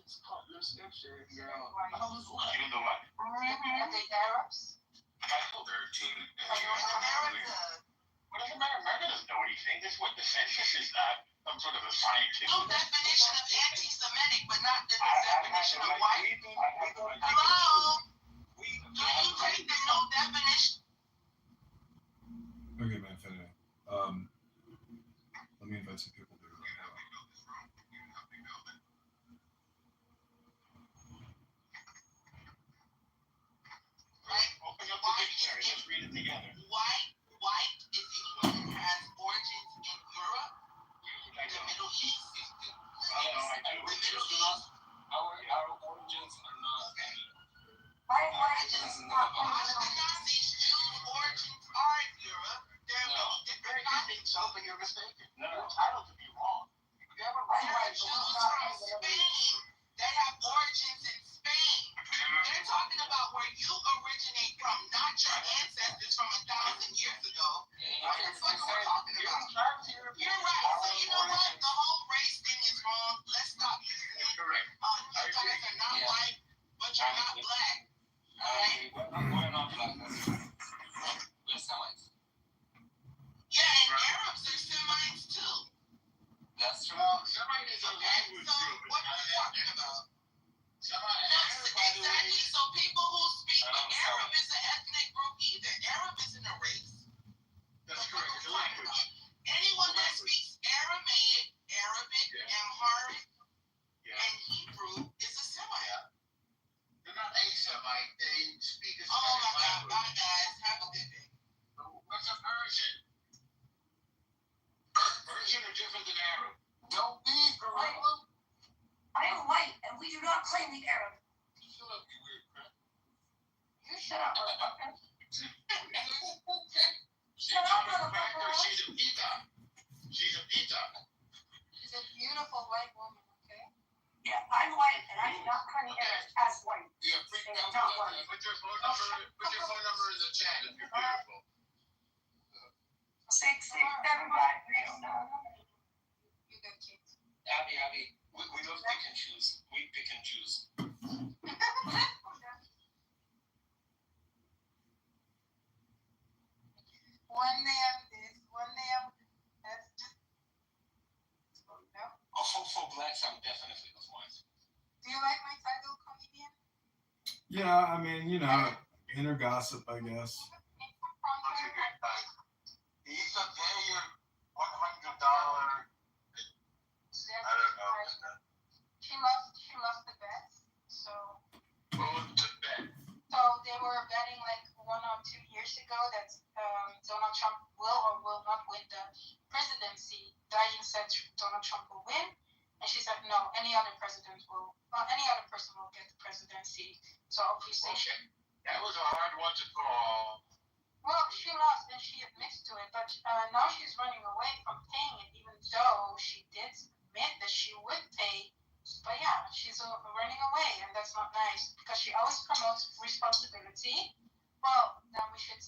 Even the what? The Arabs. Their team. America. What does America? America doesn't know anything. This is what the census is not some sort of a scientific. No definition of anti-Semitic, but not the definition of white. Hello? Can you take the no definition? Okay, man, finish. Let me invite some people to it right now. Right? Open up the dictionary. Let's read it together. White is anyone who has origins in Europe, the Middle East. I do. The Middle East. Our origins are not. My origins is not in the Middle East. Ashkenazi Jews' origins are in Europe. There are many different kinds. So, but you're mistaken. No, you're entitled to be wrong. You have a There right are Jews from Spain that have origins in Spain. They're talking about where you originate from, not your ancestors from 1,000 years ago. What the fuck are we talking about? You're right. So you know what? The whole race thing is wrong. Let's stop listening. Correct. You guys are not white, but you're not black. Alright? We're not black. We're Semites. Yeah, and Arabs are Semites too. That's true. Well, Semite is a Okay, language so group. what are we talking about? Semite, Exactly. So people who speak Arab is an ethnic group either. Arab isn't a race. that's correct. It's a language. Anyone that speaks Aramaic, Arabic, Amharic, Yeah. and Hebrew is a Semite. They're not a Semite. They speak a Oh my Semitic God. language. Bye guys. Have a good day. What's a Persian? Persian are different than Arab. Don't be gorilla. I am white, and we do not claim the Arab. Shut up, you weird crap. You shut up, motherfucker. She's Shut up, motherfucker. She's a pita. She's a pita. She's a beautiful white woman, okay? Yeah, I'm white, and I do not claim the Arab as white. Yeah, freak They out. are not white. Put your phone number in the chat if you're beautiful. 665. You got kids. Abby, we don't pick and choose. We pick and choose. One name this, one name that's just. No. Oh, for blacks, I'm definitely the white. Do you like my title, comedian? Yeah, I mean, you know, inner gossip, I guess. He's a very $100. I don't know. She loves the bets. So Who's the bet? they were betting like 1 or 2 years ago that Donald Trump will or will not win the presidency. Diane said Donald Trump will win, and she said no, any other person will get the presidency. So obviously, That was a hard one to call. well, she lost and she admits to it, but now she's running away from paying it, even though she did admit that she would pay. But yeah, she's running away, and that's not nice because she always promotes responsibility. Well, then we should.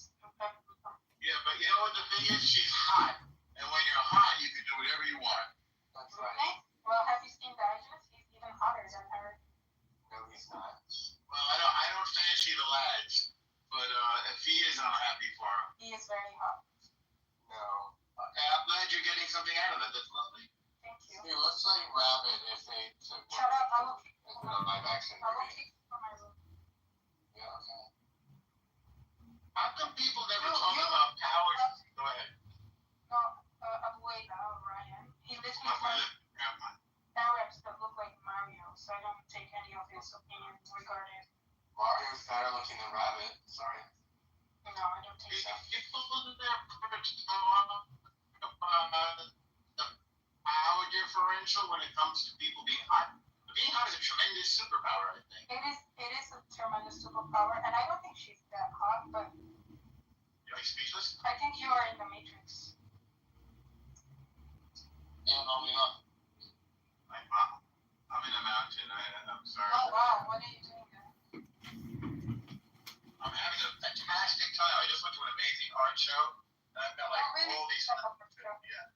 Yeah, but you know what the thing is? She's hot. And when you're hot, you can do whatever you want. That's Okay. Well, have you seen Diogenes? He's even hotter than her. No, he's not. Well, I don't fancy the lads. But if he is, I'm happy for him. He is very hot. No. Okay, I'm glad you're getting something out of it. That's lovely. Thank you. Hey, let's say rabbit if they took Shut up! I will kick you a from my room. live action I will movie. kick you from my room. Yeah, okay. How come people never You- talk you- about power? Go ahead. No, Abuela, Ryan. He lives My with brother, grandma. Arabs that look like Mario, so I don't take any of his opinions regarding. Mario's better looking than rabbit. Sorry. No, I don't think so. People never talk about the power differential when it comes to people being hot. Being hot is a tremendous superpower, I think. It is a tremendous superpower, and I don't think she's that hot, but You're like speechless? I think you are in the Matrix. Yeah, no, we're not. I'm in a mountain. I'm sorry. Oh wow, what are you doing there? I'm having a fantastic time. I just went to an amazing art show, and I've got like Oh, really? all these. Yeah.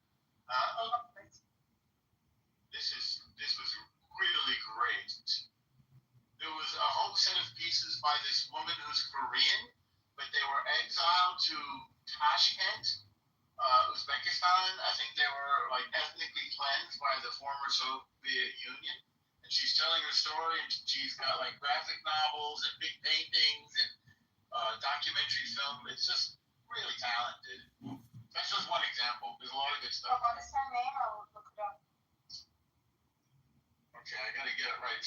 This was really great. former Soviet Union, and she's telling her story, and she's got like graphic novels and big paintings and documentary film. It's just really talented. That's just one example. There's a lot of good stuff. What is her name? I will look it up. Okay, I gotta get it right.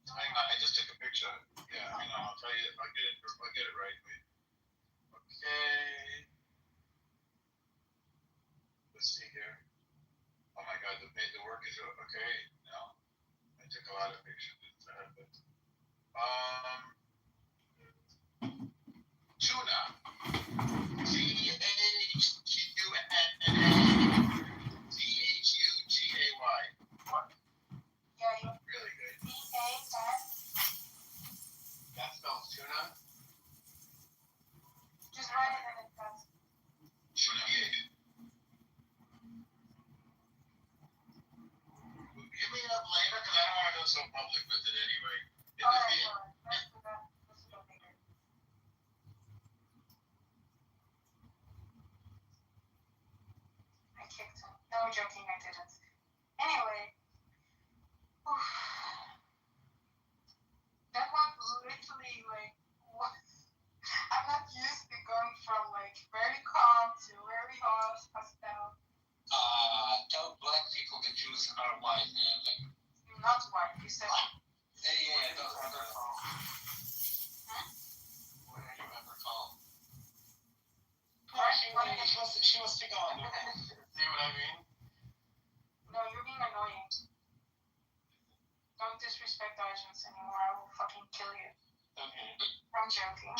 Hang on, I just took a picture. Yeah, hang on, I'll tell you if I get it right. Wait. Okay. Let's see here. Oh my God, the work is okay. No, I took a lot of pictures. Tuna. Thughugay. What? Yeah, you Really good. T-A-N. That spells tuna. Just write it in the text. Tuna. Hit me up later because I don't want to go so public with it anyway. Alright. Let's do that. Let's do that later. I kicked him. No, joking, I didn't. Anyway. That one literally, like, what? I'm not used to going from, like, very calm to very hot, pastel. Tell black people the Jews are white and like. Not white, you said. Yeah, don't ever call. What do you ever call? She was sticking on. See what I mean? No, you're being annoying. Don't disrespect Argents anymore. I will fucking kill you. Okay. I'm joking.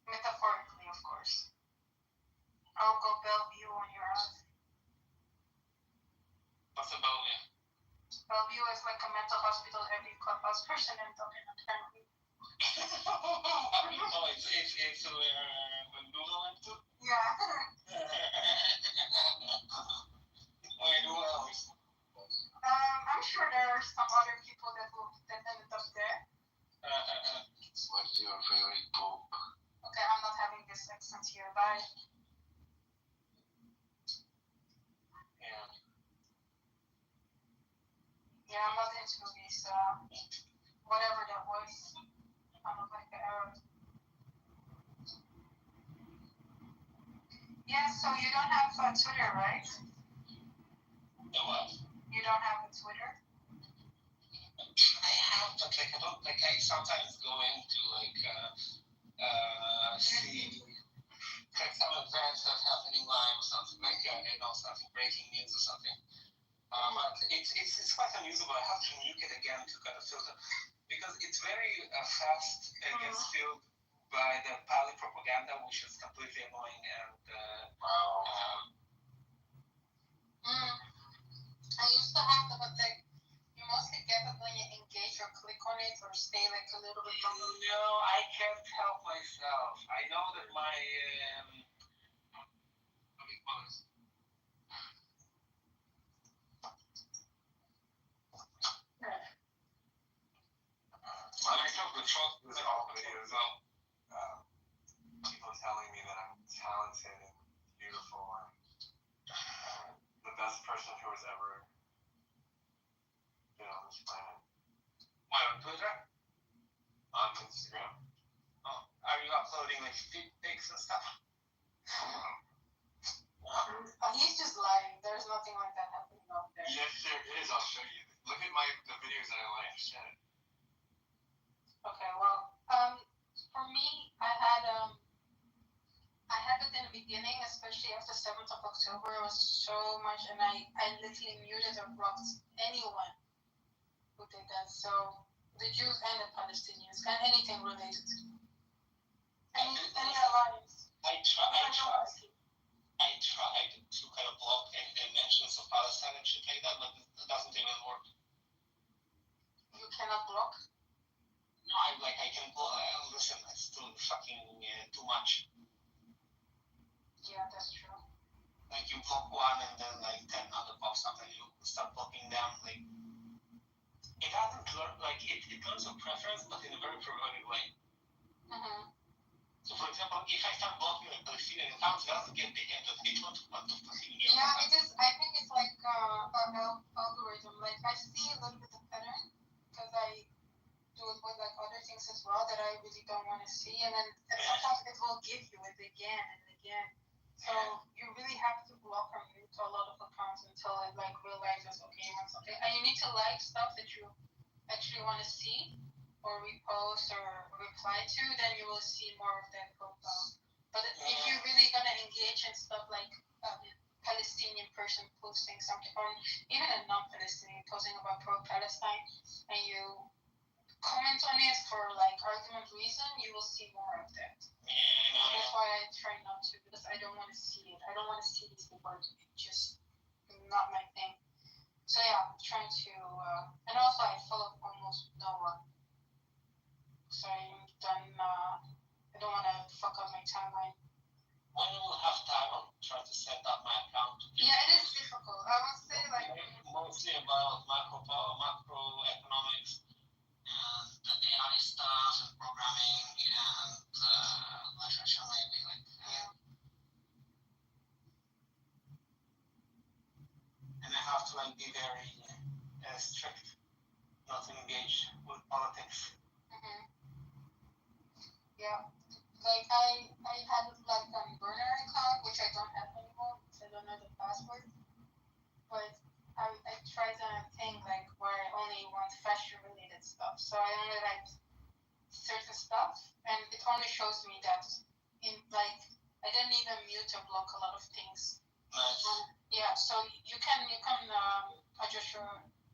Metaphorically, of course. I'll go Bellevue on your ass. What's the Bellevue? Bellevue is like a mental hospital every clubhouse person ends up in, apparently. Oh, it's Noodle and two? Yeah. Wait, who else? I'm sure there are some other people that ended up there. What's your favorite book? Okay, I'm not having this accent here. Bye. Yeah. Yeah, I'm not into movies. Whatever that was. I'm not like the Arab. Yeah, so you don't have Twitter, right? The what? You don't have a Twitter? I have, but like I don't like. I sometimes go into like see like some events that happening live or something like something breaking news or something. But it's quite unusable. I have to nuke it again to kind of filter because it's very fast and gets filled by the Pali propaganda, which is completely annoying and I used to have them, but like you mostly get it when you engage or click on it or stay like a little bit from the No, I can't help myself. I know that my myself controls with all videos. People telling me that I'm talented and beautiful and the best person who has ever been on this planet. What, on Twitter? On Instagram. Oh, are you uploading like feed pics and stuff? He's just lying. There's nothing like that happening out there. Yes, there is. I'll show you. Look at the videos that I like. Okay, well, for me, I had it in the beginning, especially after 7th of October. It was so much, and I literally muted or blocked anyone who did that. So the Jews and the Palestinians, and anything related. Any alliance. I tried to kind of block any mentions of Palestine and shit like that, but it doesn't even work. You cannot block? No, I can block. Listen, it's too fucking too much. Yeah, that's true. Like you block one and then like 10 other pops up and you start blocking them. Like it doesn't learn. Like it learns your preference, but in a very programming way. So, for example, if I start blocking like Palestinian accounts, it doesn't get the end of it. What the fucking Yeah, it is like stuff that you actually want to see or repost or reply to, then you will see more of that profile. But if you're really gonna engage in stuff like Palestinian person posting something, or even a non-Palestinian posting about pro-Palestine, and you comment on it for like argument reason, you will see more of that. That's why I try not to, because I don't want to see it. I don't want to see these people. It's just not my thing. So yeah, I'm trying to, and also I follow almost no one. So I'm done. I don't want to fuck up my timeline. When you will have time, I'll try to set up my account. Yeah, it is difficult. I would say like mostly about macroeconomics and the AI stuff and programming and literature maybe like. And I have to like be very strict, not to engage with politics. Mm-hmm. Yeah. Like I had like a burner account which I don't have anymore because I don't know the password. But I tried a thing like where I only want fashion related stuff. So I only like certain stuff, and it only shows me that in like I didn't even mute or block a lot of things. Nice. Yeah, so you can adjust your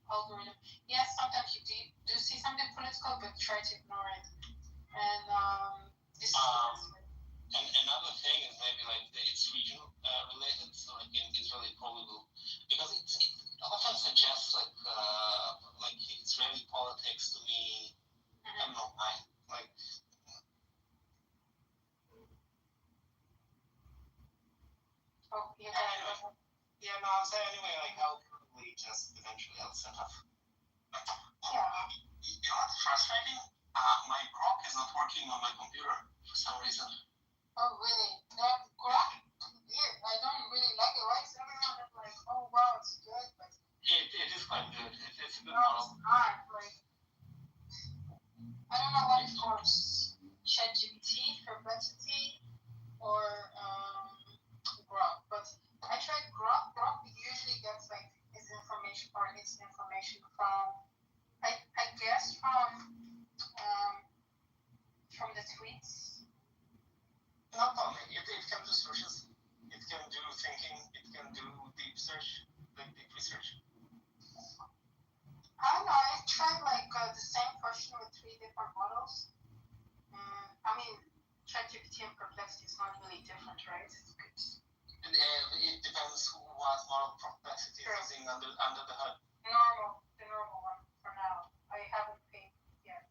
algorithm. Yes, sometimes you do see something political, but try to ignore it. And and another thing is maybe like it's regional related, so like in Israeli probably will, because it often suggests like Israeli politics to me. I don't know why. Like. Oh, yeah. Yeah, no, I'm saying anyway, like I'll probably just eventually I'll set up. Yeah. You know what's frustrating? My Grok is not working on my computer for some reason. Oh, really? That Grok? Weird. I don't really like it. Why is everyone like, oh wow, it's good, but it is quite good. It's a good no, model. it's not. Like, I don't know what it works. ChatGPT, Perplexity, or Grok. But I tried Grok. Grok usually gets like its information from I guess from the tweets. Not only it can do searches, it can do thinking, it can do deep search, like deep research. I don't know. I tried like the same question with 3 different models. I mean, ChatGPT and Perplexity is not really different, right? It's good. And it depends what model Perplexity is using under the hood. The normal one for now. I haven't paid yet.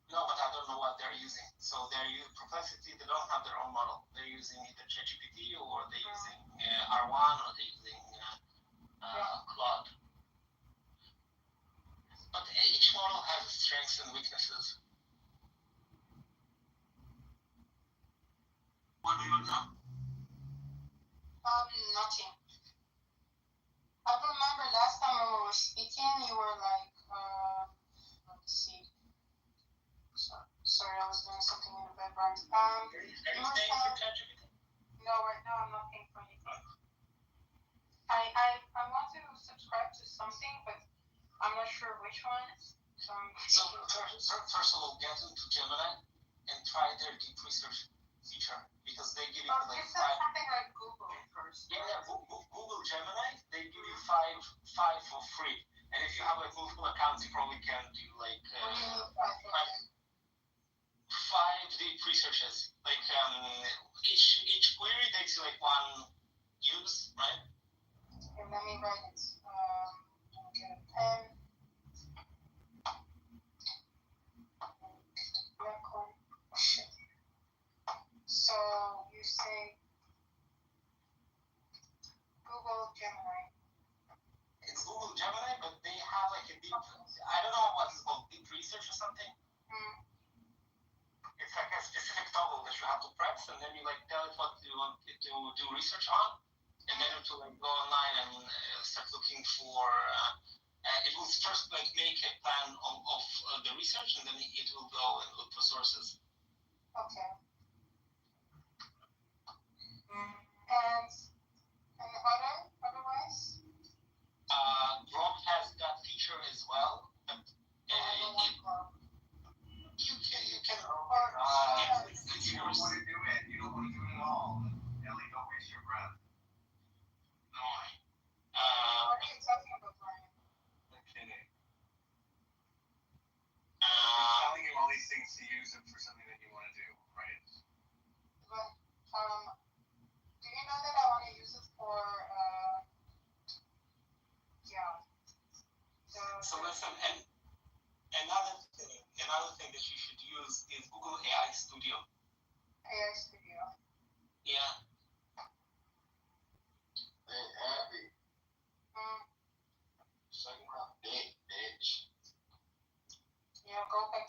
No, but I don't know what they're using. So they're using Perplexity. They don't have their own model. They're using either ChatGPT or they're using R1 or they're using Claude. But each model has strengths and weaknesses. What do you know? Nothing. I remember last time when we were speaking, you were like, let me see. Sorry, I was doing something in the background. Are you paying for ChatGPT? No, right now I'm not paying for anything. I want to subscribe to something, but I'm not sure which one. So first of all, get into Gemini and try their deep research feature because they give you like you said 5. something like Google first. Yeah, Google Gemini, they give you 5 for free. And if you have like multiple accounts, you probably can do like 5 deep researches. Like each query takes you like 1 use, right? Okay, let me write it. Get a pen. So you say Google Gemini. It's Google Gemini, but they have like a deep, I don't know what it's called, deep research or something. It's like a specific toggle that you have to press, and then you like tell it what you want it to do research on, and then it will like go online and start looking for. It will first like make a plan of the research, and then it will go and look for sources. Okay. And otherwise? Grok has that feature as well.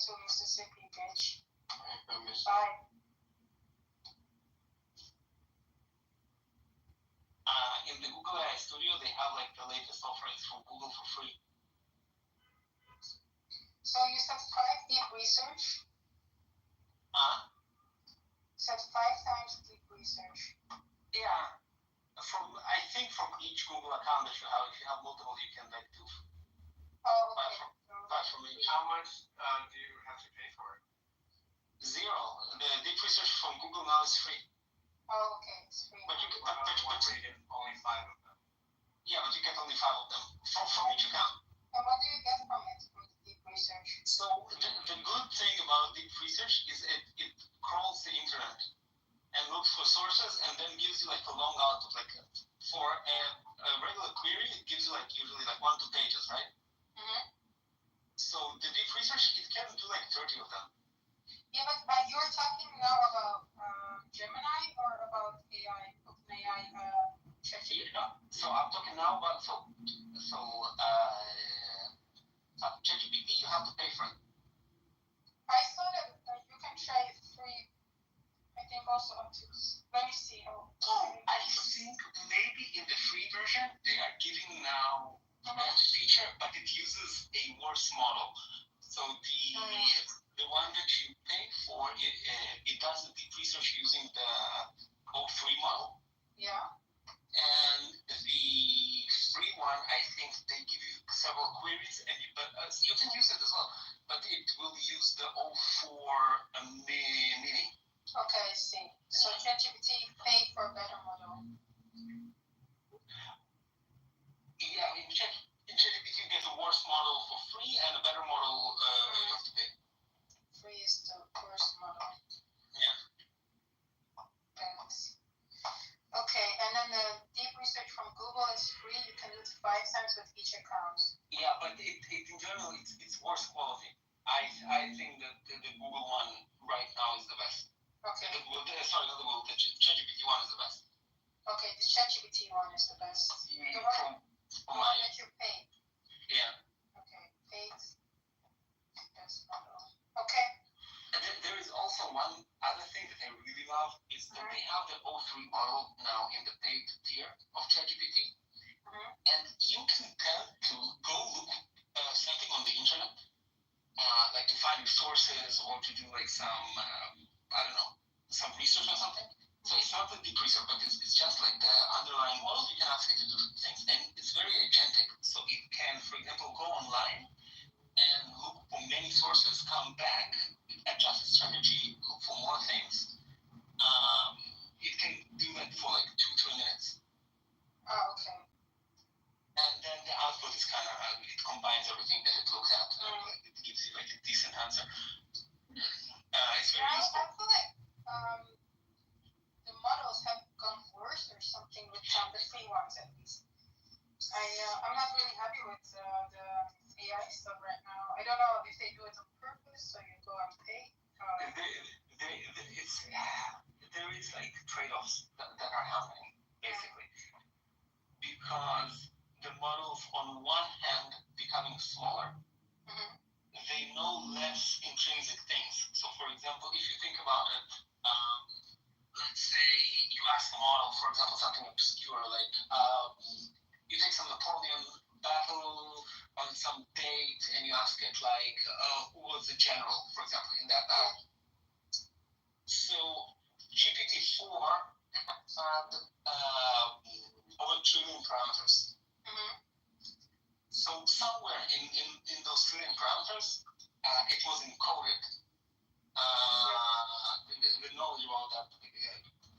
to Mississippi, bitch. I miss Bye. In the Google AI Studio, they have like the latest offerings from Google for free. So you said 5 deep research? Said 5 times deep research. Yeah. I think from each Google account that you have, if you have multiple, you can like do Oh, okay. five from each. How much do you have to pay for it? Zero. The deep research from Google now is free. Oh, okay. It's free. But you can, What about the ones where you get only 5 of them? yeah, but you get only 5 of them from each account. And what do you get from it, from the deep research? So the good thing about deep research is it crawls the internet and looks for sources and then gives you like a long output. Like for a regular query, it gives you like usually like 1-2 pages, right? Mm-hmm. So the deep research, it can do like 30 of them. Yeah, but you're talking now about Gemini or about AI, OpenAI, ChatGPT? Yeah. So I'm talking now about ChatGPT, you have to pay for it. I saw that you can try it free. I think also up to. Let me see how. I think maybe in the free version they are giving now that feature, but it uses a worse model. So the one that you pay for, it does the deep research using the O3 model. Yeah. And the free one, I think they give you several queries, and you can use it as well, but it will use the O4 mini. Okay, I see. So ChatGPT pay for a better model. Yeah, in ChatGPT you get a worse model for free and a better model you have to pay. Free is the worst model. Yeah. Thanks. Okay, and then the deep research from Google is free. You can do it 5 times with each account. Yeah, but it in general it's worse quality. I think that the Google one right now is the best. Okay. Not the Google, the ChatGPT one is the best. Okay, the ChatGPT one is the best. The one that you pay. Yeah. Okay, paid. Best model. Okay. And then there is also one other thing that I really love is that they have the O3 model now in the paid tier of ChatGPT, and you can tell to go look something on the internet, like to find sources or to do like some some research or something. So it's not the deep research, but it's just like the underlying model. You can ask it to do things, and it's very agentic. So it can, for example, go online and look for many sources, come back, adjust its strategy, look for more things. It can do that for like 2-3 minutes. Oh, okay. And then the output is kind of, it combines everything that it looks at, and it gives you like a decent answer. It's very useful. I feel like the models have gone worse or something with the free ones at least. I'm not really happy with the AI stuff right now. I don't know if they do it on purpose, so you go and pay. There is like trade-offs that are happening, basically. Because the models, on one hand, becoming smaller, they know less intrinsic things. So, for example, if you think about it, let's say you ask a model, for example, something obscure, like you take some Napoleon battle on some date, and you ask it like, who was the general, for example, in that battle. So GPT-4 had over 1 trillion parameters. So somewhere in those trillion parameters, it was encoded. The knowledge about that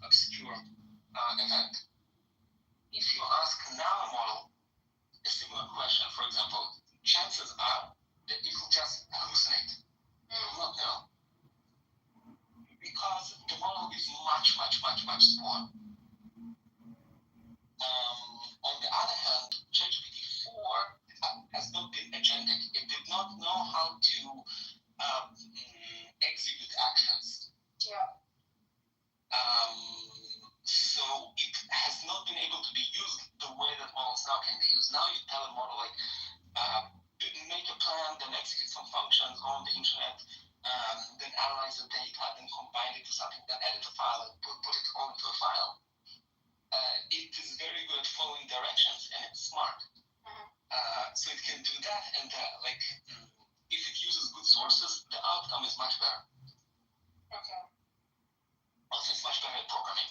obscure event. If you ask now a model a similar question, for example, chances are that it will just hallucinate. It will not know. Because the model is much smaller. On the other hand, ChatGPT-4 has not been agentic. It did not know how to execute actions. Yeah. So it has not been able to be used the way that models now can be used. Now you tell a model like, make a plan, then execute some functions on the internet. then analyze the data, then combine it to something, then edit a file and put it all into a file. It is very good at following directions and it's smart. So it can do that, and if it uses good sources, the outcome is much better. Okay. Also, it's much better at programming.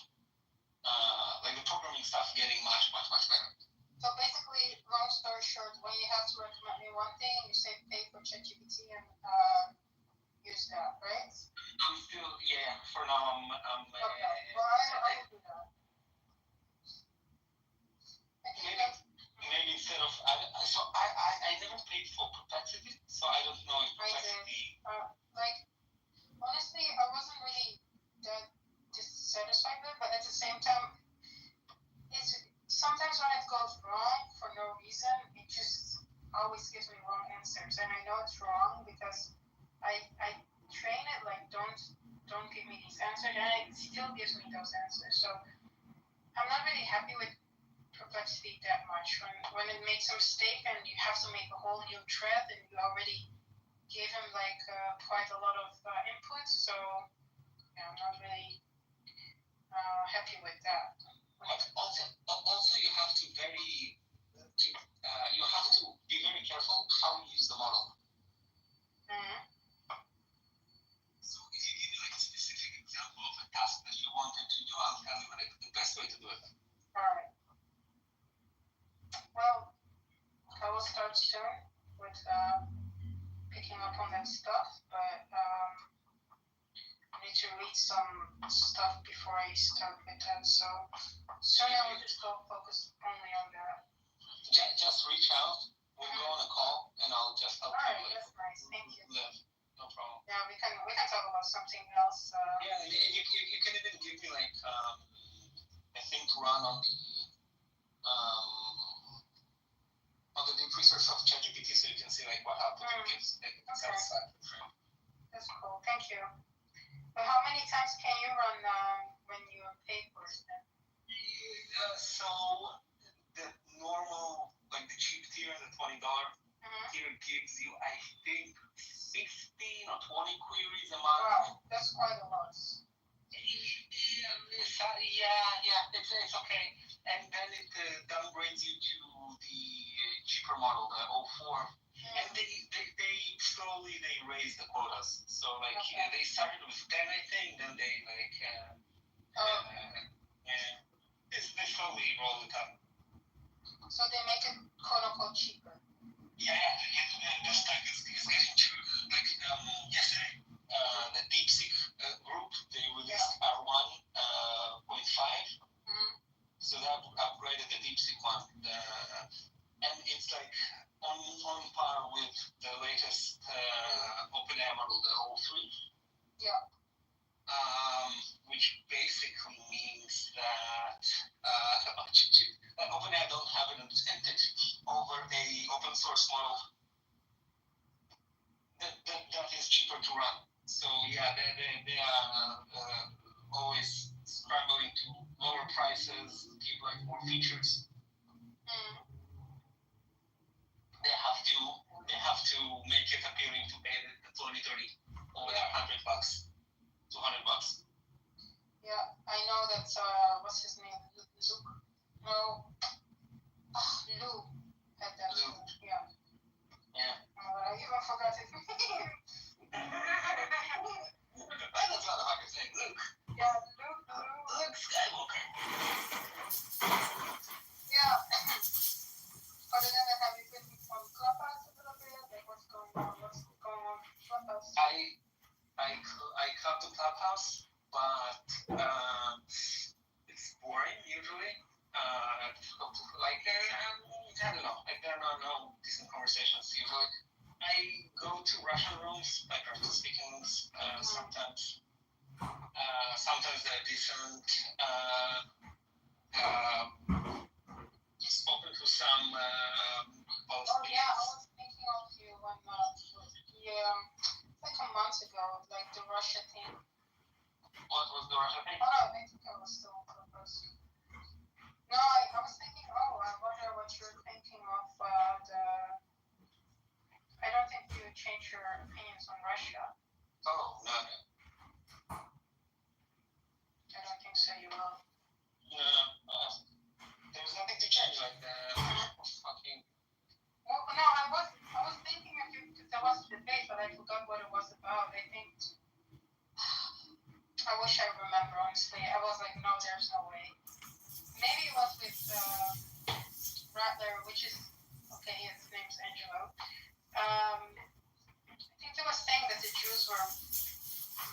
The programming stuff getting much better. So basically, long story short, when you have to recommend me one thing, you say pay for ChatGPT and use that, right? I'm still, for now I'm Okay. Well, I will do that. maybe instead of, I never paid for Perplexity, so I don't know if Perplexity. Honestly, I wasn't really that dissatisfied with it, but at the same time, it's sometimes when it goes wrong for no reason, it just always gives me wrong answers, and I know it's wrong because I train it like don't give me these answers, and it still gives me those answers. So I'm not really happy with Perplexity that much when it makes a mistake and you have to make a whole new thread, and you already gave him quite a lot of input. So I'm not really happy with that. Also, you have to be very careful how you use the model. So if you give me a specific example of a task that you wanted to do, I'll tell you the best way to do it. Alright. Well, I will start soon with picking up on that stuff, but I need to read some stuff before I start with that. So soon I will just go focus only on that. Just reach out. We'll go on a call, and I'll just help you. Alright, that's nice. Thank you. Live. No problem. Yeah, we can talk about something else. Yeah, you can even give me a thing to run on the deep research of ChatGPT, so you can see what output it gives. That's cool. Thank you. But how many times can you run when you pay for it? So the normal, the cheap tier, the $20 tier gives you, I think, 16 or 20 queries a month. Wow, that's quite a lot. It's okay. And then it downgrades you to the cheaper model, the 04. And they slowly raise the quotas. So they started with 10, I think, then they they slowly roll it up. So they make it quote unquote cheaper. This time it's getting to yesterday. The DeepSeek group, they released R1.5. So they upgraded the DeepSeek one, and it's on par with the latest OpenAI model, the 03. Yeah. Which basically means that OpenAI don't have an advantage over a open source model that is cheaper to run. So they are always struggling to lower prices, give more features. They have to make it appealing to pay the 20, 30, or $100, $200. Yeah, I know that. What's his name? Luke? No. Lou had that. Lou. Yeah. I even forgot his name. That's not how I say Luke. Yeah, Luke Skywalker. Yeah. Other than that, have you been on Clubhouse a little bit? What's going on with Clubhouse? I come to Clubhouse, but it's boring usually. I don't know. There are no decent conversations usually. I go to Russian rooms, Russian speaking rooms, sometimes. Sometimes they're decent. Spoken to some Oh yeah, I was thinking of you when like a month ago, the Russia thing. What was the Russia thing? Oh no, I think I was still on purpose. No, I was thinking, I wonder what you're thinking of I don't think you changed your opinions on Russia. Oh, honestly. I was like, no, there's no way. Maybe it was with Rattler, which is okay. His name's Angelo. I think he was saying that the Jews were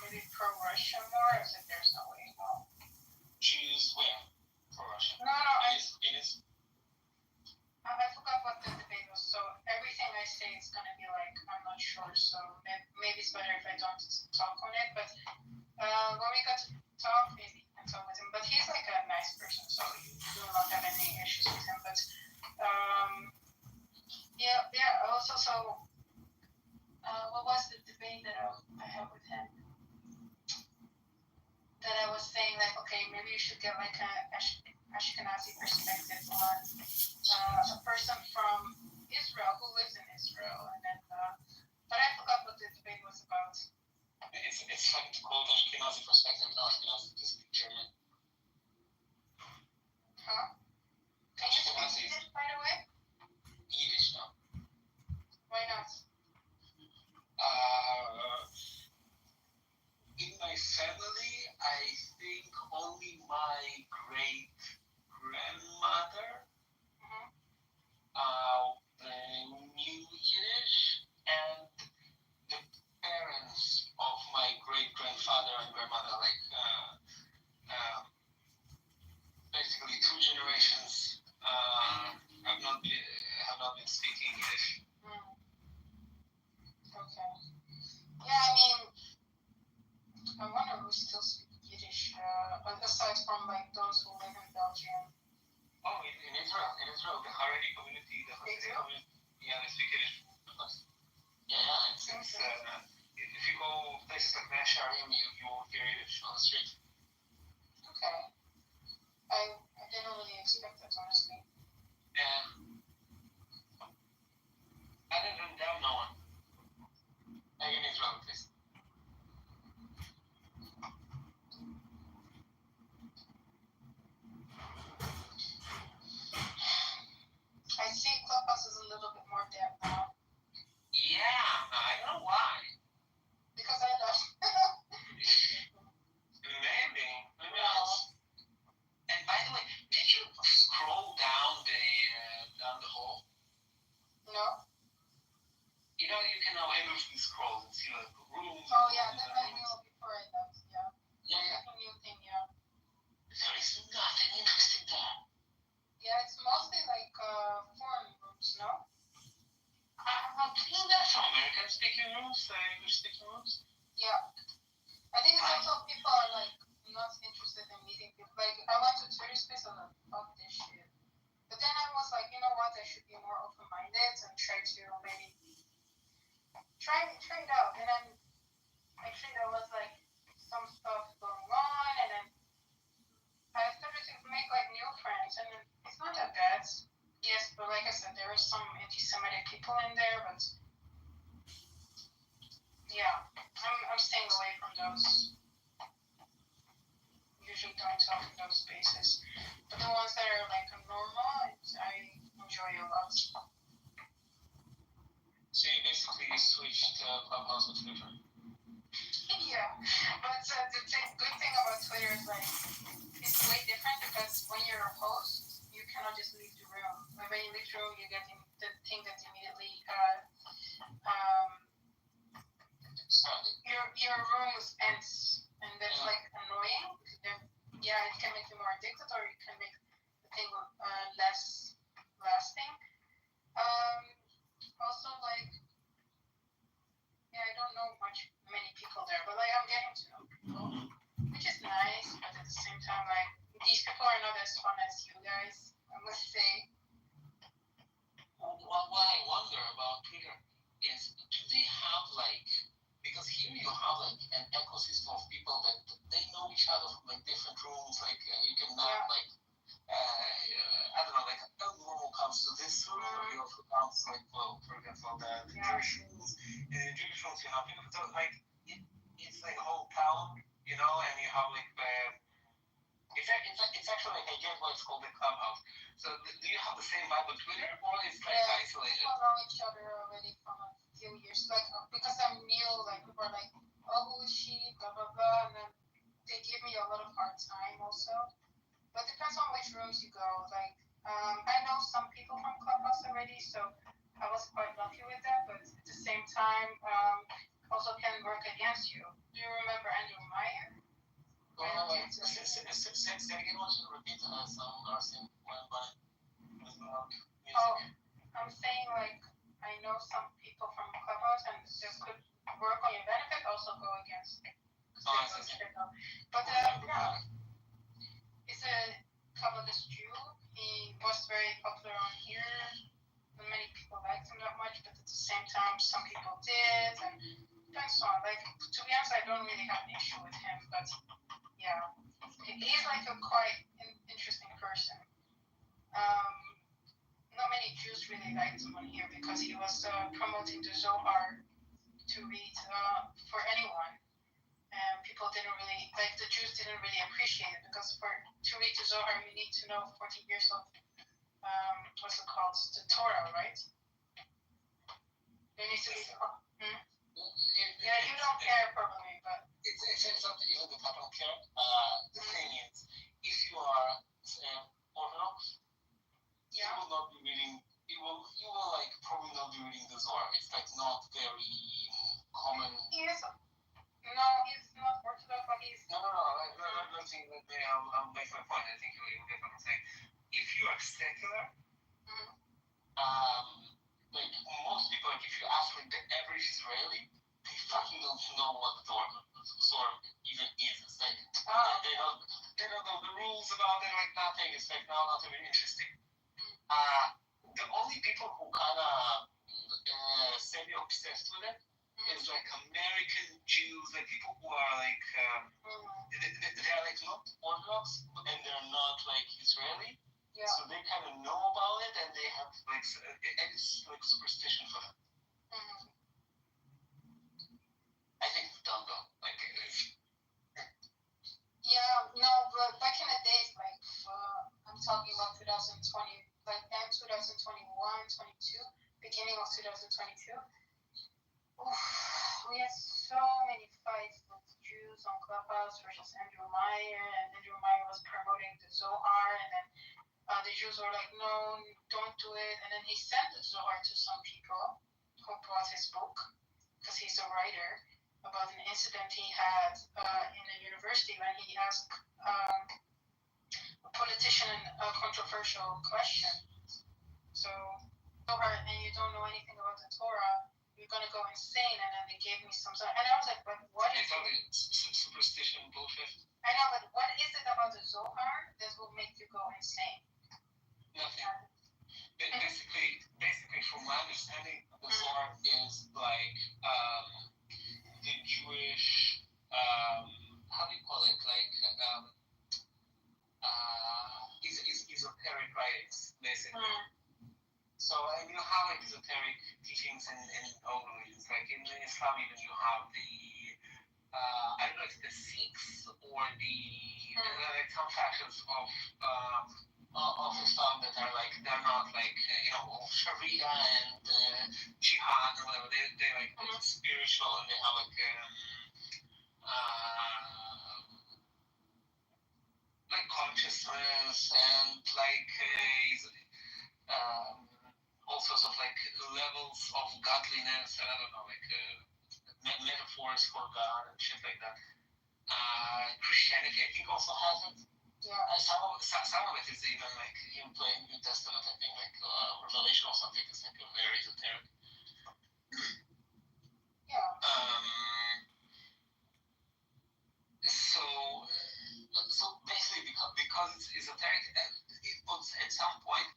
maybe pro-Russia more. I said, there's no way. No. Jews where? For Russia. No. It is. I forgot what the debate was. So everything I say is gonna be like, I'm not sure. So maybe it's better if I don't talk on it. But when we got to talk, maybe I can talk with him. But he's like a nice person, so you will not have any issues with him. But yeah. Also, so what was the debate that I had with him? That I was saying like, okay, maybe you should get like a Ashkenazi perspective on a person from Israel who lives in Israel, and then but I forgot what the debate was about. It's fun to call it Ashkenazi perspective, not Ashkenazi, just speak German. Huh? Can you speak Yiddish, by the way? Yiddish, no. Why not? In my family, I think only my great grandmother knew Yiddish, and the parents of my great grandfather and grandmother, like basically 2 generations, have not been speaking Yiddish. Okay. Yeah, I mean, I wonder who still speaks Yiddish, aside from like those who live in Belgium. Oh, in Israel, the Haredi community, the Hasidic community, yeah, they speak Yiddish. Yeah, it's if you go places like Mea Shearim, you will hear Yiddish on the street. Okay. I didn't really expect that, honestly. Other than that, no one. In Israel, at least. I see Clubhouse is a little bit more dead now. Yeah, I don't know why. Because I left. Maybe else. And by the way, did you scroll down the hall? No. You know, you can now endlessly scroll and see like rooms. Oh yeah, that I knew before I left. Yeah. Yeah. A new thing, yeah. There is nothing interesting there. Yeah, it's mostly like foreign rooms, no? I'm seeing that from American speaking rooms, English speaking rooms. Yeah. I think it's also people are like not interested in meeting people. Like I went to Twitter space and like, fuck this shit. But then I was like, you know what, I should be more open-minded and try to maybe try it out. And then actually there was like some stuff going on, and then I started to make like new friends, and it's not that bad. Yes, but like I said, there are some anti-Semitic people in there, but yeah, I'm staying away from those. Usually don't talk in those spaces, but the ones that are like normal, I enjoy a lot. So you basically switched Clubhouse with Twitter. Yeah, but the good thing about Twitter is like it's way different because when you're a host, you cannot just leave the room. When you leave the room, you get the thing that immediately your room ends, and that's like annoying. Yeah, it can make you more addicted, or it can make the thing less lasting. Also, like, yeah, I don't know many people there, but like I'm getting to know people, which is nice. But at the same time, like these people are not as fun as you guys, I must say. What I wonder about Twitter is, do they have like, because here you have like an ecosystem of people that they know each other from like different rooms, like you can like I don't know, like normal comes to this room, you also comes like, well, for example, the Jewish rooms. In the Jewish rooms you have people, so like it's like a whole town, you know, and you have like it's actually like, I get why it's called the Clubhouse. So do you have the same vibe with Twitter, or it's like isolated? People know each other already from a few years, like because I'm new, like people are like, oh, who is she, blah blah blah, and then they give me a lot of hard time also. But depends on which rooms you go. Like, I know some people from Clubhouse already, so I was quite lucky with that. But at the same time, also can work against you. Do you remember Andrew Meyer? Say again, what you repeat some nursing Oh, I'm saying like I know some people from Clubhouse and this could work on your benefit, also go against. But yeah, it's a Kabbalist Jew. He was very popular on here. Not many people liked him that much, but at the same time, some people did. And depends on. Like, to be honest, I don't really have an issue with him, but yeah, he's like a quite interesting person. Not many Jews really liked him on here because he was promoting the Zohar to read for anyone. And people didn't really, like the Jews didn't really appreciate it because to read the Zohar, you need to know 40 years of, what's it called, the Torah, right? You need to read, yeah, you don't care probably, but. It's something even that I don't care. The thing is, if you are Orthodox, you will not be reading, you will like probably not be reading the Zohar. It's like not very common. No, he's not Orthodox, but he's. No. I'll make my point. I think you get what I'm saying. If you are secular, like most people, like if you ask like the average Israeli, they fucking don't know what the Zohar even is. It's like they don't know the rules about it, like nothing. It's like not even interesting. The only people who kind of semi-obsessed with it is like American Jews, like people who are like they're like not Orthodox and they're not like Israeli, so they kind of know about it and they have like it's like superstition for them. I think it's dumb though. Like no, but back in the days, like I'm talking about 2020, like end 2021, 22, beginning of 2022. We had so many fights with Jews on Clubhouse versus Andrew Meyer, and Andrew Meyer was promoting the Zohar, and then the Jews were like, no, don't do it. And then he sent the Zohar to some people who brought his book, because he's a writer, about an incident he had in a university when he asked a politician a controversial question. So, Zohar, and you don't know anything about the Torah, you're gonna go insane. And then they gave me some, and I was like, but what is it? Superstition bullshit. I know, but what is it about the Zohar that will make you go insane? Nothing. Basically, from my understanding, the Zohar is like the Jewish, how do you call it? Like esoteric writings, basically. So you have like esoteric teachings in all religions. Like in Islam, even you have the I don't know if the Sikhs or the like some factions of Islam that are like they're not like Sharia and Jihad or whatever. They like spiritual and they have like consciousness and like all sorts of like levels of godliness and I don't know like metaphors for God and shit like that. Christianity, I think, also has it. Yeah. Some of it is even like in plain New Testament. I think like Revelation or something is like a very esoteric. Yeah. So basically, because it's esoteric, at some point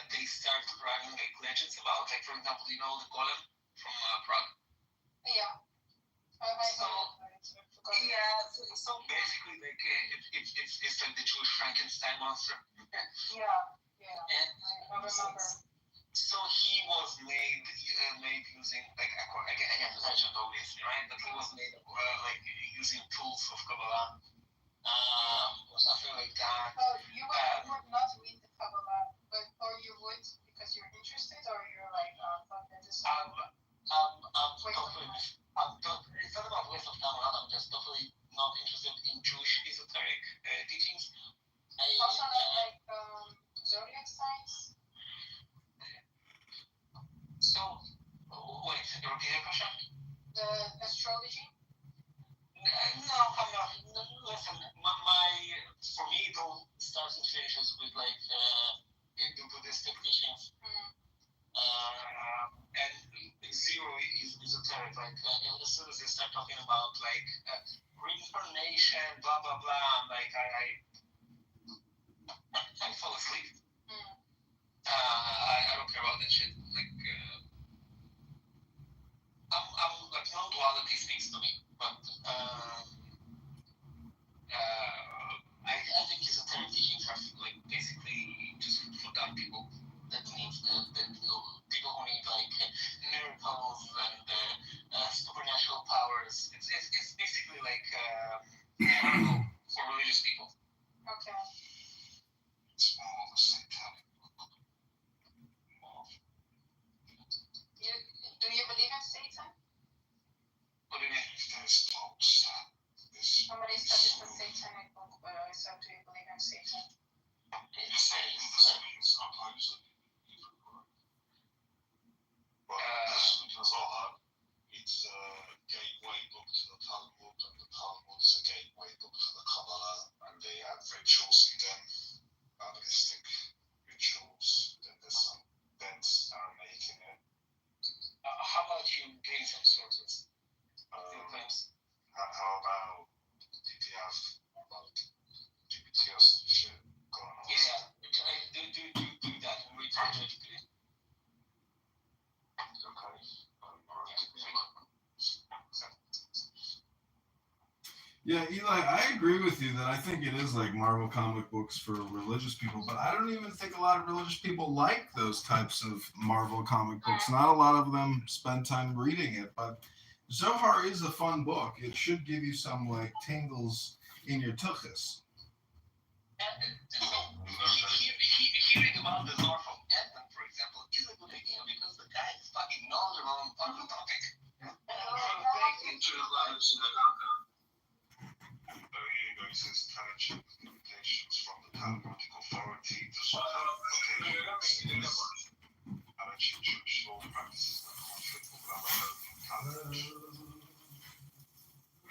they start running like legends about, like for example, you know the Golem from Prague. Yeah. So basically, like it's like the Jewish Frankenstein monster. Yeah. And I remember. So he was made using like again legend obviously, right? But he was made like using tools of Kabbalah or something like that. You would not read the Kabbalah, or you would because you're interested, or you're like, fuck that. It's not about waste of time or not. I'm just totally not interested in Jewish esoteric teachings. Also not like zodiac signs. So, wait, repeat the question? The astrology. No, I'm not. Listen, for me, it all starts and finishes with like Hindu Buddhistic teachings. And zero is esoteric. Like as soon as they start talking about like reincarnation, blah blah blah, I'm like I fall asleep. I don't care about that shit. Like I'm like non-duality speaks to me, but I think esoteric teachings are like basically just for dumb people that need people who need like miracles and supernatural powers. It's basically like for religious people. Okay. It's more of a satanic. Do you believe in Satan? What do you mean? If there's books that this Somebody studies the satanic book, but I said, do you believe in Satan? Satan doesn't mean it's opposite. But because it's a gateway book to the Talmud, and the Talmud is a gateway book to the Kabbalah, and they have rituals in them, animalistic rituals. Then there's some events that are making it. How about you gain some sources? Claims. How about if you have like GPT or some shit going on? Yeah, do that and read from GPT. Yeah, Eli, I agree with you that I think it is like Marvel comic books for religious people, but I don't even think a lot of religious people like those types of Marvel comic books. Not a lot of them spend time reading it, but Zohar is a fun book. It should give you some like tingles in your tuchus. Hearing about the Zohar from Edmund, for example, is a good idea because the guy is fucking knowledgeable on the topic. He says tangible limitations from the Talmudic authority to occasions challenging Jewish law practices that conflict with Babylonian calendar.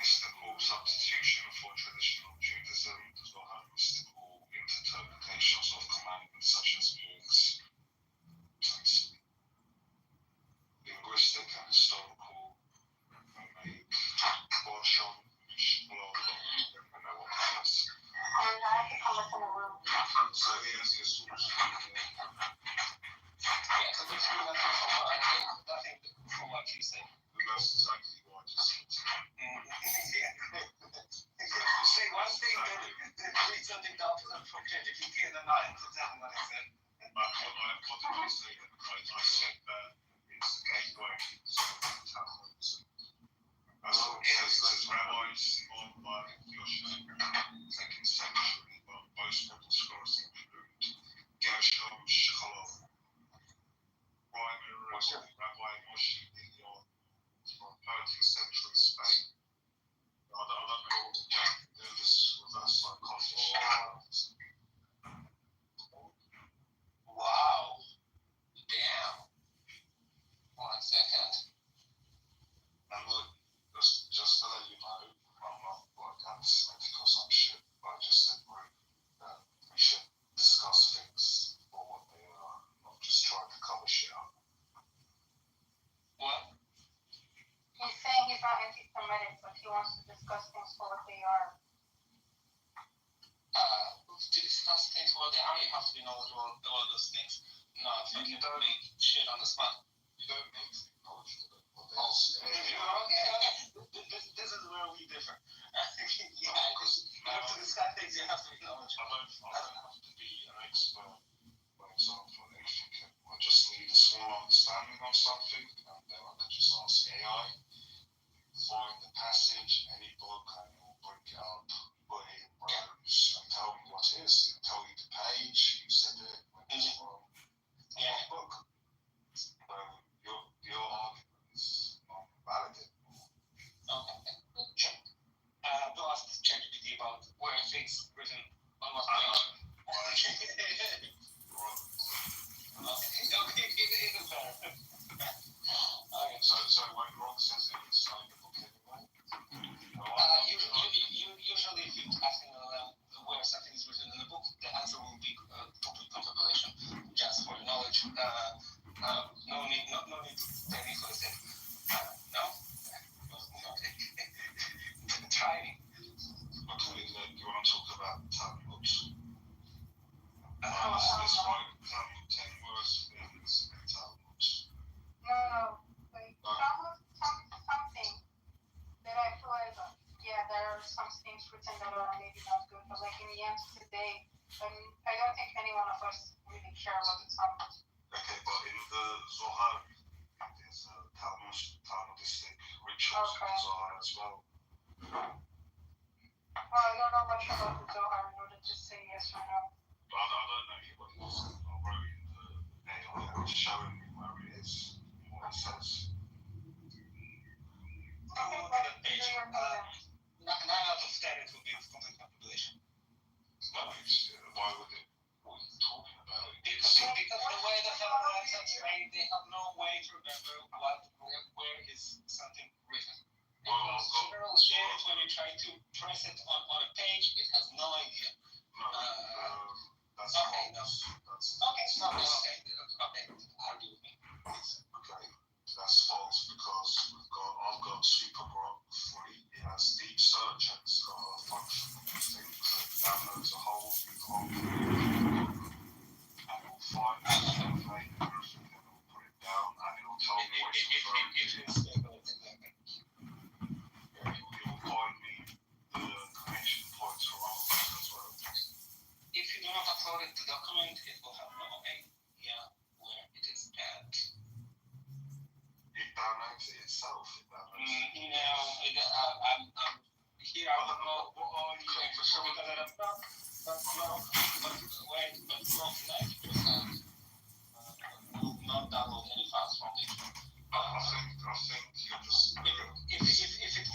Mystical substitution for traditional Judaism does not have mystical interpretations of commandments such as meanings. Linguistic and historical make portion And I have to come up in a room. so here's your solution. Yeah, so this is nothing from what you say. That's exactly what I just said. You say one thing, then read something down from ChatGPT, and then not exactly what I said. What did I say? I said that it's the gateway to Talmud. That's what it says. Rabbis on by Yoshua, 2nd century, but most modern scholars include Gershom Shechalov, primary Rabbi Moshe Leon from 13th century Spain. I don't know what this reverse psychology. Wow. Damn. 1 second. And look, just to let you know, I'm not like anti-Semitic or some shit, but I just agree that we should discuss things for what they are, not just try to cover shit up. What? He's saying he's not anti-Semitic, but he wants to discuss things for what they are. To discuss things for what they are, you have to be knowledgeable about all those things. No, you don't make shit on the spot. You don't need to be knowledgeable of what they Oh, are. this is where we differ. Yeah, because you have to discuss things, you have to be knowledgeable. I don't have to be an expert, for example, in anything. I just need a small understanding of something, and then I can just ask AI, find the passage, any book, and it will bring it up, put it in rows, and tell me what it is. It'll tell you the page, you said it, when it's from the book. So your argument is not valid anymore. Okay, check. Bill asked much. No need to technically say. No? Okay. Try. Okay, then you want to talk about time books? Oh, Describe 10 worst things in time books. No. Like, something that I feel like, yeah, there are some things written that are maybe not good, but like in the end of the day, I don't think any one of us really care about the Talmud. Okay, but in the Zohar, there's Talmudistic rituals in the Zohar as well. Well, I don't know much about the Zohar in order to say yes or no. But I don't know anybody who's wrote in the AI, showing me where it is, what it says. I'll look at that page. 9 out of 10 it will be complete manipulation. No, why would it? What are you talking about? Because the way the Talmudites are trained, they have no way to remember where is something written. Because general shit, when you try to press it on a page, it has no idea. No, that's Okay, false. Okay, argue with me. Okay, that's false because I've got Super Grok 3. It has deep search and it's got a functional thing, so it downloads a whole book and it will find the template and everything and it will put it down and it will tell me what it's referring to. It will find me the connection points for articles as well. If you do not upload it to document, it will have no idea where it is at. It downloads it itself. I'm here. I don't know what are you for sure because I don't know. But 90% will not download any files from it. I think you're just. If it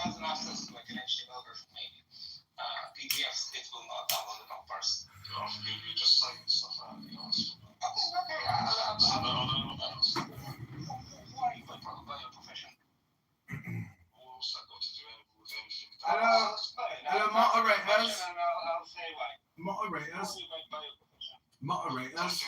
has an access to like an HTML version, maybe PDFs, it will not download it on parse. You're just saying stuff out of the arse. Okay. I don't know about this. Who are you by your profession? What's that got to do with anything? Hello, moderators. I'll say why. Moderators. Who are you by your profession? Moderators.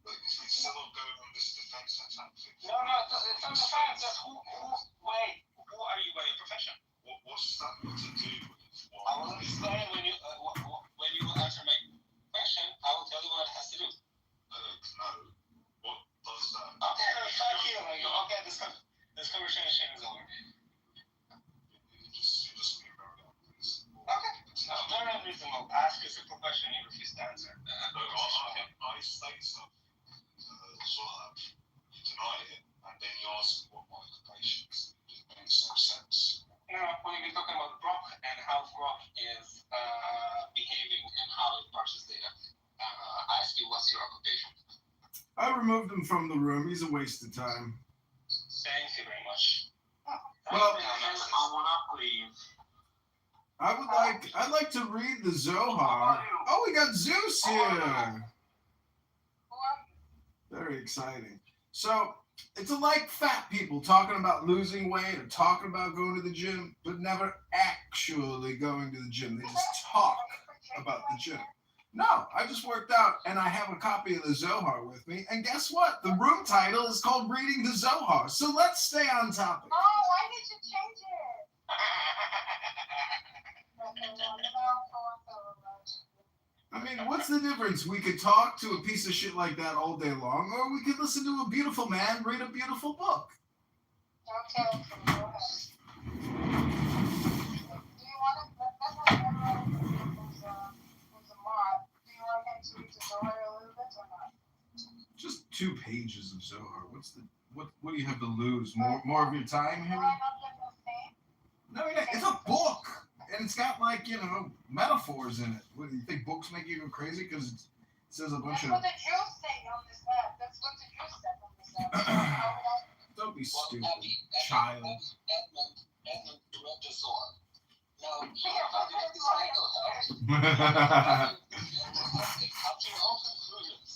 It's still not going on this defense attack thing. No, it's not defense. Just who are you by your profession? What's that got to do with what? I will explain when you answer my question. I will tell you what it has to do. No. What does that? Okay, thank you. Okay, this conversation is over. You just be very please. Okay. No, very unreasonable. Ask is a profession you refuse to answer. I say something. Zohar, you deny it, and then you ask what my occupation is. It makes no sense. No, when you're talking about Grok and how Grok is behaving and how it parses data, I ask you what's your occupation. I removed him from the room. He's a waste of time. Thank you very much. Well, I will not leave. I'd like to read the Zohar. Oh, we got Zeus here. Very exciting. So it's like fat people talking about losing weight or talking about going to the gym, but never actually going to the gym. They just talk about the gym. No, I just worked out and I have a copy of the Zohar with me. And guess what? The room title is called Reading the Zohar. So let's stay on topic. Oh, why did you change it? I mean, what's the difference? We could talk to a piece of shit like that all day long, or we could listen to a beautiful man read a beautiful book. Okay, go ahead. Do you want to, who's a mod, do you want him to read the Zohar a little bit or not? Just 2 pages of Zohar. What do you have to lose? More of your time Do here? I not get the same? No, yeah, it's a book, and it's got like metaphors in it. What do you think? Books make you go crazy because it says a bunch That's of. what the Jews say on this app. That's what the Jews said on this app. Don't be Well, stupid, Abby, child. Edmund read the Zohar. Now, Yeah, how did you that's decide why to have come to your own conclusions?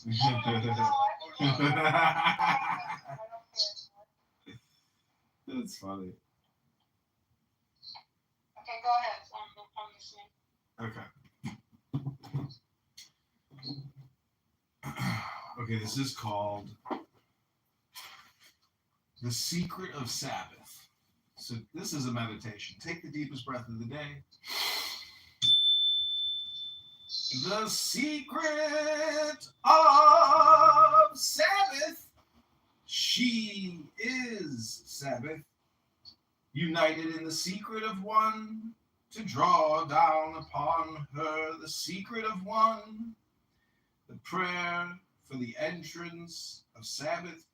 That's funny. Okay, go ahead. I'm listening. Okay. Okay, this is called The Secret of Sabbath. So this is a meditation. Take the deepest breath of the day. The secret of Sabbath. She is Sabbath, united in the secret of one, to draw down upon her the secret of one. The prayer for the entrance of Sabbath,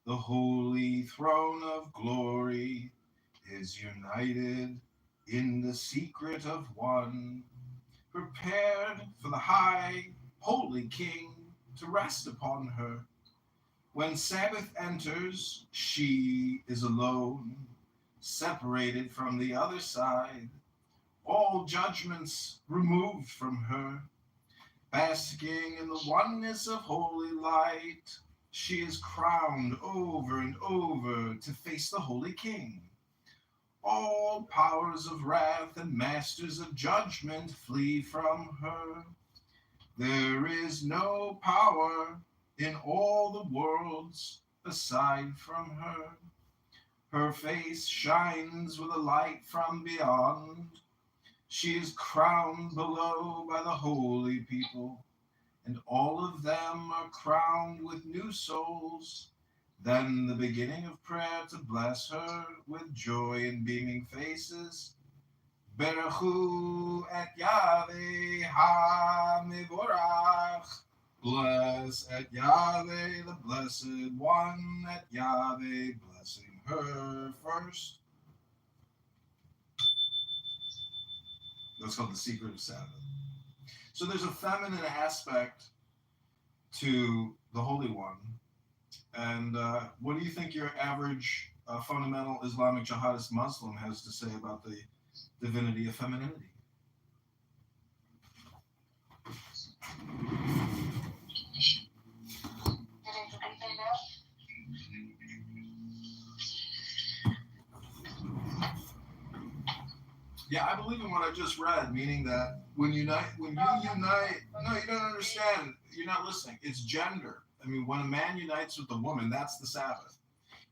the holy throne of glory, is united in the secret of one, prepared for the high, holy King to rest upon her. When Sabbath enters, she is alone, separated from the other side, all judgments removed from her. Basking in the oneness of holy light, she is crowned over and over to face the Holy King. All powers of wrath and masters of judgment flee from her. There is no power in all the worlds aside from her. Her face shines with a light from beyond. She is crowned below by the holy people, and all of them are crowned with new souls. Then the beginning of prayer to bless her with joy and beaming faces. Berechu et Yahweh ha-mevorach. Bless et Yahweh, the blessed one, et Yahweh, blessing her first. That's called the secret of Sabbath. So there's a feminine aspect to the Holy One. And what do you think your average fundamental Islamic jihadist Muslim has to say about the divinity of femininity? Yeah, I believe in what I just read, meaning that when you unite, no, you don't understand. You're not listening. It's gender. I mean, when a man unites with a woman, that's the Sabbath.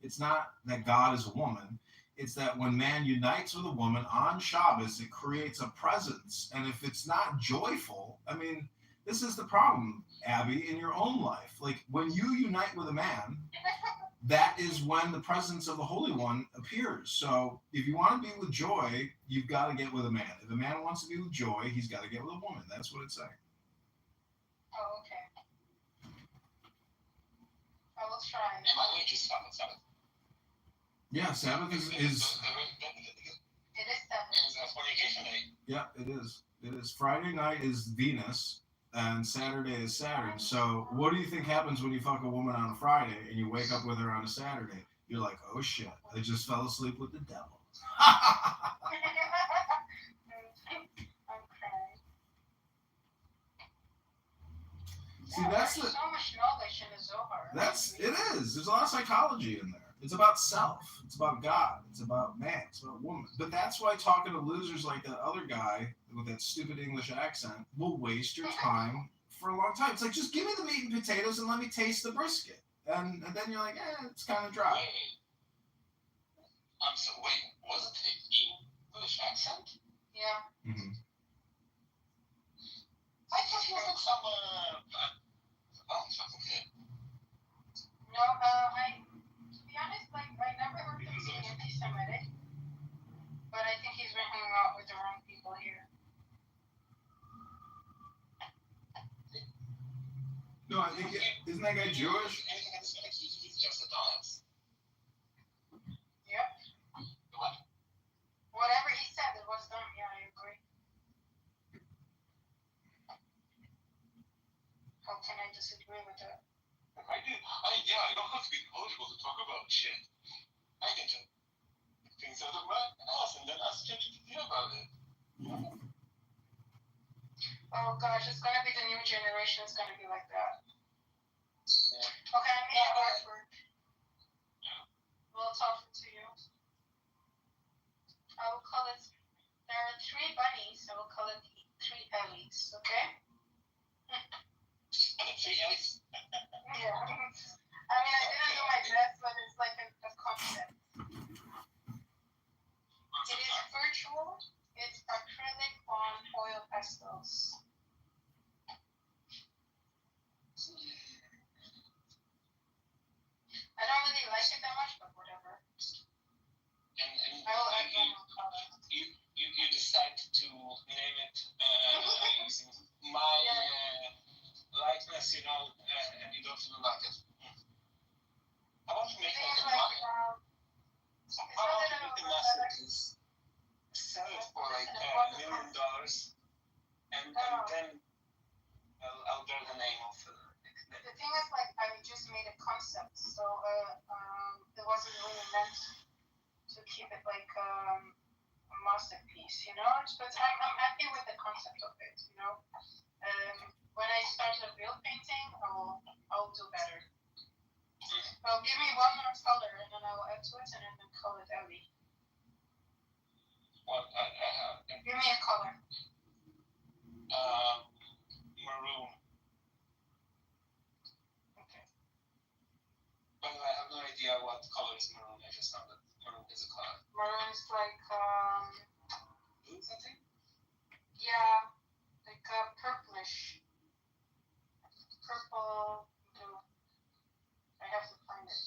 It's not that God is a woman. It's that when man unites with a woman on Shabbos, it creates a presence. And if it's not joyful, I mean, this is the problem, Abby, in your own life. Like when you unite with a man, that is when the presence of the Holy One appears. So if you want to be with joy, you've got to get with a man. If a man wants to be with joy, he's got to get with a woman. That's what it's saying. Oh, okay. I will try. And by the way, just Sabbath. Yeah, Sabbath is It is Sabbath. It's a fornication day. Yeah, it is. It is. Friday night is Venus, and Saturday is Saturn. So what do you think happens when you fuck a woman on a Friday and you wake up with her on a Saturday? You're like, oh shit, I just fell asleep with the devil. I'm crying. See, that's there's so much knowledge in the Zohar. It is. There's a lot of psychology in there. It's about self. It's about God. It's about man. It's about woman. But that's why talking to losers like that other guy with that stupid English accent will waste your time for a long time. It's like, just give me the meat and potatoes and let me taste the brisket. And then you're like, it's kind of dry. Wait, was it an English accent? Yeah. Mm-hmm. I thought he was like some, okay. No, to be honest, like, I never heard him being anti-Semitic, but I think he's been hanging out with the wrong people here. No, I think, isn't that guy Jewish? Anything anti-Semitic, he's just a dumbass. Yep. What? Whatever he said, it was dumb. Yeah, I agree. How can I disagree with that? I don't have to be political to talk about shit. I can just things out of my ass and then ask ChatGPT about it. Oh gosh, it's gonna be the new generation. It's gonna be like that. Yeah. Okay, I made artwork. We'll talk to you. I will call it. There are 3 bunnies. I will call it 3 Ellies. Okay. 3 Ellies. Yeah. I mean, I didn't do my best, but it's like a concept. It is virtual. It's acrylic on oil pastels. I don't really like it that much, but whatever. And I will add one more color. you decide to name it using my likeness, and you don't even like it. How about you make It's it a like, market? How about you make the masterpiece, sell it for like $1 million, and then I'll draw the name of it. the thing is, like, I just made a concept, so it wasn't really meant to keep it like a masterpiece, But I'm happy with the concept of it, When I start a real painting, I'll do better. Well, give me one more color, and then I will add to it, and then call it Ellie. What I have? Give me a color. Maroon. Okay. By the way, I have no idea what color is maroon. I just know that maroon is a color. Maroon is like Blue something? yeah, like purplish, purple blue. I have to find it.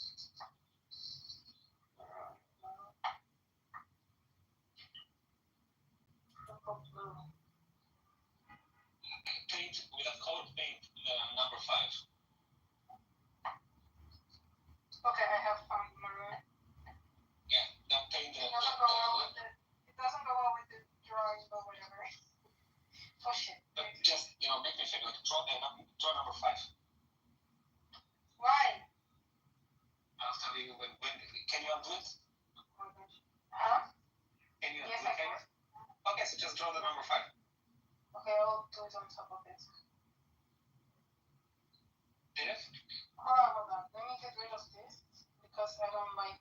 Purple blue. Paint without color paint. Number 5. Okay, I have found maroon. Yeah, that paint. It doesn't go well with the. It doesn't go well with the drawing, but whatever. Push it. Just make me figure. Draw number 5. Why? I'll tell you when. Can you undo it? Huh? Can you Yes, undo I it? can. Okay, so just draw the number 5. Okay, I'll do it on top of it. Did it? Hold on. Let me get rid of this because I don't like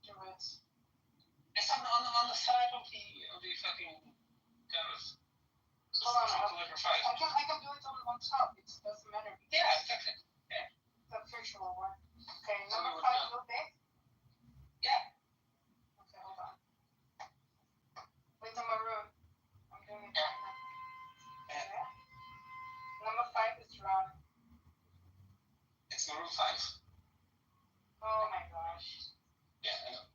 the reds. It's on the side of the fucking canvas. Hold on. Number 5. I can do it on top. It doesn't matter. Yeah, exactly. The virtual one. Okay, number 5 will be? Yeah. Okay, hold on. With the maroon. I'm doing it right now. Okay. Number 5 is round. It's maroon 5. Oh my gosh. Yeah, I know.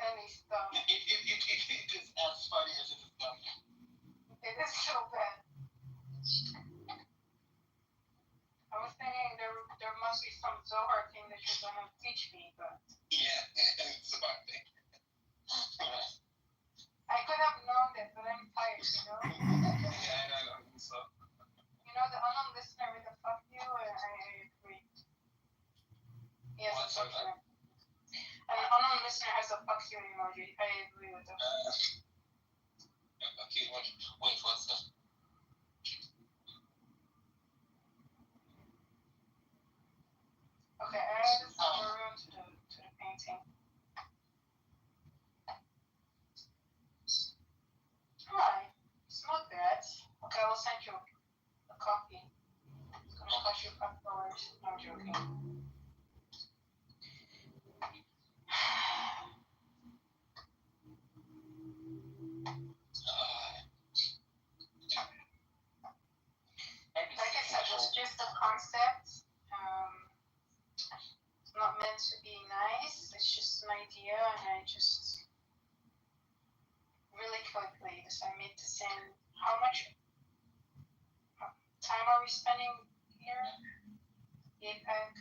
And he's dumb. It is as funny as it is dumb. It is so bad. I was thinking there must be some Zohar thing that you're gonna teach me, but Yeah, it's a bad thing. I could have known that, but I'm tired, Yeah, I know. So. The unknown listener with a fuck you, I agree. Yes, What, sorry, fuck you. An unknown listener has a fuck you emoji. I agree with that. Okay, wait, what's that? Okay, I added some maroon to the painting. Alright, it's not bad. Okay, I will send you a copy. It's gonna cost you $5. No, I'm joking. Like I said, it's just a concept. It's not meant to be nice. It's just an idea, and I just really quickly decided to send. How much time are we spending here? JPEG.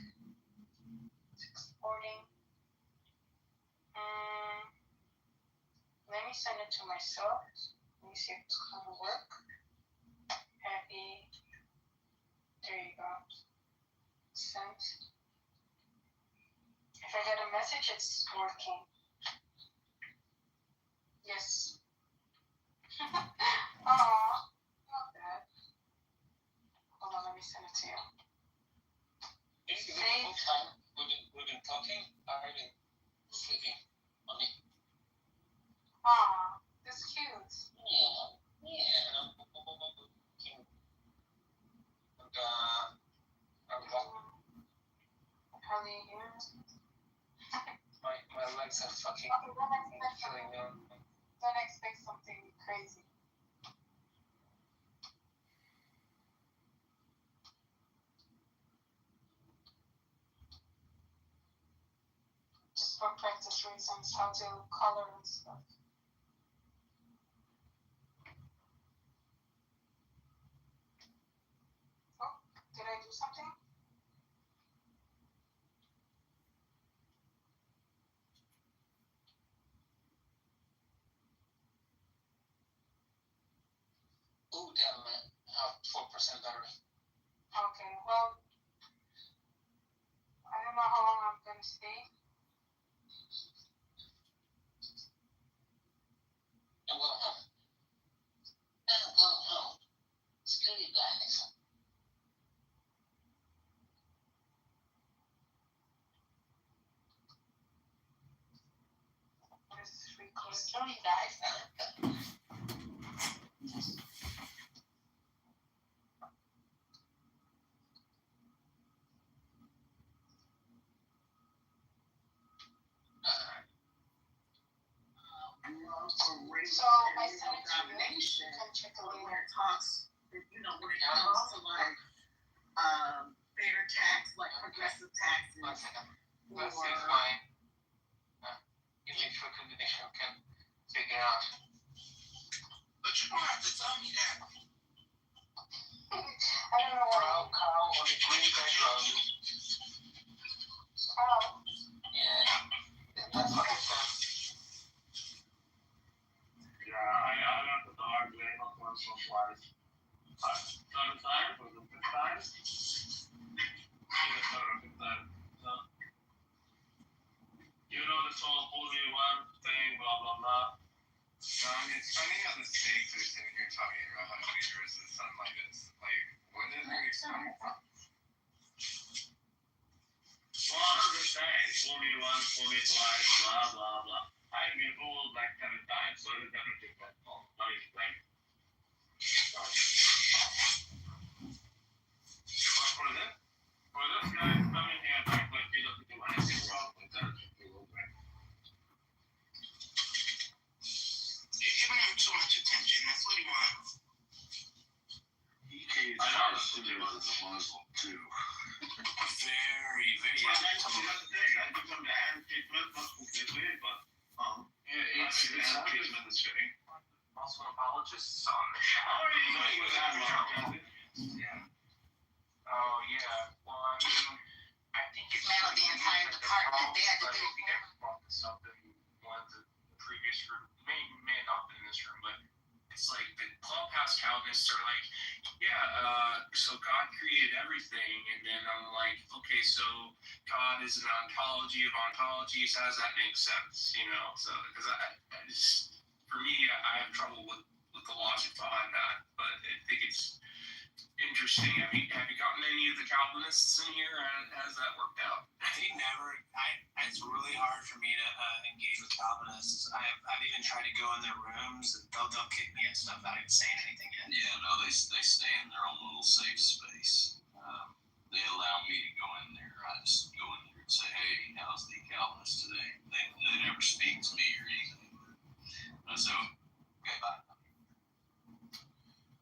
It's exporting. Let me send it to myself. Let me see if it's gonna work. Happy. There you go. Sent. If I get a message, it's working. Yes. Aww, not bad. Hold on, let me send it to you. Basically, the whole time we've been talking, I've been sleeping on me. Aww, that's cute. Yeah. And hardly hear. My legs are fucking Okay, killing me. don't expect something crazy. Just for practice reasons, how to color and stuff. Oh, did I do something? Oh damn man, 4% battery. Okay, well, I don't know how long I'm gonna stay. I'm going home. I'm going home. Screw you guys. Just record. Screw you guys. So I sent it to you. You can check it later. Where it talks, when it comes to like fair tax, like progressive taxes. 1 second. Let's or- see if my electrical connection can figure out. But you don't have to tell me that. I don't know why. Cow on the green background. Oh, Yeah. That's what it says. Yeah, I got the dog laying up once or twice. Third time or the fifth time? Either third or fifth time. So, you know this whole holy one thing, blah blah blah. It's funny how the stakes are sitting here talking about how dangerous the sunlight is. Like, when did it come from? Well, I understand. Fool me once, fool me twice, blah blah blah. I've been fooled like 7 times, so it's definitely that fault. Not even blame. But for this guy coming here and act like he doesn't do anything wrong with that, You're giving him too much attention. That's what he wants. I know the studio is a Muslim too. Very, very Well, that's the thing. I become the anti-Smith completely, but it's anti-Smith is fitting. also apologists on the show. Oh, you know he was that long. Yeah. Oh, yeah. Well, I mean, I think it's Dismantled the entire department. They had to I do- think I brought this up in one of the previous room. May not have been in this room, but it's like the clubhouse Calvinists are like, yeah, so God created everything, and then I'm like, okay, so God is an ontology of ontologies. How does that make sense? You know, so because I just, for me, I have trouble with the logic behind that, but I think it's interesting. Have you gotten any of the Calvinists in here? How has that worked out? They never. It's really hard for me to engage with Calvinists. I've even tried to go in their rooms, and they'll kick me and stuff without even saying anything yet. Yeah, no, they stay in their own little safe space. They allow me to go in there. I just go in there and say, hey, how's the Calvinist today? They never speak to me or anything. So, okay, bye.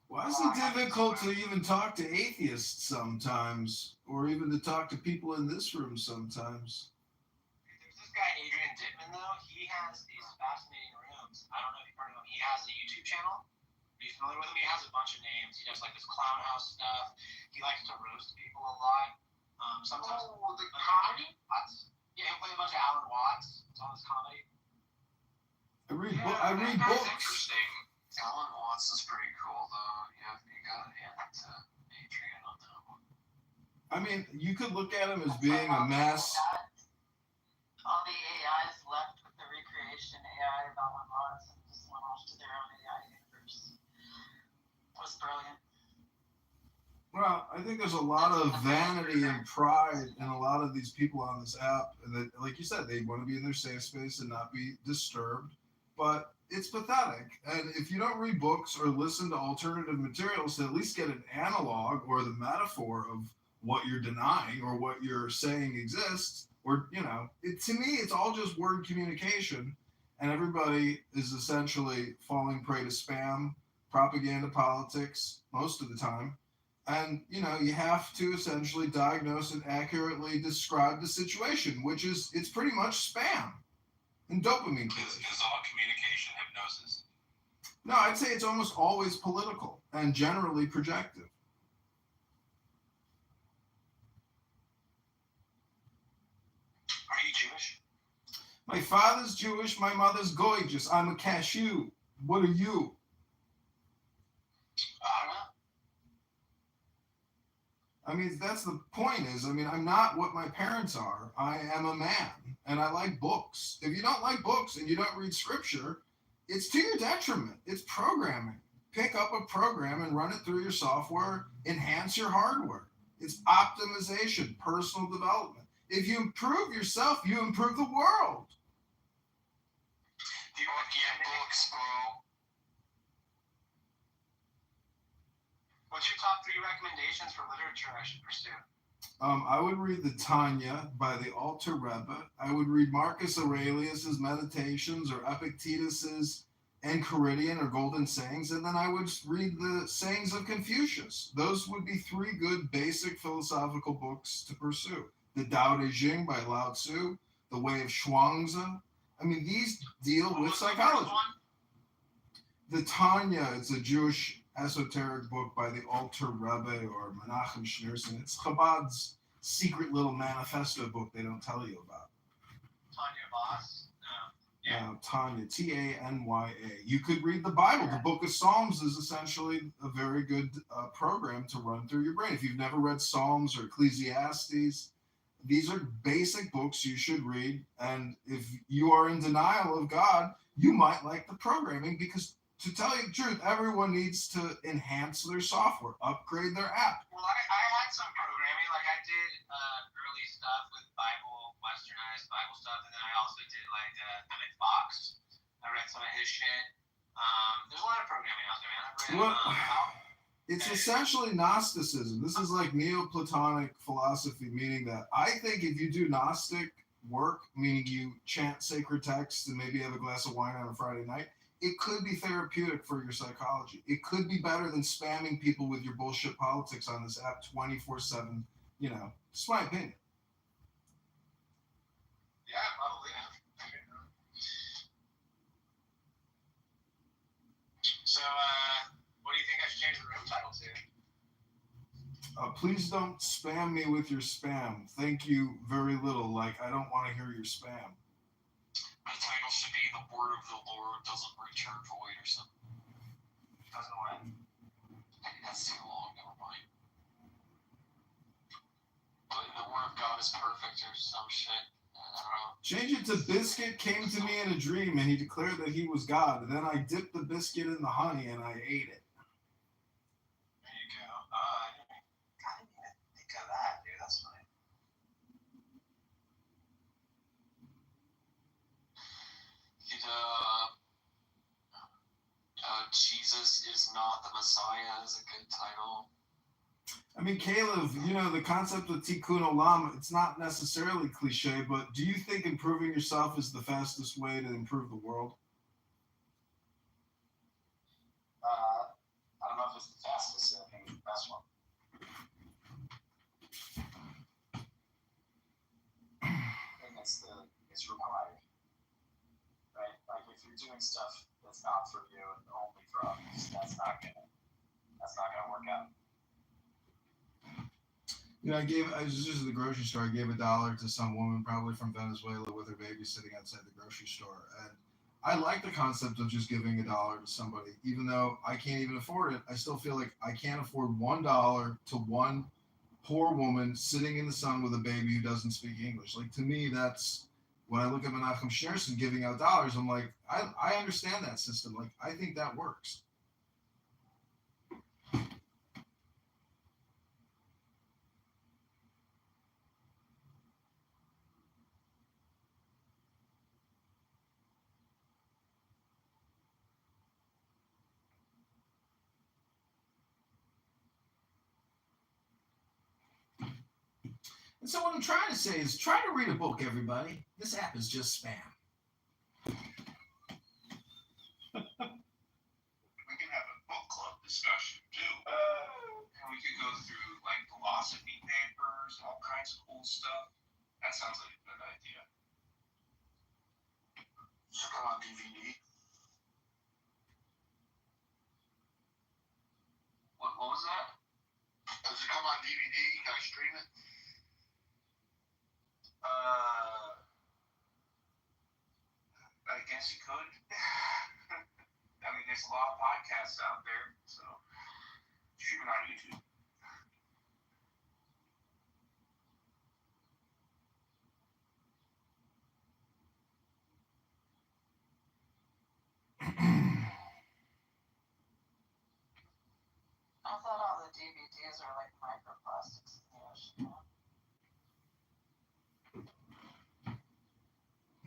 Why is it difficult to even talk to atheists sometimes, or even to talk to people in this room sometimes? There's this guy Adrian Dittman though. He has these fascinating rooms. I don't know if you've heard of him. He has a YouTube channel. Are you familiar with him? He has a bunch of names. He does like this clown house stuff. He likes to roast people a lot. Sometimes. Oh, the comedy? Watts. Yeah, he'll play a bunch of Alan Watts. It's all his comedy. I read That's books. interesting. Alan Watts is pretty cool, though. Yeah, you gotta hand it to Adrian on that one. I mean, you could look at him as being a mess. All the AIs left with the recreation AI of Alan Watts and just went off to their own AI universe. It was brilliant. Well, I think there's a lot of vanity and pride in a lot of these people on this app. That, like you said, they want to be in their safe space and not be disturbed. But it's pathetic. And if you don't read books or listen to alternative materials to at least get an analog or the metaphor of what you're denying or what you're saying exists, or to me it's all just word communication, and everybody is essentially falling prey to spam, propaganda, politics most of the time. And you have to essentially diagnose and accurately describe the situation, which is it's pretty much spam and dopamine. Is all communication hypnosis? No, I'd say it's almost always political and generally projective. Are you Jewish? My father's Jewish, my mother's gorgeous. I'm a cashew. What are you? I don't know. I mean, that's the point is, I'm not what my parents are. I am a man, and I like books. If you don't like books and you don't read scripture, it's to your detriment. It's programming. Pick up a program and run it through your software. Enhance your hardware. It's optimization, personal development. If you improve yourself, you improve the world. Do you get books, bro? What's your top 3 recommendations for literature I should pursue? I would read the Tanya by the Alter Rebbe. I would read Marcus Aurelius's Meditations or Epictetus's Enchiridion or Golden Sayings, and then I would read the Sayings of Confucius. Those would be 3 good basic philosophical books to pursue. The Tao Te Ching by Lao Tzu, The Way of Zhuangzi. These deal with psychology. The Tanya, it's a Jewish esoteric book by the Alter Rebbe or Menachem Schneerson. It's Chabad's secret little manifesto book they don't tell you about. Tanya Voss? Tanya, Tanya. You could read the Bible. The Book of Psalms is essentially a very good program to run through your brain. If you've never read Psalms or Ecclesiastes, these are basic books you should read. And if you are in denial of God, you might like the programming because, to tell you the truth, everyone needs to enhance their software, upgrade their app. Well, I had some programming. Like, I did early stuff with Bible, westernized Bible stuff, and then I also did, like, Emmett Fox. I read some of his shit. There's a lot of programming out there, man. I've read It's essentially Gnosticism. This is like Neoplatonic philosophy, meaning that I think if you do Gnostic work, meaning you chant sacred texts and maybe have a glass of wine on a Friday night, it could be therapeutic for your psychology. It could be better than spamming people with your bullshit politics on this app 24/7. It's my opinion. Yeah, probably. So, what do you think I should change the room title to? Please don't spam me with your spam. Thank you very little. Like, I don't want to hear your spam. The title should be The Word of the Lord Doesn't Return Void or something. Doesn't what? That's too long, never mind. But the Word of God is perfect or some shit. I don't know. Change it to Biscuit came to me in a dream and he declared that he was God. And then I dipped the biscuit in the honey and I ate it. There you go. I didn't even think of that, dude. That's funny. Jesus is not the Messiah is a good title. Caleb, the concept of Tikkun Olam, it's not necessarily cliche, but do you think improving yourself is the fastest way to improve the world? I don't know if it's the fastest, I think it's the best one. I think it's required. Right? Like, if you're doing stuff that's not for you and only for others, that's not gonna work out. I was just at the grocery store. I gave $1 to some woman, probably from Venezuela, with her baby sitting outside the grocery store. And I like the concept of just giving $1 to somebody, even though I can't even afford it. I still feel like I can't afford $1 to one poor woman sitting in the sun with a baby who doesn't speak English. Like, to me, that's when I look at Menachem Schneerson giving out dollars. I'm like, I understand that system. Like, I think that works. And so what I'm trying to say is try to read a book, everybody. This app is just spam. We can have a book club discussion too. And we could go through like philosophy papers, all kinds of cool stuff. That sounds like a good idea. Should come on DVD. What was that? Does it come on DVD? Can I stream it? I guess you could. I mean, there's a lot of podcasts out there, so stream it on YouTube. I thought all the DVDs are like microplastics in the ocean.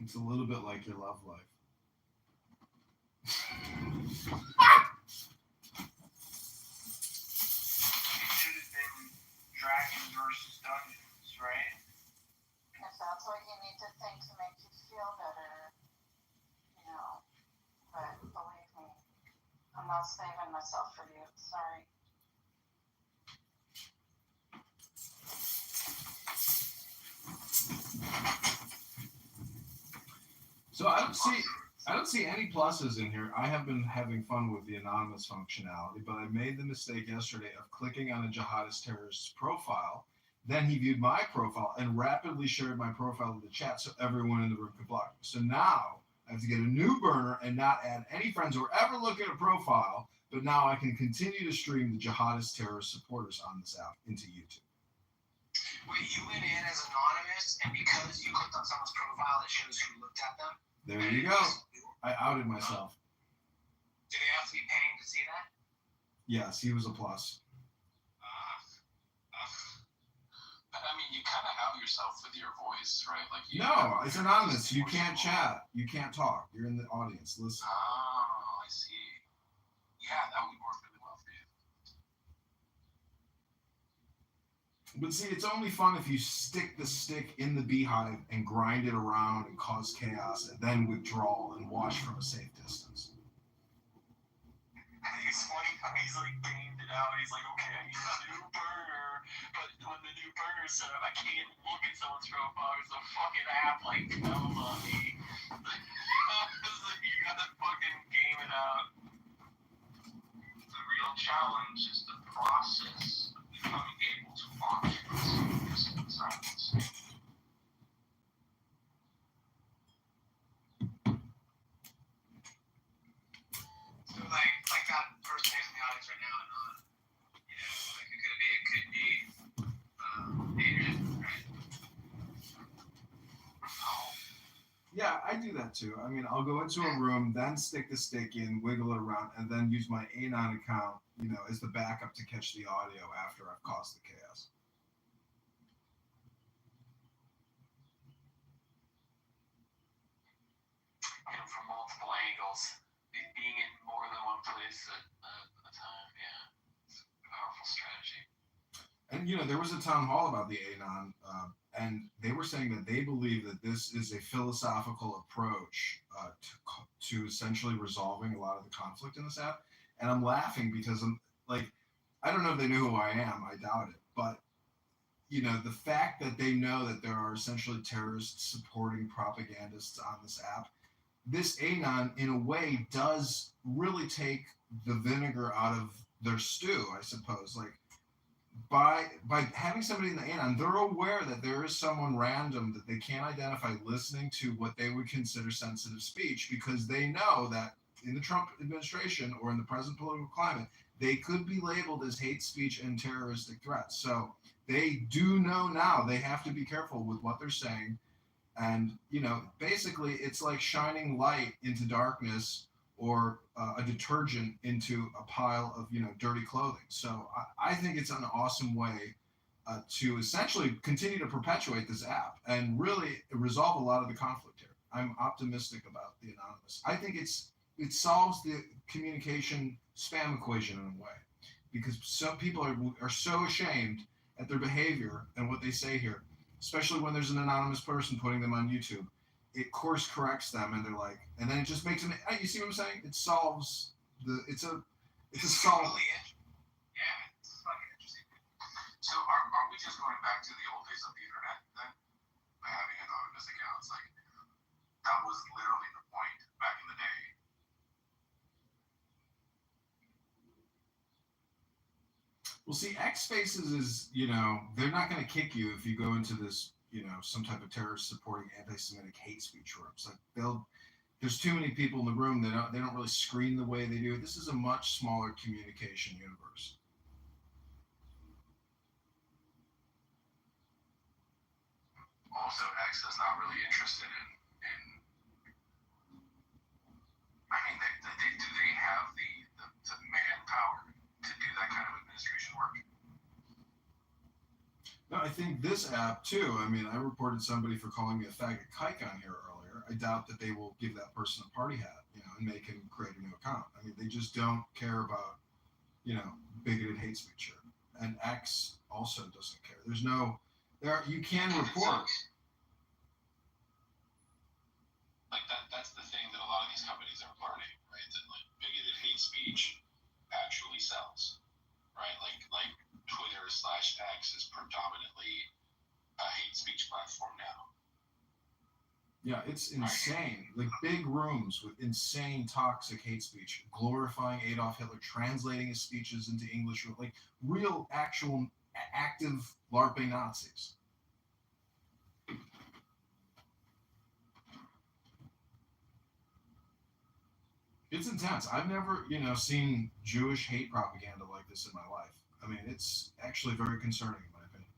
It's a little bit like your love life. It should have been Dragons versus Dungeons, right? If that's what you need to think to make you feel better, you know. But believe me, I'm not saving myself for you. Sorry. So I don't see any pluses in here. I have been having fun with the anonymous functionality, but I made the mistake yesterday of clicking on a jihadist terrorist's profile. Then he viewed my profile and rapidly shared my profile to the chat so everyone in the room could block me. So now I have to get a new burner and not add any friends or ever look at a profile, but now I can continue to stream the jihadist terrorist supporters on this app into YouTube. Wait, you went in as anonymous, and because you clicked on someone's profile, it shows who looked at them? There you go. I outed myself. Do they have to be paying to see that? Yes, he was a plus. I mean, you kind of out yourself with your voice, right? Like No, it's anonymous. You can't chat. You can't talk. You're in the audience. Listen. Oh, I see. Yeah, that would work really well for you. But see, it's only fun if you stick the stick in the beehive and grind it around and cause chaos and then withdraw and watch from a safe distance. It's funny how he's like gamed it out. He's like, okay, I need a new burner, but when the new burner's set up, I can't look at someone's profile because the fucking app like tells on me. You gotta fucking game it out. The real challenge is the process of becoming able to watch from silence. So like that person who's in the audience right now, you know, like it could be Adrian, right? Yeah, I do that too. I mean, I'll go into a room, then stick the stick in, wiggle it around, and then use my Anon account, as the backup to catch the audio after I've caused the chaos. From multiple angles, being in more than one place at a time, yeah, it's a powerful strategy. And there was a town hall about the Anon, and they were saying that they believe that this is a philosophical approach to essentially resolving a lot of the conflict in this app. And I'm laughing because I'm like, I don't know if they know who I am. I doubt it. But the fact that they know that there are essentially terrorists supporting propagandists on this app, this Anon in a way does really take the vinegar out of their stew, I suppose. Like, by having somebody in the Anon, they're aware that there is someone random that they can't identify listening to what they would consider sensitive speech, because they know that in the Trump administration or in the present political climate, they could be labeled as hate speech and terroristic threats. So they do know now they have to be careful with what they're saying. And, basically it's like shining light into darkness or a detergent into a pile of, dirty clothing. So I think it's an awesome way to essentially continue to perpetuate this app and really resolve a lot of the conflict here. I'm optimistic about the anonymous. I think it solves the communication spam equation in a way, because some people are so ashamed at their behavior and what they say here especially when there's an anonymous person putting them on YouTube. It course corrects them, and they're like, and then it just makes them. You see what I'm saying? It solves the. It's a solve. Yeah, it's fucking interesting. So are we just going back to the old days of the internet then? By having anonymous accounts, like that was literally the point back in the day. Well, see, X Spaces is, they're not going to kick you if you go into this, some type of terrorist supporting anti-Semitic hate speech rooms. Like there's too many people in the room. They don't really screen the way they do. This is a much smaller communication universe. Also, X is not really interested in I mean, do they have the manpower to do that kind of administration work? No, I think this app too. I mean, I reported somebody for calling me a faggot kike on here earlier. I doubt that they will give that person a party hat, and make him create a new account. I mean, they just don't care about, bigoted hate speech here. And X also doesn't care. You can report. Like that's the thing that a lot of these companies are learning, right? That like bigoted hate speech actually sells, right? Like Twitter/X is predominantly a hate speech platform now. Yeah, it's insane. Like big rooms with insane toxic hate speech, glorifying Adolf Hitler, translating his speeches into English, like real, actual, active LARPing Nazis. It's intense. I've never, seen Jewish hate propaganda like this in my life. I mean, it's actually very concerning in my opinion.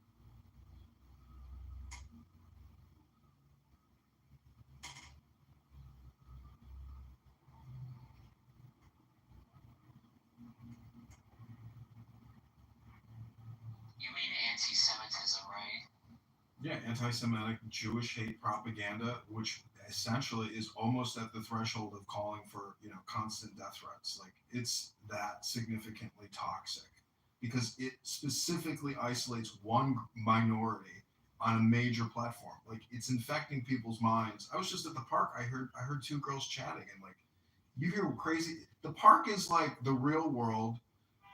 You mean anti-Semitism, right? Yeah, anti-Semitic Jewish hate propaganda, which essentially is almost at the threshold of calling for, constant death threats. Like it's that significantly toxic because it specifically isolates one minority on a major platform. Like it's infecting people's minds. I was just at the park. I heard two girls chatting, and like you hear crazy. The park is like the real world,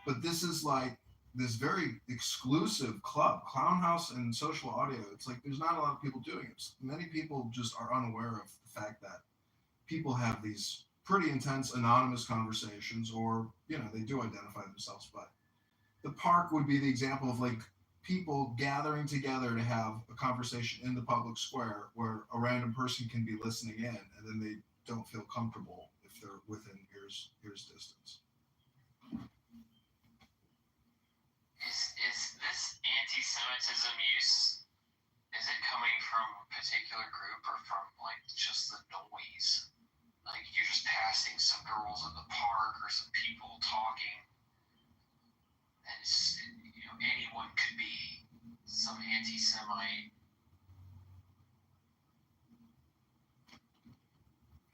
but this is like this very exclusive club, Clown House and Social Audio. It's like there's not a lot of people doing it. Many people just are unaware of the fact that people have these pretty intense anonymous conversations, or they do identify themselves. But the park would be the example of like people gathering together to have a conversation in the public square where a random person can be listening in, and then they don't feel comfortable if they're within ear's distance. Is this anti-Semitism use, is it coming from a particular group or from like just the noise? Like you're just passing some girls in the park or some people talking, and it's, anyone could be some anti-Semite.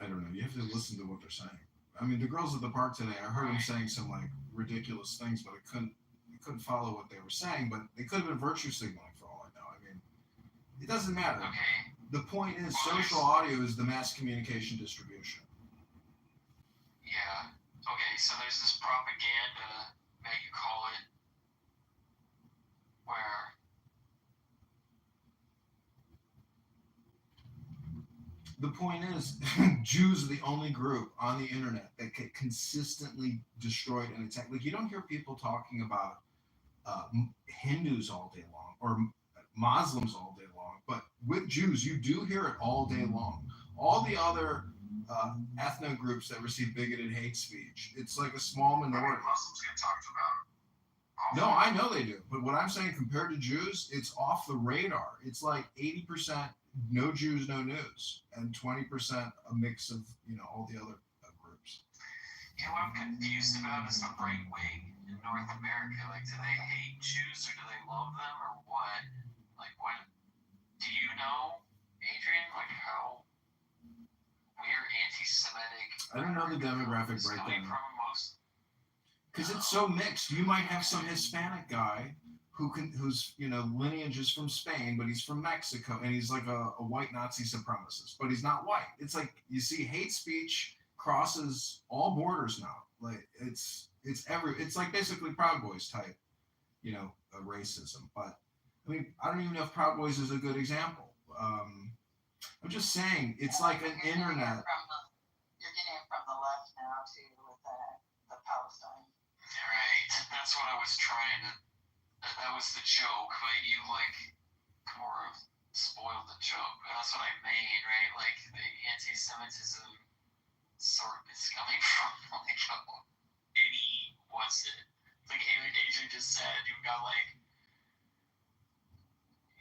I don't know. You have to listen to what they're saying. I mean, the girls at the park today, I heard them saying some like ridiculous things, but I couldn't follow what they were saying. But they could have been virtue signaling for all I know. I mean, it doesn't matter. Okay. The point is, social audio is the mass communication distribution. Yeah. Okay. So there's this propaganda that you call it, where the point is, Jews are the only group on the internet that get consistently destroyed and attacked. Like you don't hear people talking about Hindus all day long or Muslims all day long, but with Jews, you do hear it all day long. All the other ethno groups that receive bigoted hate speech, it's like a small minority. Muslims get talked about. No, I know they do, but what I'm saying compared to Jews, it's off the radar. It's like 80% no Jews, no news, and 20% a mix of all the other groups. What I'm confused about is the right wing in North America. Like, do they hate Jews or do they love them or what? Like, what? Do you know, Adrian? Like, how we're anti-Semitic? I don't know the demographic breakdown. Because it's so mixed. You might have some Hispanic guy whose lineage is from Spain, but he's from Mexico, and he's like a white Nazi supremacist, but he's not white. It's like you see hate speech crosses all borders now. Like it's like basically Proud Boys type, racism. But I mean, I don't even know if Proud Boys is a good example. I'm just saying it's like an internet. You're getting it from the left now too with the Palestine. Right. That's what I was trying to. That was the joke, but you more spoiled the joke. That's what I made, right? Like the anti-Semitism sort of is coming from any what's it? Like Adrian just said, you've got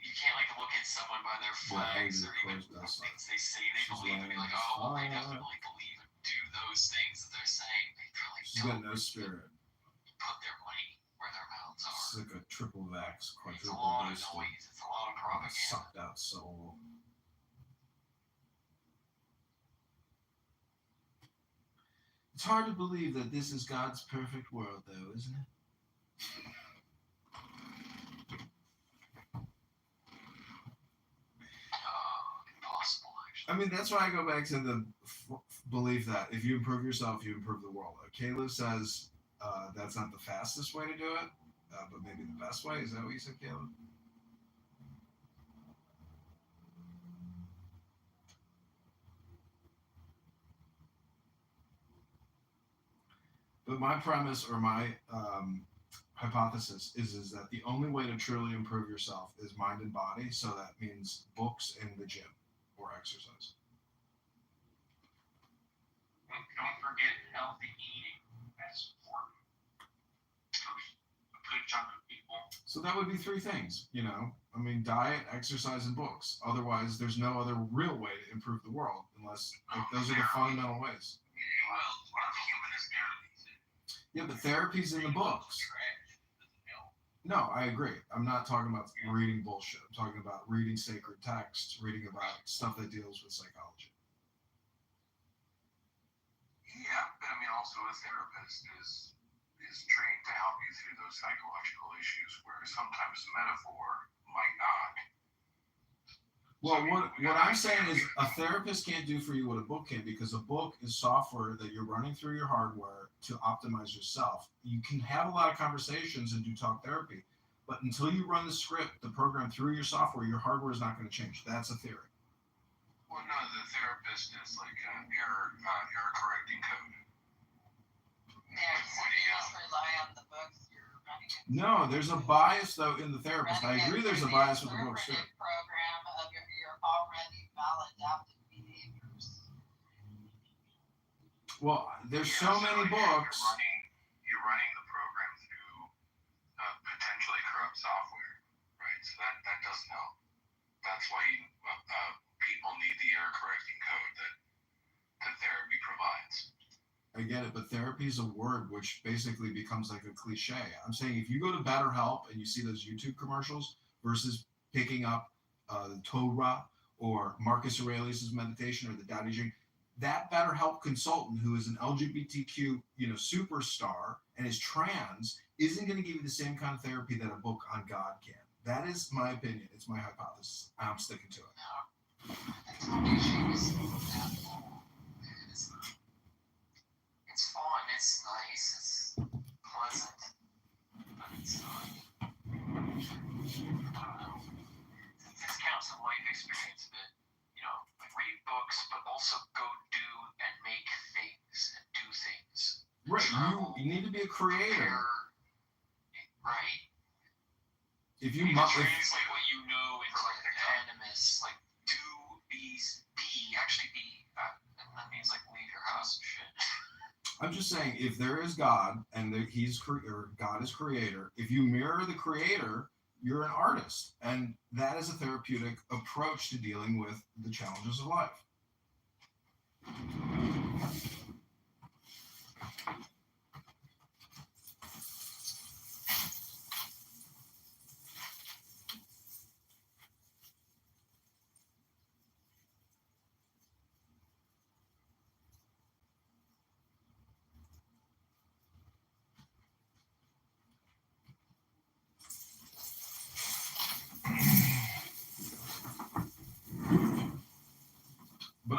you can't look at someone by their flags or even things they say they believe and be like, oh, well, they definitely believe and do those things that they're saying. They probably She's got no spirit. Put their money where their mouths are. It's like a triple vax, It's a quadruple lot of dose. noise. It's a lot of propaganda. Sucked out soul. It's hard to believe that this is God's perfect world, though, isn't it? Impossible, actually. I mean, that's why I go back to the belief that if you improve yourself, you improve the world. Caleb says that's not the fastest way to do it, but maybe the best way. Is that what you said, Caleb? But my premise or my hypothesis is that the only way to truly improve yourself is mind and body. So that means books and the gym or exercise. Don't forget healthy eating. That's important. A good chunk of people. So that would be three things, I mean, diet, exercise, and books. Otherwise, there's no other real way to improve the world unless those are the fundamental ways. Well, human is barely. Yeah, but therapy's in the books. No, I agree. I'm not talking about reading bullshit. I'm talking about reading sacred texts, reading about stuff that deals with psychology. Yeah, but I mean, also a therapist is trained to help you through those psychological issues, where sometimes metaphor might not. Well, what I'm saying is a therapist can't do for you what a book can, because a book is software that you're running through your hardware to optimize yourself. You can have a lot of conversations and do talk therapy, but until you run the script, the program through your software, your hardware is not going to change. That's a theory. Well, no, the therapist is like an error correcting code. Yeah, so you just rely on the books you're running it. No, there's a bias though in the therapist. I agree there's a bias with the books too. Program of your already maladaptive behaviors. Well, there's so many books. You're running the program through potentially corrupt software, right? So that doesn't help. That's why people need the error correcting code that therapy provides. I get it, but therapy is a word which basically becomes like a cliche. I'm saying if you go to BetterHelp and you see those YouTube commercials versus picking up the Torah or Marcus Aurelius' meditation or the Tao Te Ching, that BetterHelp consultant who is an LGBTQ, superstar and is trans isn't going to give you the same kind of therapy that a book on God can. That is my opinion. It's my hypothesis. I'm sticking to it. It's fun, it's nice, it's pleasant, but it's not. I don't know. This counts as a life experience that, read books, but also go do and make things and do things. Right, you need to be a creator. Right. If you translate what you know into animus, do be, actually be. That means leave your house and shit. I'm just saying, if there is God and God is creator, if you mirror the creator, you're an artist, and that is a therapeutic approach to dealing with the challenges of life.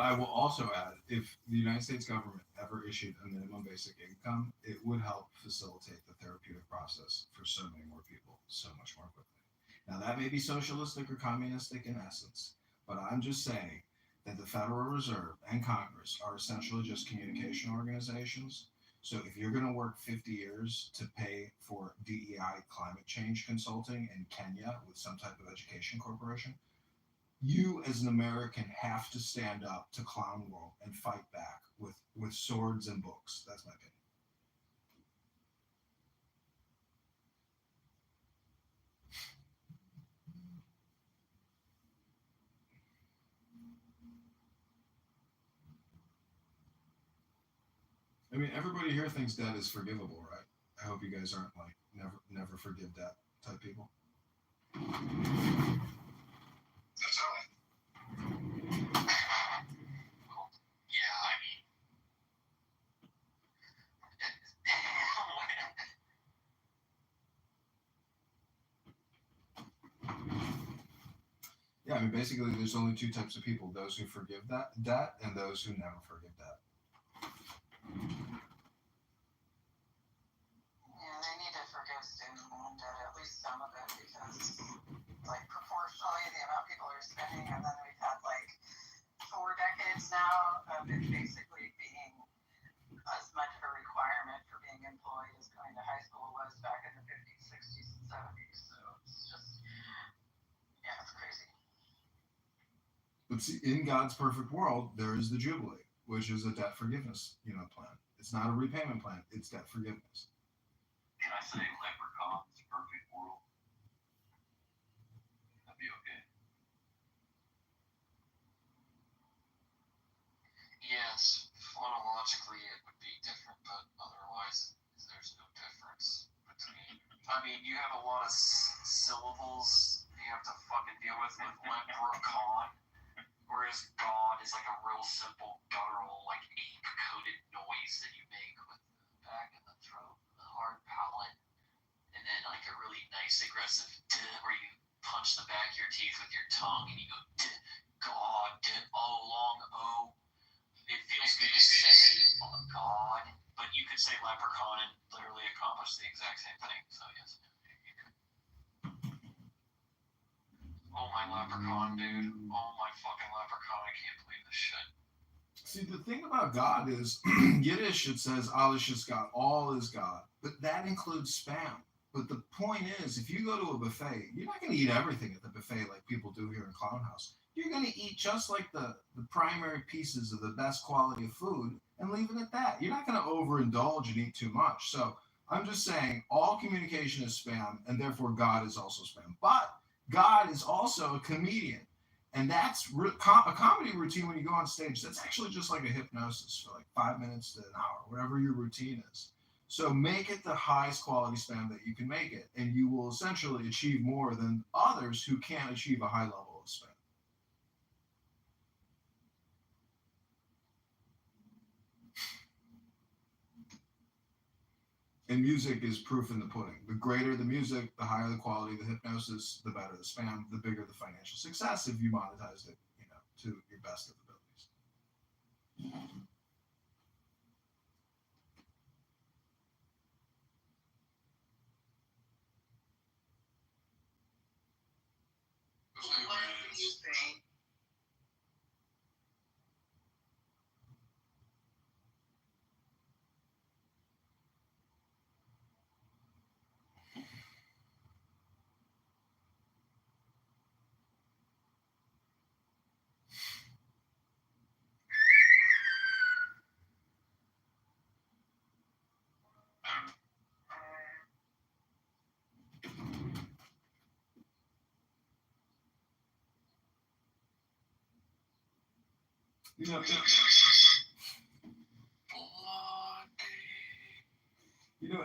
I will also add, if the United States government ever issued a minimum basic income, it would help facilitate the therapeutic process for so many more people so much more quickly. Now, that may be socialistic or communistic in essence, but I'm just saying that the Federal Reserve and Congress are essentially just communication organizations. So if you're going to work 50 years to pay for DEI climate change consulting in Kenya with some type of education corporation, you as an American have to stand up to Clown World and fight back with swords and books. That's my opinion. I mean, everybody here thinks debt is forgivable, right? I hope you guys aren't like never forgive debt type people. That's all right. Yeah, I mean, Yeah, I mean, basically, there's only two types of people: those who forgive that debt and those who never forgive debt. Yeah, they need to forgive student loan debt, at least some of it, because, like, proportionally, the amount people are spending, and then we've had, like, 4 decades now of it basically being as much of a requirement for being employed as going to high school was back in the 50s, 60s, and 70s. So it's just, yeah, it's crazy. But see, in God's perfect world, there is the Jubilee, which is a debt forgiveness, plan. It's not a repayment plan; it's debt forgiveness. Can I say Leprechaun's perfect world? That'd be okay. Yes, phonologically it would be different, but otherwise there's no difference between. I mean, you have a lot of syllables you have to fucking deal with leprechaun, whereas God is like a real simple guttural, like ape-coded noise that you make with the back of the throat, the hard palate, and then like a really nice aggressive where you punch the back of your teeth with your tongue and you go God, oh long oh. It feels good to say, oh God, but you could say leprechaun and literally accomplish the exact same thing. So yes. Oh my leprechaun, dude. Oh my fucking leprechaun. I can't believe this shit. See, the thing about God is, Yiddish, it says, alles ist God, all is God, but that includes spam. But the point is, if you go to a buffet, you're not going to eat everything at the buffet like people do here in Clown House. You're going to eat just like the primary pieces of the best quality of food and leave it at that. You're not going to overindulge and eat too much. So I'm just saying all communication is spam, and therefore God is also spam. But God is also a comedian. And that's a comedy routine when you go on stage. That's actually just like a hypnosis for like 5 minutes to an hour, whatever your routine is. So make it the highest quality spam that you can make it, and you will essentially achieve more than others who can't achieve a high level of spam. And music is proof in the pudding. The greater the music, the higher the quality of the hypnosis, the better the spam, the bigger the financial success if you monetize it, to your best of abilities. What do you think?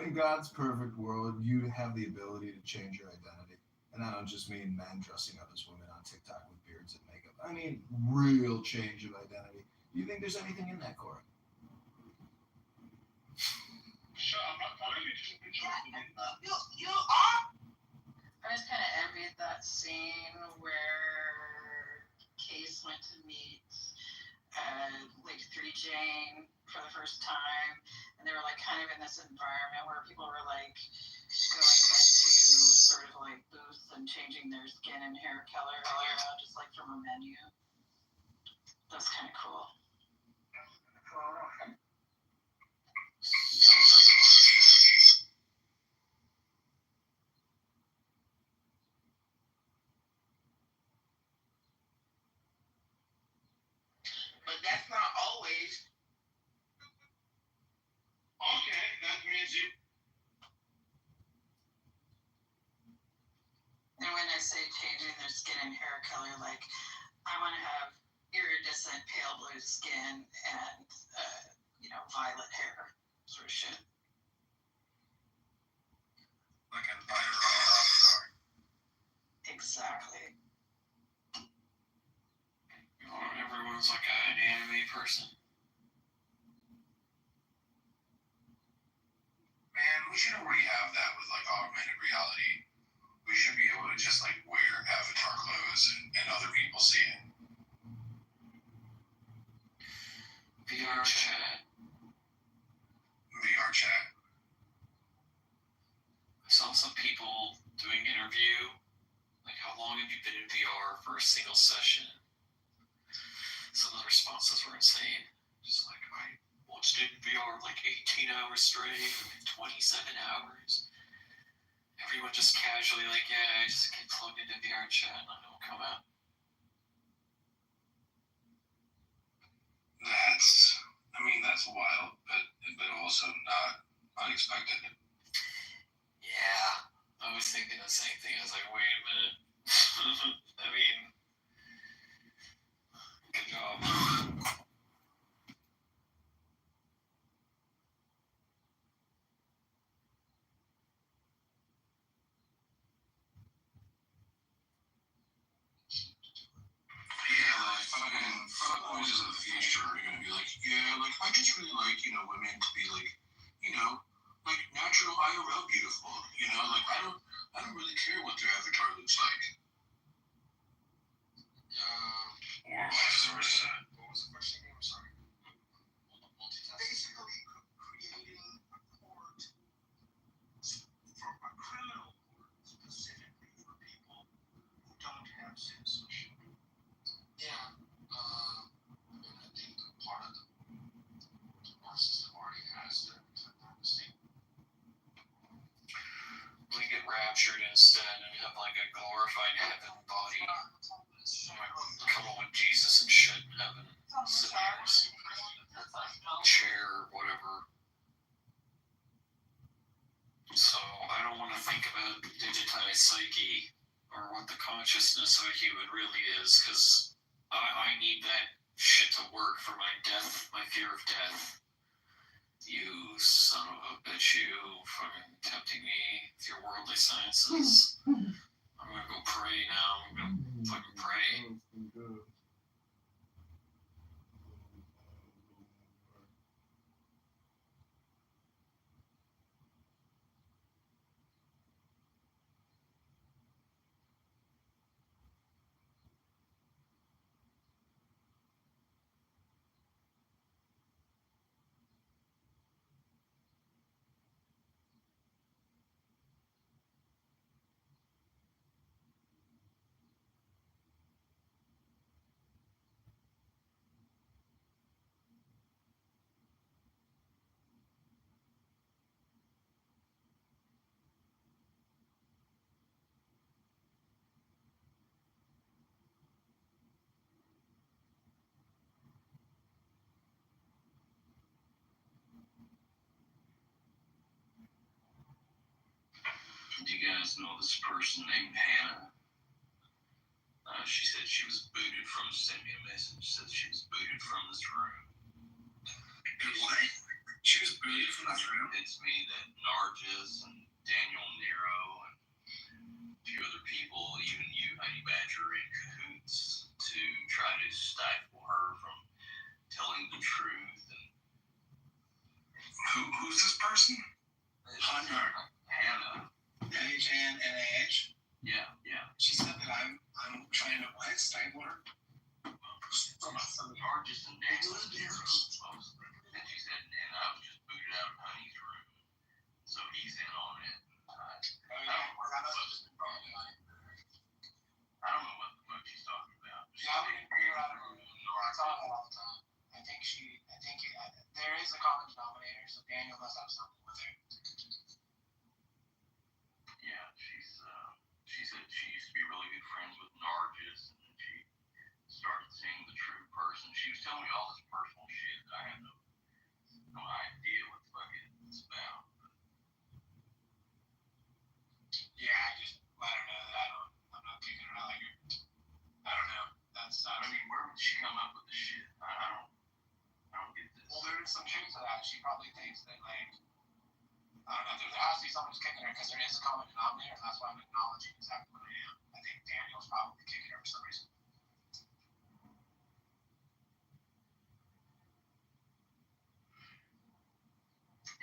In God's perfect world, you have the ability to change your identity. And I don't just mean men dressing up as women on TikTok with beards and makeup. I mean real change of identity. Do you think there's anything in that, Corey? Sure, I'm not telling you to be You are. I just kind of envied that scene where Case went to meet like 3 Jane for the first time, and they were like kind of in this environment where people were like going into sort of like booths and changing their skin and hair color, just like from a menu. That's kind of cool. But that's not always. Okay, that means you. And when I say changing their skin and hair color, like I want to have iridescent pale blue skin and violet hair, sort of shit. Like an Avatar. Exactly. Everyone's like an anime person. Man, we should already have that with like augmented reality. We should be able to just like wear avatar clothes and other people see it. VR chat. VR chat. I saw some people doing interview. Like, how long have you been in VR for a single session? Some of the responses were insane. Just like, I watched it in VR like 18 hours straight, 27 hours. Everyone just casually like, yeah, I just get plugged into VR chat and I don't come out. That's wild, but also not unexpected. Yeah, I was thinking the same thing. I was like, wait a minute. I mean, good job. Yeah, like fucking fuck boys of the future are gonna be like, yeah, like I just really like, women to be like, like natural IRL beautiful. Like I don't really care what their avatar looks like. Or vice versa. What was the question again? I'm sorry. Basically creating a court from a criminal court specifically for people who don't have citizenship. Yeah. I think part of our system already has that, if I'm not mistaken. We get raptured instead and have like a glorified heaven body. Come on with Jesus and shit in heaven. Sit in his chair or whatever. So I don't want to think about digitized psyche or what the consciousness of a human really is, because I need that shit to work for my death, my fear of death. You son of a bitch, you fucking tempting me with your worldly sciences. I'm gonna go pray now. I'm gonna fucking pray. Do you guys know this person named Hannah? She said she was booted from, sent me a message, said she was booted from this room. What? She was booted from this room? It's me that Nargis and Daniel Nero and a few other people, even you, Honey Badger, in cahoots to try to stifle her from telling the truth. And Who's this person? Hannah. H-A-N-N-A-H? Yeah. She said that I'm trying to what? Stifle her? Nargis and Daniel's heroes, mostly. And she said, and I was just booted out of Honey's room. So he's in on it. I don't know what the fuck she's talking about. Yeah, I wouldn't bring her out of her room. I saw that all the time. I think there is a common denominator, so Daniel must have something with her. Yeah, she said she used to be really good friends with Nargis, and then she started seeing the true person. She was telling me all this personal shit that I had no idea what the fuck it's about. Yeah, I just let her know that I'm not kicking her out like her. I don't know. That's I mean, where would she come up with the shit? I don't get this. well, there is some truth to that. She probably thinks that, like, I don't know, there has to be someone who's kicking her because there is a common denominator, and that's why I'm acknowledging exactly what I am. I think Daniel's probably kicking her for some reason.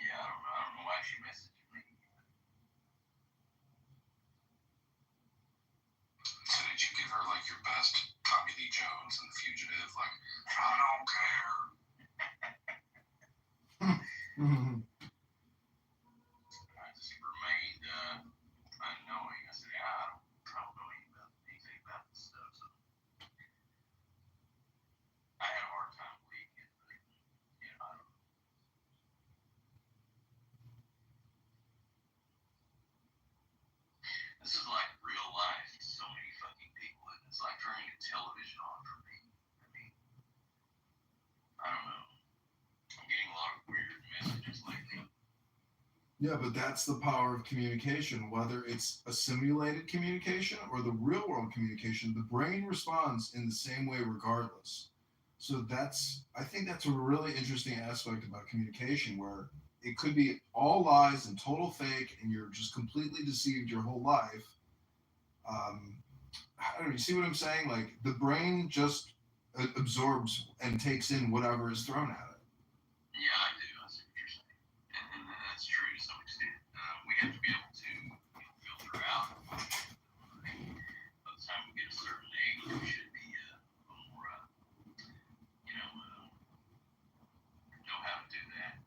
Yeah, I don't know why she messaged me. So did you give her like your best Tommy Lee Jones and the Fugitive? Like, I don't care. I just remained unknowing. I said, I don't know anything about this stuff. So I had a hard time believing it, but I don't know. This is like real life to so many fucking people, and it's like turning a television on for me. I mean, I don't know. I'm getting a lot of weird messages lately. Yeah, but that's the power of communication. Whether it's a simulated communication or the real world communication, the brain responds in the same way regardless. So I think that's a really interesting aspect about communication, where it could be all lies and total fake, and you're just completely deceived your whole life. I don't know, you see what I'm saying? Like the brain just absorbs and takes in whatever is thrown at it. Yeah, I do. I see what you're saying. And that's true to some extent. We have to be able to filter out. By the time we get a certain age, we should be a little more, know how to do that.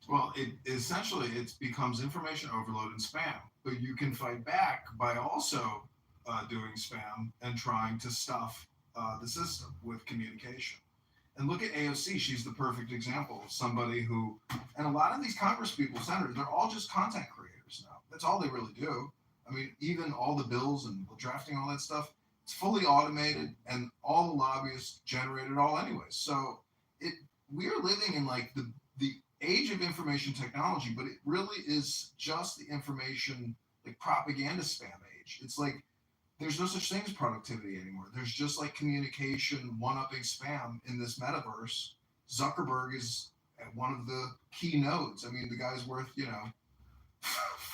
Well, it becomes information overload and spam, but you can fight back by also doing spam and trying to stuff the system with communication. And look at AOC; she's the perfect example of somebody who, and a lot of these Congress people, senators, they're all just content creators now. That's all they really do. I mean, even all the bills and drafting all that stuff, it's fully automated, and all the lobbyists generate it all anyway. So we are living in like the age of information technology, but it really is just the information, like propaganda spam age. It's like there's no such thing as productivity anymore. There's just like communication, one-upping spam in this metaverse. Zuckerberg is at one of the key nodes. I mean, the guy's worth,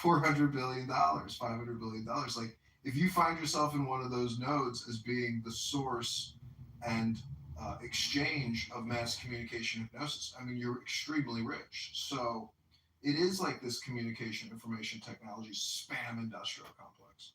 $400 billion, $500 billion. Like, if you find yourself in one of those nodes as being the source and exchange of mass communication hypnosis, I mean, you're extremely rich. So it is like this communication information technology spam industrial complex.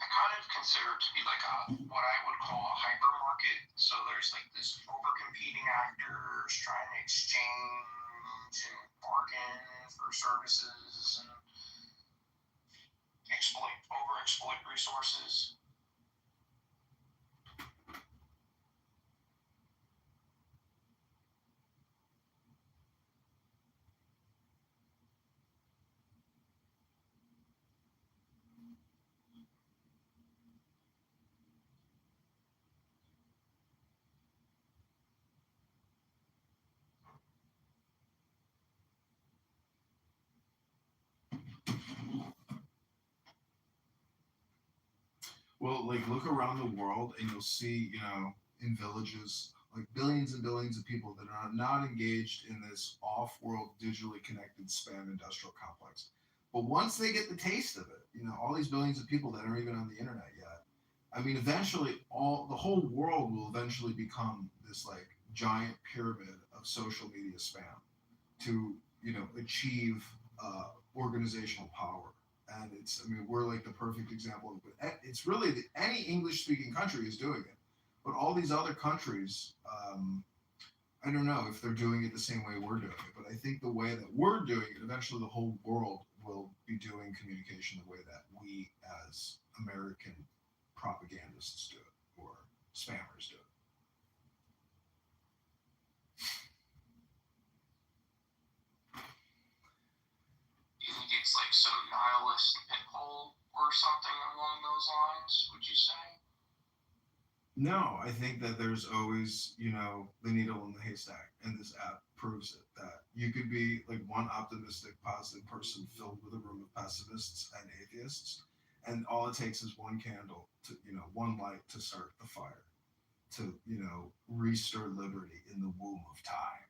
I kind of consider it to be like what I would call a hypermarket. So there's like this over competing actors trying to exchange and bargain for services and overexploit resources. Well, like look around the world and you'll see, in villages, like billions and billions of people that are not engaged in this off-world digitally connected spam industrial complex. But once they get the taste of it, all these billions of people that aren't even on the internet yet, I mean, eventually the whole world will eventually become this like giant pyramid of social media spam to, achieve organizational power. And it's, I mean, we're like the perfect example of it. It's really any English speaking country is doing it, but all these other countries, I don't know if they're doing it the same way we're doing it, but I think the way that we're doing it, eventually the whole world will be doing communication the way that we as American propagandists do it, or spammers do it. You think it's like some nihilist pinhole or something along those lines, would you say? No, I think that there's always, the needle in the haystack, and this app proves it. That you could be like one optimistic, positive person filled with a room of pessimists and atheists, and all it takes is one candle to, one light to start the fire, to, restore liberty in the womb of time.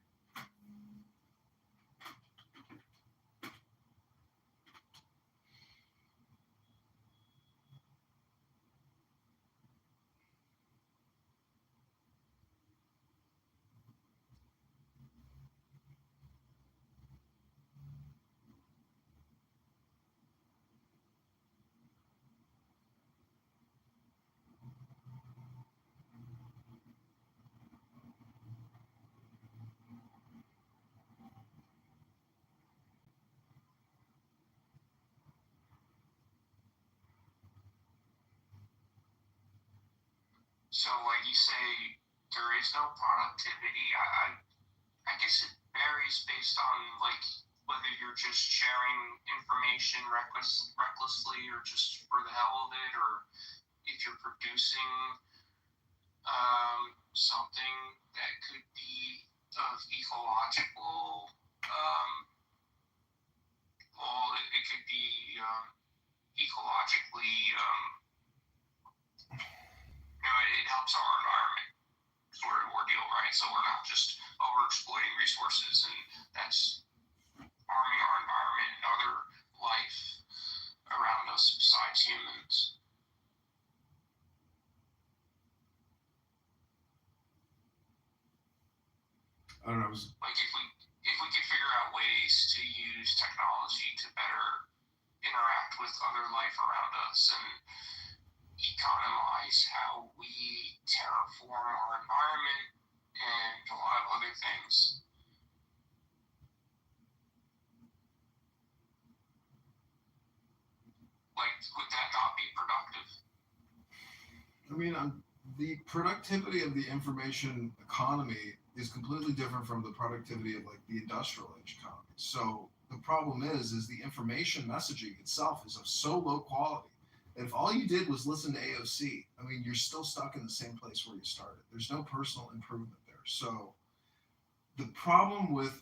So, like you say, there is no productivity. I guess it varies based on like whether you're just sharing information recklessly or just for the hell of it, or if you're producing something that could be of ecological. Well, it could be ecologically. It helps our environment sort of ordeal, right? So we're not just overexploiting resources, and that's harming our environment and other life around us besides humans. I don't know. Like if we could figure out ways to use technology to better interact with other life around us and economize how we terraform our environment and a lot of other things. Like, would that not be productive? I mean, the productivity of the information economy is completely different from the productivity of like the industrial age economy. So the problem is the information messaging itself is of so low quality that if all you did was listen to AOC, I mean, you're still stuck in the same place where you started. There's no personal improvement there. So the problem with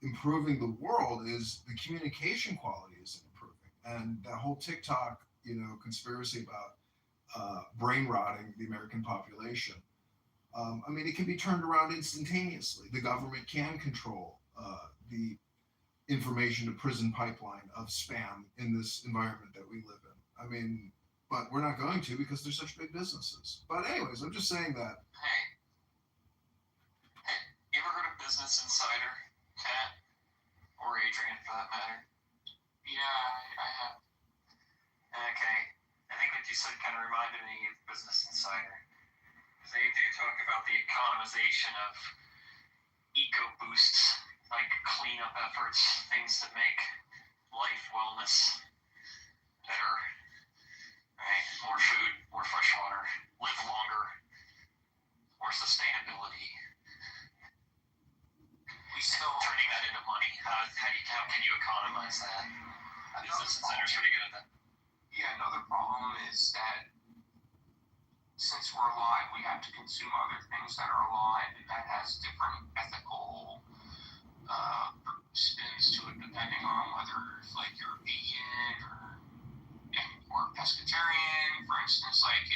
improving the world is the communication quality isn't improving, and that whole TikTok, conspiracy about brain rotting the American population. I mean, it can be turned around instantaneously. The government can control the information to prison pipeline of spam in this environment that we live in. I mean, but we're not going to because they're such big businesses. But anyways, I'm just saying that. Hey, you ever heard of Business Insider, Kat? Or Adrian, for that matter? Yeah, I have. Okay. I think what you said kind of reminded me of Business Insider. They do talk about the economization of eco boosts, like cleanup efforts, things that make life wellness better. Right? More food, more fresh water, live longer, more sustainability. We still turning that into money. How can you economize that? Business Insider's pretty good at that. Yeah, another problem is that since we're alive, we have to consume other things that are alive, and that has different ethical spins to it, depending on whether like you're vegan or pescatarian, for instance. Like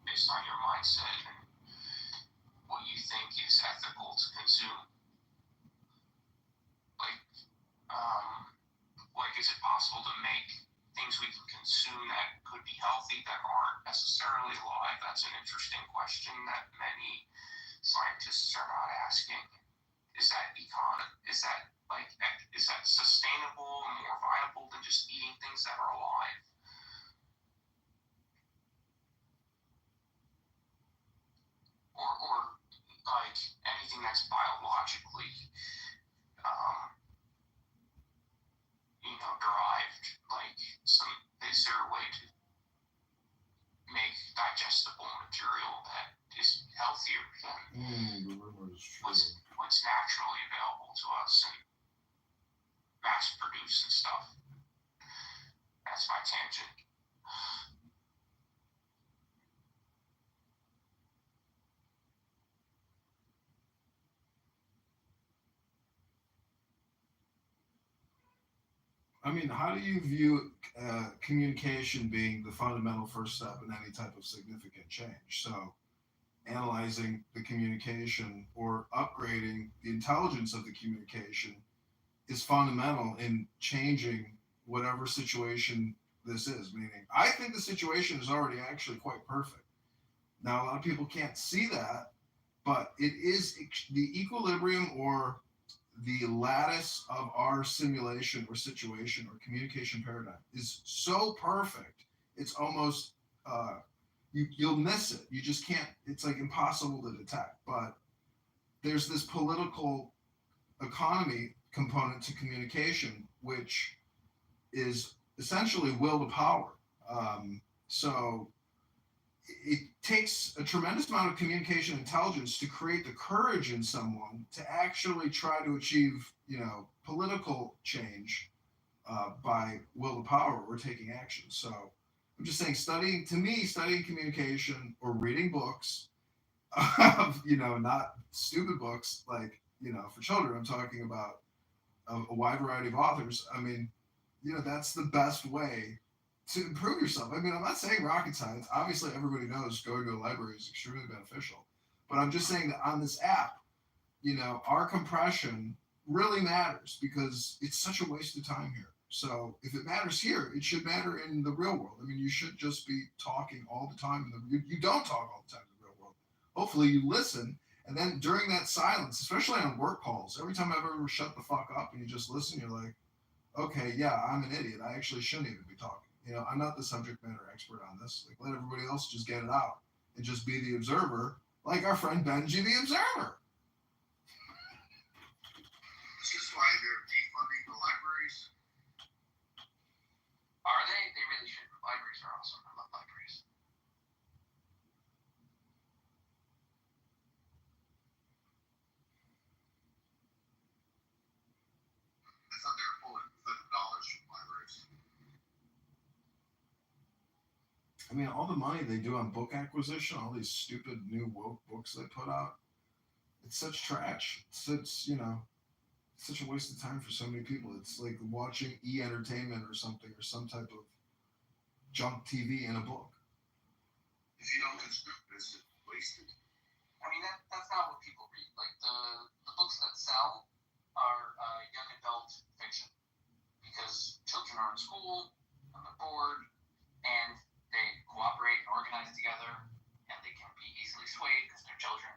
based on your mindset and what you think is ethical to consume. Like is it possible to make things we can consume that could be healthy that aren't necessarily alive? That's an interesting question that many scientists are not asking. Is that sustainable? I mean, how do you view communication being the fundamental first step in any type of significant change? So, analyzing the communication or upgrading the intelligence of the communication is fundamental in changing whatever situation this is. Meaning, I think the situation is already actually quite perfect. Now, a lot of people can't see that, but it is the equilibrium or the lattice of our simulation or situation or communication paradigm is so perfect. It's almost you'll miss it. You just can't. It's like impossible to detect. But there's this political economy component to communication, which is essentially will to power. So it takes a tremendous amount of communication intelligence to create the courage in someone to actually try to achieve, political change by will to power or taking action. So I'm just saying, studying communication or reading books, not stupid books like, for children. I'm talking about a wide variety of authors. I mean, that's the best way to improve yourself. I mean, I'm not saying rocket science. Obviously, everybody knows going to a library is extremely beneficial. But I'm just saying that on this app, our compression really matters because it's such a waste of time here. So if it matters here, it should matter in the real world. I mean, you should just be talking all the time. You don't talk all the time in the real world. Hopefully, you listen. And then during that silence, especially on work calls, every time I've ever shut the fuck up and you just listen, you're like, okay, yeah, I'm an idiot. I actually shouldn't even be talking. I'm not the subject matter expert on this. Like, let everybody else just get it out and just be the observer, like our friend Benji the Observer. Is this why they're defunding the libraries? Are they? They really should. Libraries are awesome. I love libraries. I thought they were pulling federal dollars from libraries. I mean, all the money they do on book acquisition, all these stupid new woke books they put out, it's such trash. It's such a waste of time for so many people. It's like watching e-entertainment or something or some type of junk TV in a book. If you don't consume it, it's wasted. I mean, that's not what people read. Like, the books that sell are young adult fiction because children are in school and they're bored and they cooperate and organize together and they can be easily swayed because they're children.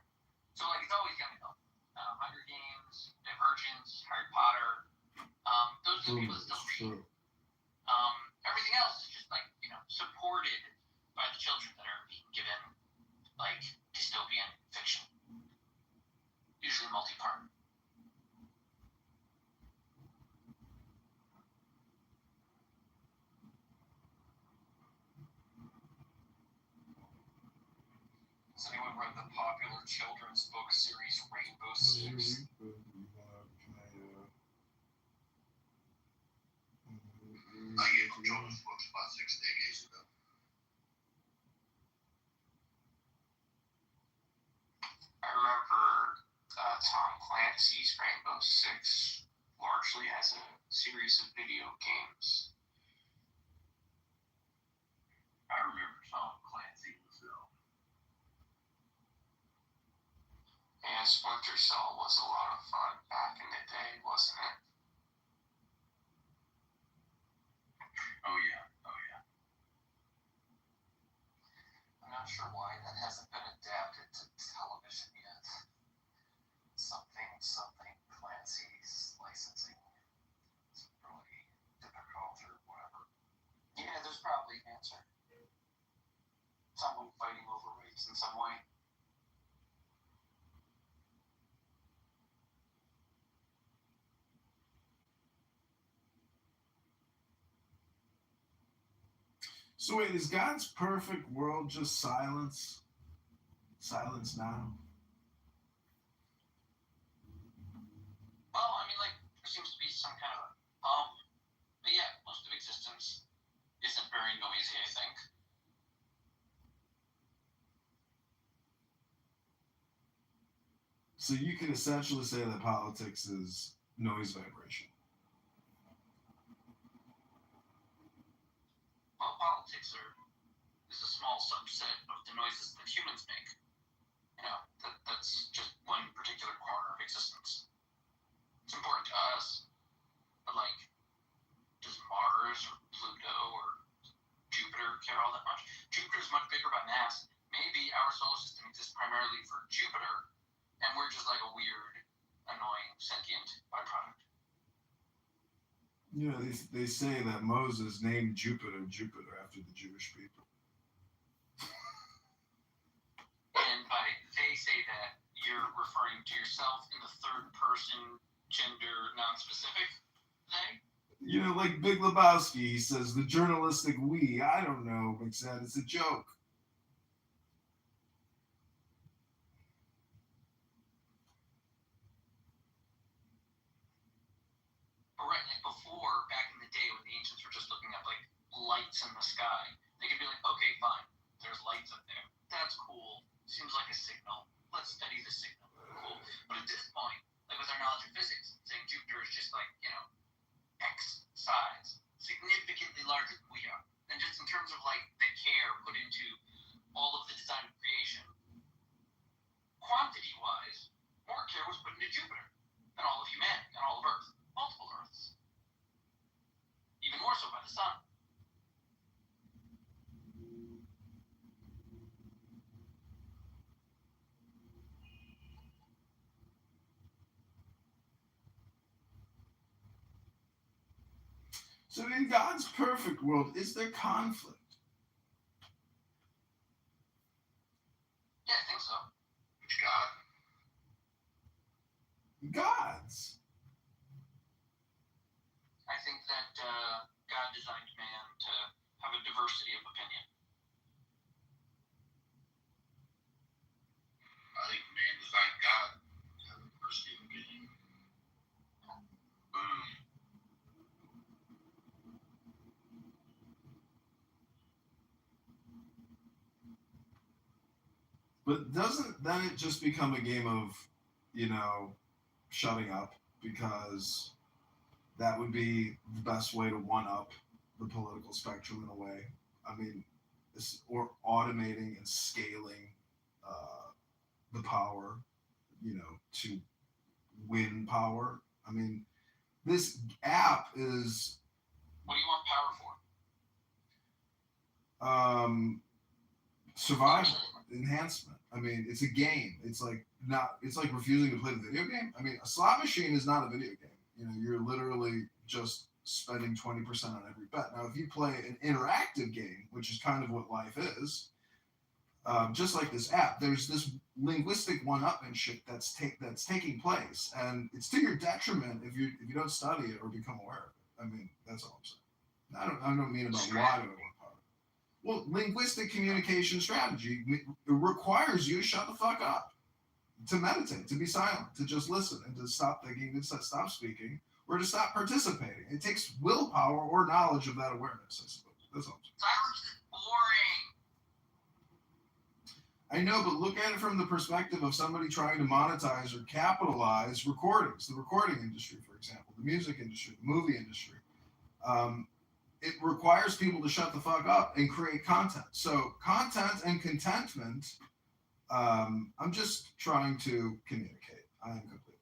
So, like, it's always young adult. Hunger Games, Divergent, Harry Potter. Those are the people that still read. Everything else is just, like, supported by the children that are being given, like, dystopian fiction. Usually multi-part. Has anyone read the popular children's book series Rainbow Six? I gave them children's books about 6 decades ago. I remember Tom Clancy's Rainbow Six largely as a series of video games. I remember Tom Clancy himself. Yeah, Splinter Cell was a lot of fun back in the day, wasn't it? Oh yeah. I'm not sure why that hasn't been adapted to television yet. Something Clancy's licensing is really difficult or whatever. Yeah, there's probably an answer. Someone fighting over rights in some way. So wait, is God's perfect world just silence? Silence now? Well, I mean, like, there seems to be some kind of but yeah, most of existence isn't very noisy, I think. So you can essentially say that politics is noise vibration. Well, politics is a small subset of the noises that humans make. That's just one particular corner of existence. It's important to us, but does Mars or Pluto or Jupiter care all that much? Jupiter's much bigger by mass. Maybe our solar system exists primarily for Jupiter, and we're just like a weird, annoying, sentient byproduct. They say that Moses named Jupiter after the Jewish people. And by they say that, you're referring to yourself in the third person, gender, non-specific they? Like Big Lebowski, he says the journalistic we. I don't know, but said it's a joke. Right, before, back in the day when the ancients were just looking at lights in the sky, they could be like, okay, fine, there's lights up there. That's cool. Seems like a signal. Let's study the signal. Cool. But at this point, with our knowledge of physics, saying Jupiter is just X size, significantly larger than we are. And just in terms of the care put into all of the design of creation, quantity-wise, more care was put into Jupiter than all of humanity and all of Earth. Multiple Earths. Even more so by the sun. So in God's perfect world, is there conflict? Yeah, I think so. Which God? Gods. I think that God designed man to have a diversity of opinion. I think man designed God to have a diversity of opinion. Boom. But doesn't then it just become a game of, shutting up, because that would be the best way to one up the political spectrum in a way. I mean, or automating and scaling the power, to win power. I mean, this app is. What do you want power for? Survival, enhancement. I mean, it's a game. It's like refusing to play the video game. I mean, a slot machine is not a video game. You're literally just spending 20% on every bet. Now, if you play an interactive game, which is kind of what life is, just like this app, there's this linguistic one-upmanship that's taking place, and it's to your detriment if you don't study it or become aware of it. I mean, that's all I'm saying. I don't mean about why do I want power. Well, linguistic communication strategy requires you to shut the fuck up, to meditate, to be silent, to just listen, and to stop thinking, to stop speaking, or to stop participating. It takes willpower or knowledge of that awareness, I suppose. That's all I'm saying. Silence is boring. I know, but look at it from the perspective of somebody trying to monetize or capitalize recordings, the recording industry, for example, the music industry, the movie industry. It requires people to shut the fuck up and create content. So content and contentment, I'm just trying to communicate. I am complete.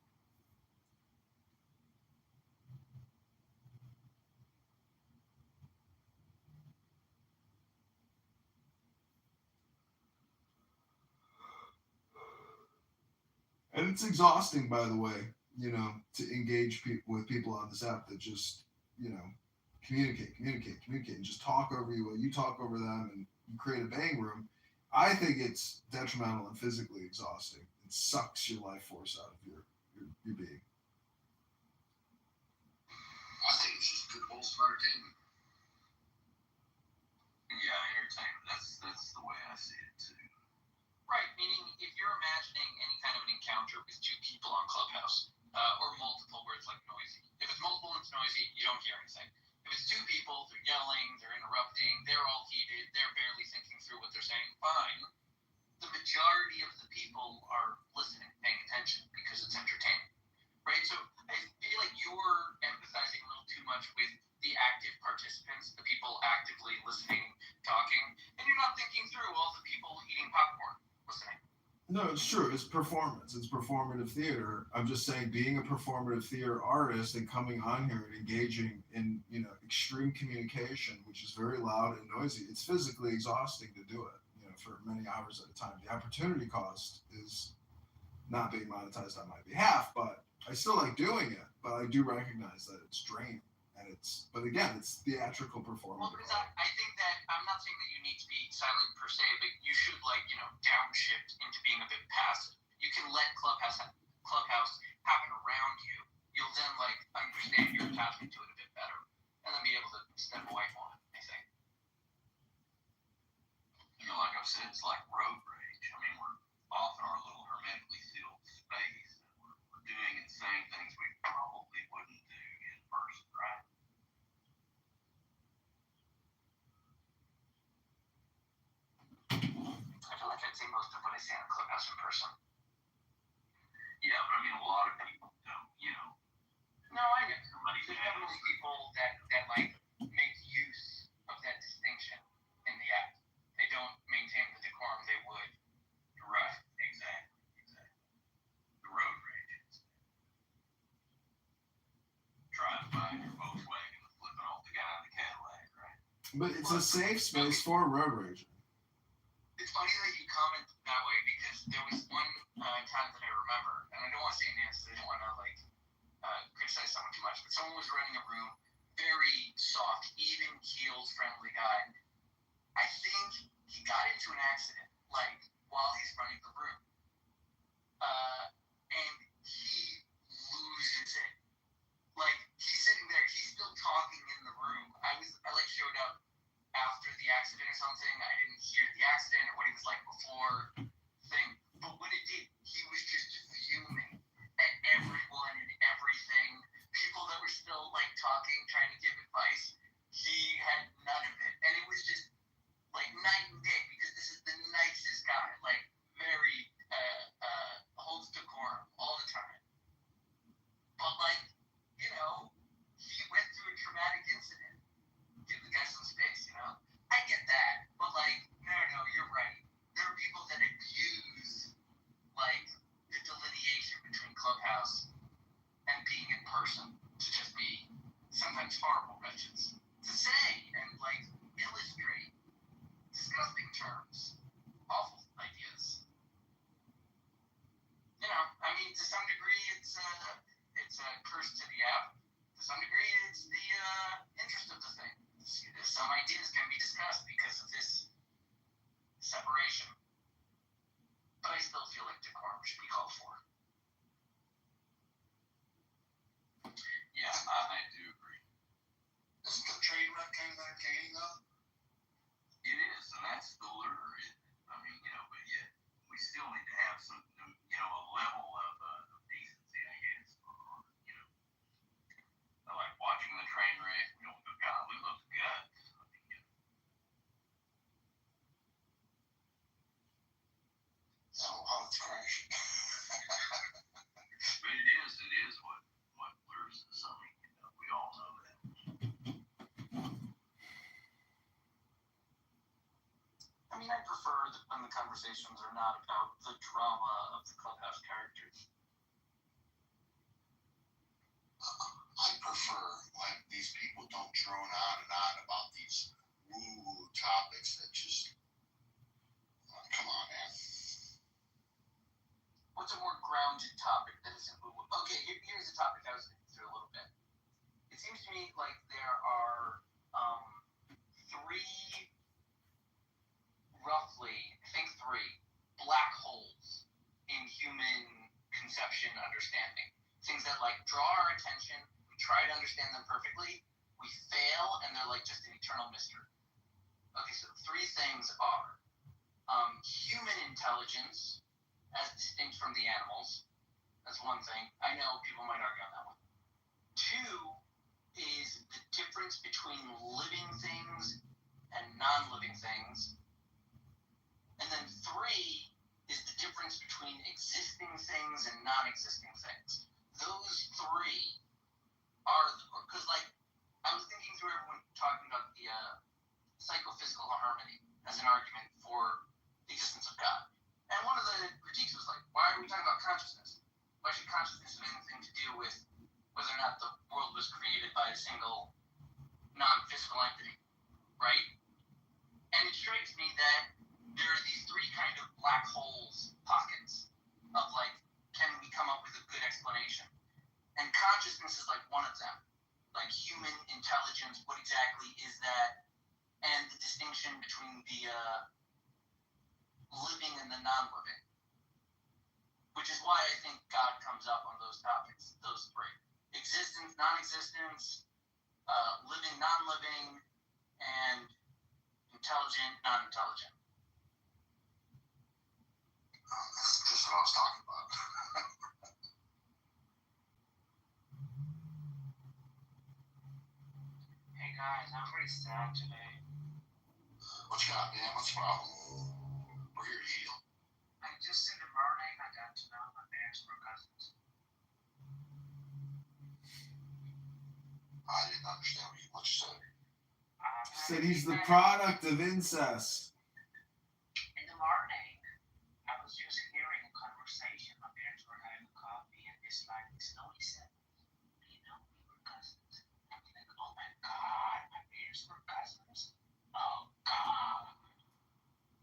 And it's exhausting, by the way, to engage with people on this app that just, communicate, and just talk over you while you talk over them, and you create a bang room. I think it's detrimental and physically exhausting. It sucks your life force out of your being. I think it's just good wholesome entertainment. Yeah, entertainment. That's the way I see it too. Right, meaning if you're imagining any kind of an encounter with two people on Clubhouse, or multiple where it's noisy. If it's multiple and it's noisy, you don't hear anything. If it's two people, they're yelling, they're interrupting, they're all heated, they're barely thinking through what they're saying, fine. The majority of the people are listening, paying attention, because it's entertainment. Right? So I feel like you're empathizing a little too much with the active participant it's true. It's performance. It's performative theater. I'm just saying, being a performative theater artist and coming on here and engaging in, extreme communication, which is very loud and noisy, it's physically exhausting to do it, for many hours at a time. The opportunity cost is not being monetized on my behalf, but I still like doing it. But I do recognize that it's draining, but again, it's theatrical performance. Well, because I think that I'm not saying that you need to be silent per se, but you should downshift into being a bit passive. You can let Clubhouse happen around you. You'll then understand your attachment to it a bit better, and then be able to step away from it. I think. Like I've said, it's like road rage. I mean, we're off in our little hermetically sealed space, and we're doing and saying things we probably wouldn't do in person, right? I feel like I'd say most of what I say on Clubhouse in person. Yeah, but I mean, a lot of people don't, No, I get it. Somebody There's definitely people that make use of that distinction in the act. They don't maintain the decorum they would. Right, exactly. The road rage. Driving by in your Volkswagen and flipping off the guy in the Cadillac, right? But it's a safe space for road rage. It's funny that you comment that way because there was one time that I remember, and I don't want to say names because I don't want to criticize someone too much, but someone was running a room, very soft, even keeled, friendly guy. I think he got into an accident, while he's running the room, and he loses it. He's sitting there, he's still talking in the room. I showed up after the accident or something. I didn't hear the accident or what he was like before thing. But when it did, he was just fuming at everyone and everything. People that were still talking, trying to give advice. He had none of it. And it was just night and day because this is the nicest guy. Very holds decorum all the time. But he went through a traumatic incident. Give the guy some space, I get that, but no, you're right. There are people that abuse the delineation between Clubhouse and being in person to just be sometimes horrible wretches to say and illustrate disgusting terms, awful ideas. To some degree, it's a curse to the app. To some degree, it's the interest of the thing. Some ideas can be discussed because of this separation. But I still feel like decorum should be called for. Yeah, I do agree. Isn't the train wreck kind of entertaining though? It is, and that's the lure. But yet we still need to have some, a level of decency, I guess. I like watching the train wreck. We don't go, God, look at those guts. Oh, it's crashing. But it is what lures us. We all know that. I prefer that when the conversations are not about the drama of the Clubhouse characters. I prefer when these people don't drone on and on about these woo topics that just come on, man. What's a more grounded topic that isn't woo-woo? Okay, here's a topic I was thinking through a little bit. It seems to me like there are three black holes in human conception understanding. Things that draw our attention, we try to understand them perfectly, we fail, and they're just an eternal mystery. Okay, so three things are human intelligence as distinct from the animals. That's one thing. I know people might argue on that one. Two is the difference between living things and non-living things. And then three is the difference between existing things and non-existing things. Those three are, because I was thinking through everyone talking about the psychophysical harmony as an argument for the existence of God. And one of the critiques was like one of them. Like human intelligence, what exactly is that? And the distinction between the living and the non-living. Which is why I think God comes up on those topics, those three. Existence, non-existence, living, non-living, and intelligent, non-intelligent. That's just what I was talking about. Hey guys, I'm pretty sad today. What you got, man? What's the problem? We're here to heal. I just in the morning I got to know my parents were cousins. I didn't understand what you said. Said he's the product of incest. In the morning, I was just hearing a conversation. My parents were having coffee, and this slowly said, "You know, we were cousins." I'm like, "Oh my God, my parents were cousins." Oh God.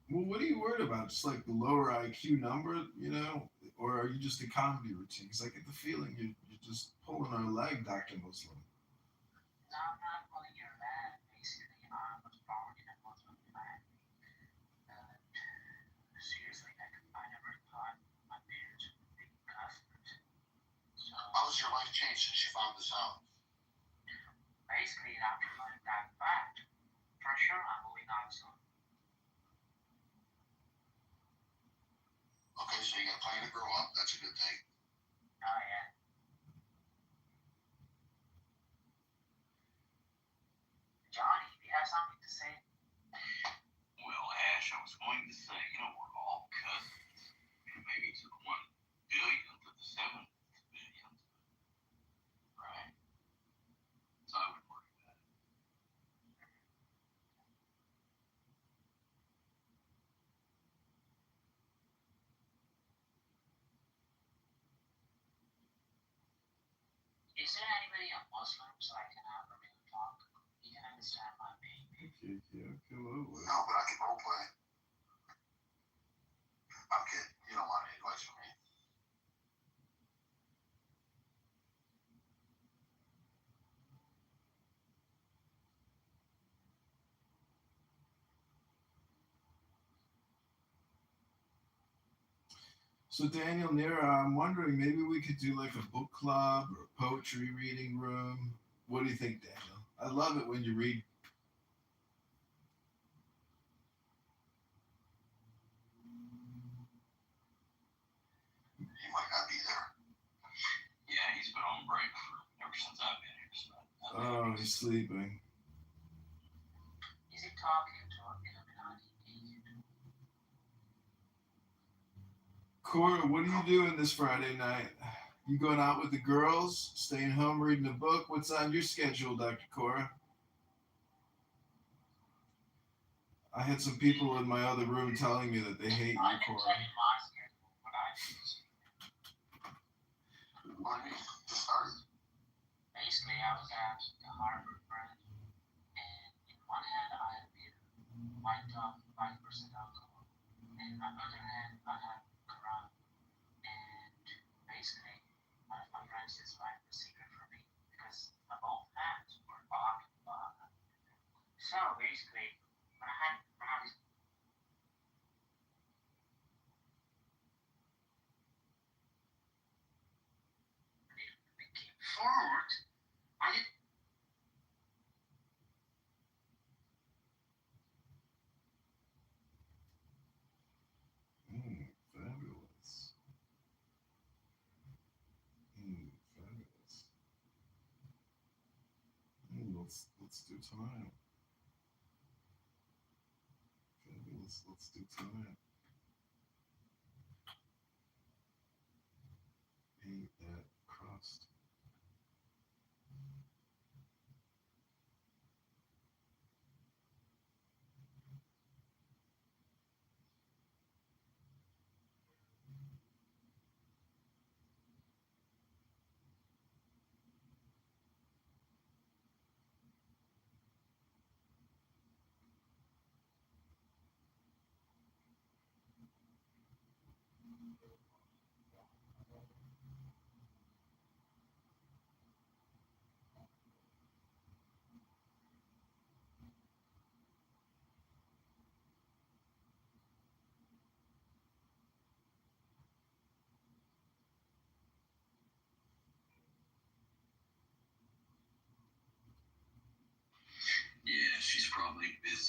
Well, what are you worried about? Just like the lower IQ number, you know? Or are you just a comedy routine? Because I get the feeling you're just pulling our leg, Dr. Muslim. No, I'm not pulling your leg. Basically, I was born in a Muslim family. Seriously, I never thought my parents would be cousins. So How has your life changed since you found this out? basically, after learning that fact, for sure, I'm moving on soon. Okay, so you got a plan to grow up. That's a good thing. Oh yeah. Johnny, do you have something to say? Well, Ash, I was going to say, we're all cousins. Maybe to the 1 billionth of the 7 billionth. Right? So I would worry about it. Is there anybody a Muslim so I can have a real talk? You can understand my pain. Okay, well. No, but I can role play. I'm kidding. You don't want any advice from me. So Daniel, Nira, I'm wondering maybe we could do like a book club or a poetry reading room. What do you think, Daniel? I love it when you read. He might not be there. Yeah, he's been on break ever since I've been here. So Oh, he's sleeping. Is he talking to an Illuminati agent? Cora, what are you doing this Friday night? You going out with the girls? Staying home reading a book? What's on your schedule, Dr. Cora? I had some people in my other room telling me that they hate you, I can Cora. tell you my schedule, but I just What do you mean? Just started. basically I was at the Harvard branch, and in one hand I had beer, white top, 5% alcohol, and on the other hand I had Quran, and basically one of my friends just like the secret for me because my both hands were occupied. So basically, when I had this became forward, I didn't. Fabulous. Fabulous. Let's do time. Fabulous. Let's do time. Ain't that crust?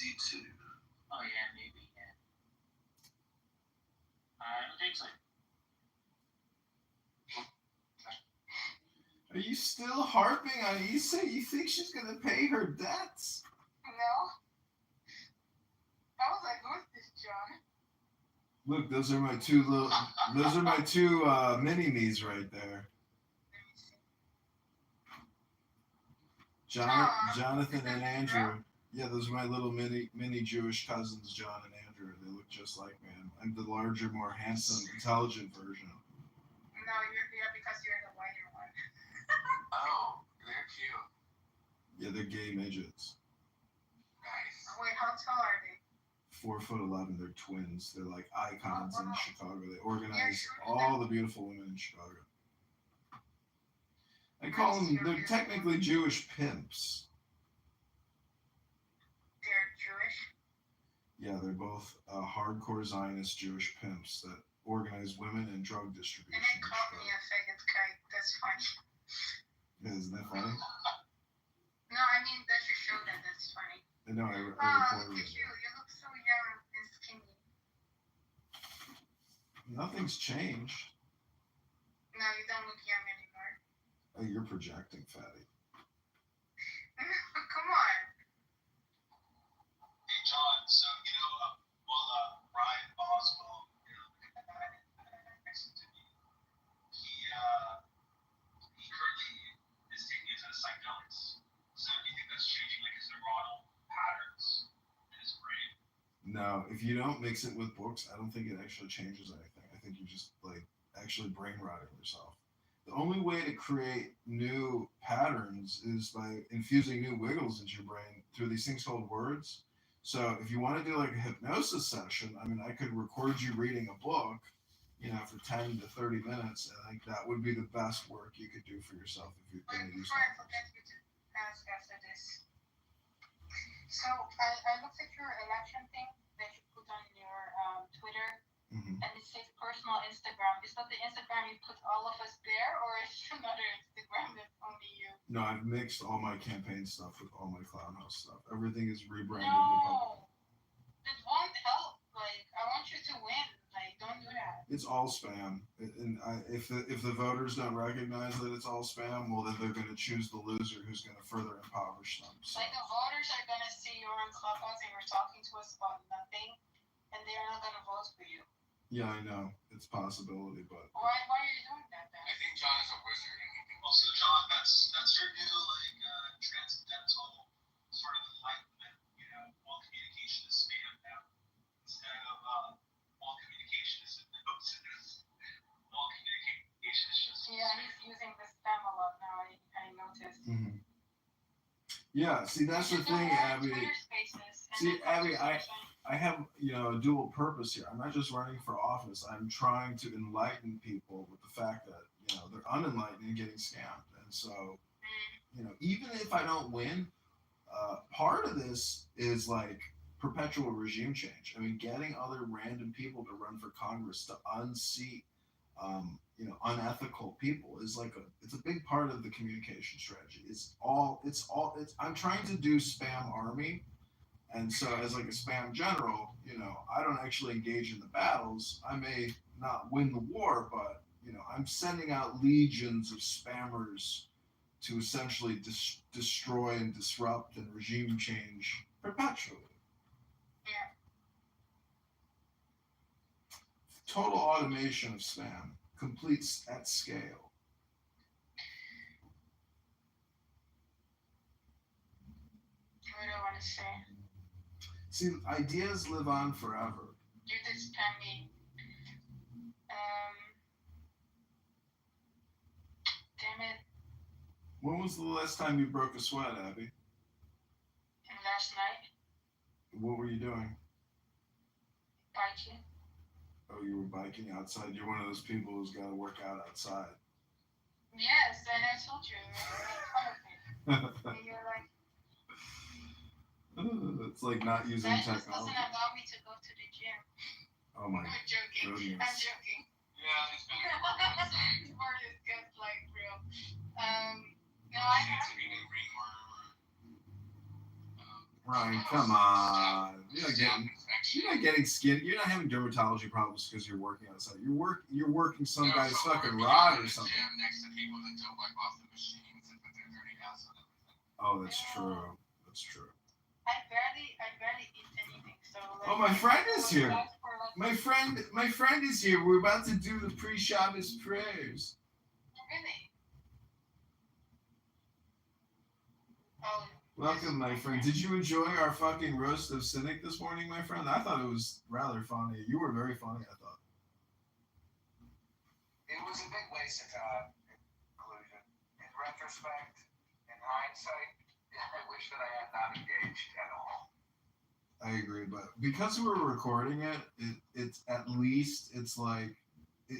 crazy too. Oh yeah, maybe. Yeah. I don't think so. Are you still harping on Issa? You think she's gonna pay her debts? No. I was like, who's this John? Look, those are my two mini-me's right there. Let me see. Jonathan and Andrew. Yeah, those are my little mini Jewish cousins, John and Andrew. They look just like me. I'm the larger, more handsome, intelligent version. No, you're because you're the whiter one. Oh, they're cute. Yeah, they're gay midgets. Nice. Wait, how tall are they? 4'11". They're twins. They're like icons in wow. Chicago. They organize all the beautiful women in Chicago. I call them. They're technically Jewish pimps. They're Jewish? Yeah, they're both hardcore Zionist Jewish pimps that organize women and drug distribution. And they called me a faggot kite. That's funny. Isn't that funny? No, I mean, that should show that that's funny. No, I Look reported at it. you. You look so young and skinny. Nothing's changed. No, you don't look young anymore. Oh, you're projecting, fatty. Come on. Hey, John, so, Ryan Boswell, the guy next to me, he currently is taking into psychedelics. So do you think that's changing, like, his neuronal patterns in his brain? No, if you don't mix it with books, I don't think it actually changes anything. I think you just, actually brain rotting yourself. The only way to create new patterns is by infusing new wiggles into your brain through these things called words. So if you want to do like a hypnosis session, I mean, I could record you reading a book, for 10 to 30 minutes, and I think that would be the best work you could do for yourself if you're going to use Before I that. forget you to ask after this. So I looked at your election thing that you put on your Twitter, Mm-hmm. and it says personal Instagram. Is that the Instagram you put all of us there, or is it another Instagram that's only you? No, I've mixed all my campaign stuff with all my Clown House stuff. Everything is rebranded. No, that won't help. Like, I want you to win. Like, don't do that. It's all spam, and if the voters don't recognize that it's all spam, well, then they're going to choose the loser who's going to further impoverish them. So. Like, the voters are gonna see you're on Clubhouse and you're talking to us about nothing, and they're not gonna vote for you. Yeah, I know it's a possibility, but Why are you doing that then? I think John is a wizard. Also, John, that's your new, transcendental sort of enlightenment, all communication is spam now. Instead of all communication is hypnosis, all communication is just Yeah, he's using the spam a lot now. I noticed. Mm-hmm. Yeah, see, that's the thing, Abby. See, Abby, I have, a dual purpose here. I'm not just running for office. I'm trying to enlighten people with the fact that, they're unenlightened and getting scammed. And so, even if I don't win, part of this is like perpetual regime change. I mean, getting other random people to run for Congress to unseat, unethical people is it's a big part of the communication strategy. I'm trying to do spam army. And so as like a spam general, I don't actually engage in the battles. I may not win the war, but, I'm sending out legions of spammers to essentially destroy and disrupt and regime change perpetually. Yeah. Total automation of spam, complete at scale. What do I want to say? See, ideas live on forever. You did spam me. Damn it. When was the last time you broke a sweat, Abby? Last night. What were you doing? Biking. Oh, you were biking outside? You're one of those people who's got to work out outside. Yes, and I told you. And you're like, it's like not using that just technology. doesn't allow me to go to the gym. Oh my I'm joking. goodness. I'm joking. Yeah, it's been Or it gets like real. No, I have. to be a ringworm. Ryan, come on. You're not getting skin. You're not having dermatology problems because you're working outside. You're working some guy's fucking rod or something. Next to people that don't wipe off the machines and put their dirty ass on everything. Oh, that's true. That's true. I barely eat anything. So like, Oh, my friend is here. My friend is here. We're about to do the pre-Shabbos prayers. Really? Oh. Welcome, my friend. Did you enjoy our fucking roast of Cynic this morning, my friend? I thought it was rather funny. You were very funny, I thought. It was a big waste of time. Conclusion. In retrospect, in hindsight, I wish that I had not engaged at all. I agree, but because we were recording it's at least it's like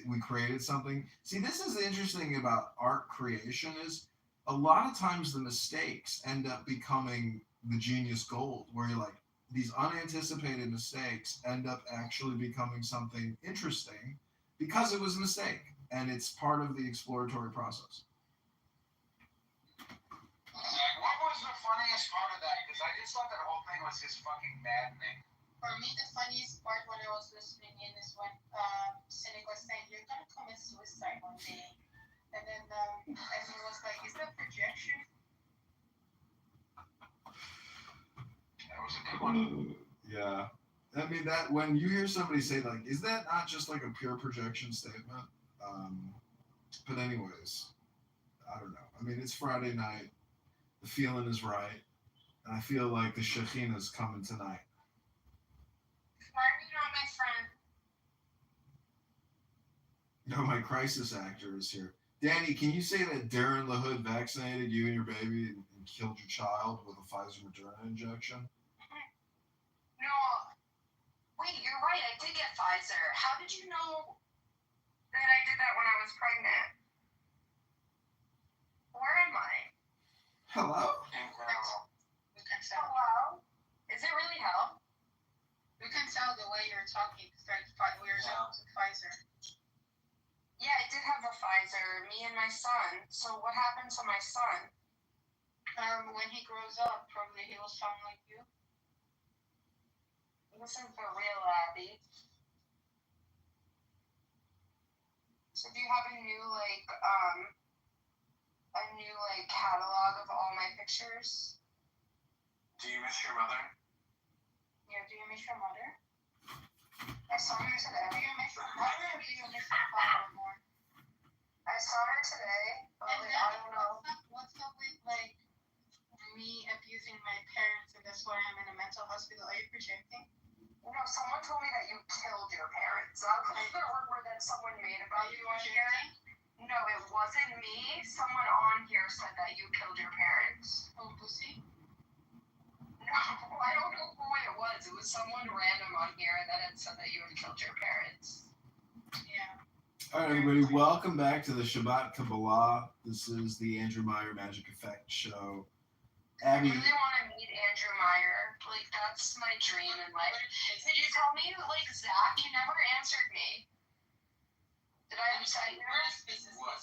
we created something. See, this is the interesting thing about art creation is a lot of times the mistakes end up becoming the genius gold, where you're like, these unanticipated mistakes end up actually becoming something interesting because it was a mistake, and it's part of the exploratory process. What was the funniest part of that? Because I just thought that whole thing was just fucking maddening. For me, the funniest part when I was listening in is when Cynic was saying, "You're gonna commit suicide one day," and then everyone was like, "Is that projection?" That was a good one. Yeah. I mean, that when you hear somebody say, like, is that not just like a pure projection statement? But anyways, I don't know. I mean, it's Friday night. The feeling is right. And I feel like the Shekhinah's coming tonight. Finally, not my friend. No, my crisis actor is here. Danny, can you say that Darren LaHood vaccinated you and your baby and killed your child with a Pfizer Moderna injection? No. Wait, you're right. I did get Pfizer. How did you know that I did that when I was pregnant? Where am I? Hello? We can tell. Hello? Is it really hell? We can tell the way you're talking. It's like we're talking to Pfizer. Yeah, I did have a Pfizer. Me and my son. So what happened to my son? When he grows up, probably he will sound like you. Listen for real, Abby. So do you have a new catalog of all my pictures? Do you miss your mother? Yeah, do you miss your mother? I saw her today. Do you miss your mother or do you miss your father more? I saw her today, but And like, then I don't know. what's up with like me abusing my parents and that's why I'm in a mental hospital? Are you projecting? No, someone told me that you killed your parents. That was the rumor that someone made about you on here. No, it wasn't me. Someone on here said that you killed your parents. Oh, pussy? No, I don't know who it was. It was someone random on here that had said that you had killed your parents. Yeah. All right, everybody, welcome back to the Shabbat Kabbalah. This is the Andrew Meyer Magic Effect Show. Abby. I really want to meet Andrew Meyer. Like, that's my dream in life. Did you tell me, like, Zach, you never answered me? Did I upset you? What?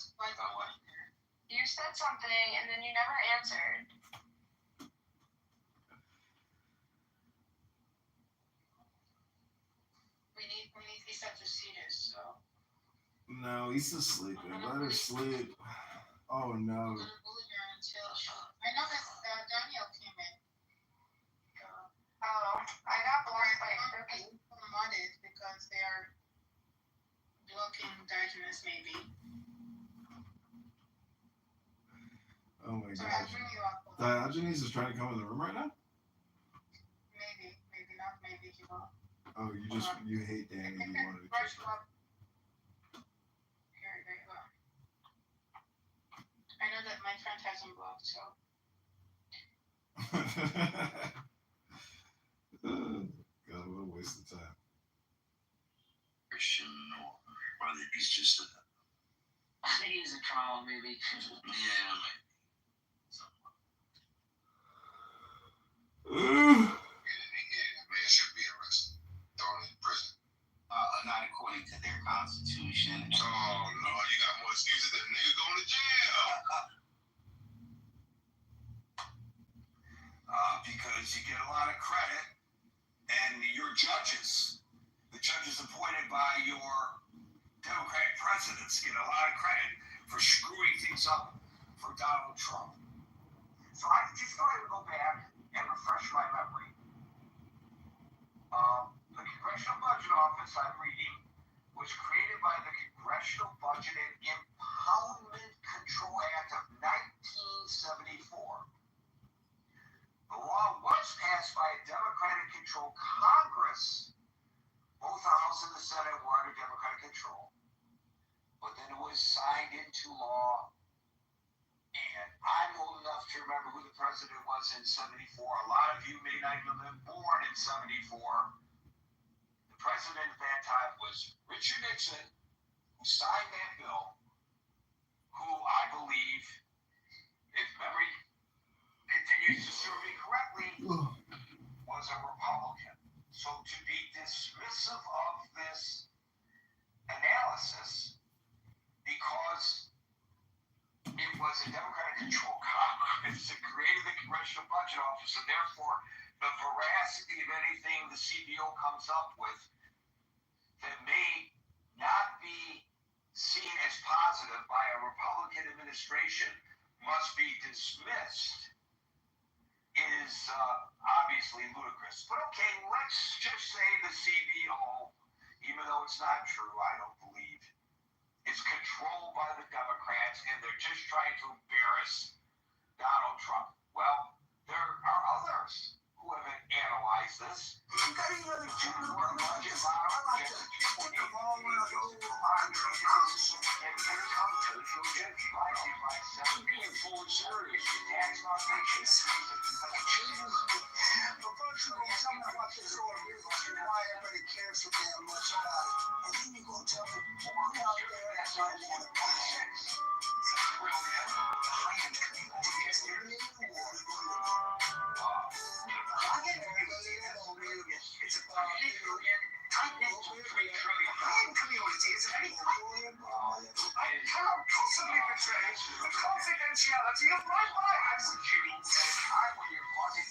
You said something, and then you never answered. We need Lisa to see this, so. No, Issa's sleeping. Let her sleep. Oh, no. I'm gonna bully her until she. I know that Daniel came in. Oh, I got blocked by Kirby. Modded because they are blocking Diogenes, maybe. Oh, my So I'll gosh. bring you up. Diogenes is trying to come in the room right now? Maybe not. Maybe he will. Oh, you hate Danny. You wanted to Brush kick you up. Here you go. I know that my friend has him blocked, so. God, what a waste of time. Christian or whether he's just a I think he's a trial, maybe. yeah, maybe. Man should be arrested, thrown in prison. Not according to their constitution. Oh Lord, you got more excuses than a nigga going to jail. Because because you get a lot of credit, and your judges, the judges appointed by your Democratic presidents, get a lot of credit for screwing things up for Donald Trump. So I just thought I would go back and refresh my memory. The Congressional Budget Office, I'm reading, was created by the Congressional Budget and Impoundment Control Act of 1974. The law was passed by a Democratic-controlled Congress. Both the House and the Senate were under Democratic control. But then it was signed into law. And I'm old enough to remember who the president was in 74. A lot of you may not even have been born in 74. The president at that time was Richard Nixon, who signed that bill, who I believe, if memory continues to serve me correctly, was a Republican. So to be dismissive of this analysis because it was a Democratic-controlled Congress that created the Congressional Budget Office, and therefore the veracity of anything the CBO comes up with that may not be seen as positive by a Republican administration must be dismissed is obviously ludicrous. But okay, let's just say the CBO, even though it's not true, I don't believe, is controlled by the Democrats and they're just trying to embarrass Donald Trump. Well, there are others who have analyzed this. You got any other budget model? Being fully serious. Tax law changes. But first you're going to tell me about this over here, why everybody cares so damn much about it. And then you're going to tell me more out there that's not for the politics. It's about $3 trillion. Community is any I cannot possibly betray the confidentiality of my life. I want your body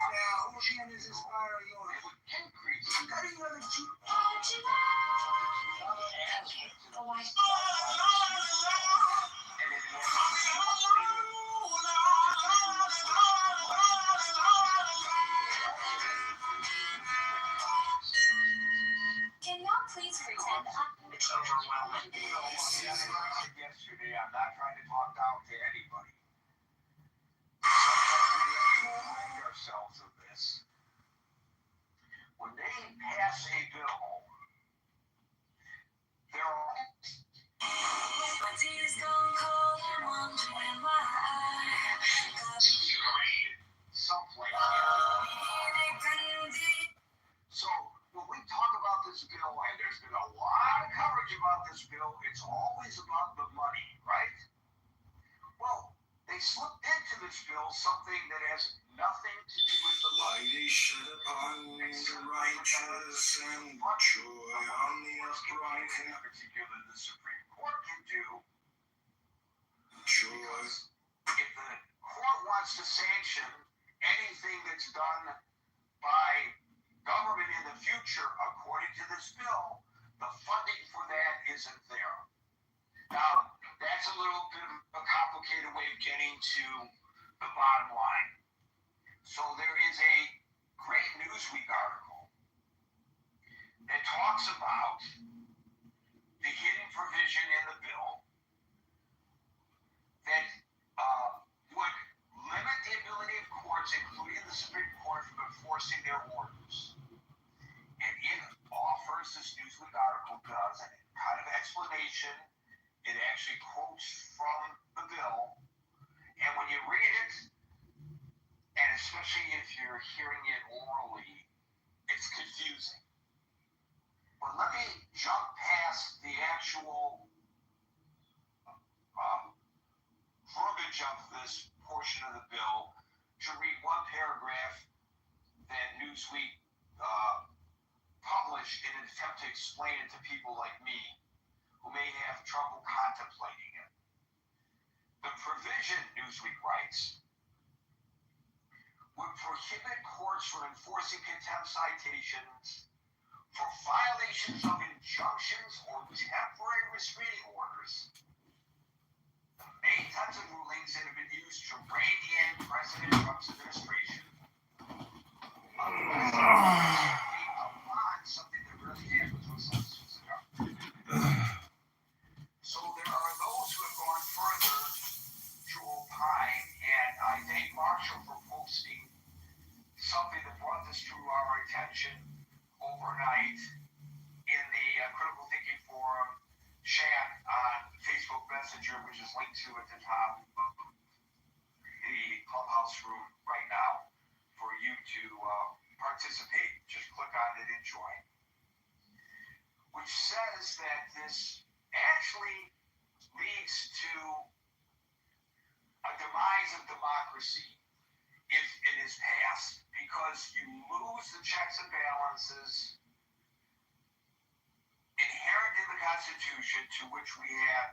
now, whose hand is inspiring you? Increase. Got any other Can y'all please pretend It's overwhelming. Yesterday, I'm not trying to talk down to anybody. Sometimes we have to remind ourselves of this. When they pass a bill, there are someplace. So when we talk about this bill, and there's been a lot of coverage about this bill, it's always about the money, right? Well, they slipped into this bill something that has nothing to do with the money. Light is shed upon the righteous and joy on the upright. In particular, the Supreme Court can do. Joy. Because if the court wants to sanction anything that's done by government in the future, according to this bill, the funding for that isn't there. Now, that's a little bit of a complicated way of getting to the bottom line. So there is a great Newsweek article that talks about the hidden provision in the bill that would limit the ability of courts, including the Supreme Court, from enforcing their orders. And it offers, this Newsweek article does, a kind of explanation. It actually quotes from the bill. And when you read it, and especially if you're hearing it orally, it's confusing. But let me jump past the actual verbiage of this portion of the bill to read one paragraph that Newsweek published in an attempt to explain it to people like me who may have trouble contemplating it. The provision, Newsweek writes, would prohibit courts from enforcing contempt citations for violations of injunctions or temporary restraining orders. The main types of rulings that have been used to rein in President Trump's administration. Something that really happens with citizens. So there are those who have gone further to opine, and I thank Marshall for posting something that brought this to our attention overnight in the Critical Thinking Forum chat on Facebook Messenger, which is linked to at the top of the Clubhouse room right now for you to participate. Just click on it and join. Which says that this actually leads to a demise of democracy if it is passed, because you lose the checks and balances inherent in the Constitution, to which we have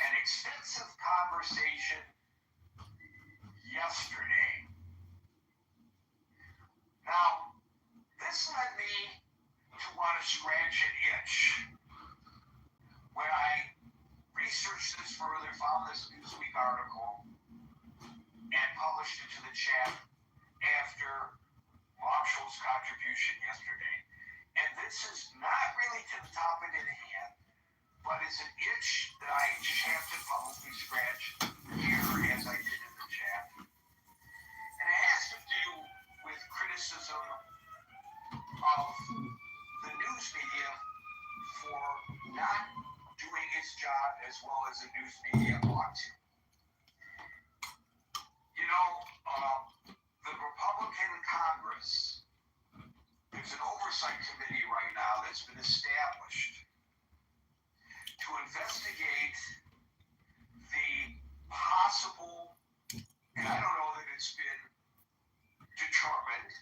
an extensive conversation yesterday. Now, this led me to want to scratch an itch. When I researched this further, found this Newsweek article, and published it to the chat after Marshall's contribution yesterday. And this is not really to the topic at hand, but it's an itch that I just have to publicly scratch here as I did in the chat. And it has to do with criticism of the news media for not doing its job as well as the news media ought to. You know, the Republican Congress, there's an oversight committee right now that's been established to investigate the possible, and I don't know that it's been determined,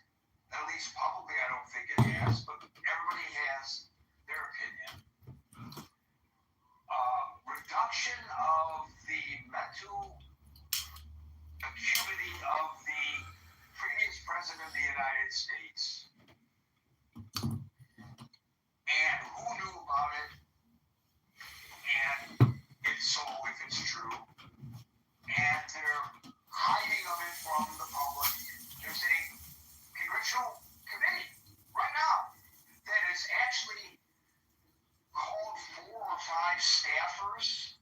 at least publicly I don't think it has, but everybody has their opinion. Reduction of the mental acuity of the previous president of the United States. And who knew about it? And if so, if it's true. And they're hiding of it from the public. There's a congressional committee right now that is actually called 4 or 5 staffers,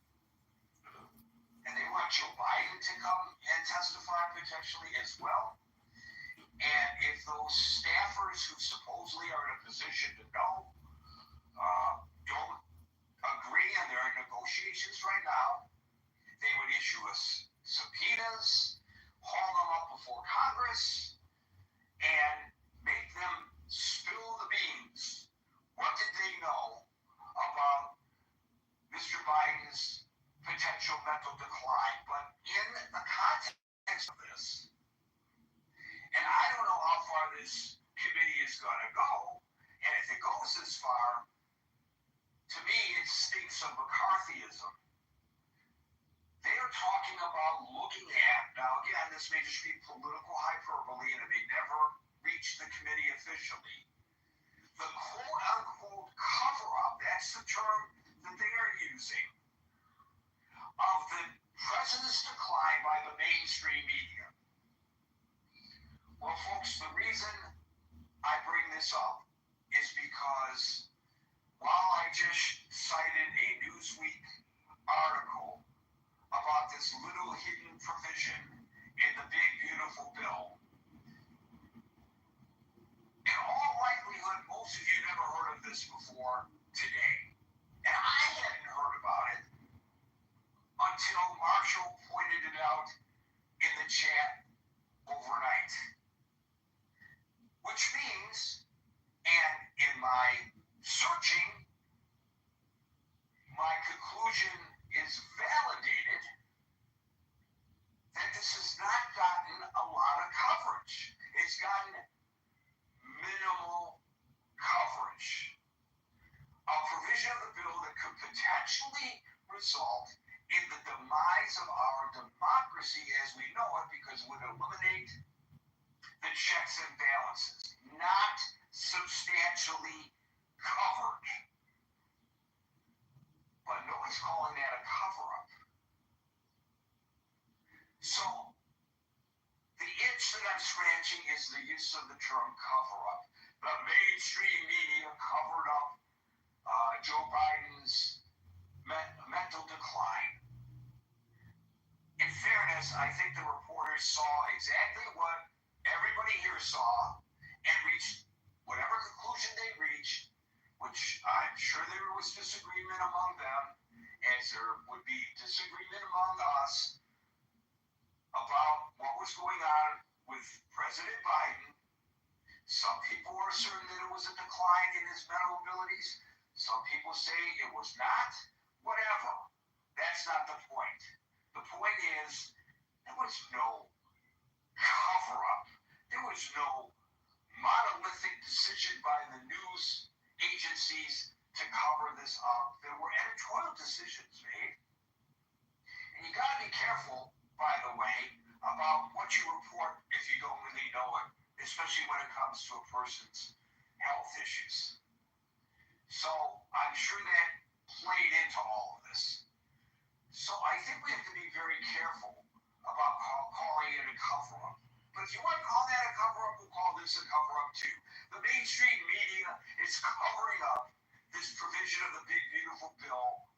and they want Joe Biden to come and testify potentially as well. And if those staffers who supposedly are in a position to know don't agree, and they're in negotiations right now, they would issue us subpoenas, haul them up before Congress, and make them spill the beans. What did they know about Mr. Biden's potential mental decline? But in the context of this, and I don't know how far this committee is going to go, and if it goes this far, to me it stinks of McCarthyism. They are talking about looking at, now again, this may just be political hyperbole and it may never reach the committee officially, the quote-unquote cover-up, that's the term that they are using, of the president's decline by the mainstream media. Well, folks, the reason I bring this up is because while I just cited a Newsweek article about this little hidden provision in the big, beautiful bill, in all likelihood, most of you never heard of this before today. And I hadn't heard about it until Marshall pointed it out in the chat overnight. Which means, and in my searching, my conclusion is validated that this has not gotten a lot of coverage. It's gotten minimal coverage. A provision provision of the bill that could potentially result in the demise of our democracy as we know it, because it would eliminate the checks and balances, not substantially covered. But nobody's calling that a cover-up. So the itch that I'm scratching is the use of the term cover-up. The mainstream media covered up Joe Biden's mental decline. In fairness, I think the reporters saw exactly what everybody here saw and reached whatever conclusion they reached, which I'm sure there was disagreement among them, as there would be disagreement among us about what was going on with President Biden. Some people are certain that it was a decline in his mental abilities. Some people say it was not. Whatever. That's not the point. The point is, there was no cover-up. There was no monolithic decision by the news agencies to cover this up. There were editorial decisions made. And you got to be careful, by the way, about what you report if you don't really know it, especially when it comes to a person's health issues. So I'm sure that played into all of this. So I think we have to be very careful about calling it a cover-up. But if you want to call that a cover-up, we'll call this a cover-up too. The mainstream media is covering up this provision of the big, beautiful bill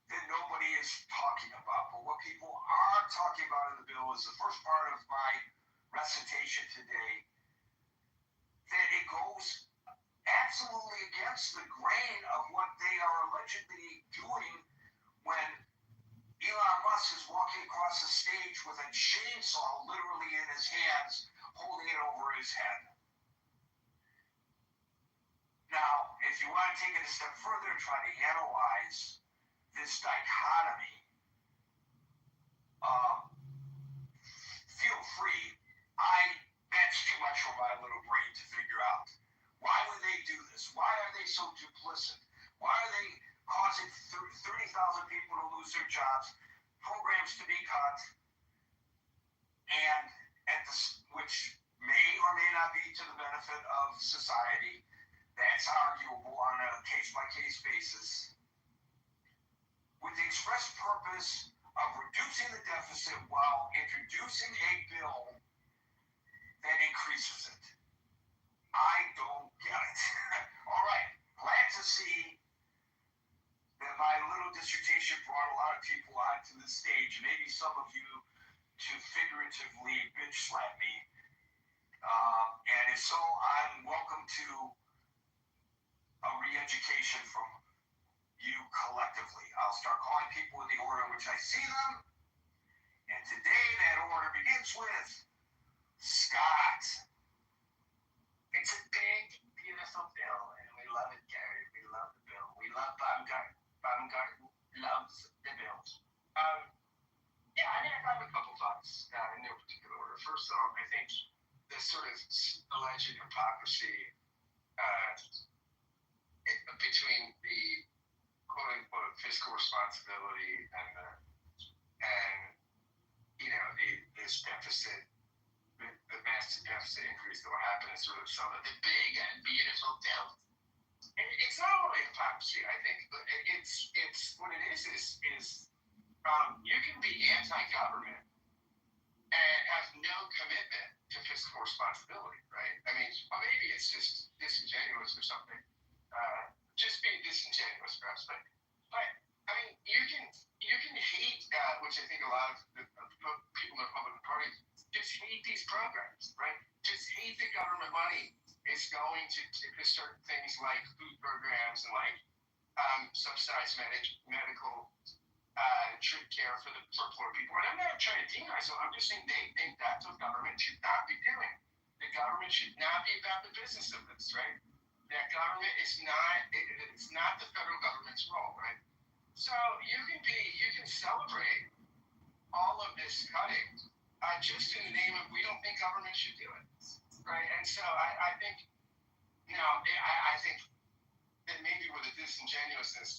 that nobody is talking about. But what people are talking about in the bill is the first part of my recitation today, that it goes absolutely against the grain of what they are allegedly doing when Elon Musk is walking across the stage with a chainsaw literally in his hands, holding it over his head. Now, if you want to take it a step further and try to analyze this dichotomy, feel free. That's too much for my little brain to figure out. Why would they do this? Why are they so duplicit? Why are they causing 30,000 people to lose their jobs, programs to be cut, and which may or may not be to the benefit of society? That's arguable on a case-by-case basis, with the express purpose of reducing the deficit while introducing a bill that increases it. I don't get it. All right, glad to see that my little dissertation brought a lot of people onto the stage, maybe some of you to figuratively bitch slap me. And if so, I'm welcome to a re-education from you collectively. I'll start calling people in the order in which I see them. And today that order begins with Scott. It's a big, beautiful bill, and we love it, Gary. We love the bill. We love Baumgarten. Baumgarten loves the bill. Yeah, I mean, I have a couple thoughts in no particular order. First off, I think this sort of alleged hypocrisy between the quote-unquote fiscal responsibility and this deficit, the massive deficit increase that will happen is sort of some of the big and beautiful bill. It's not only hypocrisy, I think. It's what it is you can be anti-government and have no commitment to fiscal responsibility, right? I mean, well, maybe it's just disingenuous or something. Just being disingenuous, perhaps. But I mean, you can hate, which I think a lot of the people in the Republican Party just hate these programs, right? Just hate the government money is going to certain things like food programs and like subsidized medical treat care for poor people. And I'm not trying to demonize them. I'm just saying they think that's what government should not be doing. The government should not be about the business of this, right? That government is it's not the federal government's role, right? So you can celebrate all of this cutting just in the name of we don't think government should do it, right? And so I think, I think that maybe where the disingenuousness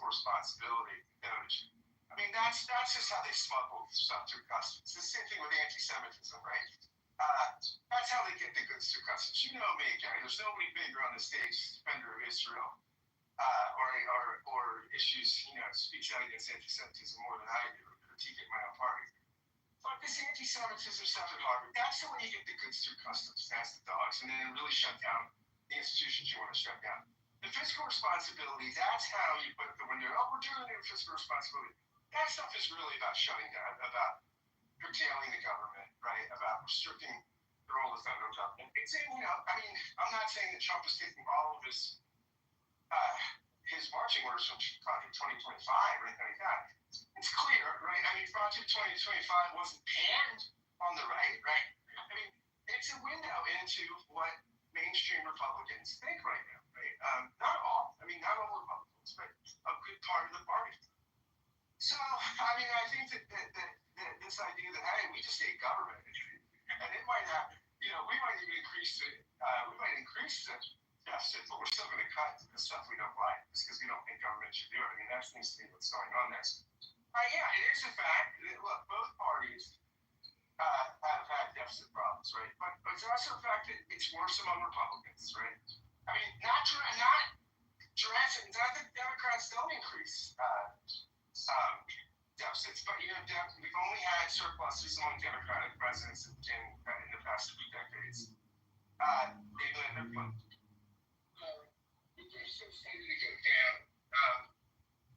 responsibility. I mean, that's just how they smuggle stuff through customs. It's the same thing with anti-Semitism, right? That's how they get the goods through customs. You know me, Gary. There's nobody bigger on the stage defender of Israel or issues, speaks out against anti-Semitism more than I do, critique it in my own party. But this anti-Semitism stuff at Harvard, that's the way you get the goods through customs. That's the dogs. And then really shut down the institutions you want to shut down. The fiscal responsibility, that's how you put the window, we're doing it in fiscal responsibility. That stuff is really about shutting down, about curtailing the government, right? About restricting the role of the federal government. It's, I'm not saying that Trump is taking all of his marching orders from Project 2025 or anything like that. It's clear, right? I mean, Project 2025 wasn't panned on the right? I mean, it's a window into what mainstream Republicans think right now, right? Not all Republicans, but a good part of the party. So, I mean, I think that this idea that, hey, we just hate government, and it might have, we might even increase the deficit, but we're still going to cut the stuff we don't like, just because we don't think government should do it. I mean, that seems to be what's going on there. Yeah, it is a fact that, look, both parties have had deficit problems, right? But it's also a fact that it's worse among Republicans, right? I mean, not the Democrats don't increase deficits, but we've only had surpluses among Democratic presidents in the past 2 decades. They've tended to go down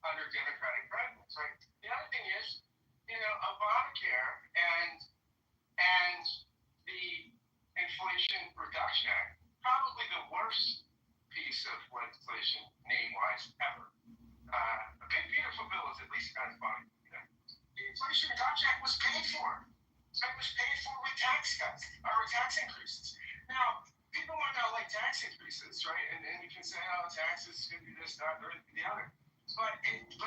under Democratic presidents, right? The other thing is, Obamacare and the Inflation Reduction Act, probably the worst piece of legislation name-wise ever. A big beautiful bill is at least kind of funny. The Inflation Reduction Act was paid for. It was paid for with tax cuts or with tax increases. Now, people might not like tax increases, right? And you can say, taxes can be this, that, or the other. But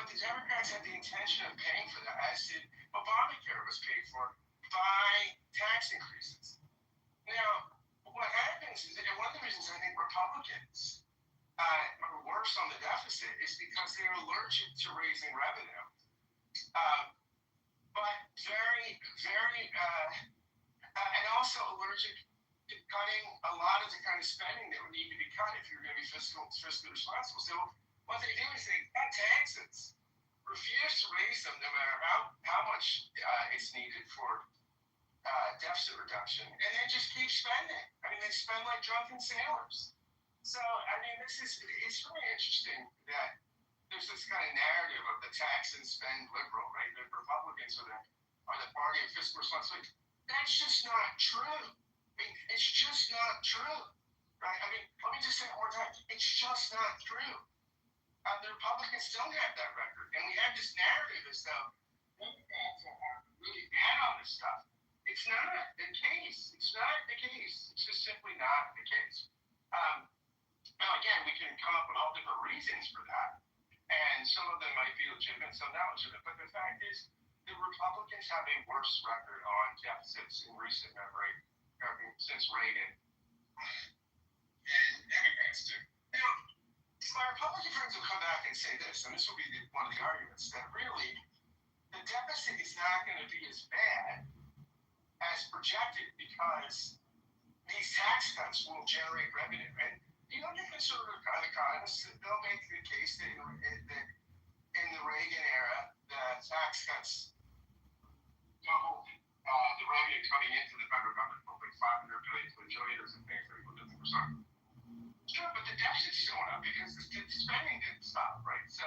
the Democrats had the intention of paying for that, as did Obamacare was paid for by tax increases. Now, what happens is that one of the reasons I think Republicans are worse on the deficit is because they're allergic to raising revenue. But very, very, and also allergic to cutting a lot of the kind of spending that would need to be cut if you're going to be fiscally responsible. So what they do is they cut taxes, refuse to raise them no matter how much it's needed for deficit reduction, and then just keep spending. I mean, they spend like drunken sailors. So, I mean, it's really interesting that there's this kind of narrative of the tax and spend liberal, right? The Republicans are the party of fiscal responsibility. That's just not true. I mean, it's just not true, right? I mean, let me just say it one more time. It's just not true. The Republicans don't have that record, and we have this narrative as though Democrats are really bad on this stuff. It's not the case. It's not the case. It's just simply not the case. Now, again, we can come up with all different reasons for that, and some of them might be legitimate, some not legitimate, but the fact is the Republicans have a worse record on deficits in recent memory since Reagan, and Democrats do. Now, my Republican friends will come back and say this, and this will be one of the arguments, that really the deficit is not going to be as bad as projected because these tax cuts will generate revenue. And the conservative kind of economists, they'll make the case that in the Reagan era, the tax cuts doubled the revenue coming into the federal government from like $500 billion to $1 trillion or something, 30%. Sure, but the deficit's still went up because the spending didn't stop, right? So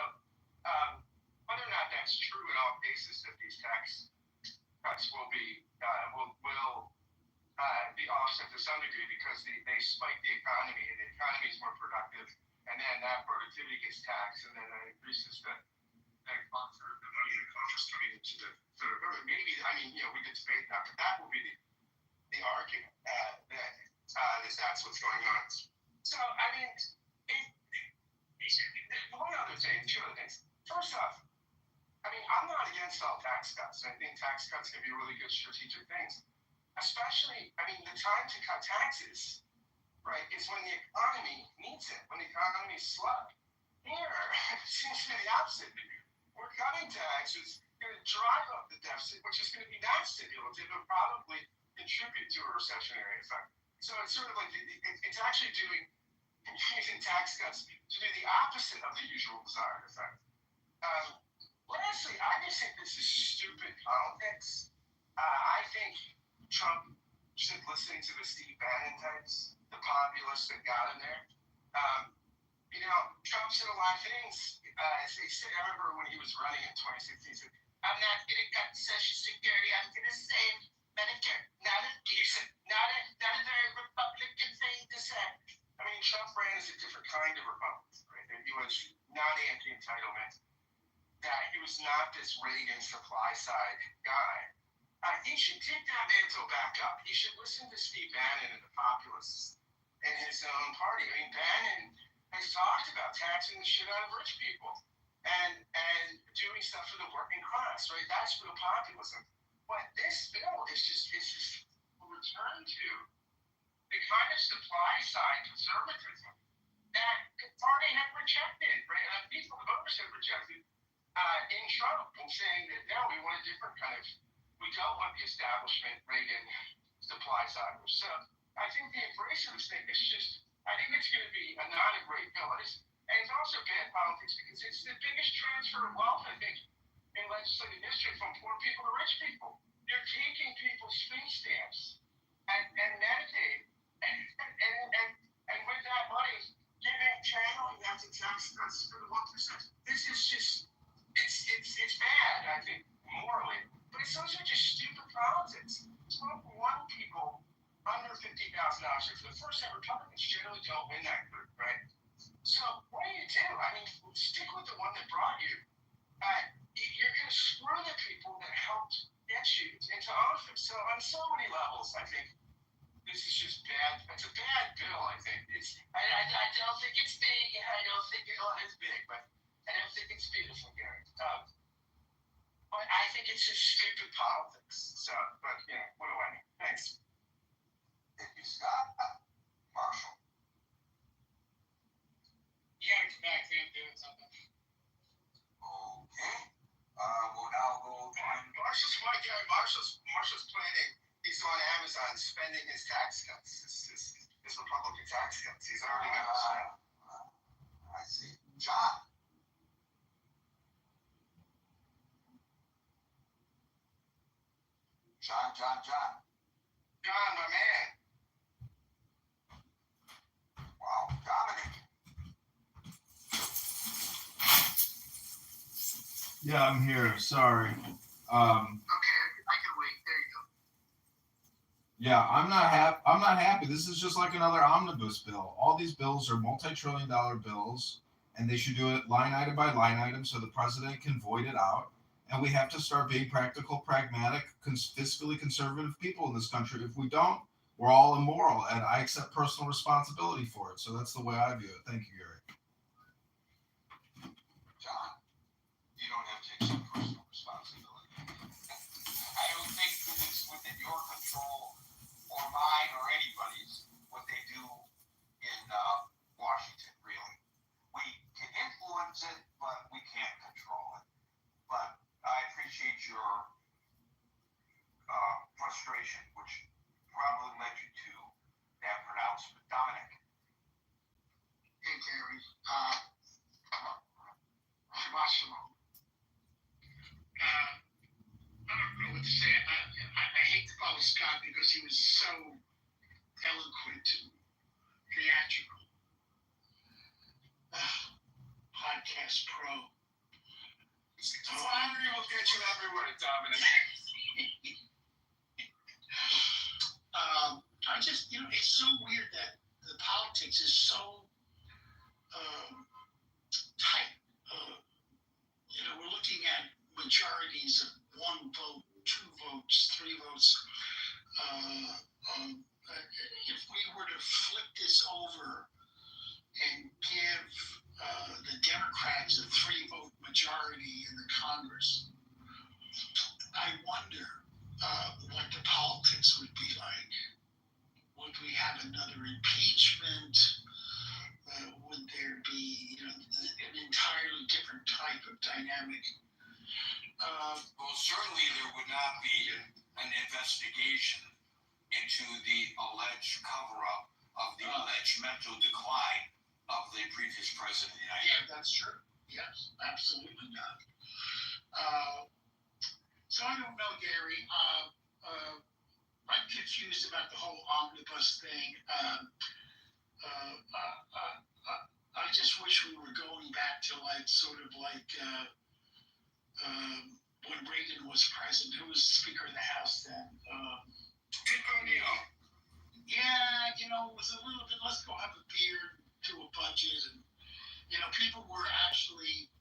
whether or not that's true in all cases, that these tax cuts will be offset to some degree because they spike the economy and the economy is more productive, and then that productivity gets taxed, and then that increases the money that Congress coming into the federal government. Maybe, we could debate that, but that will be the argument that that's what's going on. So, one other thing, two other things. First off, I'm not against all tax cuts. I think tax cuts can be really good strategic things. Especially, the time to cut taxes, right, is when the economy needs it, when the economy is slow. Here, it seems to be the opposite. We're cutting taxes, going to drive up the deficit, which is going to be non-stimulative and probably contribute to a recessionary effect. So it's sort of like it's actually using tax cuts to do the opposite of the usual desired effect. Lastly, I just think this is stupid politics. I think Trump should listen to the Steve Bannon types, the populists that got him there. Trump said a lot of things. I remember when he was running in 2016, he said, I'm not going to cut Social Security. I'm going to save Medicare. Not a very Republican thing to say. I mean, Trump ran as a different kind of Republican, right? And he was not anti-entitlement. That he was not this Reagan supply side guy. He should take that mantle back up. He should listen to Steve Bannon and the populists in his own party. I mean, Bannon has talked about taxing the shit out of rich people and doing stuff for the working class, right? That's real populism. But this bill is just a return to the kind of supply side conservatism that the party had rejected, right? And people, the voters had rejected in Trump, and saying that no, we want a different kind of, we don't want the establishment Reagan supply side. So I think the embrace of this thing is just, I think it's going to be not a great bill. And it's also bad politics because it's the biggest transfer of wealth, I think, in legislative history from poor people to rich people. You're taking people's food stamps and Medicaid, and with that money, channeling that to tax cuts for the 1%. This is just, it's bad, I think, morally, but it's also just stupid politics. Trump won people under $50,000 for the first time. Republicans generally don't win that group, right? So what do you do? I mean, stick with the one that brought you. You're going to screw the people that helped get you into office. So on so many levels, I think this is just bad. It's a bad bill, I think. I don't think it's big, and I don't think it's big, but I don't think it's beautiful, Gary. But I think it's just stupid politics. So, but, what do I mean? Thanks. Thank you, Scott. Marshall. You gotta come back and do something. Okay. We'll now go on. Marshall's my guy. Marshall's planning. He's on Amazon spending his tax cuts, his Republican tax cuts. He's already got them. I see. John. John, my man. Wow, Dominic. Yeah, I'm here. Sorry. Okay, I can wait. There you go. Yeah, I'm not happy. This is just like another omnibus bill. All these bills are multi-trillion-dollar bills, and they should do it line item by line item so the president can void it out. And we have to start being practical, pragmatic, fiscally conservative people in this country. If we don't, we're all immoral, and I accept personal responsibility for it. So that's the way I view it. Thank you, Gary. John, you don't have to accept personal responsibility. I don't think that it's within your control or mine or anybody's what they do in Washington, really. We can influence it, but we can't control it. But I appreciate your frustration, which probably led you to that pronouncement. Dominic. Hey, Gary. Shabbat shalom. I don't know what to say. I hate to follow Scott because he was so eloquent and theatrical. Podcast Pro. Flattery will get you everywhere, Dominic. I just, it's so weird that the politics is so tight. We're looking at majorities of 1 vote, 2 votes, 3 votes. If we were to flip this over and give the Democrats a 3-vote majority in the Congress, I wonder what the politics would be like. Would we have another impeachment? Would there be, entirely different type of dynamic. Well, certainly there would not be an investigation into the alleged cover-up of the alleged mental decline of the previous president of the United States. Yeah, that's true. Yes, absolutely not. So I don't know, Gary. I'm confused about the whole omnibus thing. I just wish we were going back to when Reagan was president. Who was Speaker of the House then? Yeah, it was a little bit. Let's go have a beer, do a budget, and people were actually.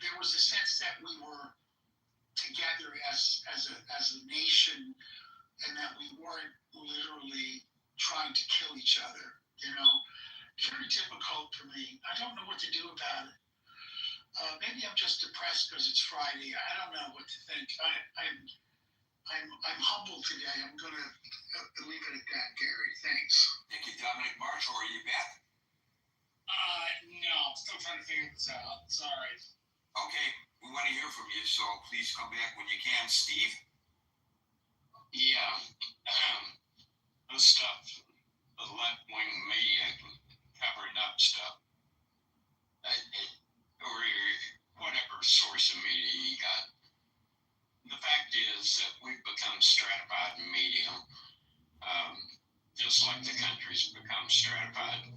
There was a sense that we were together as a nation, and that we weren't literally trying to kill each other. Very difficult for me. I don't know what to do about it. Maybe I'm just depressed because it's Friday. I don't know what to think. I'm humbled today. I'm gonna leave it at that, Gary. Thanks. Thank you, Dominic Marshall. Are you back? No, I'm still trying to figure this out. Sorry. Okay, we want to hear from you, so please come back when you can. Steve? Yeah, the stuff, the left-wing media covering up stuff, or whatever source of media you got. The fact is that we've become stratified in media, just like the country's become stratified.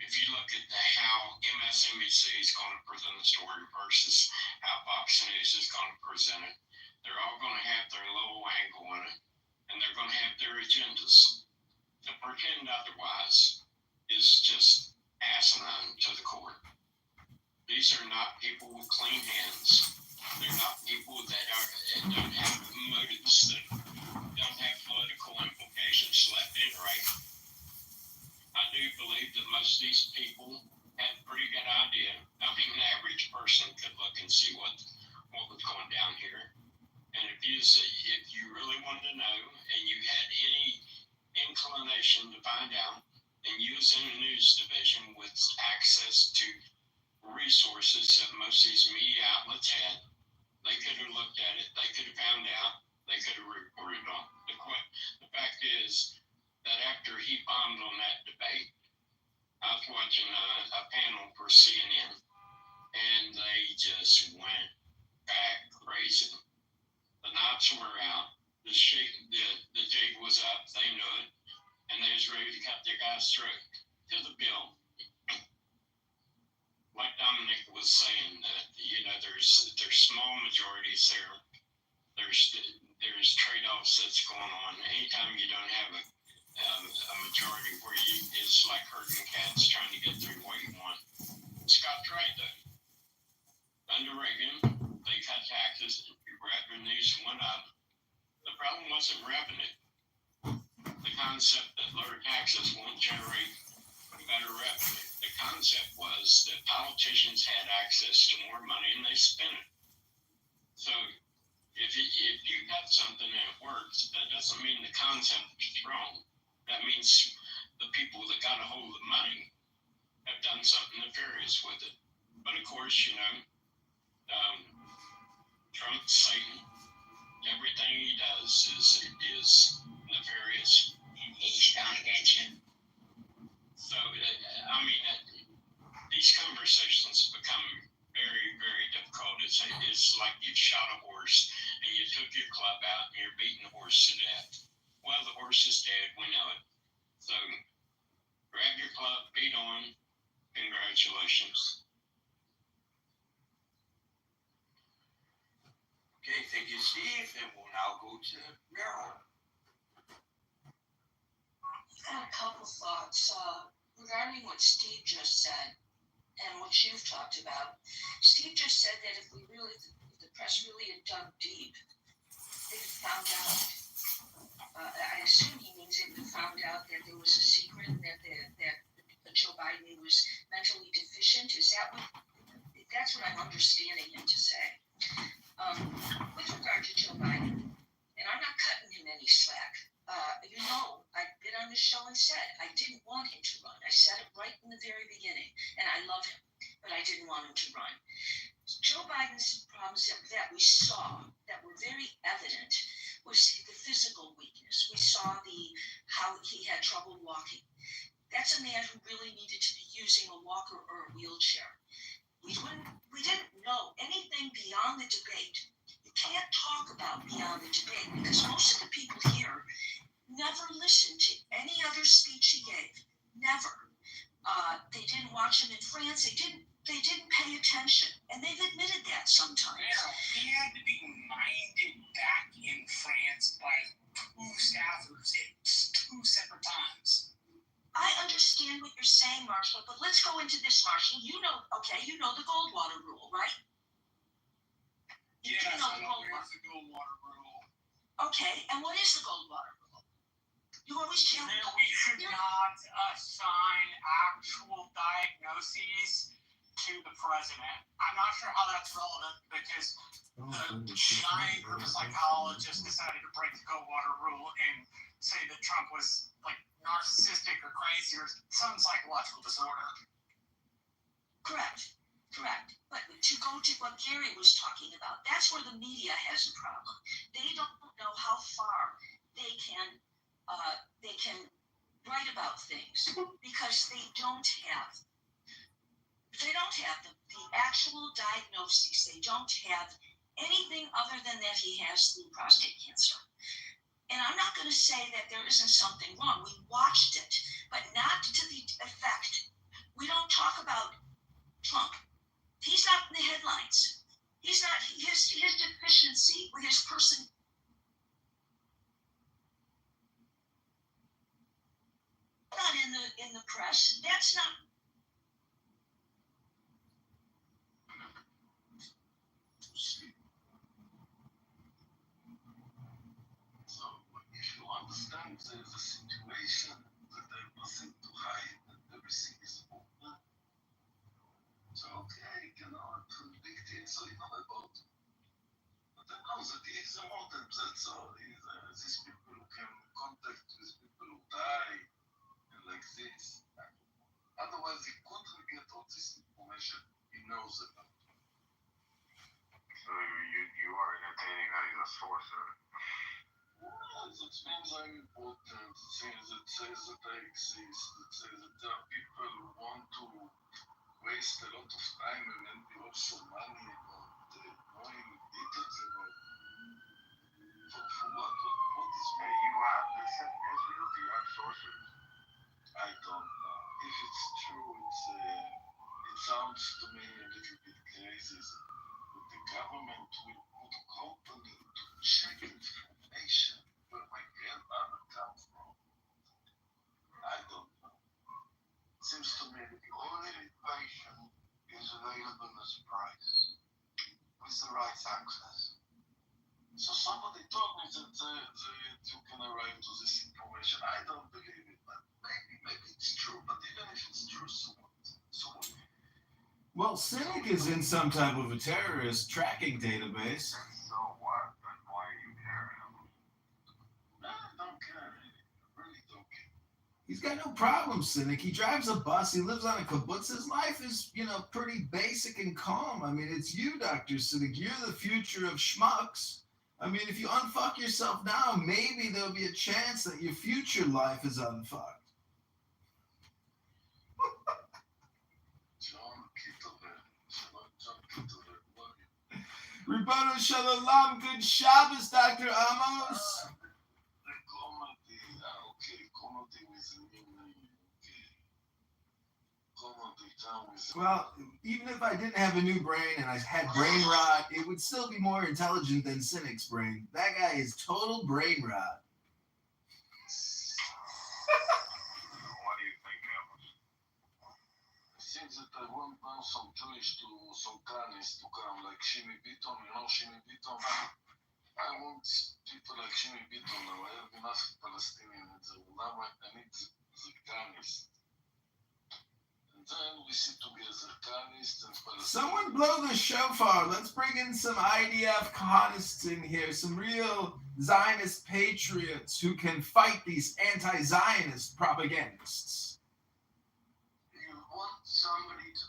If you look at how MSNBC is going to present the story versus how Fox News is going to present it, they're all going to have their little angle in it, and they're going to have their agendas. To pretend otherwise is just asinine to the core. These are not people with clean hands. They're not people that don't have motives, that don't have political implications left and right. I do believe that most of these people had a pretty good idea. I mean, an average person could look and see what was going down here. And if you really wanted to know and you had any inclination to find out, and you was in a news division with access to resources that most of these media outlets had, they could have looked at it, they could have found out, they could have reported on it. The fact is that after he bombed on that debate, I was watching a panel for CNN, and they just went back crazy. The knots were out, the jig was up, they knew it, and they was ready to cut their guy's throat to the bill. Like Dominic was saying, that there's small majorities there. There's trade-offs that's going on. Anytime you don't have a majority where it's like herding cats trying to get through what you want. Scott's right though. Under Reagan, they cut taxes, revenues went up. The problem wasn't revenue. The concept that lower taxes won't generate better revenue. The concept was that politicians had access to more money and they spent it. So if you got something and it works, that doesn't mean the concept is wrong. That means the people that got a hold of the money have done something nefarious with it. But of course, Trump's Satan. Everything he does is nefarious. He's gonna get you. So, these conversations become very, very difficult. It's like you shot a horse and you took your club out and you're beating the horse to death. Well, the horse is dead, we know it. So, grab your club, beat on, congratulations. Okay, thank you, Steve, and we'll now go to Marilyn. I've got a couple thoughts regarding what Steve just said and what you've talked about. Steve just said that if the press really had dug deep, they had found out. I assume he means they would have found out that there was a secret and that Joe Biden was mentally deficient. That's what I'm understanding him to say. With regard to Joe Biden, and I'm not cutting him any slack. I've been on the show and said I didn't want him to run. I said it right in the very beginning. I love him, but I didn't want him to run. Joe Biden's problems that we saw that were very evident was the physical weakness. We saw how he had trouble walking. That's a man who really needed to be using a walker or a wheelchair. We didn't know anything beyond the debate. You can't talk about beyond the debate because most of the people here never listened to any other speech he gave. Never. They didn't watch him in France. They didn't pay attention, and they've admitted that sometimes. Yeah, he had to be minded back in France by two staffers at two separate times. I understand what you're saying, Marshall, but let's go into this, Marshall. You know the Goldwater rule, right? Yes, I know there's the Goldwater rule. Okay, and what is the Goldwater rule? You always challenge. We should not assign actual diagnoses to the president. I'm not sure how that's relevant because the giant group of psychologists decided to break the Goldwater rule and say that Trump was like narcissistic or crazy or some psychological disorder. Correct. But to go to what Gary was talking about, that's where the media has a problem. They don't know how far they can write about things because they don't have the actual diagnoses. They don't have anything other than that he has the prostate cancer. And I'm not going to say that there isn't something wrong. We watched it, but not to the effect. We don't talk about Trump. He's not in the headlines. He's not. His deficiency with his person. Not in the press. That's not. So if you understand the situation, that there's nothing to hide, that everything is open. So okay, big things I know about. But I know that he is a model, that's all. These people who can contact with people who die and like this. Otherwise he couldn't get all this information. He knows about. So you are entertaining that he's a sorcerer. Well, that means I'm important. It says that I exist. It says that there are people who want to waste a lot of time and then be also money about knowing details about. For what? What is Hey, you have this in Israel? Do you have sorcerers? I don't know. If it's true, it sounds to me a little bit crazy. But the government will put a company to check information where my grandmother comes from. I don't know. Seems to me that the only information is available as a price with the right access. So somebody told me that you can arrive to this information. I don't believe it, but maybe it's true. But even if it's true, so what? Well, Cynic is in some type of a terrorist tracking database. So what? Then why are you caring? No, I don't care. I really don't care. He's got no problem, Cynic. He drives a bus. He lives on a kibbutz. His life is, pretty basic and calm. I mean, it's you, Dr. Cynic. You're the future of schmucks. I mean, if you unfuck yourself now, maybe there'll be a chance that your future life is unfucked. John Kitover. John Kitover. Ribono Shalom, good Shabbos, Dr. Amos. The comedy. Okay, comedy with a new name. Okay. Comedy down with Well, even if I didn't have a new brain and I had brain rot, it would still be more intelligent than Cynic's brain. That guy is total brain rot. What do you think, Amos? I think that I want now some Jewish some Kanis to come, like Shimi Beaton. You know Shimi Beaton? I want people like Shimi Beaton now. I have enough Palestinians. Now I need the Kanis. And then we sit together, Kanis and Palestinians. Someone blow the shofar. Let's bring in some IDF Kahanists in here, some real Zionist patriots who can fight these anti-Zionist propagandists. You want somebody to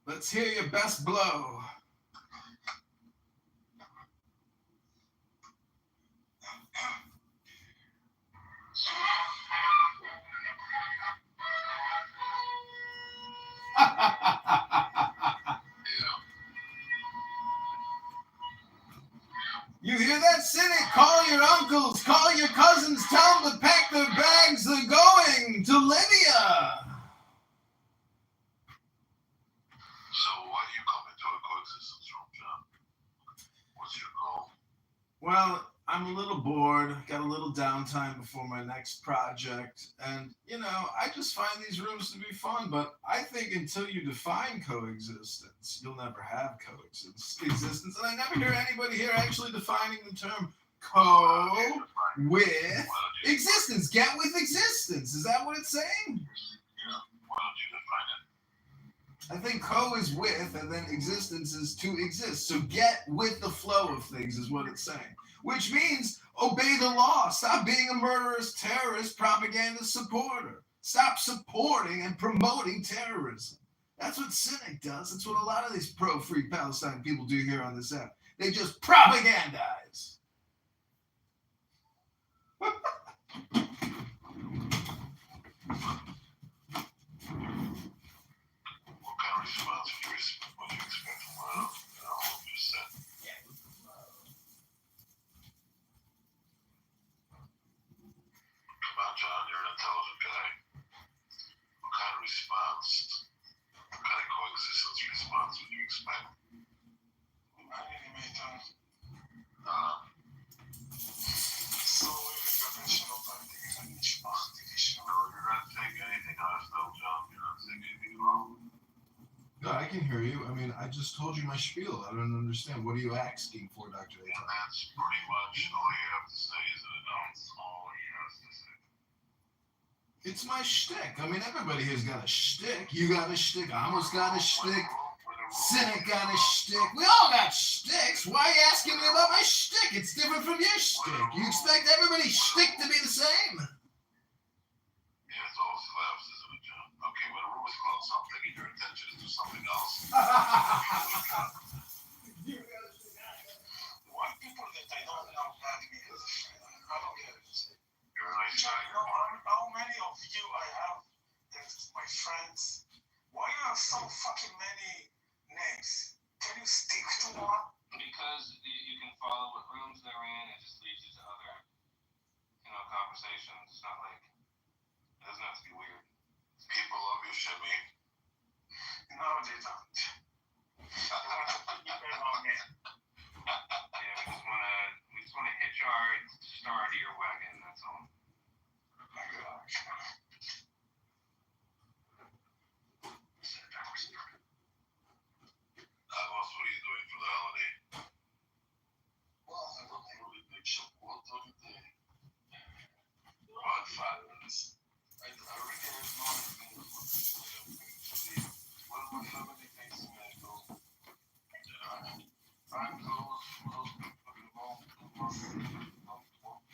Let's hear your best blow. You hear that, Cynic? Call your uncles, call your cousins, tell them to pack their bags. They're going to Libya. So why do you come into a coexistence room, John? What's your goal? Well, I'm a little bored, got a little downtime before my next project, and, I just find these rooms to be fun, but I think until you define coexistence, you'll never have coexistence, and I never hear anybody here actually defining the term with existence. Get with existence. Is that what it's saying? Yeah. Why don't you define it? I think co is with, and then existence is to exist. So get with the flow of things is what it's saying. Which means obey the law. Stop being a murderous, terrorist, propaganda supporter. Stop supporting and promoting terrorism. That's what Cynic does. That's what a lot of these pro-free Palestine people do here on this app. They just propagandize. What kind of response would you expect from what you just said? Come on, John, you're an intelligent guy. What kind of response, what kind of coexistence response would you expect? So, you're not saying anything hostile, John. You're not saying anything wrong. No, I can hear you. I mean, I just told you my spiel. I don't understand. What are you asking for, Dr. And that's pretty much all you have to say, isn't it? That's all he has to say. It's my shtick. I mean, everybody here's got a shtick. You got a shtick. Amos got a shtick. Cynic got a shtick. We all got shticks. Why are you asking me about my shtick? It's different from your shtick. You expect everybody's shtick to be the same? Yeah, it's all slaps, isn't it, John? Okay, when a room is called something and your intention is to do something else. Why people that I don't know have me as a friend? I don't get it. You're a nice guy. You know how many of you I have that's my friends? Why you have so fucking many names? Can you stick to one? Because you can follow what rooms they're in. It just leads you to other, conversations. It's not like it doesn't have to be weird. People love you, Shimmy. No, they don't. You bet on me. Yeah, we just wanna hitch our star to your wagon. That's all. My gosh. Amos, what are you doing for the holiday? Well, I will really big support of the day. About 5 minutes. I really have no idea what my family thinks when I go. I'm close to those people who don't work.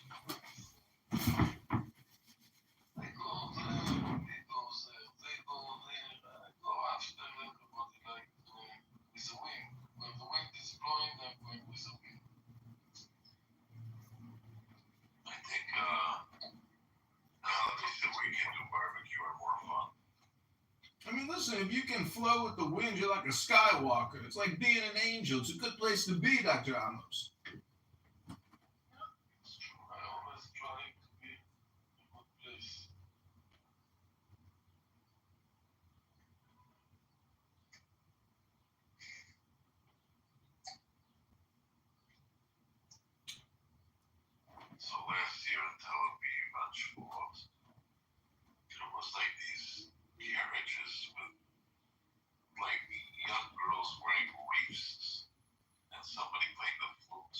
They go there, he goes there, they go there, I go after everybody like going with the wind. When the wind is blowing, I'm going with the wind. I think holidays that we can do barbecue are more fun. I mean, listen, if you can flow with the wind, you're like a skywalker. It's like being an angel. It's a good place to be, Dr. Amos. It's true. I always try to be a good place. So last year in Tel Aviv on Shavuot, there was like these carriages with like young girls wearing wreaths, and somebody played the flute.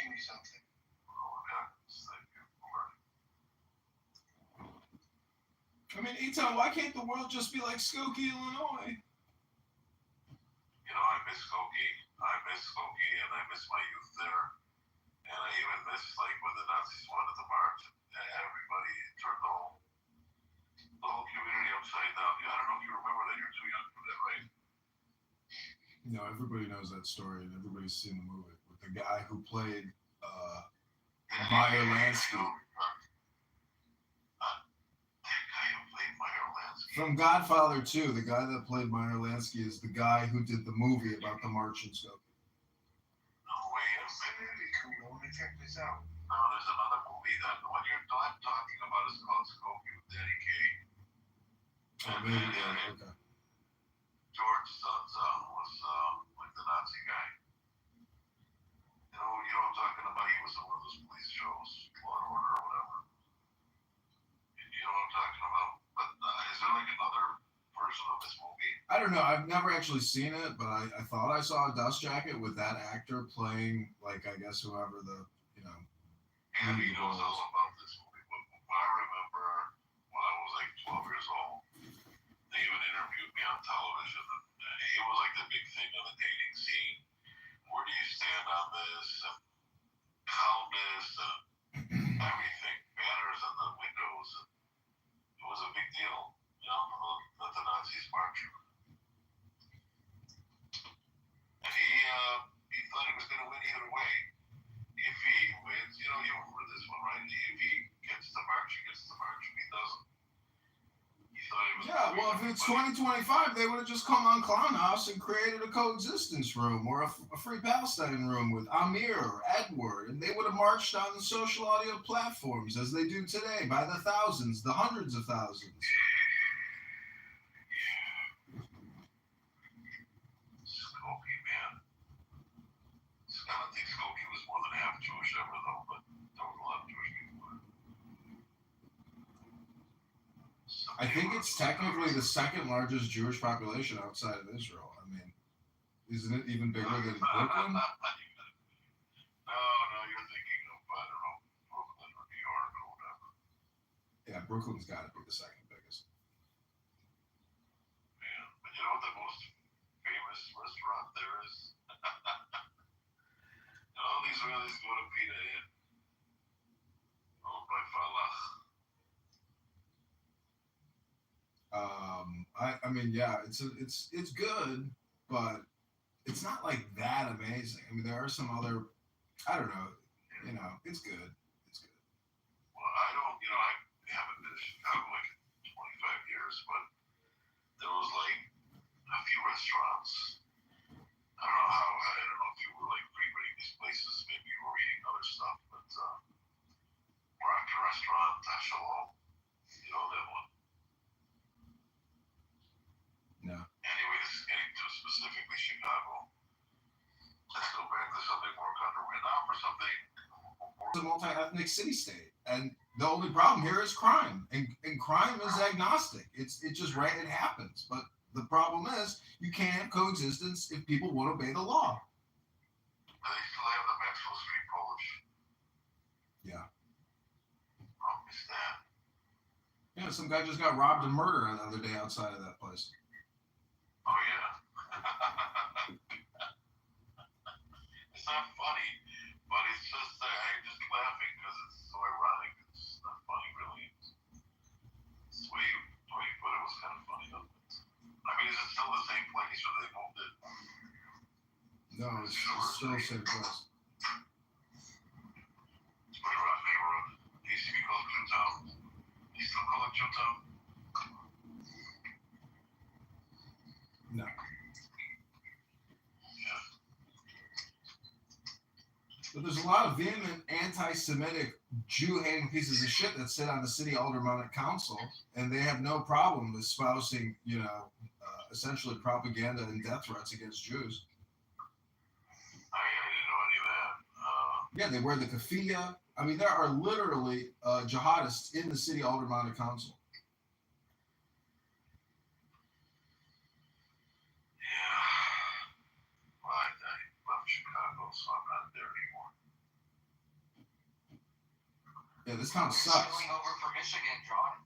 teaching me something. Oh, yeah. Thank you for I mean, Eton, why can't the world just be like Skokie, Illinois? You know, I miss Skokie. And I miss my youth there. And I even miss, like, when the Nazis wanted to march, and everybody turned the whole community upside down. I don't know if you remember that. You're too young for that, right? You know, everybody knows that story, and everybody's seen the movie with the guy who played Meyer Lansky. From Godfather 2, the guy that played Meyer Lansky is the guy who did the movie about the march in Skokie. No, wait a minute. Cool. Let me check this out. No, there's another movie that the one I'm talking about is called Skokie with Danny Kaye. Oh, maybe, yeah, okay. George Sunza was like the Nazi guy. You know what I'm talking about? He was in one of those police shows, Law and Order or whatever. You know what I'm talking about? But is there like another version of this movie? I don't know. I've never actually seen it, but I thought I saw a Dust Jacket with that actor playing, like, I guess whoever the, you know. Andy knows all about this movie, but I remember when I was like 12 years old, they even interviewed me on television, and it was like the big thing on the dating scene. Where do you stand on this? And calmness and everything, banners on the windows. And it was a big deal, you know, that the Nazis marched. And he thought he was going to win either way. If he wins, you know, you remember this one, right? If he gets the march, he gets the march. If he doesn't, he thought he was. Yeah, well, if it's 2025, they would have just come on Clown House and created a coexistence room or a Free Palestine room with Amir or Edward, and they would have marched on the social audio platforms as they do today by the thousands, the hundreds of thousands. Skokie, man. I don't think Skokie was more than half Jewish ever, though, but there was a lot of Jewish people there. I think it's technically the second largest Jewish population outside of Israel. I mean, isn't it even bigger than Brooklyn? No, you're thinking of, I don't know, Brooklyn or New York or whatever. Yeah, Brooklyn's got to be the second biggest. Man, but you know what the most famous restaurant there is? All these Israelis go to Pita Inn, owned by Falach. I mean, yeah, it's good, but it's not like that amazing. I mean, there are some other, I don't know, you know, it's good. It's good. Well, I haven't been to Chicago like in 25 years, but there was like a few restaurants. I don't know if you were like frequenting these places, maybe you were eating other stuff, but Moroccan restaurant, Shalom, you know that one. No. Anyway, this is getting too specifically Chicago. Let's go back to something more country. Now for something. It's a multi-ethnic city-state, and the only problem here is crime, and crime is agnostic. It just right, it happens. But the problem is you can't have coexistence if people won't obey the law. They still have the Maxwell Street Polish. Yeah. Oh, miss that. Yeah, some guy just got robbed and murdered the other day outside of that place. Oh yeah. It's not funny, but it's just I'm just laughing because it's so ironic. It's not funny really. It's the way you put it was kind of funny. I mean, is it still the same place or they moved it? No, it's still the same place. It's pretty rough neighborhood. They used to be called Jewtown. They still call it Jewtown? No. But there's a lot of vehement anti-Semitic Jew-hating pieces of shit that sit on the city aldermanic council, and they have no problem espousing, essentially propaganda and death threats against Jews. I didn't know any of that. Yeah, they wear the keffiyeh. I mean, there are literally jihadists in the city aldermanic council. Yeah. Well, I left Chicago, so I'm not there anymore. Yeah, this town sucks. Spilling over for Michigan, John.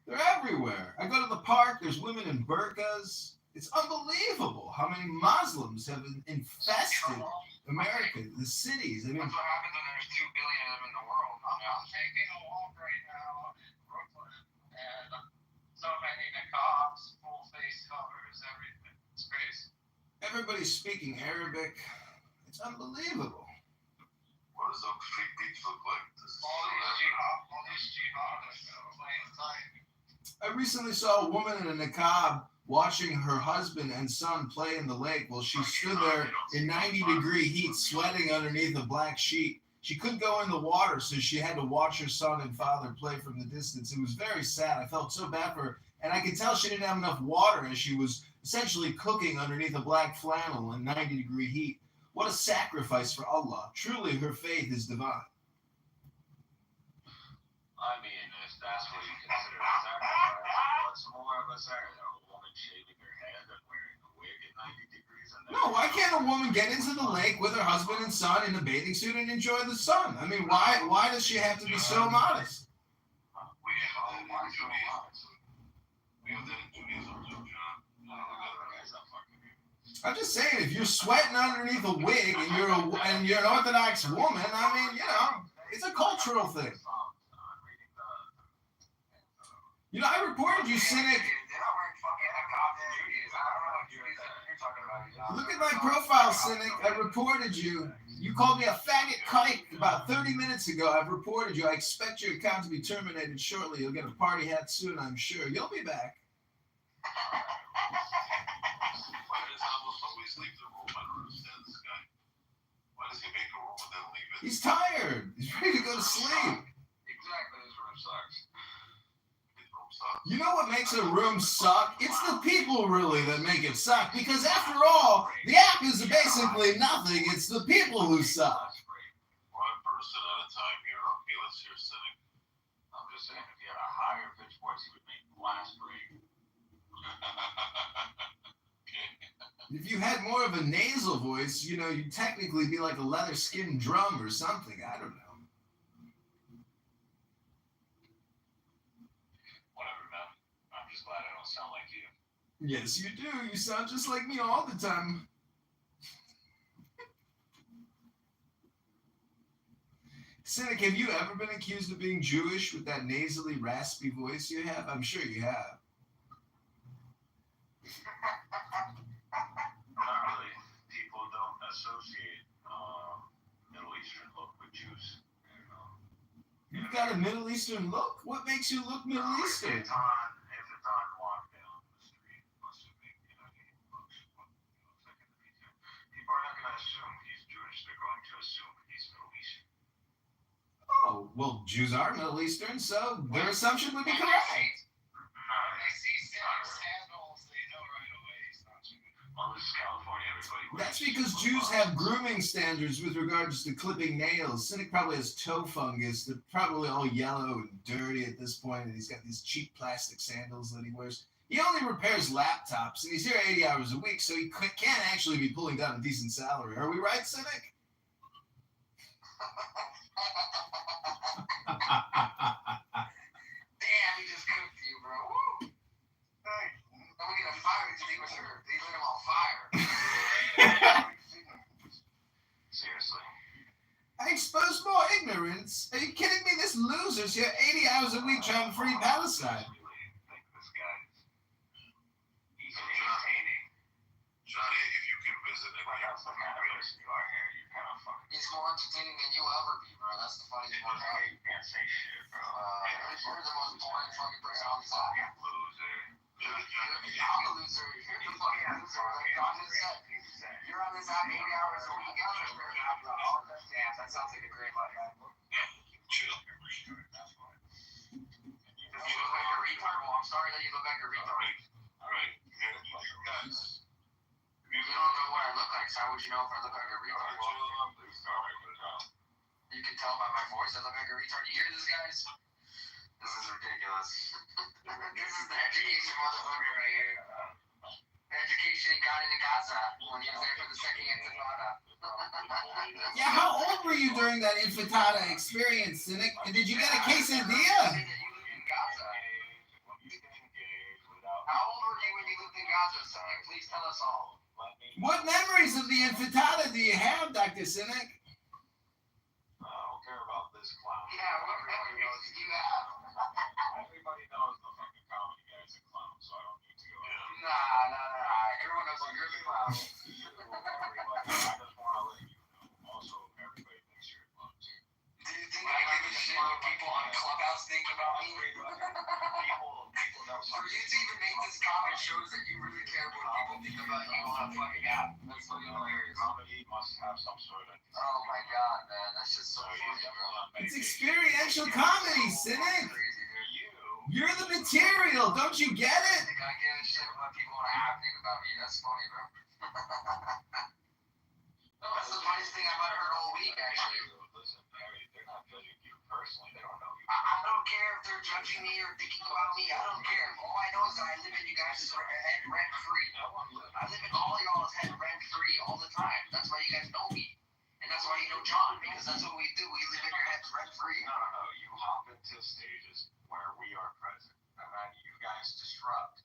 They're everywhere. I go to the park, there's women in burqas. It's unbelievable how many Muslims have infested America, the cities. I mean, That's what happens when there's 2 billion of them in the world. I'm taking a walk right now in Brooklyn, and so many niqabs, full face covers, everything. It's crazy. everybody's speaking Arabic. It's unbelievable. What does those street beats look like? All these jihadists playing tight. I recently saw a woman in a niqab watching her husband and son play in the lake while she stood there in 90-degree heat, sweating underneath a black sheet. She couldn't go in the water, so she had to watch her son and father play from the distance. It was very sad. I felt so bad for her. And I could tell she didn't have enough water as she was essentially cooking underneath a black flannel in 90-degree heat. What a sacrifice for Allah. Truly, her faith is divine. I mean, if that's what you consider a sacrifice, what's more of a sacrifice? A woman shaving her head and wearing a wig at 90 degrees? No, why can't a woman get into the lake with her husband and son in a bathing suit and enjoy the sun? I mean, why does she have to be so modest? We have that in Judaism too, John. I'm just saying, if you're sweating underneath a wig and you're an Orthodox woman, I mean, you know, it's a cultural thing. You know, I reported you, Cynic. They're not wearing fucking niqabs in Judaism. I don't know what Judaism you're talking about. Look at my profile, Cynic. I reported you. You called me a faggot kike about 30 minutes ago. I've reported you. I expect your account to be terminated shortly. You'll get a party hat soon, I'm sure. You'll be back. Why does Amos always leave the room? I don't understand this guy. Why does he make a room and then leave it? He's tired. He's ready to go to sleep. Exactly, his room sucks. His room sucks. You know what makes a room suck? It's the people, really, that make it suck. Because after all, the app is basically nothing. It's the people who suck. One person at a time here. Okay, let's hear Cynic. I'm just saying, if he had a higher pitch voice, he would make glass break. If you had more of a nasal voice, you know, you'd technically be like a leather skin drum or something. I don't know. Whatever, man. I'm just glad I don't sound like you. Yes, you do. You sound just like me all the time. Cynic, have you ever been accused of being Jewish with that nasally, raspy voice you have? I'm sure you have. Not really. People don't associate Middle Eastern look with Jews. You've got a Middle Eastern look? What makes you look Middle Eastern? If it's on walk down the street, must have been, you know, he looks like in the video. People are not going to assume he's Jewish. They're going to assume he's Middle Eastern. Oh, well, Jews are Middle Eastern, so their assumption would be correct. They see sandals, they know right away it's not Jewish. Well, this is California, everybody. That's because Jews have grooming standards with regards to clipping nails. Cynic probably has toe fungus. They're probably all yellow and dirty at this point, and he's got these cheap plastic sandals that he wears. He only repairs laptops, and he's here 80 hours a week, so he can't actually be pulling down a decent salary. Are we right, Cynic? Damn, he just cooked you, bro. Woo! Hey, I'm gonna get a fire extinguisher. They lit him on fire. Seriously. I expose more ignorance. Are you kidding me? This loser's here 80 hours a week trying to free Palestine. This guy, he's entertaining. Johnny, if you can visit him, Like, that's the kind of person you are here. You're kind of fucking. He's more entertaining than you'll ever be, bro. That's the funniest part about it. You can't say shit, bro. You're the most boring fucking person on the planet. Loser. I'm a loser. You're the fucking loser. Like on this set. You're on this app 80 hours a week. Damn, that sounds like a great life. chill. You look like a retard? Well, I'm sorry that you look like a retard. All right. Guys. You don't know what I look like, so how would you know if I look like a retard? You can tell by my voice I look like a retard. You hear this, guys? This is ridiculous. This is the education motherfucker right here. Education got into Gaza when he was there for the second intifada. Yeah, how old were you during that intifada experience, Cynic? And did you get a quesadilla? How old were you when you lived in Gaza, Cynic? Please tell us all. What memories of the intifada do you have, Dr. Cynic? I don't care about this clown. Yeah, what memories do you have? Everybody knows the fucking comedy guy's a clown, so I don't need to go. Nah. Everyone knows that you're the clown. Everybody, I just want to let you know. Also, everybody thinks you're a clown too. Do you think I give a shit what people on Clubhouse think about me? People know For you to even make this comment shows that you really care what people think about you on a fucking app. That's fucking hilarious. Comedy must have some sort of. Oh my god, man. That's just so funny, bro. It's experiential comedy, Cynic. Crazy, dude. You're the material. Don't you get it? I think I give a shit what people on an app think about me. That's funny, bro. That's the funniest thing I might have heard all week, actually. Listen, Harry, they're not judging you personally. They don't know you. I don't care if they're judging me or thinking about me. I don't care. All I know is that I live in you guys' head rent free. I live in all y'all's head rent free all the time. That's why you guys know me. And that's why you know John, because that's what we do. We live in your heads rent free. No. You hop into stages where we are present, and then you guys disrupt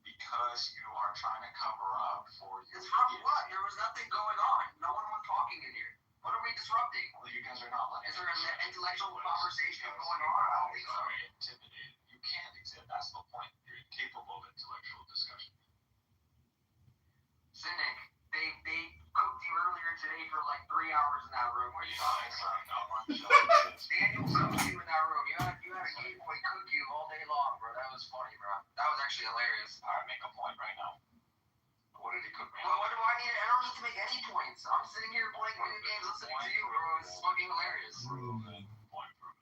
because you are trying to cover up for your. Disrupt what? There was nothing going on. No one was talking in here. What are we disrupting? Well, you guys are not letting. Is there an intellectual conversation going on? I don't think so. Intimidated. You can't exist. That's the point. You're incapable of intellectual discussion. Cynic, they cooked you earlier today for like 3 hours in that room. What are you talking about? Daniel cooked you in that room. You had a Game Boy cook you all day long, bro. That was funny, bro. That was actually hilarious. All right, make a point right now. What did he cook me? Well, what do I need? I don't need to make any points. I'm sitting here playing video games, listening to you, bro. It's fucking hilarious. Point proven.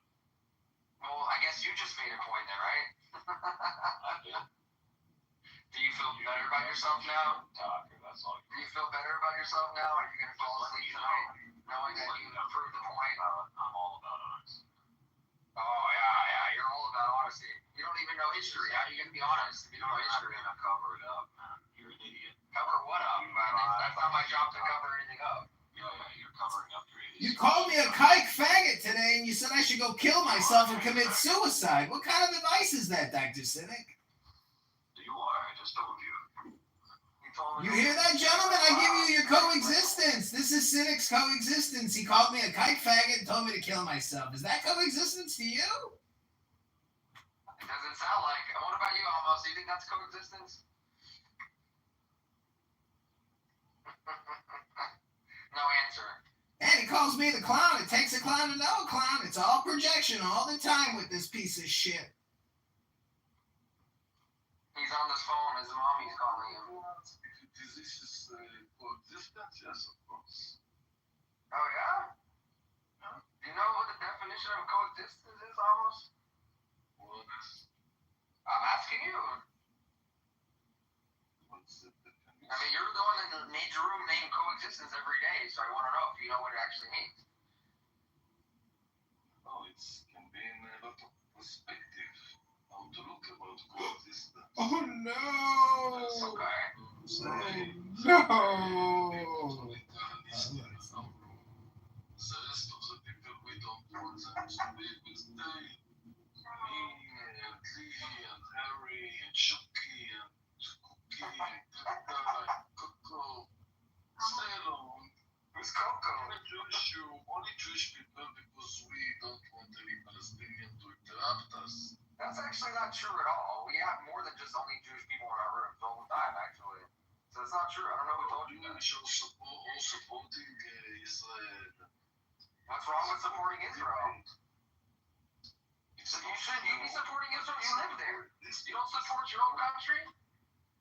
Well, I guess you just made a point then, right? Do you feel better about yourself now? That's all. Do you feel better about yourself now? Are you gonna fall asleep tonight, knowing that you proved the point? I'm all about honesty. Oh yeah. You're all about honesty. You don't even know history. How are you gonna be honest if you don't know history? I'm gonna cover it up, man. You're an idiot. Cover what up? That's not my job to cover anything up. Yeah, you're covering up your idiot. You called me a kike faggot today, and you said I should go kill myself and commit suicide. What kind of advice is that, Dr. Cynic? You are. I just told you. You hear that, gentlemen? I give you your coexistence. This is Cynic's coexistence. He called me a kike faggot and told me to kill myself. Is that coexistence to you? It doesn't sound like it. What about you, Almost? Do you think that's coexistence? No answer. And he calls me the clown. It takes a clown to know a clown. It's all projection all the time with this piece of shit. He's on this phone. His mommy's calling him. This is coexistence, yes, of course. Oh, yeah? Do you know what the definition of coexistence is, Almost? Well, I'm asking you. what's the definition? I mean, you're the one that made your room name coexistence every day, so I want to know if you know what it actually means. Oh, it can be in a lot of perspective. How to look about coexistence. Oh, no. That's okay. No. The rest of the people, we don't want them to be with me and Lee and Harry and Chucky and Cookie and Kaka and Coco. Stay alone. Who's Coco? Only Jewish people, because we don't want any Palestinian to interrupt us. That's actually not true at all. We have more than just only Jewish people in our rooms all the time, actually. So it's not true. I don't know who told you that. All supporting Israel. What's wrong with supporting Israel? So you shouldn't. You be supporting Israel. You live there. You don't support your own country.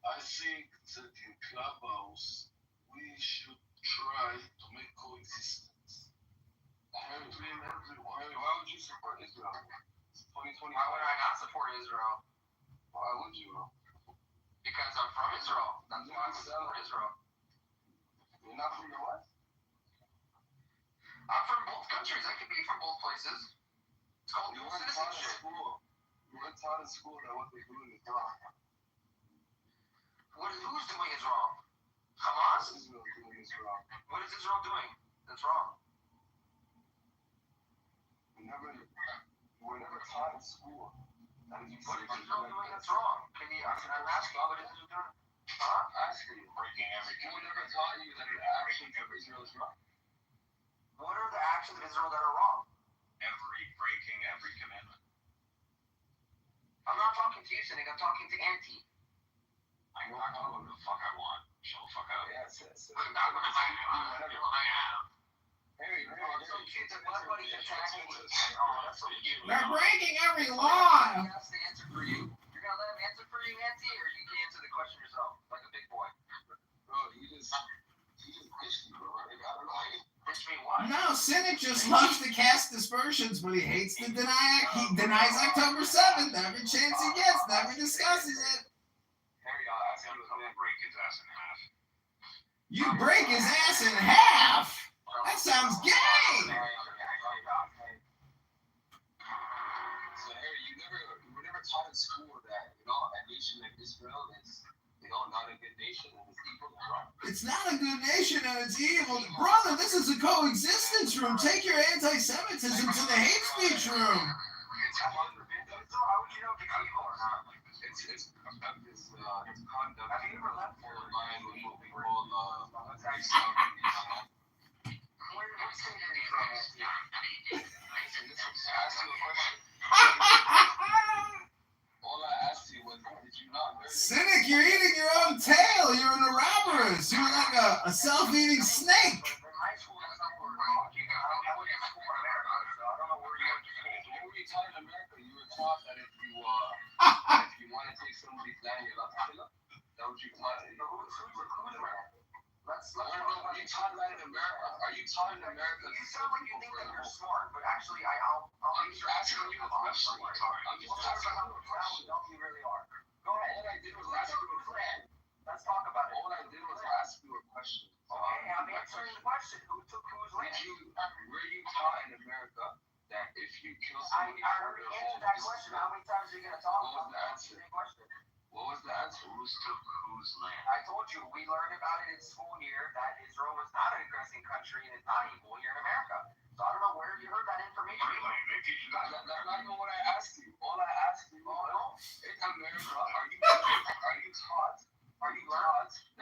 I think that in Clubhouse, we should try to make coexistence between everyone. Why would you support Israel? 2025. Why would I not support Israel? Why would you? Because I'm from Israel. That's why I would support Israel. You're not from the West? I'm from both countries. I could be from both places. It's called You dual went taught in citizenship. school. You went taught in school that what they're doing is wrong. Who's doing is wrong? Hamas? Israel doing is wrong. What is Israel doing that's wrong? were never taught in school that if you What say are things you like doing that's wrong? Can you, I'm asking, what is you doing? Huh? asking you, Breaking every who never taught you that the actions of Israel is wrong? What are the actions of Israel that are wrong? breaking every commandment. I'm not talking to you, Cynic. I'm talking to Auntie. I can talk about whatever the fuck I want. Shut the fuck up. Yeah, so I'm not gonna say whatever I am. Harry, It's so cute that my buddy's attacking me. Oh, that's so cute. They're breaking every law. He has to answer for you. You're gonna let him answer for you, Auntie, or you can answer the question yourself, like a big boy? bro, he just bitched me, bro. Like, I don't know. Bitch me what? No, Cynic just loves to cast dispersions, but he hates to deny it. He denies October 7th every chance he gets, never discusses it. Harry, I'll ask you a I'm gonna break his ass in half. You break his ass in half? That sounds gay! So Harry, you were never taught in school that, a nation like Israel is, not a good nation and it's evil and wrong. It's not a good nation and it's evil. Brother, this is a coexistence room. Take your anti-Semitism to the hate speech room. How would you know if it's evil or not? It's conduct. Have you ever left for line with what we call Islam. What state are you from, Auntie? Listen, I asked you a question. All I asked you was, did you not learn? Cynic, you're eating your own tail. You're an Ouroboros. You're like a self-eating snake. In high school, that's not what we're talking about. I went to school in America, so I don't know where you went to school. What were you taught in America? You were taught that if you want to take somebody's land, you're allowed to kill them. That what you taught? Who's America? Let's Are you taught that in America? Are you taught in America? You sound like you think that you're smart, but actually, I'll I'm just asking you a question. I'm just asking you a question. You really are. Go ahead. All I did was ask you a question. Let's talk about it. All I did was ask you a question. Okay, I'm answering the question. Who took whose land? Were you taught in America that if you kill I somebody for already their answered home, that question. How many times are you going to talk What was about the that answer? question? What was the answer? Who took whose land? I told you, we learned about it in school here that Israel was not an aggressing country and it's not evil here in America. So I don't know where you heard that information. That's not even what I asked you. All I asked you was, in America, are you taught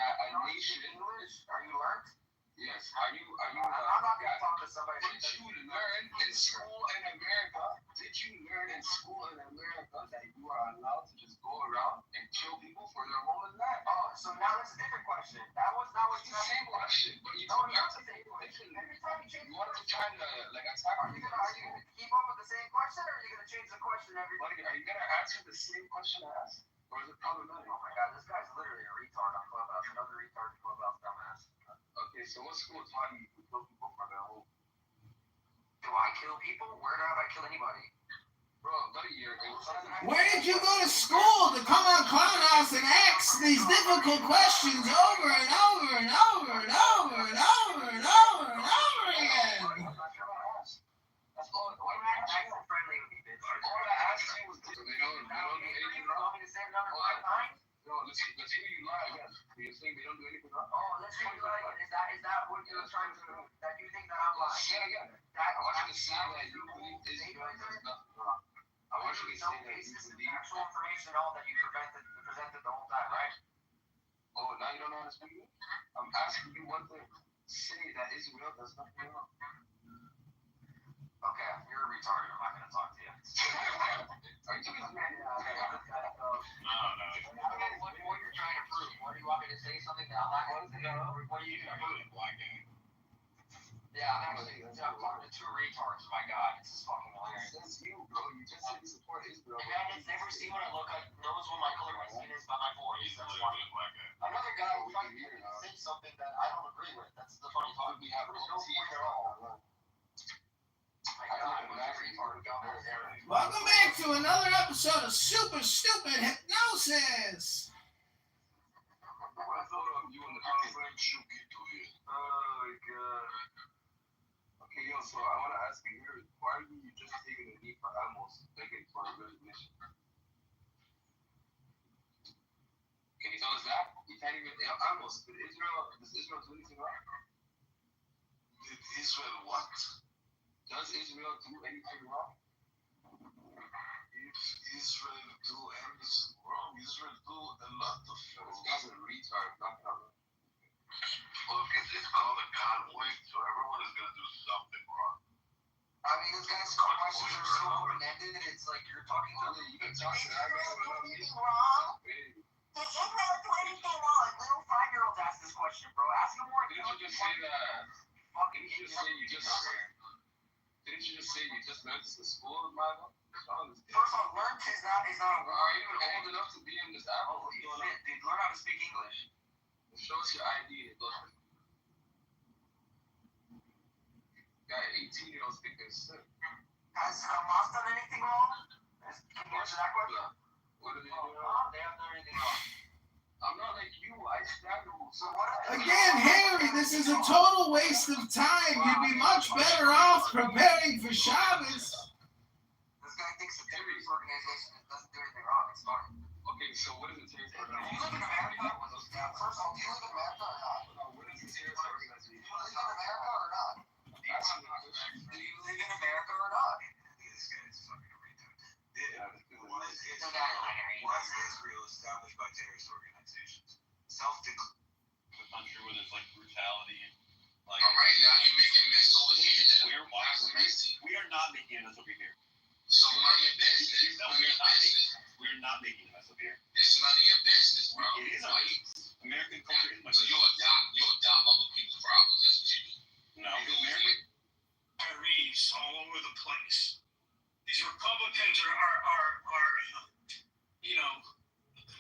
that a nation English? Are you learned? Yes. Are you I'm not going to talk to somebody. Did you learn in school in America? Did you learn in school in America that you are allowed to just go around and kill people for their home and land? Oh, so now that's a different question. That was not what It's you the said. same question, but you No, told me it's not to the same question. listen. Every time you change You the want to question, try to attack are me? you going to keep up with the same question, or are you going to change the question every time? Are you gonna answer the same question I asked, or is it problematic? Oh my God, this guy's literally a retard on Clubhouse. Another retard Clubhouse dumbass. Okay, so what school taught you to kill people for their home? Do I kill people? Where have I killed anybody? Bro, buddy, Where did you go to school to come on Clownhouse and ask these difficult questions over and over and over and over and over and over and over again? That's all. Why am I acting friendly with you, bitch? All I asked you was, so they don't do anything wrong. Want me to say another 5 times? No, let's hear you lie again. You're saying they don't do anything wrong? Oh, let's hear you lie again. Is that what you're trying to do? That you think that I'm lying? Say it again. That I want you to say that you believe Israel does nothing wrong. I want you to say that you believe. Actual information and all that you presented the whole time, right? Oh, now you don't know how to speak? I'm asking you one thing. Say that Israel does nothing wrong. Okay, you're a retard. I'm not going to talk to you. Are you talking to me? No. What you're trying to prove? What do you want me to say? Something that I'm not going to say? What are you going to prove? Yeah, I'm actually talking to 2 retards. My God, this is fucking hilarious. That's you, bro. You just said you support Israel. The guy that's never seen what I look like knows what my color my skin is by my voice. That's funny. Another guy will try to say something that I don't agree with. That's the funny part. We have no point at all. Welcome back to another episode of Super Stupid Hypnosis. I thought of you in the conference, Kitover. Oh my God. Okay, yo, so I want to ask you here, why are you just taking a knee for Amos, begging for a recognition? Can you tell us that? You can't even, Amos, does Israel do anything wrong? Did Israel what? Does Israel do anything wrong? If Israel do anything wrong, Israel do a lot of This things. guy's a retard. Not gonna. Look, it's called a conflict, so everyone is gonna do something wrong. I mean, this guy's questions are so open-ended. It's like you're talking to. You can talk to that man without me. wrong? Did Israel do anything wrong? Little 5-year-olds ask this question, bro. Ask them more. Didn't you just say that? Fucking Didn't you just say you just went to school in Bible? First of all, learn is not a word. Are you even old enough to be in this app? Holy shit, dude, learn how to speak English. Show us your ID. Look. Got 18-year-olds think they're sick. Has Hamas done anything wrong? Can you answer that question? What are they Oh, doing? no, they haven't done anything wrong. I'm not like you. I stabbed them. So what are they Again, Harry, this is a total waste of time. You'd be much better off preparing for Shabbos. This guy thinks the terrorist organization doesn't do anything wrong. It's fine. Okay, so what is a terrorist Do you organization? live in America? First of all, do you live in America or not? What is a terrorist organization? Do you live in America or not? That's not a question. Do you live in America or not? This guy's fucking retard. Was Israel established by terrorist organizations? Self-declared. A country where there's like brutality and like. All right, now you're making mess over here. We are not making a mess over here. So mind your business. No, we're not making a mess over here. It's none of your business, bro. It is our business. American culture is my So you adopt other people's problems. That's what you do. No, American. Tyrese all over the place. These Republicans are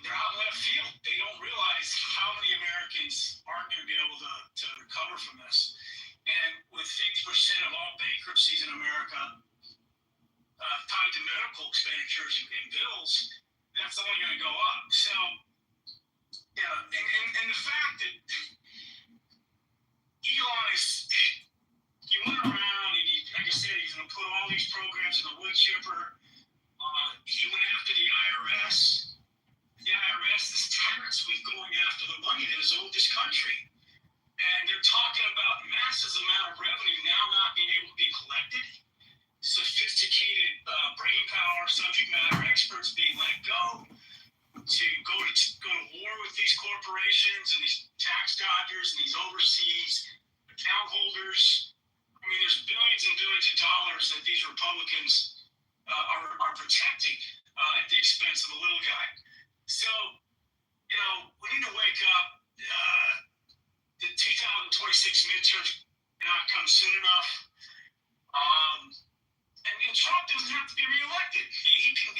they're out in left field. They don't realize how many Americans aren't going to be able to recover from this. And with 50% of all bankruptcies in America tied to medical expenditures and bills, that's only going to go up. So, yeah, and the fact that Elon he went around and like I said, he's going to put all these programs in the wood chipper. He went after the IRS. The IRS, this tyrant's was going after the money that is owed this country. And they're talking about massive amount of revenue now not being able to be collected. Sophisticated brain power, subject matter experts being let go to go to war with these corporations and these tax dodgers and these overseas account holders. I mean, there's billions and billions of dollars that these Republicans are protecting at the expense of the little guy. So, we need to wake up. The 2026 midterms cannot come soon enough. And Trump doesn't have to be reelected. He can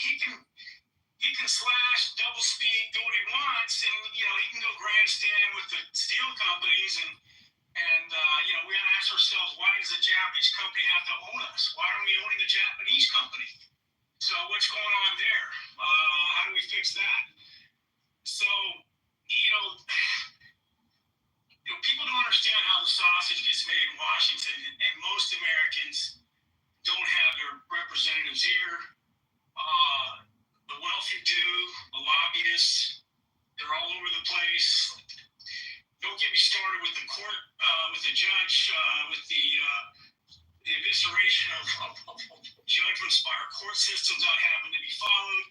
slash, double speak, do what he wants, and he can go grandstand with the steel companies and we gotta ask ourselves, why does a Japanese company have to own us? Why are we owning the Japanese company? So what's going on there? How do we fix that? So, people don't understand how the sausage gets made in Washington, and most Americans don't have their representatives here. The wealthy do, the lobbyists, they're all over the place. Don't get me started with the court, with the judge, with the evisceration of judgments by our court systems not having to be followed.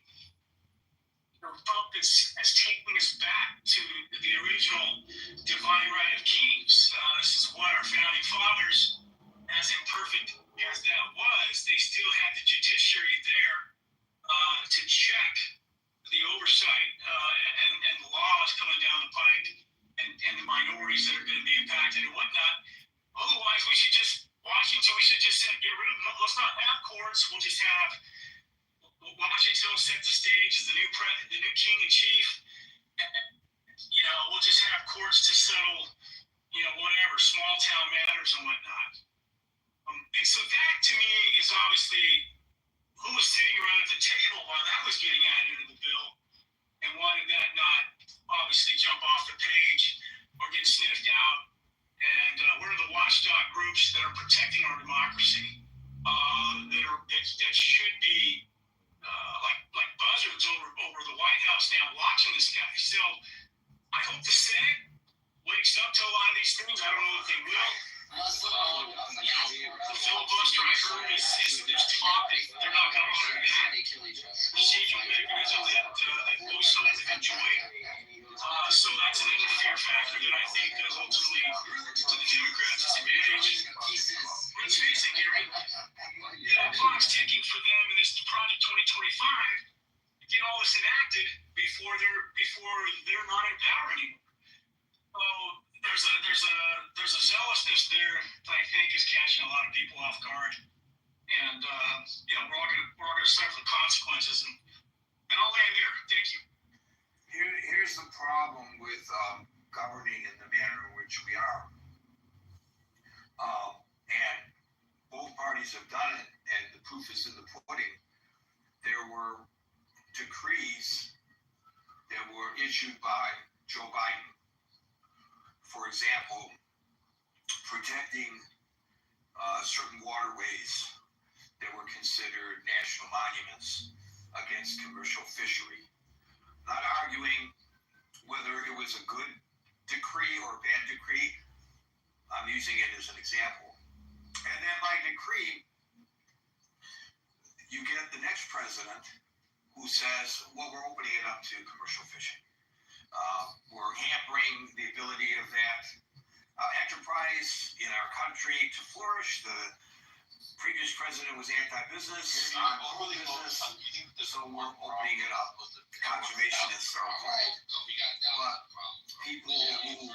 Trump has taken us back to the original divine right of kings. This is what our founding fathers, as imperfect as that was, they still had the judiciary there to check the oversight and the laws coming down the pipe and the minorities that are going to be impacted and whatnot. Otherwise, Washington, we should just say, get rid of them. Let's not have courts. We'll just have Washington will set the stage as the new king in chief. We'll just have courts to settle, whatever, small town matters and whatnot. And so that, to me, is obviously who was sitting around at the table while that was getting added into the bill, and why did that not obviously jump off the page or get sniffed out? And what are the watchdog groups that are protecting our democracy that should be like buzzards over the White House now watching this guy? So I hope the Senate wakes up to a lot of these things. I don't know if they will. The filibuster, I heard, there that I think is catching a lot of people off guard, and we're all gonna suffer the consequences. And I'll land here. Thank you. Here's the problem with governing in the manner in which we are, and both parties have done it, and the proof is in the pudding. There were decrees that were issued by Joe Biden. For example, protecting certain waterways that were considered national monuments against commercial fishery. Not arguing whether it was a good decree or a bad decree. I'm using it as an example. And then by decree, you get the next president who says, well, we're opening it up to commercial fishing. We're hampering the ability of that enterprise in our country to flourish. The previous president was anti-business, pro-business, so we're opening it up. Conservationists are right. But people who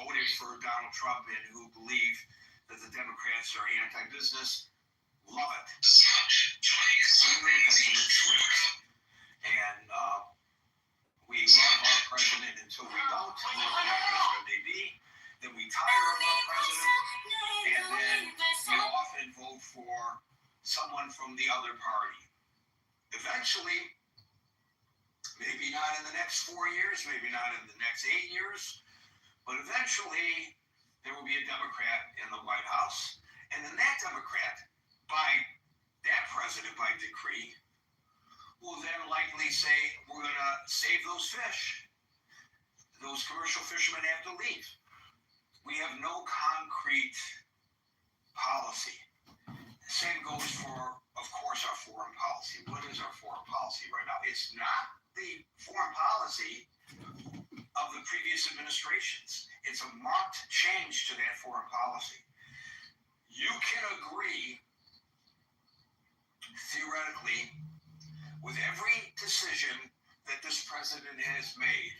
voted for Donald Trump and who believe that the Democrats are anti-business love it. And we love our president until we don't, whoever that president may be. Then we tire of our president, and then we often vote for someone from the other party. Eventually, maybe not in the next 4 years, maybe not in the next 8 years, but eventually there will be a Democrat in the White House, and then that Democrat, by that president by decree, will then likely say, we're going to save those fish. Those commercial fishermen have to leave. We have no concrete policy. The same goes for, of course, our foreign policy. What is our foreign policy right now? It's not the foreign policy of the previous administrations. It's a marked change to that foreign policy. You can agree, theoretically, with every decision that this president has made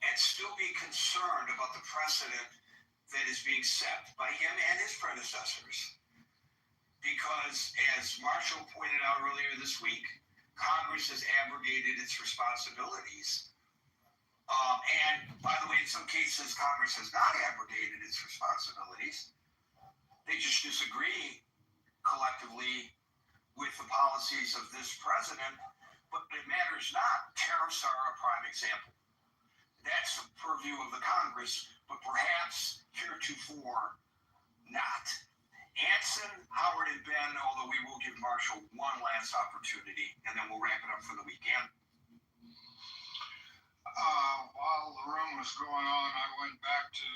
and still be concerned about the precedent that is being set by him and his predecessors. Because, as Marshall pointed out earlier this week, Congress has abrogated its responsibilities. And, by the way, in some cases, Congress has not abrogated its responsibilities. They just disagree collectively with the policies of this president, but it matters not. Tariffs are a prime example. That's the purview of the Congress, but perhaps heretofore not. Anson, Howard, and Ben, although we will give Marshall one last opportunity, and then we'll wrap it up for the weekend. While the room was going on, I went back to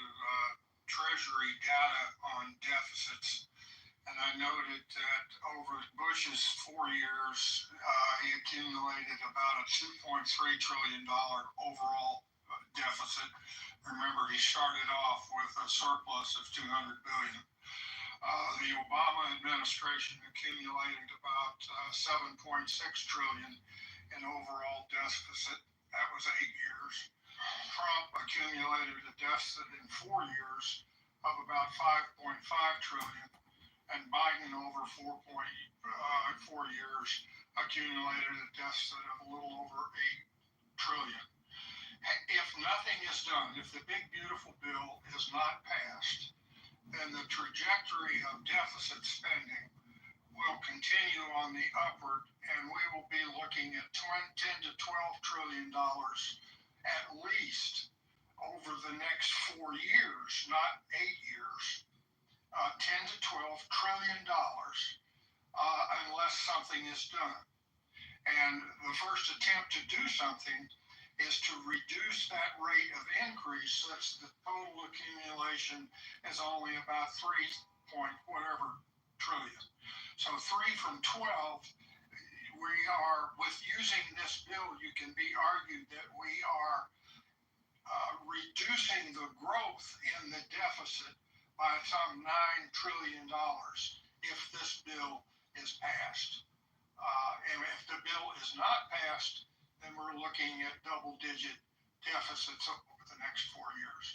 Treasury data on deficits, and I noted that over Bush's 4 years, he accumulated about a $2.3 trillion overall deficit. Remember, he started off with a surplus of $200 billion. The Obama administration accumulated about $7.6 trillion in overall deficit. That was 8 years. Trump accumulated a deficit in 4 years of about $5.5 trillion, and Biden over 4 years accumulated a deficit of a little over $8 trillion. If nothing is done, if the big beautiful bill is not passed, then the trajectory of deficit spending will continue on the upward, and we will be looking at $10 to $12 trillion at least over the next 4 years, not 8 years. $10 to $12 trillion unless something is done. And the first attempt to do something is to reduce that rate of increase such that the total accumulation is only about 3 point whatever trillion. So 3 from 12, we are, with using this bill, you can be argued that we are reducing the growth in the deficit by some $9 trillion if this bill is passed. And if the bill is not passed, then we're looking at double-digit deficits over the next 4 years.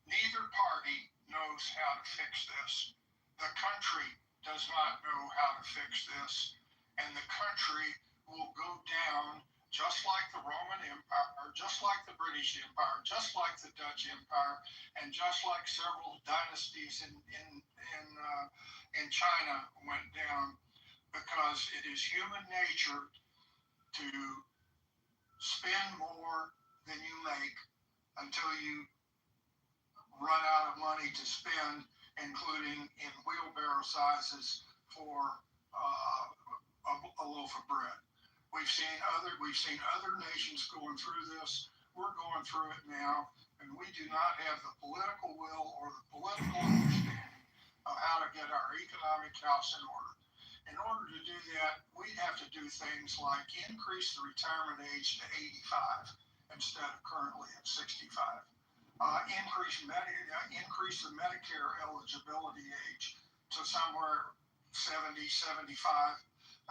Neither party knows how to fix this. The country does not know how to fix this. And the country will go down just like the Roman Empire, just like the British Empire, just like the Dutch Empire, and just like several dynasties in China went down, because it is human nature to spend more than you make until you run out of money to spend, including in wheelbarrow sizes for a loaf of bread. We've seen other nations going through this. We're going through it now, and we do not have the political will or the political understanding of how to get our economic house in order. In order to do that, we'd have to do things like increase the retirement age to 85 instead of currently at 65. Increase the Medicare eligibility age to somewhere 70, 75.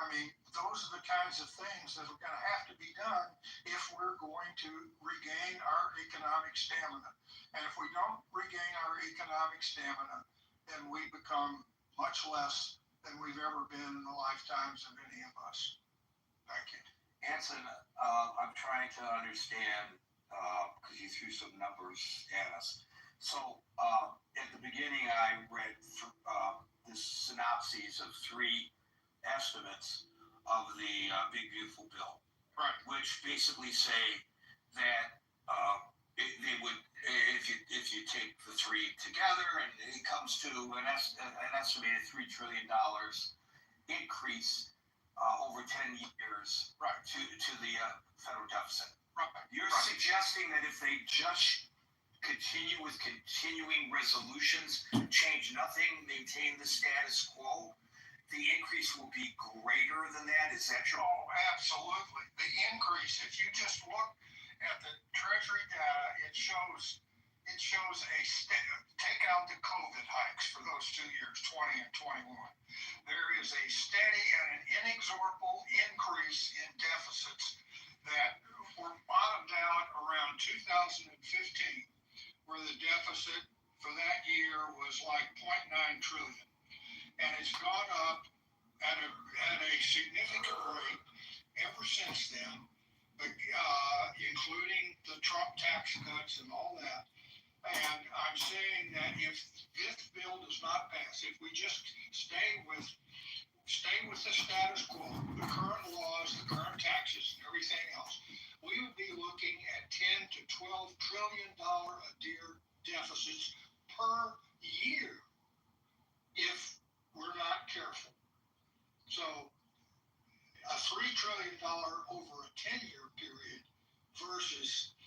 I mean, those are the kinds of things that are going to have to be done if we're going to regain our economic stamina. And if we don't regain our economic stamina, then we become much less than we've ever been in the lifetimes of any of us. Thank you. Anson, I'm trying to understand, because you threw some numbers at us. So at the beginning, I read the synopses of three estimates of the Big Beautiful Bill, right, which basically say that they would, if you take the three together, and it comes to an estimated $3 trillion increase over 10 years, right, to the federal deficit. Right. You're suggesting that if they just continue with continuing resolutions, change nothing, maintain the status quo, the increase will be greater than that? Is that true? Oh, absolutely. The increase, if you just look at the Treasury data, it shows take out the COVID hikes for those 2 years, 20 and 21. There is a steady and an inexorable increase in deficits that were bottomed out around 2015, where the deficit for that year was like 0.9 trillion. And it's gone up at a significant rate ever since then, including the Trump tax cuts and all that. And I'm saying that if this bill does not pass, if we just stay with the status quo, the current laws, the current taxes, and everything else, we would be looking at $10 to $12 trillion a year deficits per year if we're not careful. So a $3 trillion over a 10-year period versus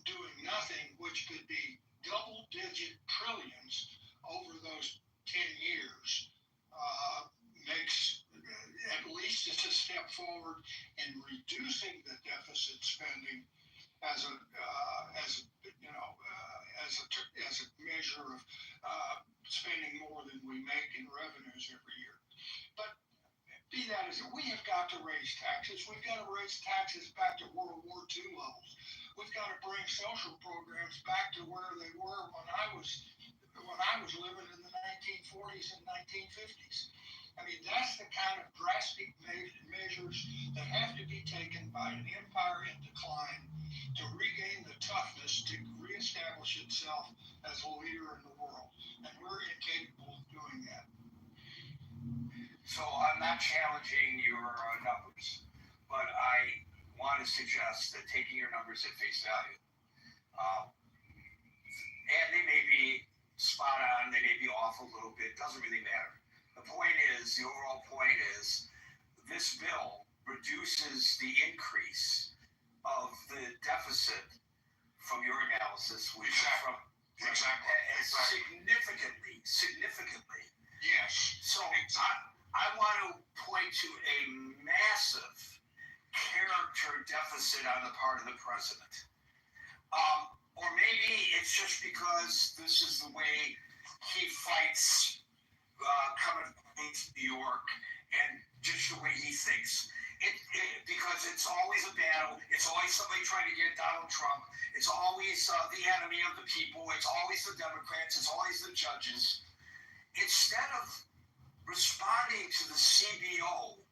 doing nothing, which could be double-digit trillions over those 10 years, makes at least it's a step forward in reducing the deficit spending as a measure of spending more than we make in revenues every year. But be that as it, we have got to raise taxes. We've got to raise taxes back to World War II levels. We've got to bring social programs back to where they were when I was living in the 1940s and 1950s. I mean, that's the kind of drastic measures that have to be taken by an empire in decline to regain the toughness to reestablish itself as a leader in the world. And we're incapable of doing that. So I'm not challenging your numbers, but I want to suggest that taking your numbers at face value, and they may be spot on, they may be off a little bit, doesn't really matter. The point is, the overall point is, this bill reduces the increase of the deficit from your analysis, which is significantly. Yes. So I want to point to a massive character deficit on the part of the president. Or maybe it's just because this is the way he fights coming into New York and just the way he thinks. because it's always a battle. It's always somebody trying to get Donald Trump. It's always the enemy of the people. It's always the Democrats. It's always the judges. Instead of responding to the CBO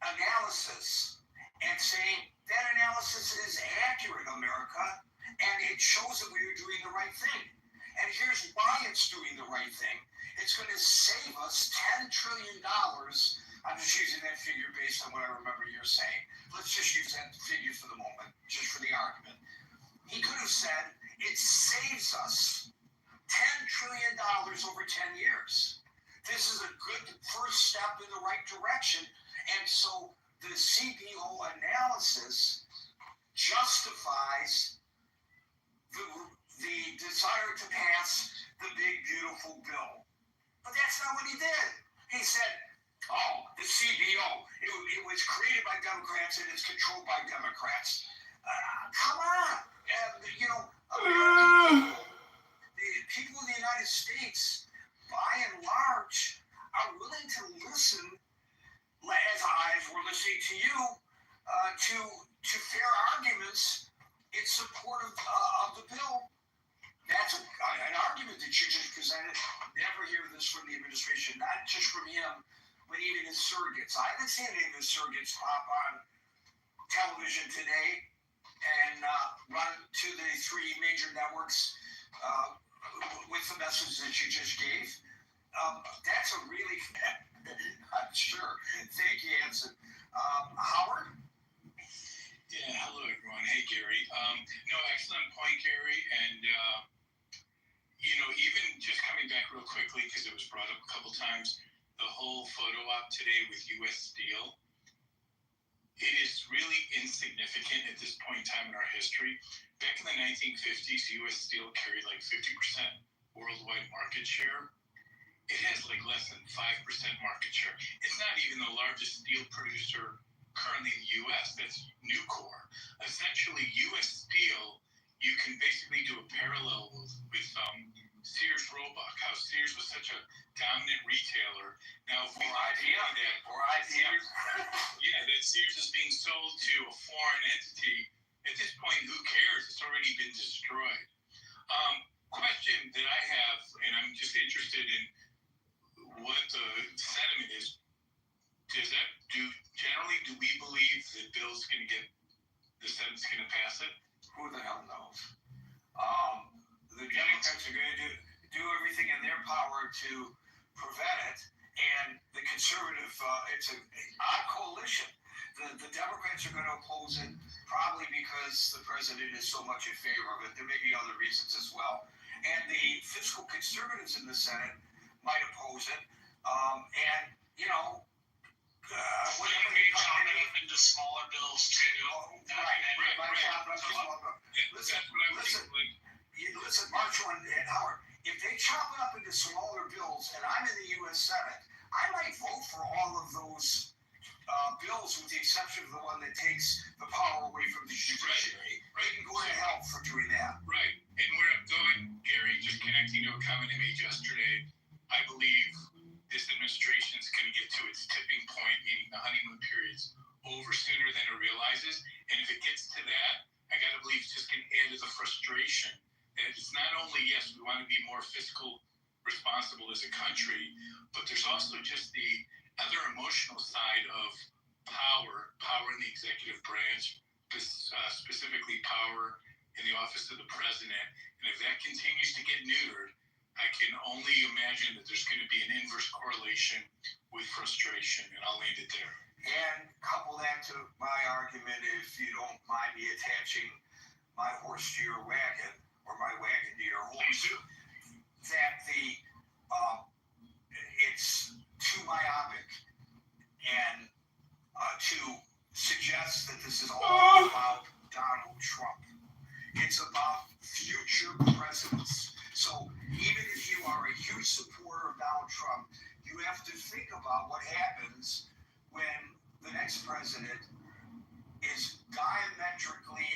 analysis and saying that analysis is accurate, America, and it shows that we are doing the right thing. And here's why it's doing the right thing. It's going to save us $10 trillion. I'm just using that figure based on what I remember you're saying. Let's just use that figure for the moment, just for the argument. He could have said it saves us $10 trillion over 10 years. This is a good first step in the right direction. And so the CBO analysis justifies the desire to pass the big, beautiful bill. But that's not what he did. He said, oh, the CBO, it was created by Democrats and it's controlled by Democrats. Come on. The people of the United States, by and large, are willing to listen, as we're listening to you, to fair arguments in support of the bill. That's an argument that you just presented. Never hear this from the administration, not just from him, but even his surrogates. I haven't seen any of his surrogates pop on television today and run to the three major networks with the message that you just gave. That's a really, I'm sure. Thank you, Hanson. Howard? Yeah, hello everyone. Hey, Gary. No, excellent point, Gary. And, even just coming back real quickly, because it was brought up a couple times, the whole photo op today with U.S. Steel, it is really insignificant at this point in time in our history. Back in the 1950s, U.S. Steel carried like 50% worldwide market share. It has like less than 5% market share. It's not even the largest steel producer currently in the U.S. That's Nucor. Essentially, U.S. Steel, you can basically do a parallel with Sears Roebuck, how Sears was such a dominant retailer. Now, if we that Sears is being sold to a foreign entity, at this point, who cares? It's already been destroyed. Question that I have, and I'm just interested in what the sentiment is. Do we believe that Bill's going to get the Senate's going to pass it? Who the hell knows? The Democrats are going to do everything in their power to prevent it, and the conservative, it's an odd coalition. The Democrats are going to oppose it, probably because the president is so much in favor of it. There may be other reasons as well. And the fiscal conservatives in the Senate might oppose it. Whatever they chop it up into smaller bills too. Listen, Marshall and Howard, if they chop it up into smaller bills, and I'm in the U.S. Senate, I might vote for all of those bills, with the exception of the one that takes the power away from the judiciary. They can go to hell for doing that. Right. And where I'm going, Gary, just connecting to a comment I made yesterday, I believe this administration is going to get to its tipping point, meaning the honeymoon period's over sooner than it realizes. And if it gets to that, I got to believe it's just going to add to the frustration. And it's not only, yes, we want to be more fiscal responsible as a country, but there's also just the other emotional side of power in the executive branch, specifically power in the office of the president. And if that continues to get neutered, I can only imagine that there's going to be an inverse correlation with frustration, and I'll leave it there. And couple that to my argument, if you don't mind me attaching my horse to your wagon, or my wagon to your horse, that it's too myopic and to suggest that this is all about Donald Trump. It's about future presidents. So even if you are a huge supporter of Donald Trump, you have to think about what happens when the next president is diametrically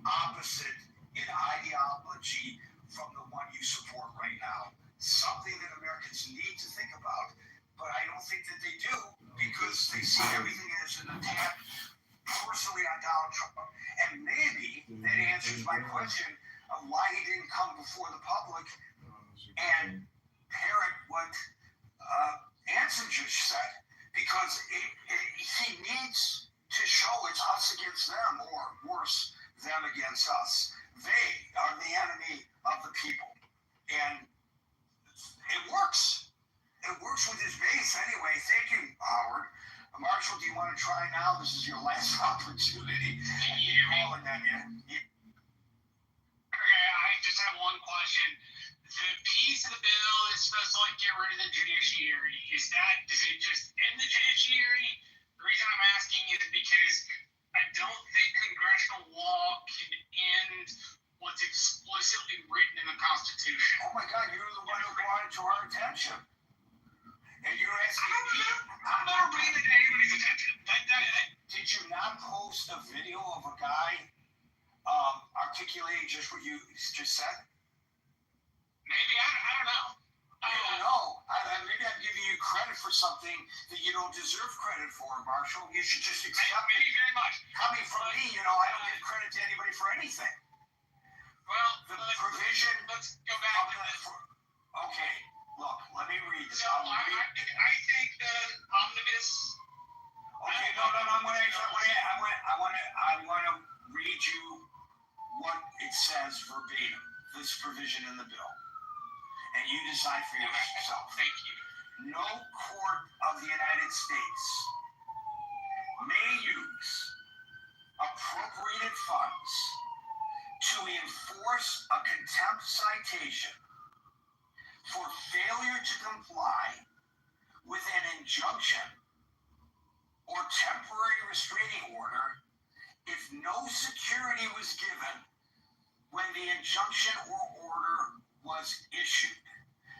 opposite in ideology from the one you support right now. Something that Americans need to think about, but I don't think that they do, because they see everything as an attack personally on Donald Trump. And maybe that answers my question of why he didn't come before the public and parrot what Anson just said. Because he needs to show it's us against them, or worse, them against us. They are the enemy of the people. And it works. It works with his base anyway. Thank you, Howard. Marshall, do you want to try now? This is your last opportunity. You're calling that in. Okay, I just have one question. The piece of the bill is supposed to like get rid of the judiciary. Does it just end the judiciary? The reason I'm asking is because I don't think congressional law can end what's explicitly written in the Constitution. Oh my God, you're the one who brought it to our attention. And you're asking me. I'm not bringing it to anybody's attention. Did you not post a video of a guy articulating just what you just said? Maybe, I don't know. I don't know. Maybe I'm giving you credit for something that you don't deserve credit for, Marshall. You should just accept it. Maybe very much. Coming from me, I don't give credit to anybody for anything. Well, the provision. Let's go back to this. Okay, look, let me read this. So I think the omnibus. Okay, no. I want to read you what it says verbatim. This provision in the bill, and you decide for yourself. Thank you. No court of the United States may use appropriated funds to enforce a contempt citation for failure to comply with an injunction or temporary restraining order if no security was given when the injunction or order was issued.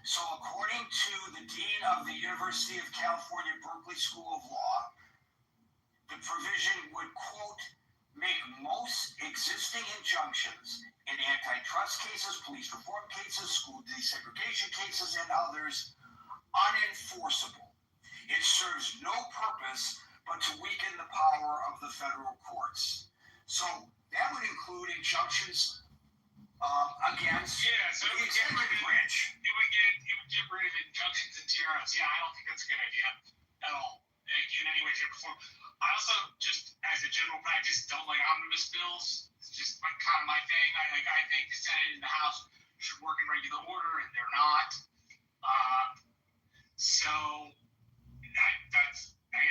So according to the Dean of the University of California, Berkeley School of Law, the provision would, quote, make most existing injunctions in antitrust cases, police reform cases, school desegregation cases, and others unenforceable. It serves no purpose but to weaken the power of the federal courts. So that would include injunctions against the executive branch. It would get rid of injunctions and TROs. Yeah, I don't think that's a good idea at all, in any way, shape, or form. I also, just as a general practice, don't like omnibus bills. It's just like kind of my thing. I think the Senate and the House should work in regular order, and they're not. So I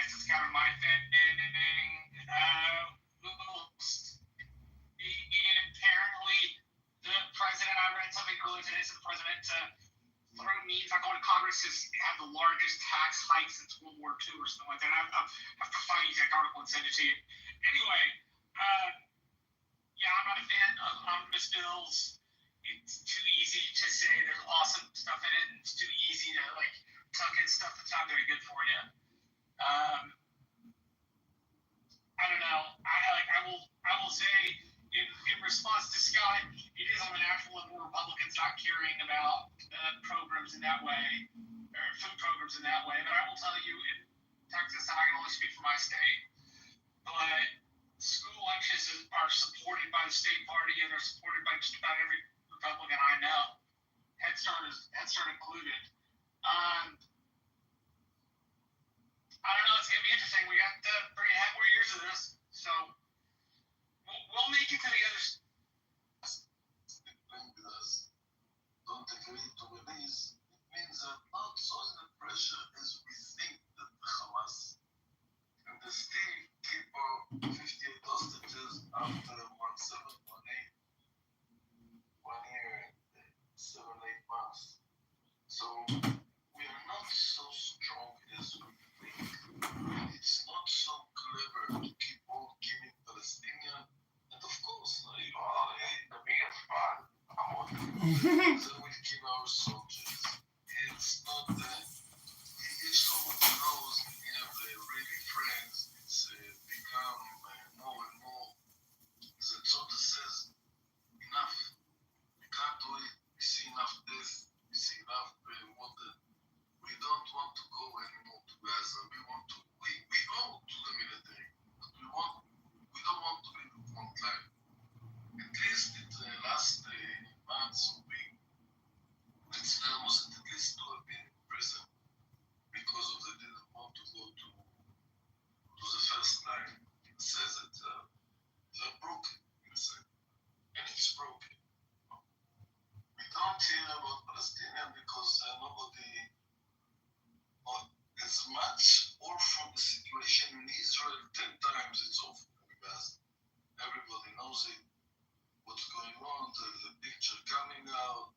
guess that's kind of my thing. Apparently, the president, I read something earlier today, said the president through means not going to Congress has had the largest tax hike since World War II or something like that. I have to find the exact article and send it to you. Anyway, I'm not a fan of omnibus bills. It's too easy to say there's awesome stuff in it, and it's too easy to tuck in stuff that's not very good for you. I don't know. I will say in response to Scott, it is on the national level Republicans not caring about programs in that way, or food programs in that way. But I will tell you, in Texas, and I can only speak for my state, but school lunches are supported by the state party, and they're supported by just about every Republican I know. Head Start included. I don't know. It's going to be interesting. We got 3.5 more years of this, so we'll make it to the other. Don't agree to release. It means that not so under pressure as we think that the Hamas and they still keep 58 hostages after 1718, 1 year and 7-8 months. So we are not so strong as we think. It's not so clever to keep on giving Palestinian, and of course, the biggest fun. That we keep our soldiers. It's not that if someone knows we have really friends, it's become more and more. The Tzota says, enough. We can't do it. We see enough death. We see enough water. We don't want to go anymore to Gaza. We owe to the military. much more from the situation in Israel, 10 times it's over in Gaza. Everybody knows it. What's going on? The picture coming out.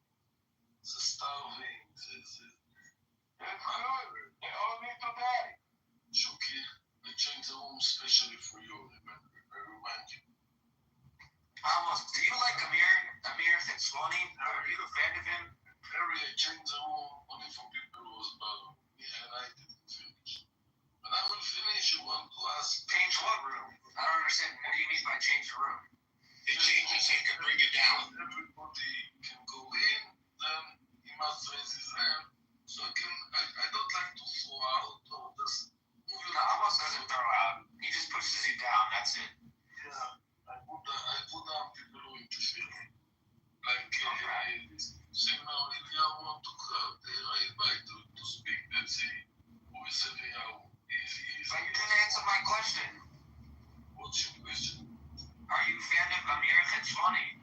The starving. It's good. They all need to die. Shuki, I changed the room especially for you. I remind you. Almost. Do you like Amir Fitzwani? Are you a fan of him? Harry, I changed the room only for people who was about me, and I didn't finish. When I will finish, you want to ask. Change what room? I don't understand. What do you mean by change the room? It changes so you can bring it down. Everybody can go in, then he must raise his hand. So I don't like to throw out or just move No, Amos doesn't throw out. He just pushes you down. That's it. Yeah, I put down people who interfere. Like, say now, Ilya want to cut, I invite to speak, let's see, who is Ilya? But you didn't answer my question. What's your question? Are you a fan of Amir Fitzwani?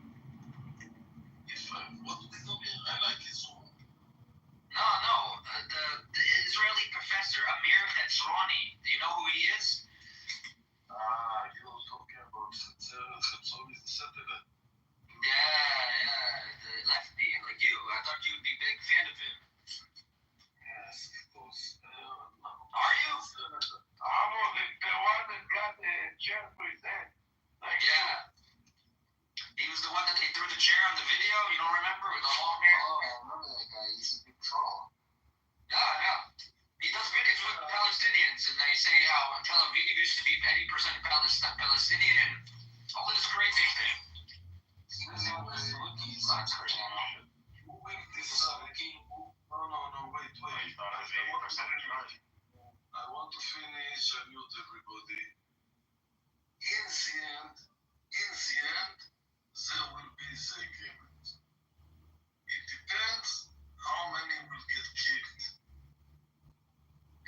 What do they do here? I like his room. No, the Israeli professor, Amir Fitzwani. Do you know who he is? You're talking about Chetzori the satellite. Yeah, the lefty, like you. I thought you'd be a big fan of him. Yes, of course. Are you? Almost the one that got the chair for his head. Yeah. He was the one that they threw the chair on the video. You don't remember with the long hair? Oh, I remember that guy. He's a big troll. Yeah. He does videos with Palestinians, and they say how Tel Aviv used to be 80% Palestinian and all this crazy thing. He was on the Wookiees on his channel. This is no, wait. I want to finish and mute everybody. In the end, there will be the agreement. It depends how many will get killed.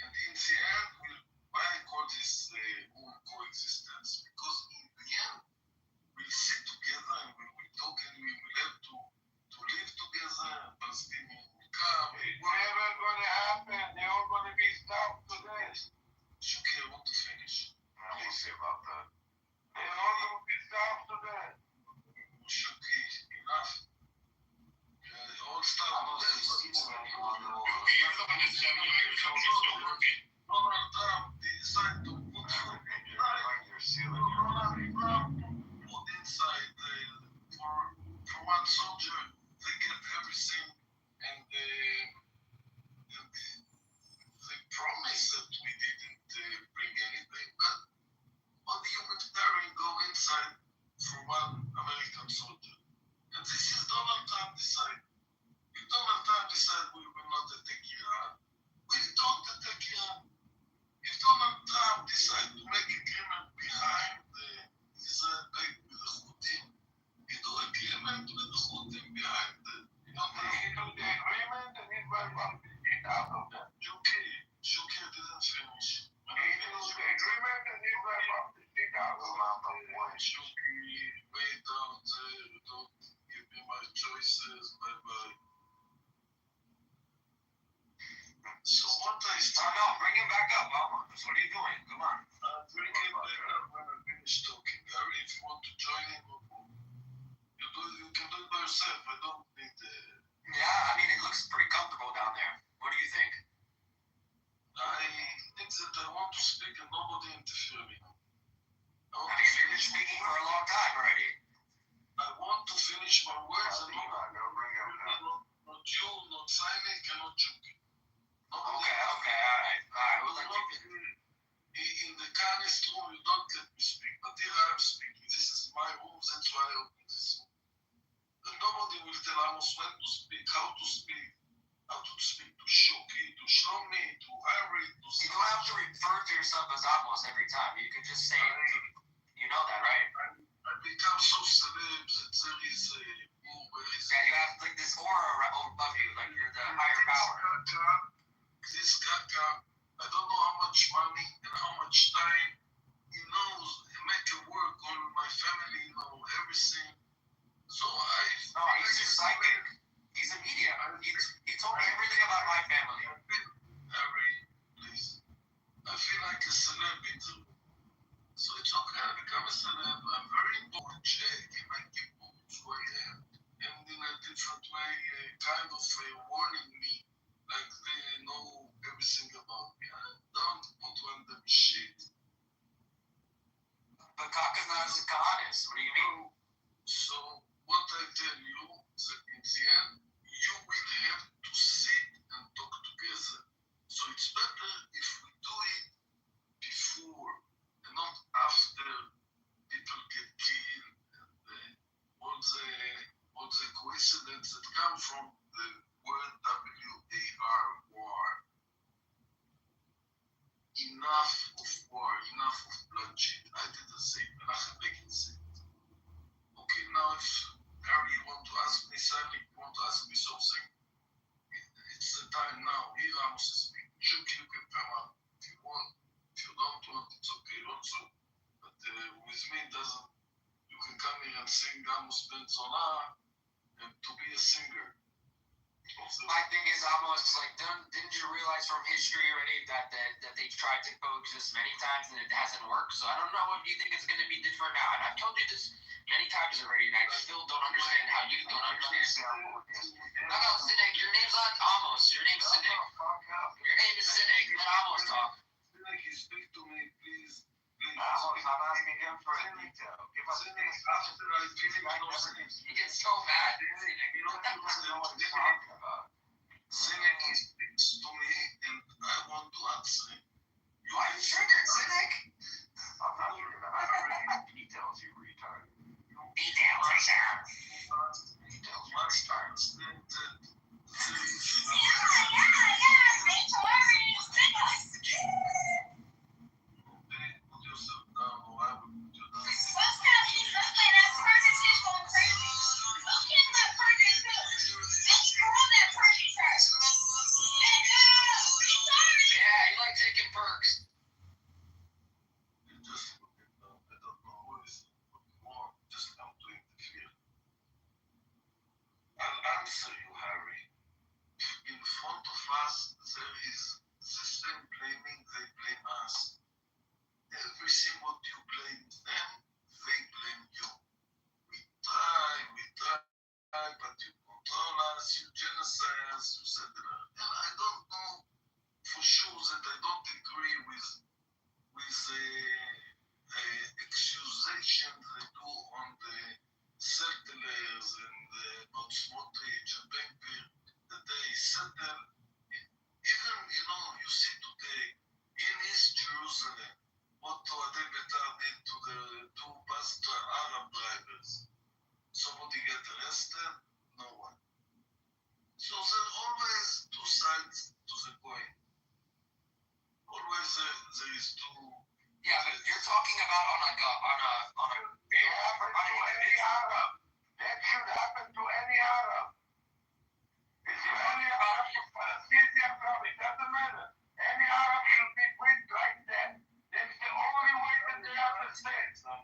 And in the end, why I call this coexistence? Because in the end, we'll sit together and we will talk and we will have to live together. Palestinians will come. Whatever going to happen, they're all going to be stopped to death. Shuki, I want to finish. We'll see about that. They're all going to be stopped to death. Shuki, enough. All stop. You're the one that's done your computer's still working. Donald Trump decided to put inside for one soldier. They get everything, and they promised that we didn't bring anything, but on the humanitarian go inside for one American soldier. And this is Donald Trump decide. If Donald Trump decide we will not attack Iran, we don't attack Iran. If Donald Trump decide to make agreement behind Israel back with the Houthis, he do agreement with the Houthis behind the He do the agreement and Israel wants to get out of that. Shuki didn't finish. He do the agreement and Israel wants to get out of that. Shuki, wait, don't give me my choices. Bye-bye. So what I start... No, bring him back up, Alma. What are you doing? Come on. Bring him back up when I finish talking. Gary, if you want to join him, you can do it by yourself. I don't need... Yeah, I mean, it looks pretty comfortable down there. What do you think? I think that I want to speak and nobody interfere me. I mean, you've been speaking for a long time already. I want to finish my words and Bring him up. not you, not Simon, cannot joke. Okay, alright. We'll let you in the kindest room, you don't let me speak, but here I am speaking. This is my room, that's why I open this room. And nobody will tell Amos when to speak, how to speak to Shoki, to Shlomi, to Harry, to... You don't have to refer to yourself as Amos every time. You can just say, you know that, right? I become so celeb that there is a... Yeah, you have like this aura above you, like you're the higher power. This Kaka, I don't know how much money and how much time he knows, he make it work on my family, everything. So he's just psychic. He's a medium. He told me everything about my family. Harry, please. What do you mean? So what I tell you is that in the end, you will have to sit and talk together. So it's better if we do it before and not after people get killed and all the coincidence that come from the word WAR, war. Enough of war, enough of bloodshed. I did the same. Menachem Begin said. Okay, now if Harry want to ask me, Sally want to ask me something, it's the time now. Here Amos is speaking. Shuki, you can come up if you want. If you don't want, it's okay also. But with me, it doesn't. You can come here and sing Amos Ben Zola and to be a singer. My thing is almost like, didn't you realize from history already that they tried to coexist many times and it hasn't worked? So I don't know if you think it's going to be different now. And I've told you this many times already, and I still don't understand how you don't understand. No, Siddiq, your name's not Amos. Your name's Siddiq. Your name is Siddiq. Let Amos talk. Siddiq, you speak to me, please. Amos, I'm asking him for a detail. Give us Siddiq, after I finish those He gets so mad. Siddiq, what are you talking about? Siddiq speaks to me and I want to answer him. You are triggered, Siddiq? I'm not triggered. I don't know details, you retard. Details, I said. Details, you retard. Put yourself down or I will put you down. Yeah, you like taking perks. Just look at them. I don't know who is more. Just come to interfere. I'll answer you, Harry. In front of us, there is the same blaming they blame us. Everything what you blame them, they blame you. We try, but you control us, you genocide us, you said that. And I don't know for sure that I don't agree with accusations they do on the settlers and about Smotrich and Ben-Gvir that they settle. Even, you see today in East Jerusalem what Oadei Betar did to the two pastor Arab drivers. Somebody get arrested? No one. So there are always two sides to the coin. Always there is two. Yeah, but you're talking about on a any Arab. That should happen to any Arab. If you're any Arab, Palestinian Arab, it doesn't matter. Any Arab should be treated like that. That's the only way that they understand.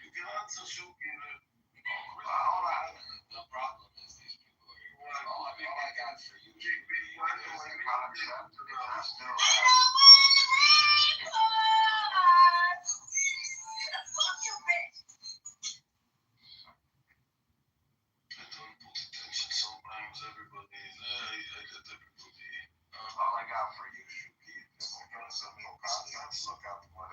You can answer Shuki. Hold on. The problem is these people are all I got for you. I don't put attention sometimes. Everybody is there. I let everybody. All I got for you, Shuki, is simple concepts. Look up what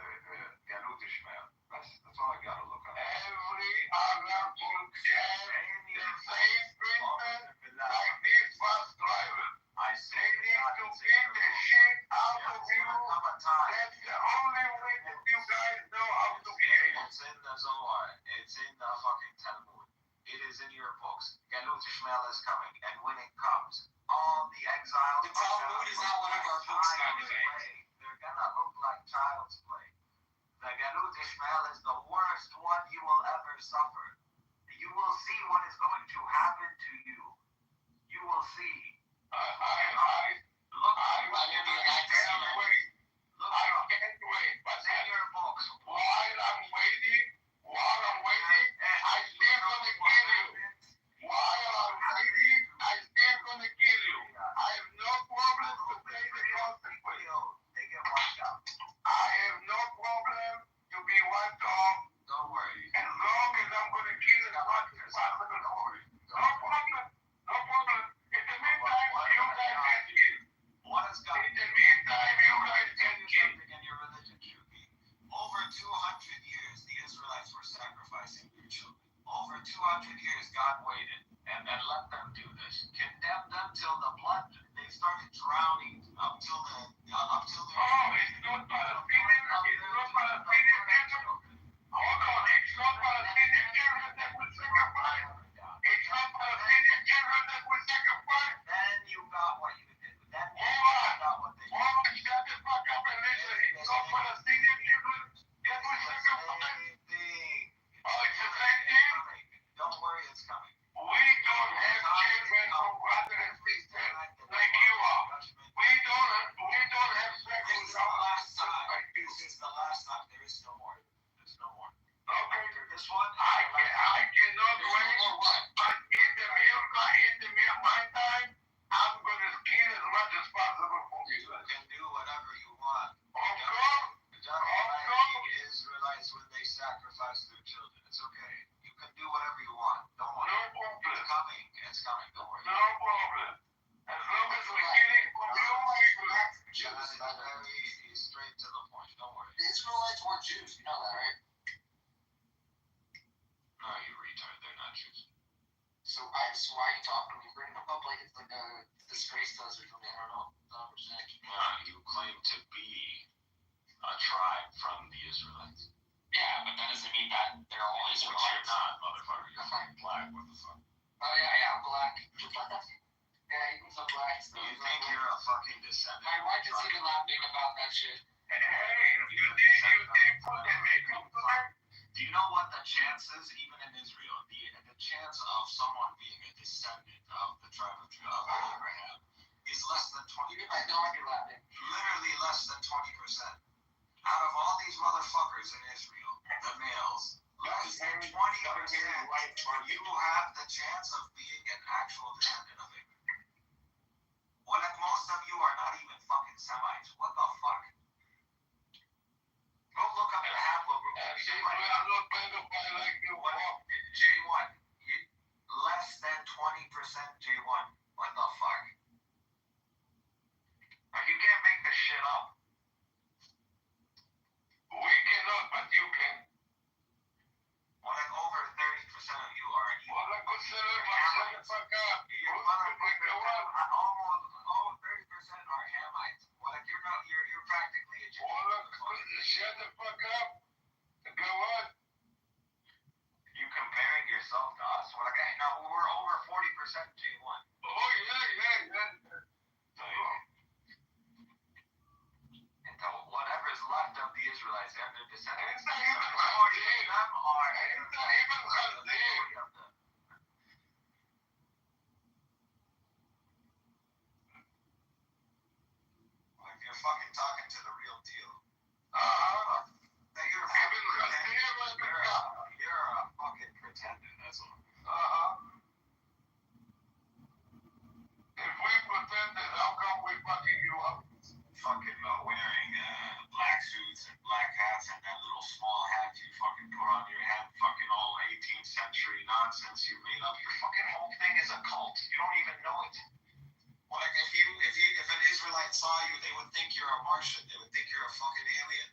Galut Ishmael. That's all I got to look up. Every Arab book has the same treatment like these bus drivers. They need to beat the shit out of you. That's the only way that you guys know how to behave. It's in the Zohar. It's in the fucking Talmud. It is in your books. Galut Ishmael is coming, and when it comes, all the exiles. The Talmud is not one of our books, by the way. They're gonna look like child's play. The Galut Ishmael is the worst one you will ever suffer. You will see what is going to happen to you. You will see. I can't wait. But in your books, while I'm waiting, I still gonna kill you. While I'm waiting, I started drowning up till the it's not Palestinian. It's not Palestinian children. Hold on, it's not Palestinian children that were sacrificed. It's not Palestinian children that were sacrificed. Then you got what you did. Then you got what they did. Hold on, shut the fuck up and listen. It's not Palestinian children that were sacrificed. Oh, it's the same thing? Don't worry, it's coming. We don't have children of brothers and sisters like you are. We don't have sex with our sisters like you. This is the last time. There is no more. There's no more. Okay. This one. I cannot wait. But in the meantime, I'm gonna kill as much as possible for you. You can do whatever you want. Israelites when they sacrifice their children. It's okay. You can do whatever you want. Don't worry. No problem. It's coming. It's coming. Don't worry. No problem. As long as we're killing from you, Jews. He's straight to the point. Don't worry. The Israelites weren't Jews. You know that, right? No, you retard. They're not Jews. So why are you talking? You bring them up like it's like a disgrace to us or something. I don't know. I don't understand. You claim to be a tribe from the Israelites. Yeah, but that doesn't mean that they're all Which Israelites. you're not, motherfucker. You're fucking black. What the fuck? Oh yeah, I'm black. Yeah, even some black stuff. You think you're a fucking descendant? My wife is even laughing about that shit. Do you know what the chance is, even in Israel? The chance of someone being a descendant of the tribe of Abraham is less than 20%. Even my dog is laughing. Literally less than 20%. Out of all these motherfuckers in Israel, the males, less than 20%, you have the chance of being an actual descendant of Abraham. Well, like most of you are not even fucking Semites. What the fuck? Go look up the haplogroup. J1. Less than 20% J1. What the fuck? You can't make this shit up. We cannot, but you can. Well, like over 30% of you are. Well, I could say, shut the fuck up. You're almost 30% are Hamites. Well, like you're practically a Jew. Shut the fuck up. Go on. You comparing yourself to us? Well, like, no, we're over 40% J1. Oh, yeah. And whatever is left of the Israelites, they have their descendants. It's not even If you're fucking talking to the real deal. You're a fucking pretender, that's all. If we pretended, how come we fucking you up? Fucking wearing black suits and black hats and that little small hat you fucking put on your head, fucking all 18th century nonsense you made up. Your fucking whole thing is a cult. You don't even know it. Well, like if an Israelite saw you, they would think you're a Martian. They would think you're a fucking alien.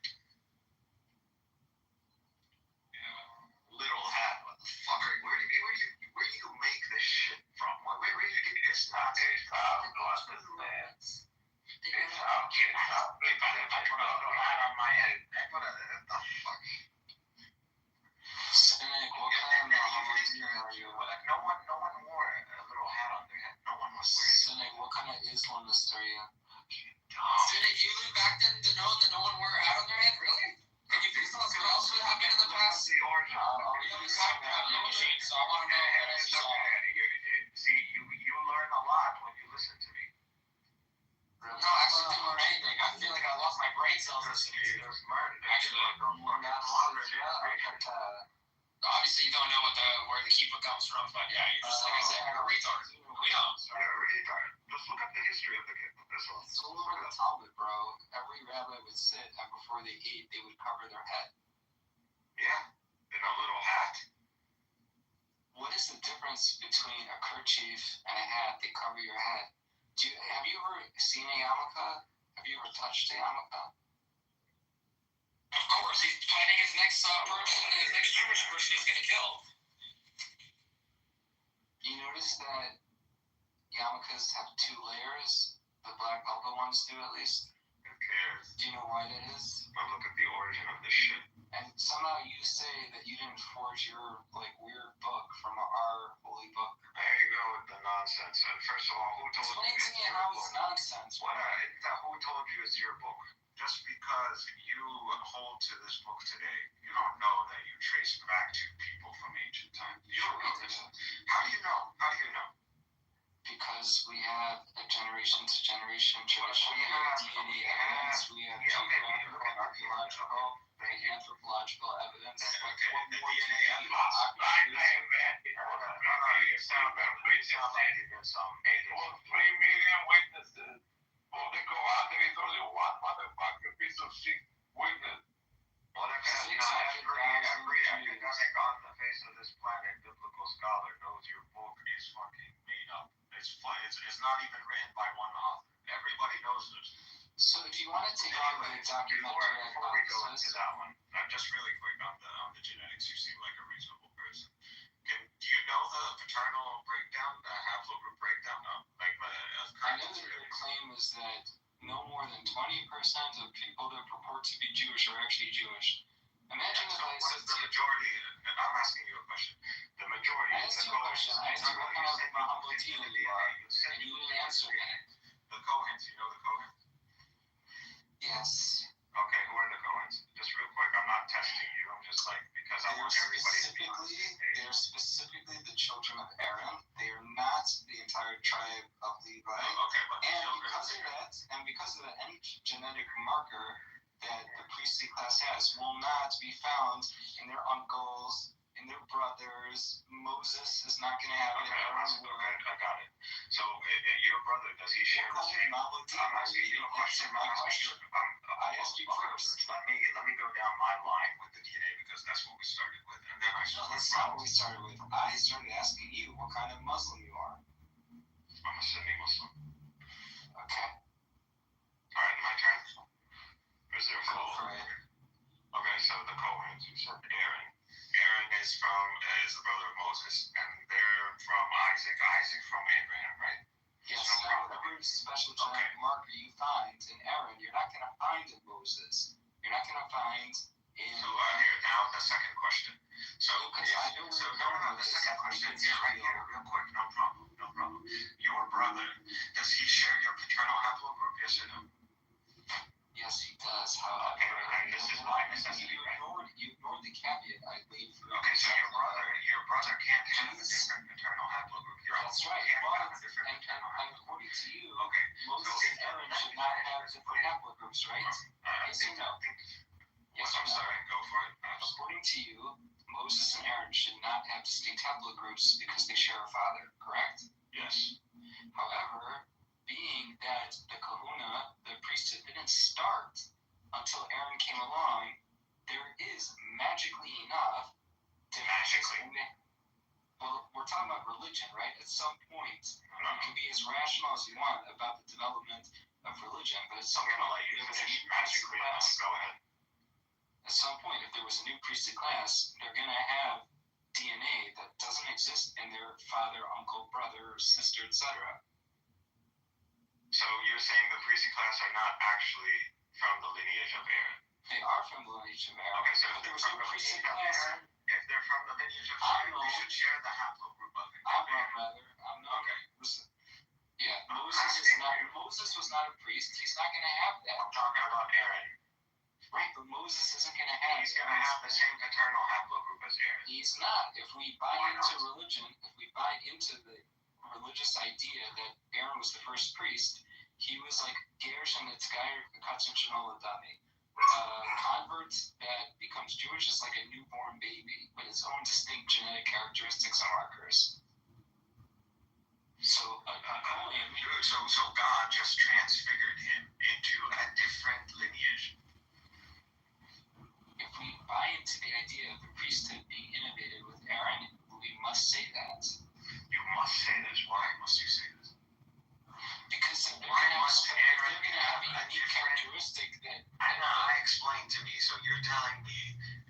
Little hat, motherfucker. Where do you make this shit from? Where do you get this? It's out, kid. I put a little hat on my head. I put a the fuck. Cynic, what kind of Hamadiyya are you? Like no one wore a little hat on their head. No one was wearing. Cynic, what kind of Islamist are you? Cynic, you lived back then to know that no one wore a hat on their head? Really? Can you fix something else that happened in the past? The origin. So I want to know what else you saw. See, you learn a lot when you listen to me. No, I actually didn't learn anything. I feel like I lost my brain cells listening to you. Obviously, you don't know where the kippah comes from, but yeah, you're just like I said, you're a retard. We don't. You're a retard. Just look up the history of the kippah. This one. It's all over the Talmud, bro. Every rabbi would sit, and before they ate, they would cover their head. Yeah, in a little hat. What is the difference between a kerchief and a hat that cover your head? Have you ever seen a yarmulke? Have you ever touched a yarmulke? Of course, he's planning his next person, his next Jewish person he's going to kill. You notice that yarmulkes have two layers? The ones do, at least. Who cares? Do you know why that is? But look at the origin of this shit. And somehow you say that you didn't forge your, like, weird book from our holy book. There you go with the nonsense. And first of all, who told you Explain to me how it's nonsense. Who told you it's your book? Just because you hold to this book today, you don't know that you trace back to people from ancient times. You don't know this. How do you know? How do you know? Because we have a generation to generation tradition, We have DNA evidence, we have geographical, anthropological evidence. Okay, What the more do DNA you need? You sound like you get some. 3 million witnesses. Oh, they go out there, it's only one motherfucking piece of shit witness. Well, every academic on the face of this planet, biblical scholar, knows your book is fucking made up. It's not even written by one author. Everybody knows this. So do you want to take on the documentary Before we go into that one, just really quick on the genetics, you seem like a reasonable person. Do you know the paternal breakdown, the haplogroup breakdown? I know that your claim is that no more than 20% of people that purport to be Jewish are actually Jewish. Imagine if I said the majority, I'm asking you a question. The majority. I asked you a question. I asked you what kind of Mahamadiyya you are, and you didn't answer that. The Cohens, you know the Cohens? Yes. Okay, who are the Cohens? Just real quick, I'm not testing you. I'm just like, because I want everybody to be on the same page. They're specifically the children of Aaron. They are not the entire tribe of Levi. Okay, but because of that, any genetic marker that the priestly class has will not be found in their uncles, in their brothers. Moses is not going to have it. I got it. So, your brother, does he share the same? I'm asking you a question. I asked you first. Let me go down my line with the DNA because that's what we started with, and then that's not what we started with. I started asking you what kind of Muslim you are. I'm a Sunni Muslim. Okay. All right, my turn. Is there a Go for it. Okay, so the Cohens, you said Aaron. Aaron is the brother of Moses, and they're from Isaac. Isaac from Abraham, right? Yes. Every special genetic marker you find in Aaron, you're not going to find in Moses. You're not going to find in. So here now the second question. So I know the second question here, right here, real quick, no problem. Your brother, does he share your paternal haplogroup? Yes or no? Yes, he does. However, and this is my necessity. You ignored the caveat I laid for you. Okay, so your brother can't have a different paternal haplogroup. That's right. And according to you, Moses and Aaron should not have different haplogroups, right? Yes or no? Yes or no? Sorry, go for it. According to you, Moses and Aaron should not have distinct haplogroups because they share a father, correct? Yes. However, being that the kahuna, the priesthood, didn't start until Aaron came along, there is magically enough to well, we're talking about religion, right? At some point, you can be as rational as you want about the development of religion, but at some point, there was a new priestly class. Go ahead. At some point, if there was a new priestly class, they're going to have DNA that doesn't exist in their father, uncle, brother, sister, etc. So you're saying the priestly class are not actually from the lineage of Aaron? They are from the lineage of Aaron. Okay, so if they're from the lineage of Aaron, if they're from the lineage of Aaron, they should share the haplogroup of Aaron. I'm not. Okay. Listen. Yeah, Moses was not a priest. He's not going to have that. I'm talking about Aaron. Right, but Moses isn't going to have. He's going to have the same paternal haplogroup as Aaron. He's not. If we buy into religion, if we buy into the religious idea that Aaron was the first priest, he was like Gershon Itzgair Katsuchinola Dami. Convert that becomes Jewish is like a newborn baby with its own distinct genetic characteristics and markers. So God just transfigured him into a different lineage. If we buy into the idea of the priesthood being innovated with Aaron, we must say that. You must say this. Why must you say this? Because they're going to have a unique characteristic that. I explained to me. So you're telling me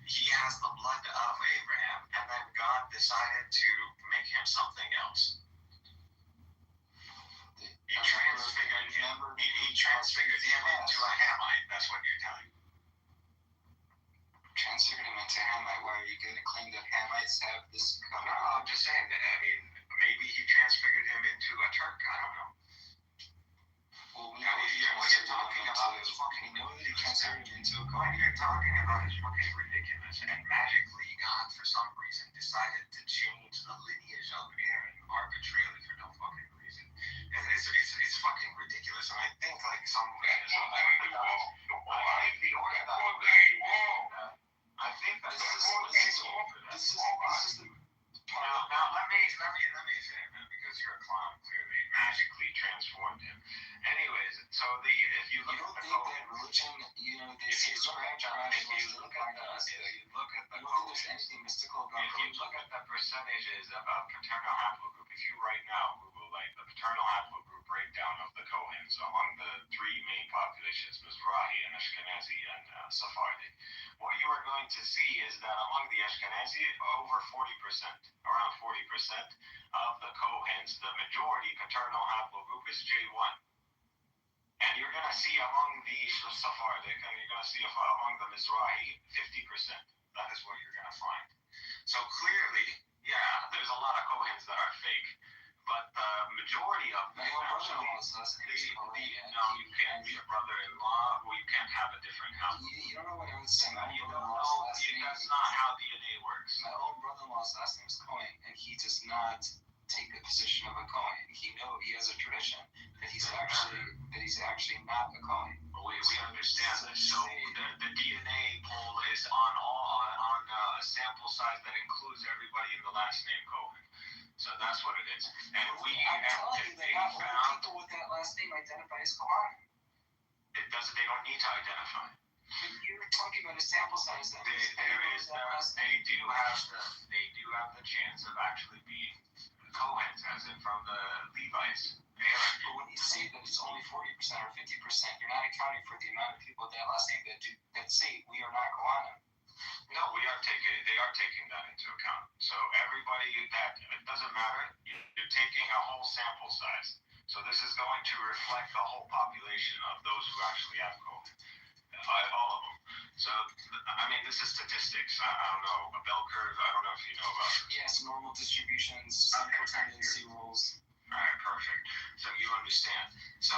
he has the blood of Abraham, and then God decided to make him something else. He transfigured him. He transfigured him into a Hamite. That's what you're telling me. Transfigured him into Hamite. Why are you going to claim that Hamites have this? No, I'm just saying that. I mean, maybe he transfigured him into a Turk. I don't know. Well, what you're talking about is fucking transfigured him into a what Kohen. you're talking about is fucking ridiculous. And magically, God, for some reason, decided to change the lineage of Aaron arbitrarily for no fucking reason. And it's fucking ridiculous. And I think like some. I think that this is the part. Now let me say it, man, because you're a clown. Clearly, magically transformed him. Anyways, so if you look at the religion, if you look at anything mystical about if you look at the percentages about paternal haplogroup, if you right now Google like the paternal haplogroup breakdown of the Kohens among the three main populations, Mizrahi and Ashkenazi and Sephardi, what you are going to see is that among the Ashkenazi, over 40%, around 40% of the Kohens, the majority paternal haplogroup is J1. And you're going to see among the Sephardic, and you're going to see among the Mizrahi, 50%. That is what you're going to find. So clearly, yeah, there's a lot of Kohens that are fake. But the majority of them no, you can't be a brother-in-law, or you can't have a different house. You don't know what I was saying. That's not how DNA works. My own brother-in-law's last name is Cohen, and he does not take the position of a Cohen. He has a tradition that he's actually not a Cohen. We understand this. So the DNA poll is on a sample size that includes everybody in the last name Cohen. So that's what it is. And I'm telling you that not all people with that last name identify as Kohanim. They don't need to identify. But you're talking about a sample size that they do have the chance of actually being Kohens, as in from the Levites. But when you say that it's only 40% or 50%, you're not accounting for the amount of people with that last name that say we are not Kohanim. No, they are taking that into account. So everybody it doesn't matter. You're taking a whole sample size. So this is going to reflect the whole population of those who actually have COVID. All of them. So, I mean, this is statistics. I don't know. A bell curve, I don't know if you know about it. Yes, normal distributions, central tendency rules. All right, perfect. So you understand. So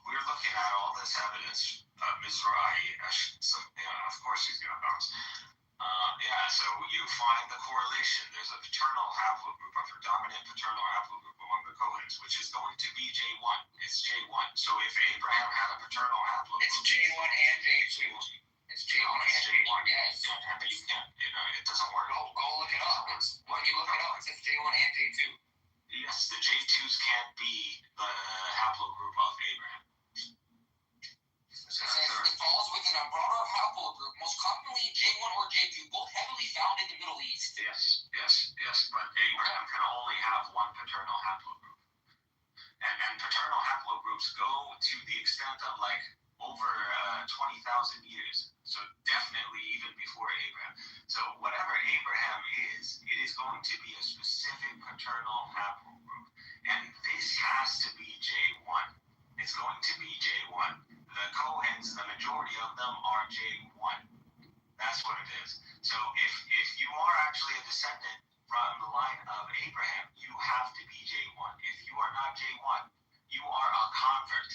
we're looking at all this evidence. Mizrahi, so, of course he's going to bounce. So you find the correlation. There's a paternal haplogroup, a predominant paternal haplogroup among the Kohens, which is going to be J1. It's J1. So if Abraham had a paternal haplogroup, it's J1 and J2. It's J1 and J1. Yes. But you can't. It doesn't work. Go look it up. When you look it up, it says J1 and J2. Yes, the J2s can't be the haplogroup of Abraham. It falls within a broader haplogroup, most commonly J1 or J2, both heavily found in the Middle East. Yes. But Abraham can only have one paternal haplogroup. And paternal haplogroups go to the extent of like over 20,000 years. So definitely even before Abraham. So whatever Abraham is, it is going to be a specific paternal haplogroup. And this has to be J1. It's going to be J1. The Kohens, the majority of them are J1. That's what it is. So if you are actually a descendant from the line of Abraham, you have to be J1. If you are not J1, you are a convert.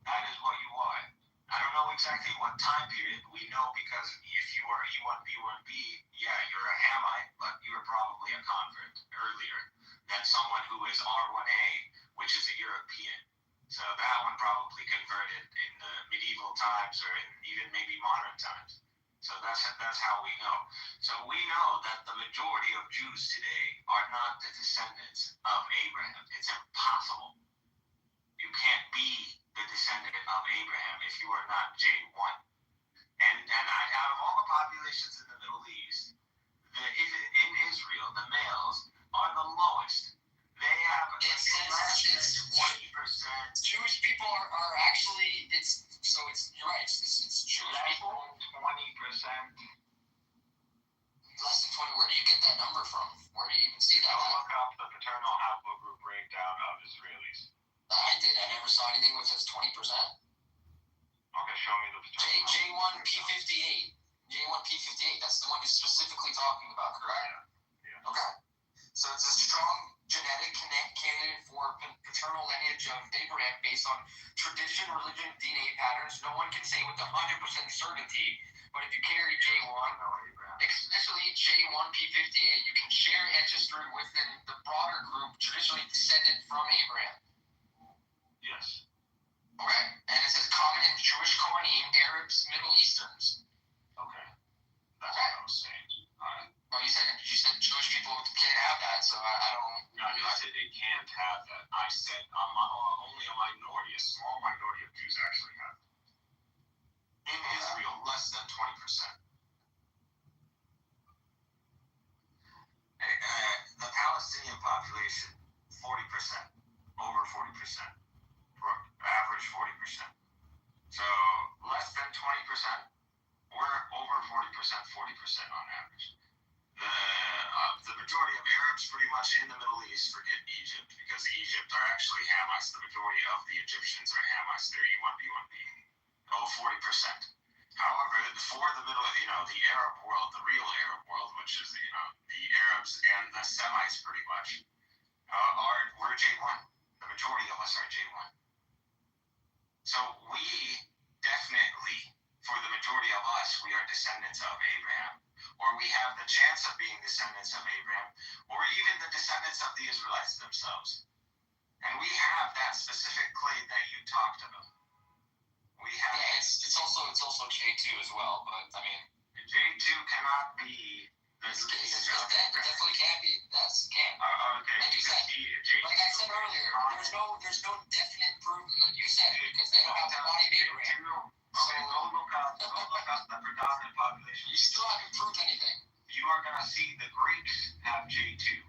That is what you are. I don't know exactly what time period. We know because if you are E1, B1B, yeah, you're a Hamite, but you're probably a convert earlier than someone who is R1A, which is a European. So that one probably converted in the medieval times or in even maybe modern times. So that's how we know. So we know that the majority of Jews today are not the descendants of Abraham. It's impossible. You can't be the descendant of Abraham if you are not J1. And out of all the populations in the Middle East, in Israel, the males are the lowest. They have less than 20%. Jewish people are actually, you're right, it's Jewish people. 20%. Less than 20, where do you get that number from? Where do you even see that? Look up the paternal haplogroup breakdown of Israelis. I did. I never saw anything which says 20%. talking about, correct? Yeah. Okay. So it's a strong genetic candidate for paternal lineage of Abraham based on tradition, religion, DNA patterns. No one can say with 100% certainty, but if you carry J1, especially J1P58, you can share ancestry within the broader group traditionally descended from Abraham. Yes. Okay. And it says common in Jewish Kohanim, Arabs, Middle Easterns. Okay. That's what I was saying. Alright. Well, you said Jewish people can't have that, so I don't. No, I said they can't have that. I said only a minority, a small minority of Jews actually have it. In Israel, less than 20%. The Palestinian population, 40%, over 40%, average 40%. So less than 20%, we're over 40%, 40% on average. The majority of Arabs pretty much in the Middle East, forget Egypt, because Egypt are actually Hamites. The majority of the Egyptians are Hamites. They're E1B1B. 40%. However, for the middle, the Arab world, the real Arab world, which is, the Arabs and the Semites pretty much, we're J1. The majority of us are J1. So we definitely, for the majority of us, we are descendants of Abraham. Or we have the chance of being descendants of Abraham, or even the descendants of the Israelites themselves. And we have that specific claim that you talked about. We have. Yeah, it's also J2 as well, but I mean, J2 cannot be the lineage of Abraham. It definitely can be. Yes, it can. Okay. Like you said, like I said earlier, there's no definite proof. Like you said, because they don't have the body of Abraham. Okay, go look up the predominant population. You still haven't proved anything. You are gonna see the Greeks have J2.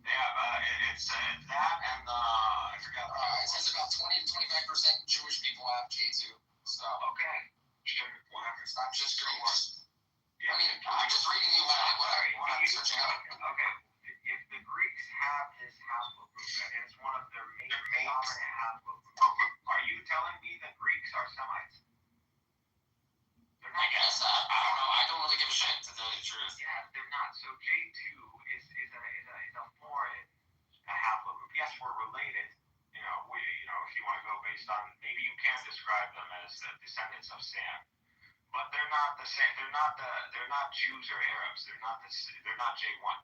They have it's that and I forgot. It says about 20 to 25% Jewish people have J2. So okay, sure, whatever. It's not just Greeks. Yeah. I mean, I'm just reading you what I'm searching out. Okay, if the Greeks have this haplogroup, and it's one of their main dominant haplogroups, are you telling me that Greeks are Semites? I guess. I don't know. I don't really give a shit, to tell you the truth. Yeah, they're not. So J2 is a foreign haplogroup. Yes, we're related. If you want to go based on, maybe you can describe them as the descendants of Sam, but they're not the same. They're not Jews or Arabs. They're not J1,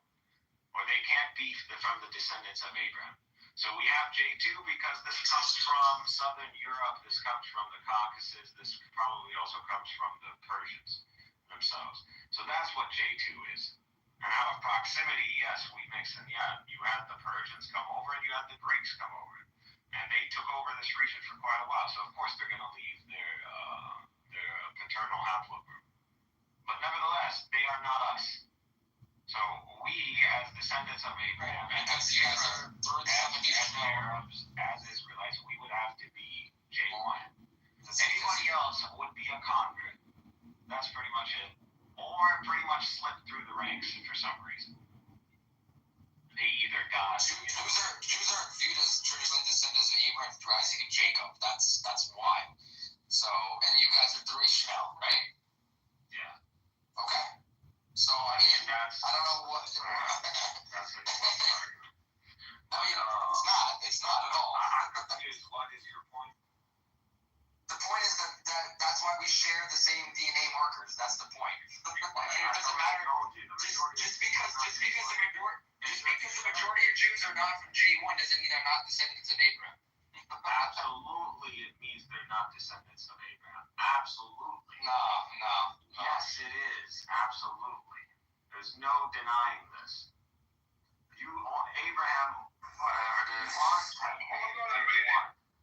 or they can't be from the descendants of Abraham. So we have J2 because this comes from Southern Europe, this comes from the Caucasus, this probably also comes from the Persians themselves. So that's what J2 is. And out of proximity, yes, we mix in. Yeah, you had the Persians come over and you had the Greeks come over. And they took over this region for quite a while. So of course they're going to leave their paternal haplogroup. But nevertheless, they are not us. So we, as descendants of Abraham, and as Arabs, as Israelites, we would have to be J1. Anybody else would be a convert. That's pretty much it. Or pretty much slipped through the ranks for some reason. They either got... Jews are viewed as traditionally descendants of Abraham through Isaac and Jacob. That's why. So, and you guys are through Ishmael, right? Yeah. Okay. So, I mean, I don't know what... That's a good argument. I mean, it's not. It's not at all. What is your point? The point is that's why we share the same DNA markers. That's the point. It doesn't matter. Just because the majority of Jews are not from J1 doesn't mean they're not descendants of Abraham. Absolutely, it means they're not descendants of Abraham. Absolutely. No. Yes, it is. Absolutely. There's no denying this. Abraham, whatever it is,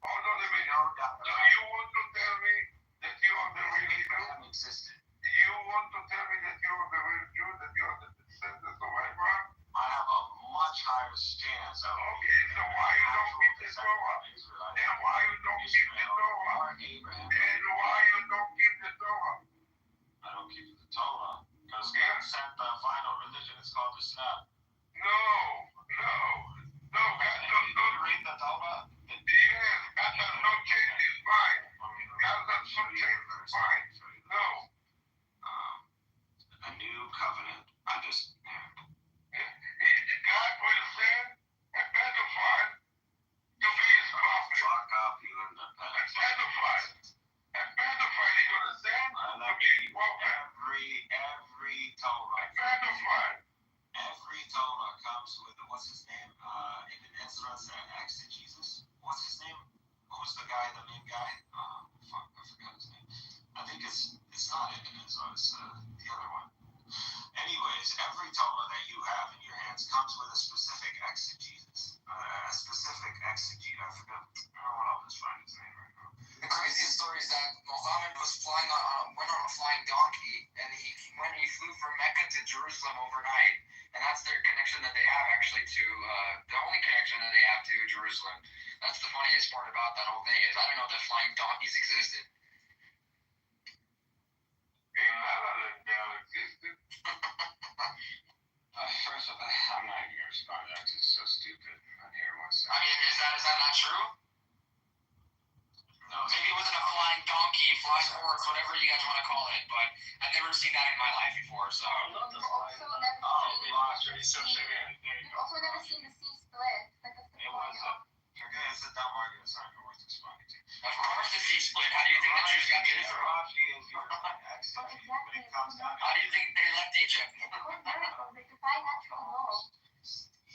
Hold on a minute. So you want to tell me that you are the real Jew? Existed. You want to tell me that you are the real Jew, that you are the descendants of Abraham? I have a much higher stance. Okay, so why you don't keep the Torah? And why you don't keep the Torah? And why you don't keep the Torah? I don't keep the Torah because God sent the final religion. It's called Islam. No. God read the Torah. Yes, God does not change his mind. God does not change his mind. No. A new covenant. I just it's not evidence, it's the other one. Anyways, every Torah that you have in your hands comes with a specific exegesis. A specific exegete. I forgot. I don't know what I'll just find his name right now. The craziest story is that Muhammad went on a flying donkey, and when he flew from Mecca to Jerusalem overnight, and that's their connection that they have actually to the only connection that they have to Jerusalem. That's the funniest part about that whole thing is I don't know that flying donkeys existed. First of all, I'm not even gonna respond to that 'cause it's so stupid. I'm here once. I mean, is that not true? No. Maybe it wasn't a flying donkey, flying horse, whatever you guys want to call it, but I've never seen that in my life before. So. You've also never seen the sea split. It was okay, it's a dumb argument. It's not even worth responding to. Of course the sea split. How do you think the Jews got to Israel? Rashi is your exegete when it comes down to How do you think they left Egypt?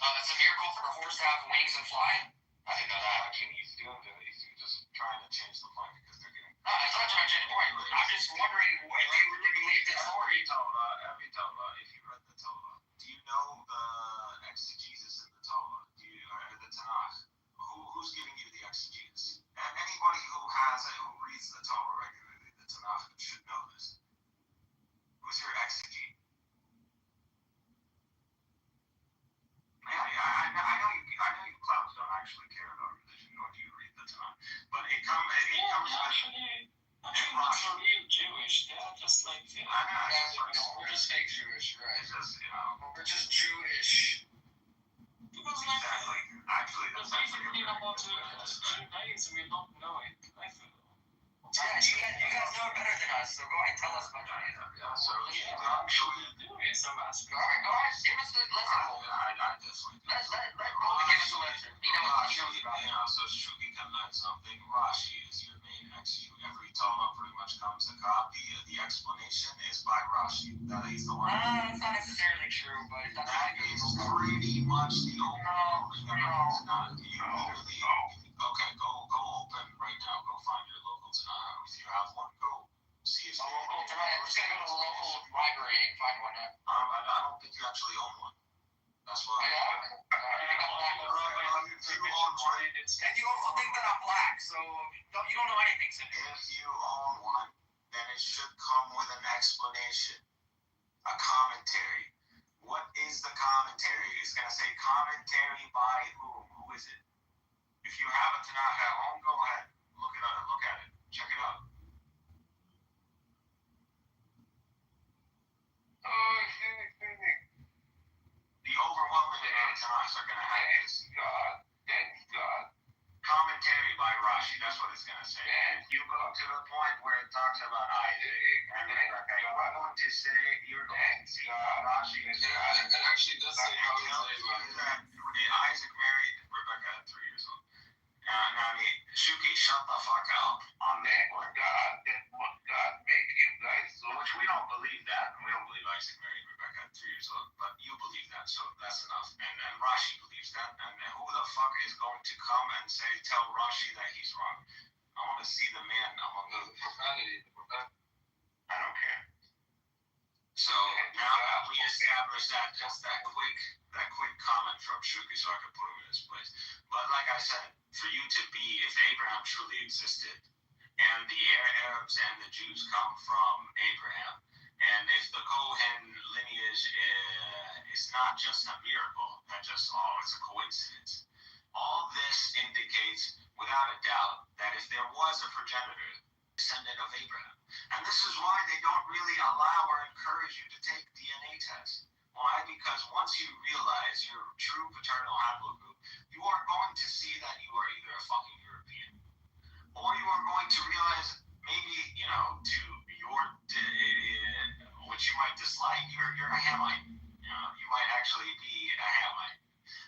That's a miracle for a horse to have wings and fly? I didn't know that. Actually, he's just trying to change the point because they're getting. No, it's not trying to change the point. I'm just wondering if you really believe this story. Every Torah, if you read the Torah, do you know the exegesis in the Torah? Do you the Tanakh? Who's giving you the exegesis? And anybody who reads the Torah regularly, the Tanakh should know this. Who's your exegete? I know you clowns don't actually care about religion, nor do you read the Tanakh. But it comes Actually, not for real Jewish. They're just like, We're just fake Jewish, right? It's just, We're just Jewish. because exactly. Actually, the that's basic thing about Judaism, we don't know it. Yeah, you guys know it better than us, so go ahead and tell us about Judaism. Yeah, so Do in some aspects. Alright, go ahead, give us the lesson. I definitely do. Let Roland give us a lesson. He knows about it. So Shuki can learn something. Rashi is your main exegete. Every Torah pretty much comes a copy. The explanation is by Rashi. That he's the one. That's not necessarily true, but that's that is pretty much the overall. Okay, go open right now. Go find your local Tanakh. If you have one, go see if. I'm just gonna go to the local library and find one. I don't think you actually own one. That's why. And you also think that I'm black, so you don't know anything, Cindy. If you own one, then it should come with an explanation, a commentary. What is the commentary? It's gonna say commentary by whom? Who is it? If you have a Tanakh at home, go ahead, look at it, check it out. The overwhelming amount of Tanakhs are gonna have this. Commentary by Rashi, that's what it's gonna say. And you go to the point where it talks about Isaac and Rebecca. You're going to say Rashi is it actually does say how Isaac married Rebecca at 3 years old. Now, Shuki, shut the fuck up on that one. God made you guys. Which we don't believe that. We don't believe Isaac married Rebecca at 3 years old. But you believe that, so that's enough. And Rashi believes that. And who the fuck is going to come and tell Rashi that he's wrong? I want to see the man among the profanity. I don't care. So now that we established that, just that quick comment from Shuki, so I can put him in his place. But like I said, for you to be, if Abraham truly existed, and the Arabs and the Jews come from Abraham, and if the Kohen lineage is not just a miracle, it's a coincidence. All this indicates, without a doubt, that if there was a progenitor, descendant of Abraham. And this is why they don't really allow or encourage you to take DNA tests. Why? Because once you realize your true paternal haplogroup, you are going to see that you are either a fucking European, or you are going to realize maybe, to your, which you might dislike, you're a Hamite. You might actually be a Hamite.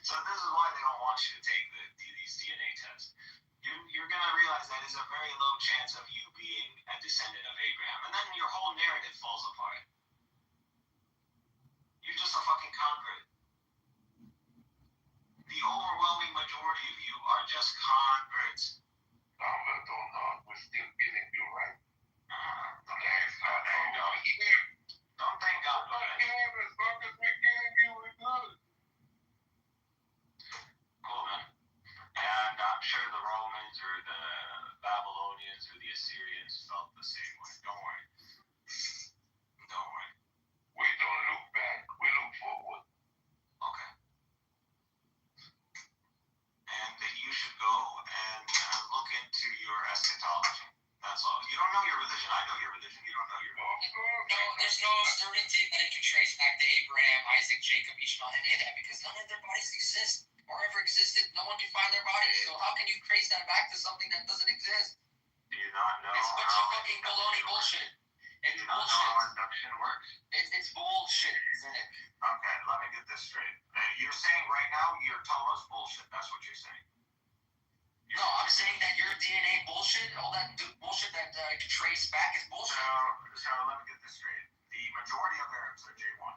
So this is why they don't want you to take these DNA tests. You're going to realize that there's a very low chance of you being a descendant of Abraham. And then your whole narrative falls apart. You're just a fucking convert. The overwhelming majority of you are just converts. We're still killing you, right? Okay. there's no certainty that it can trace back to Abraham, Isaac, Jacob, Ishmael, any of that, because none of their bodies exist or ever existed. No one can find their bodies. So how can you trace that back to something that doesn't exist? Do you not know It's a bunch of fucking baloney bullshit. It's you not know bullshit. how abduction works? It's bullshit, isn't it? Okay, let me get this straight. You're saying right now your Tomo's bullshit. That's what you're saying. No, I'm saying that your DNA bullshit, all that bullshit that I can trace back is bullshit. So let me get this straight. The majority of Arabs are J1.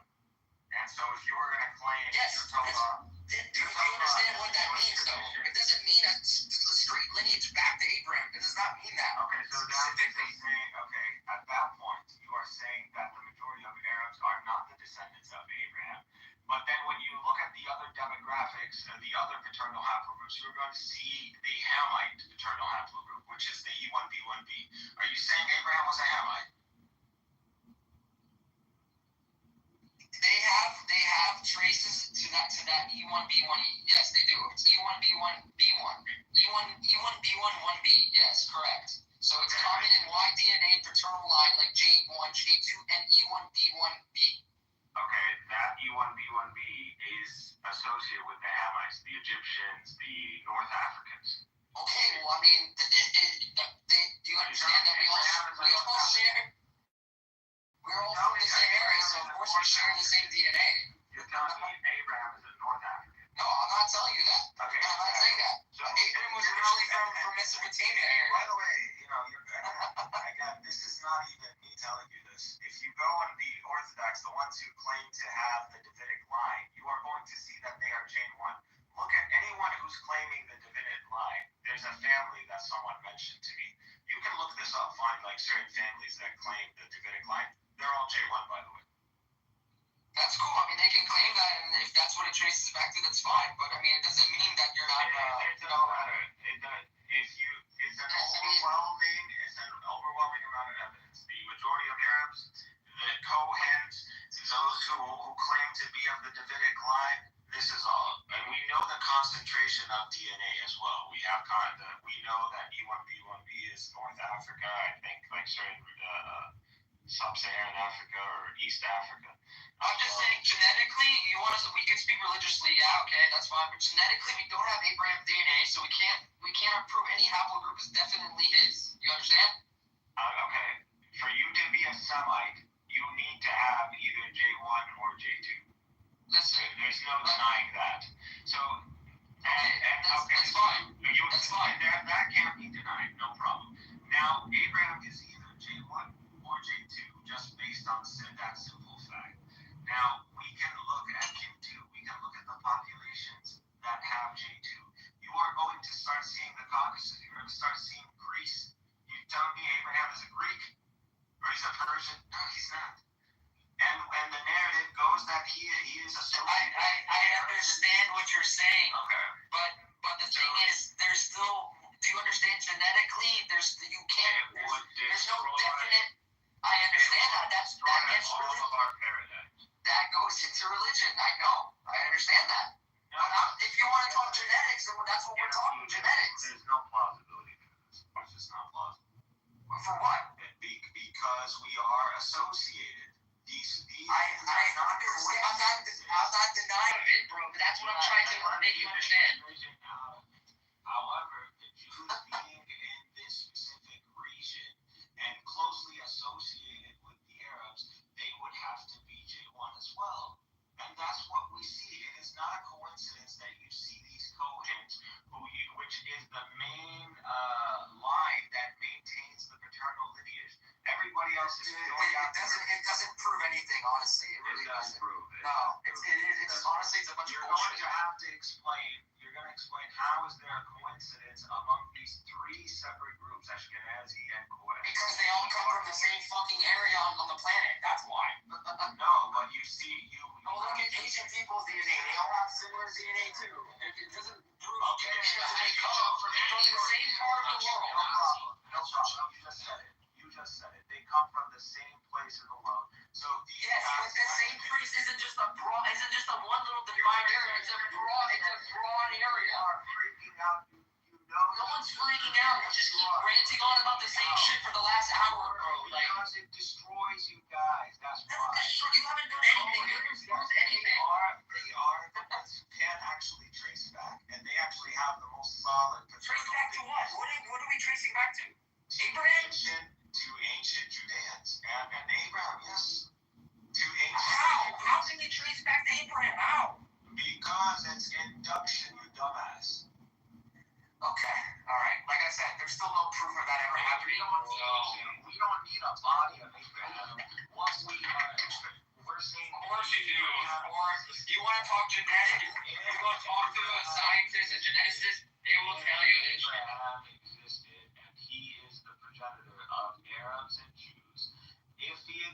And so if you were going to claim yes, your Tomo... do you understand what that means, though? It doesn't mean a straight lineage back to Abraham. It does not mean that. Okay, so specifically saying, okay, at that point, you are saying that the majority of Arabs are not the descendants of Abraham. But then when you look at the other demographics, the other paternal haplogroups, you're going to see the Hamite paternal haplogroup, which is the E1B1B. Are you saying Abraham was a Hamite? They have traces to that E1B1. Yes, they do. It's E1B1B1. E1B1B. Yes, correct. So it's common in Y DNA paternal line like J1, J2, and E1B1B. Okay, that E1B1B is associated with the Hamites, the Egyptians, the North Africans. Okay, well, I mean, do you understand that we all share? We're all from the same area, so of course we share the same DNA. You're telling me Abraham is a North African? No, I'm not telling you that. Okay. I'm not saying that. So Abraham was originally from Mesopotamia area. By the way, again, this is not even me telling you this. If you go on the Orthodox, the ones who claim to have the Davidic line, you are going to see that they are J1. Look at anyone who's claiming the Davidic line. There's a family that someone mentioned to me. You can look this up, find like certain families that claim the Davidic line. They're all J1, by the way. That's cool. I mean, they can claim that, and if that's what it traces back to, that's fine. But I mean, it doesn't mean that you're not. It doesn't matter. It's an overwhelming amount of evidence. The majority of Arabs, the Kohens, those who claim to be of the Davidic line, this is all. And we know the concentration of DNA as well. We know that E1B1B is North Africa, I think, like certain Sub-Saharan Africa or East Africa. I'm just saying, genetically, we can speak religiously, yeah, okay, that's fine. But genetically, we don't have Abraham DNA, so we can't prove any haplogroup is definitely his. You understand? Okay. For you to be a Semite, you need to have either J1 or J2. Listen, there's no denying that. So, that's fine. That's fine. That can't be denied. No problem. Now, Abraham is either J1 or J2, just based on that simple fact. Now, we can look at J2. We can look at the populations that have J2. You are going to start seeing the Caucasus. You're going to start seeing Greece. You telling me Abraham is a Greek? Or he's a Persian? No, he's not. And the narrative goes that he is associated. I understand what you're saying. Okay. But the thing is, there's still. Do you understand genetically? There's no definite. I understand that. That gets really. That goes into religion. I know. I understand that. If you want to talk genetics, then that's what we're talking. Genetics. There's no plausibility to this. It's just not plausible. For what? Because we are associated. I'm not denying it, bro. But that's what I'm trying to make you understand. However, the Jews being in this specific region and closely associated with the Arabs, they would have to be J1 as well. And that's what we see. It is not a coincidence that you see these Kohens, which is the main line that maintains the paternal lineage. Everybody else is it doesn't prove anything, honestly. It really doesn't. Prove it. No, it's honestly it's a bunch of bullshit. You're going to explain how is there a coincidence among these three separate groups, Ashkenazi and Kohen? Because they all come from the same fucking area on the planet. That's why. No, but you see, look at Asian people's DNA. They all have similar DNA too. It doesn't prove they come from the same part of the world. No problem. You just said it. They come from the same place in the world. So yes, but the same place isn't just a one little defined area. It's a broad area. You are freaking out. No one's freaking out. You just keep ranting on about the same shit for the last hour, bro. Because it destroys you guys. That's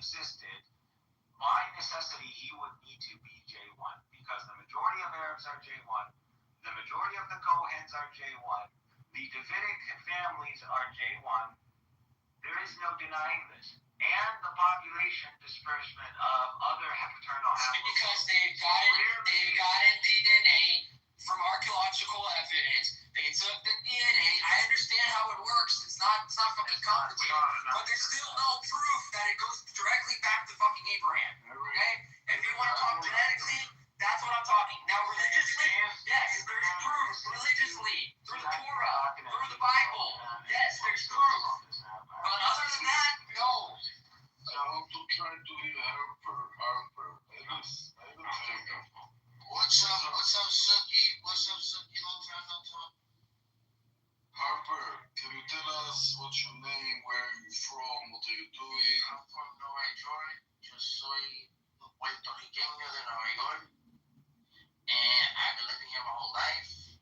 existed, by necessity he would need to be J1 because the majority of Arabs are J1, the majority of the Cohens are J1, the Davidic families are J1. There is no denying this. And the population disbursement of other paternal because they've got it DNA from archaeological evidence. They took the DNA. I understand how it works. It's not fucking complicated. But there's still no proof that it goes directly back to fucking Abraham. Okay? If you want to talk genetically, that's what I'm talking. Now religiously, yes, there's proof religiously through the Torah, through the Bible. Yes, there's proof. But other than that, no. So to try to eat Harper. What's up, Suki? What's up, Suki? Long time no talk. Harper, can you tell us what's your name, where are you from, what are you doing? I'm from Nueva York. Yo soy puertorriqueño de Nueva York. And I've been living here my whole life.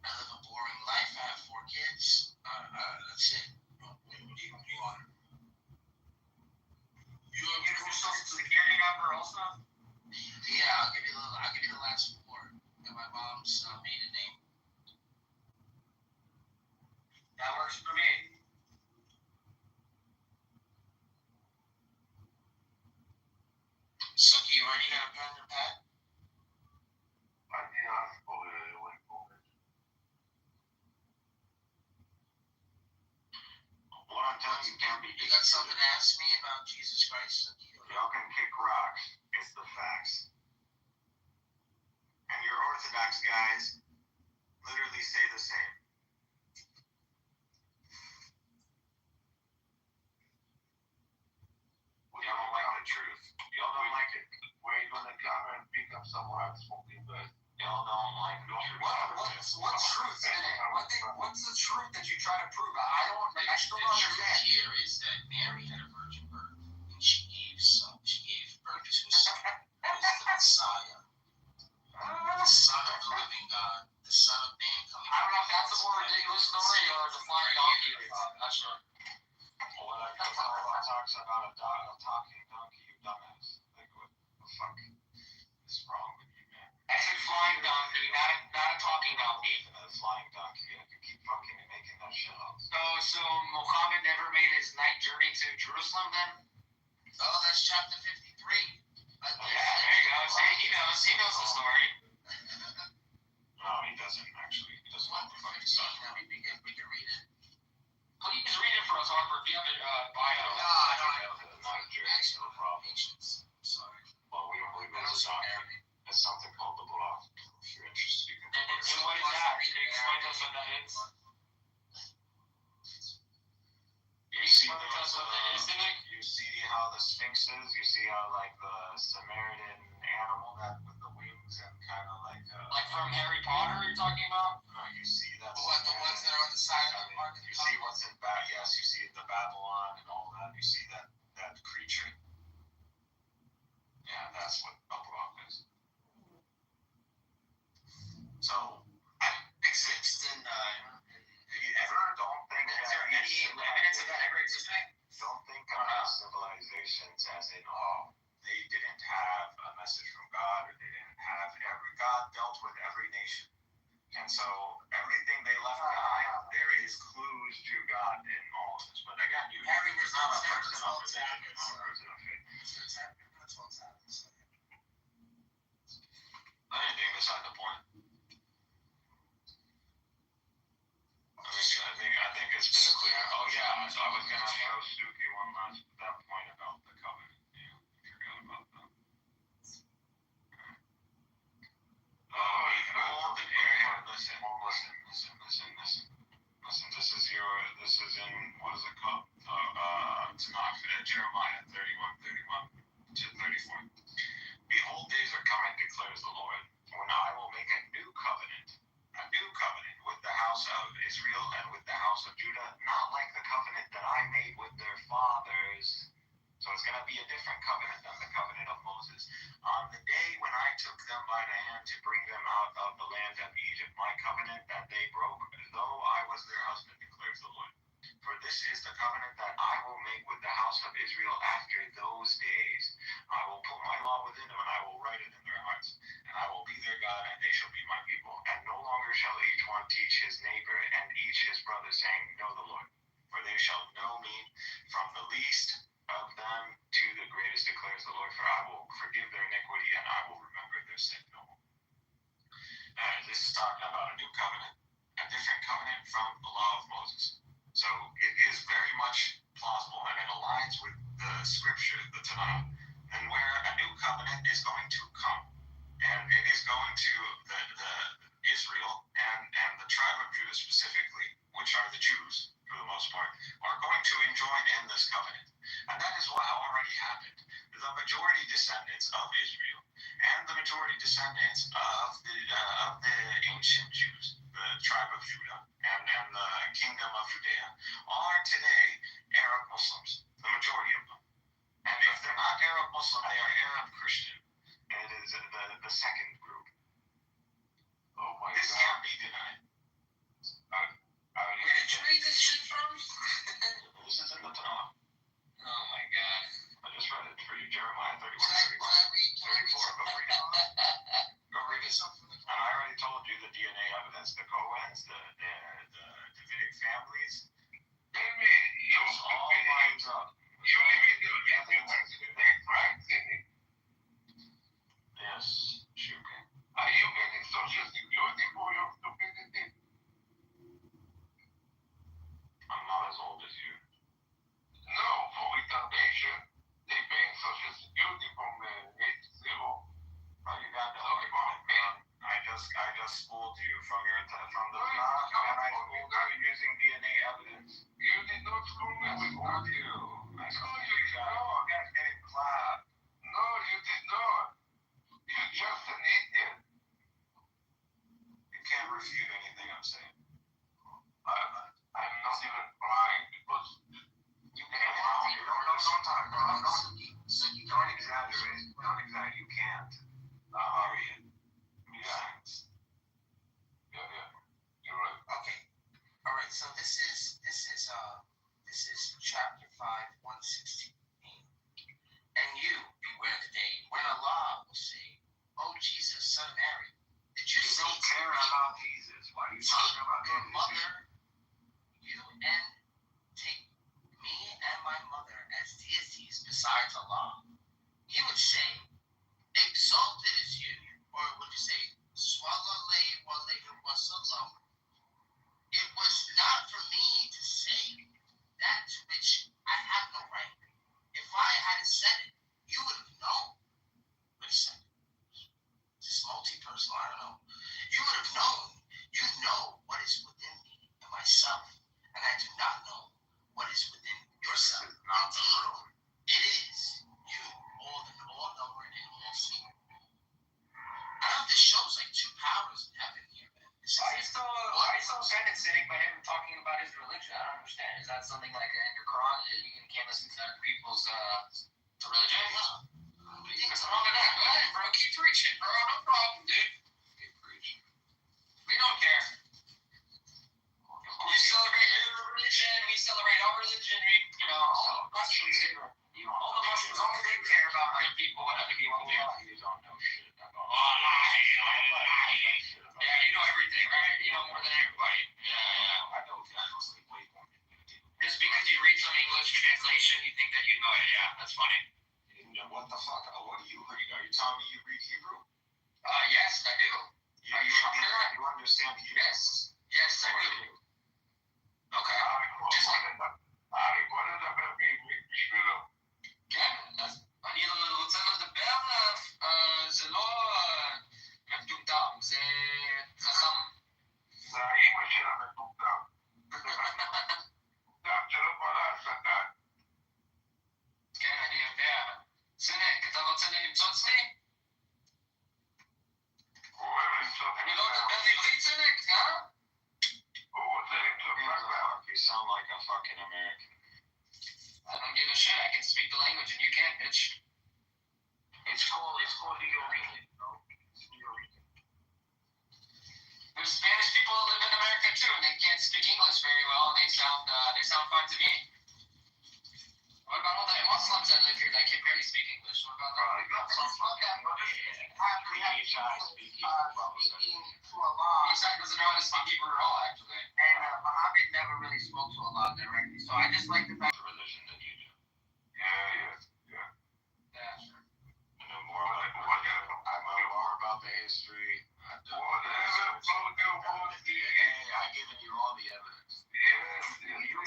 I live a boring life. I have 4 kids. That's it. What do you want? You have your social security number also? Yeah, I'll give you the last 4 and my mom's maiden name. That works for me. Suki, you ready? Got a pen and pad? What I'm telling you can't be. You got something to ask me about Jesus Christ, Suki? Y'all can kick rocks. It's the facts. And your Orthodox guys literally say the same. Y'all don't like the truth. Y'all don't like it. Where you gonna come and pick up some rocks from the bed? Y'all don't like the truth. What truth in it? What's the truth that you try to prove? I still don't The truth understand. here is that Mary had a virgin birth, and she gave birth to a son, who is the Messiah, the Son of the living God, the Son of Man coming. I don't know if that's a more ridiculous story or the flying donkey. I'm not sure. Well, when I talks about a talking donkey, you dumbass. Like, what the fuck is wrong with you, man? I said flying donkey, not a talking donkey. A flying donkey. I could keep fucking making that shit up. So Muhammad never made his night journey to Jerusalem then? Oh, that's chapter 53. Yeah, there you go. See, he knows the story. No, he doesn't actually. He doesn't want the fucking stuff. We can read it. Please read it for us, Harper, if you have a bio. No, I don't. Not a journey, no problem. Sorry. Well, we don't believe it was a document. It's something called the block. If you're interested, you can. And what is that? Can you explain to us what that is? You see how the Sphinx is? You see how, like, the Samaritan animal that with the wings and kind of like. Like from Harry Potter, you're talking about? You see that. The ones that are on the side of the market. You see what's in yes, you see the Babylon and all that. You see that creature. Yeah, that's what a block is. So, exists in you ever don't think is there any evidence of that ever existing? Don't think of civilizations as in, they didn't have a message from God, or they didn't have God dealt with every nation. And so everything they left behind, there is clues to God in all of this. But again, there's not a person of religion, not a person of faith. Anything beside the point. I think it's been clear. Oh yeah, so I was gonna show Suki one last point about the covenant. Yeah, I forgot about that. Oh, listen. This is in, what is it called? Tanakh, Jeremiah 31 to 34. Behold, days are coming, declares the Lord, when I will make a new covenant with the house of Israel and with the house of Judah, not like the covenant that I made with their fathers. So it's going to be a different covenant than the covenant of Moses. On the day when I took them by the hand to bring them out of the land of Egypt, my covenant that they broke, though I was their husband, declares the Lord. For this is the covenant that I will make with the house of Israel Israel after those days. I will put my law within them, and I will write it in their hearts. And I will be their God, and they shall be my people. And no longer shall each one teach his neighbor and each his brother, saying, Know the Lord. For they shall know me from the least of them to the greatest, declares the Lord. For I will forgive their iniquity, and I will remember their sin no more. And this is talking about a new covenant, a different covenant from the law of Moses. So it is very much plausible, and it aligns with the scripture, the Tanakh, and where a new covenant is going to come. And it is going to the Israel and the tribe of Judah specifically, which are the Jews for the most part, are going to join in this covenant. And that is what already happened. The majority descendants of Israel and the majority descendants of the ancient Jews, the tribe of Judah and the kingdom of Judea, are today Arab Muslims, the majority of them. And if they're not Arab Muslim, they are Arab Christian. And it is the second group. Oh my God. This can't be denied. Where did you read this shit from? This is in the Tanakh. Oh my God. I just read it for you, Jeremiah 31, Can I read 34. Go read it. Go read it. And I already told you the DNA evidence, the Cohens, the Davidic families. It all lines up. You live in the right? Yes, Shukin. Are you getting social security for your stupidity? I'm not as old as you. No, for retardation. They pay social security from 8 to 0. Well, you got the I just schooled you from the Tanakh, and I schooled you using DNA evidence. You did not school me with what you. I schooled you. No. You guys getting clapped. No, you did not. You're just an idiot. You can't refute anything I'm saying. I'm not even trying because you can't. Don't exaggerate. Don't exaggerate. You can't. Are you? Facts. Yeah. You're right. Okay. All right. So this is chapter 5, 116. And you beware the day when Allah will say, "Oh Jesus, son of Mary, did you say don't care about Jesus? Why are you talking about your Jesus? mother, you and take me and my mother as deities besides Allah?" He would say, "Exalted is you," or would you say, "Swallalay walaykum wasallam." It was not for me to say that to which I have no right. If I had said it, you would have known. Listen, it's multi-personal, I don't know. You would have known. You know what is within me and myself, and I do not know what is within yourself. This is not the room. It is you, all knower and all seeing. I know this shows like two powers in heaven here, man. Why are you so offended sitting by him talking about his religion? I don't understand. Is that something like in your Quran? You can't listen to other people's religion? What do you think is wrong with that? Go ahead, bro. Keep preaching, bro. No problem, dude. Keep preaching. We don't care. You celebrate your religion. We celebrate our religion. All the Russians here. All the Russians only they care about other people and other people. You don't know shit about Yeah, you know everything, right? You know more than everybody. Yeah. I know honestly way more than you do. Just because you read some English translation, you think that you know it. Yeah, that's funny. What the fuck? What do you read? Are you telling me you read Hebrew? Yes, I do. Are you sure you understand Hebrew? Yes, I do. Okay. Just like כן, אני רוצה לדבר, זה לא מטומטם, זה חכם. זה האימא של המטומטם. מטומטם שלא פרש, אתה. כן, אני יודע. סנק, אתה רוצה למצוץ לי? הוא אוהב למצוא את אני לא מדבר עברית, סנק, הוא רוצה למצוא את You sound like a fucking American. speaking to Allah. Exactly, doesn't know how to speak Hebrew at all, actually. And Muhammad never really spoke to Allah directly. So I just like the fact religion than you do. Yeah, sure. I know more about the history. I've given you all the evidence. You can speak Hebrew.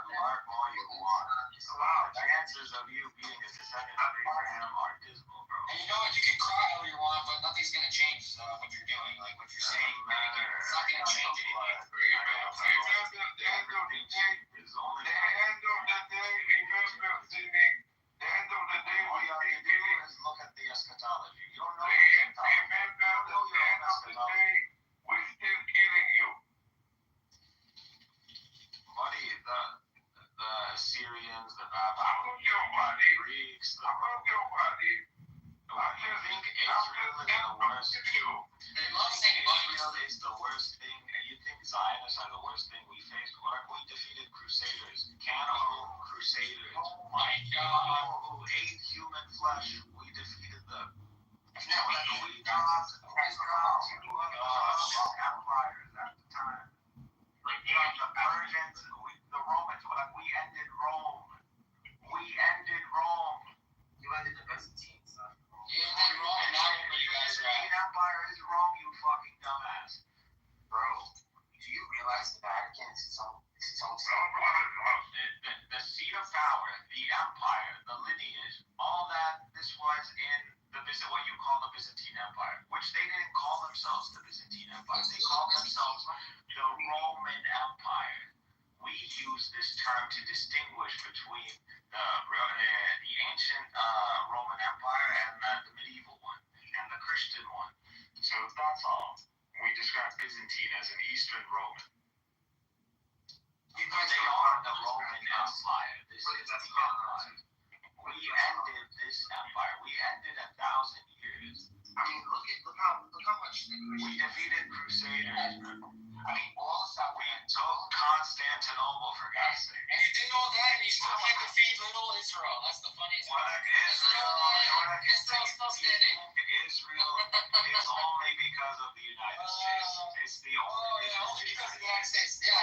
Learn all you want. The chances of you being a descendant of Abraham are dismal, bro. And you know what? You can cry all you want, but nothing's gonna change what you're doing, like what you're saying. It's not gonna change anything. Is only all you have to do is look at the eschatology. You don't know the eschatology. We're still killing you. Buddy, the Assyrians, the Babylonians, the Greeks, the you think Israel is the worst? They love saying Israel is the worst thing, and you think Zionists are the worst thing we faced? What we defeated Crusaders, cannibal Crusaders. Oh my God. People who ate human flesh, we defeated them. we got empires at the time. Like the Persians, the Romans, we ended Rome. You ended the Byzantines. You ended Rome, and now look where you guys are at. The Empire is Rome, you fucking dumbass. Bro, do you realize the Vatican is its own The seat of power, the empire, the lineage, all that, this was in what you call the Byzantine Empire, which they didn't call themselves the Byzantine Empire. They called themselves the Roman Empire. We use this term to distinguish between the ancient Roman Empire and the medieval one, and the Christian one. So that's all. We describe Byzantine as an Eastern Roman. They are the Roman Empire. This is the empire. We ended this empire. We ended 1,000 years. I mean, look how much we defeated Crusaders. I mean, all of that. We took Constantinople, for God's sake. And you did all that, and you still can't defeat little Israel. That's the funniest part. Israel still standing. Israel is only because of the United States. It's the only reason. Only because of the United States. Yeah.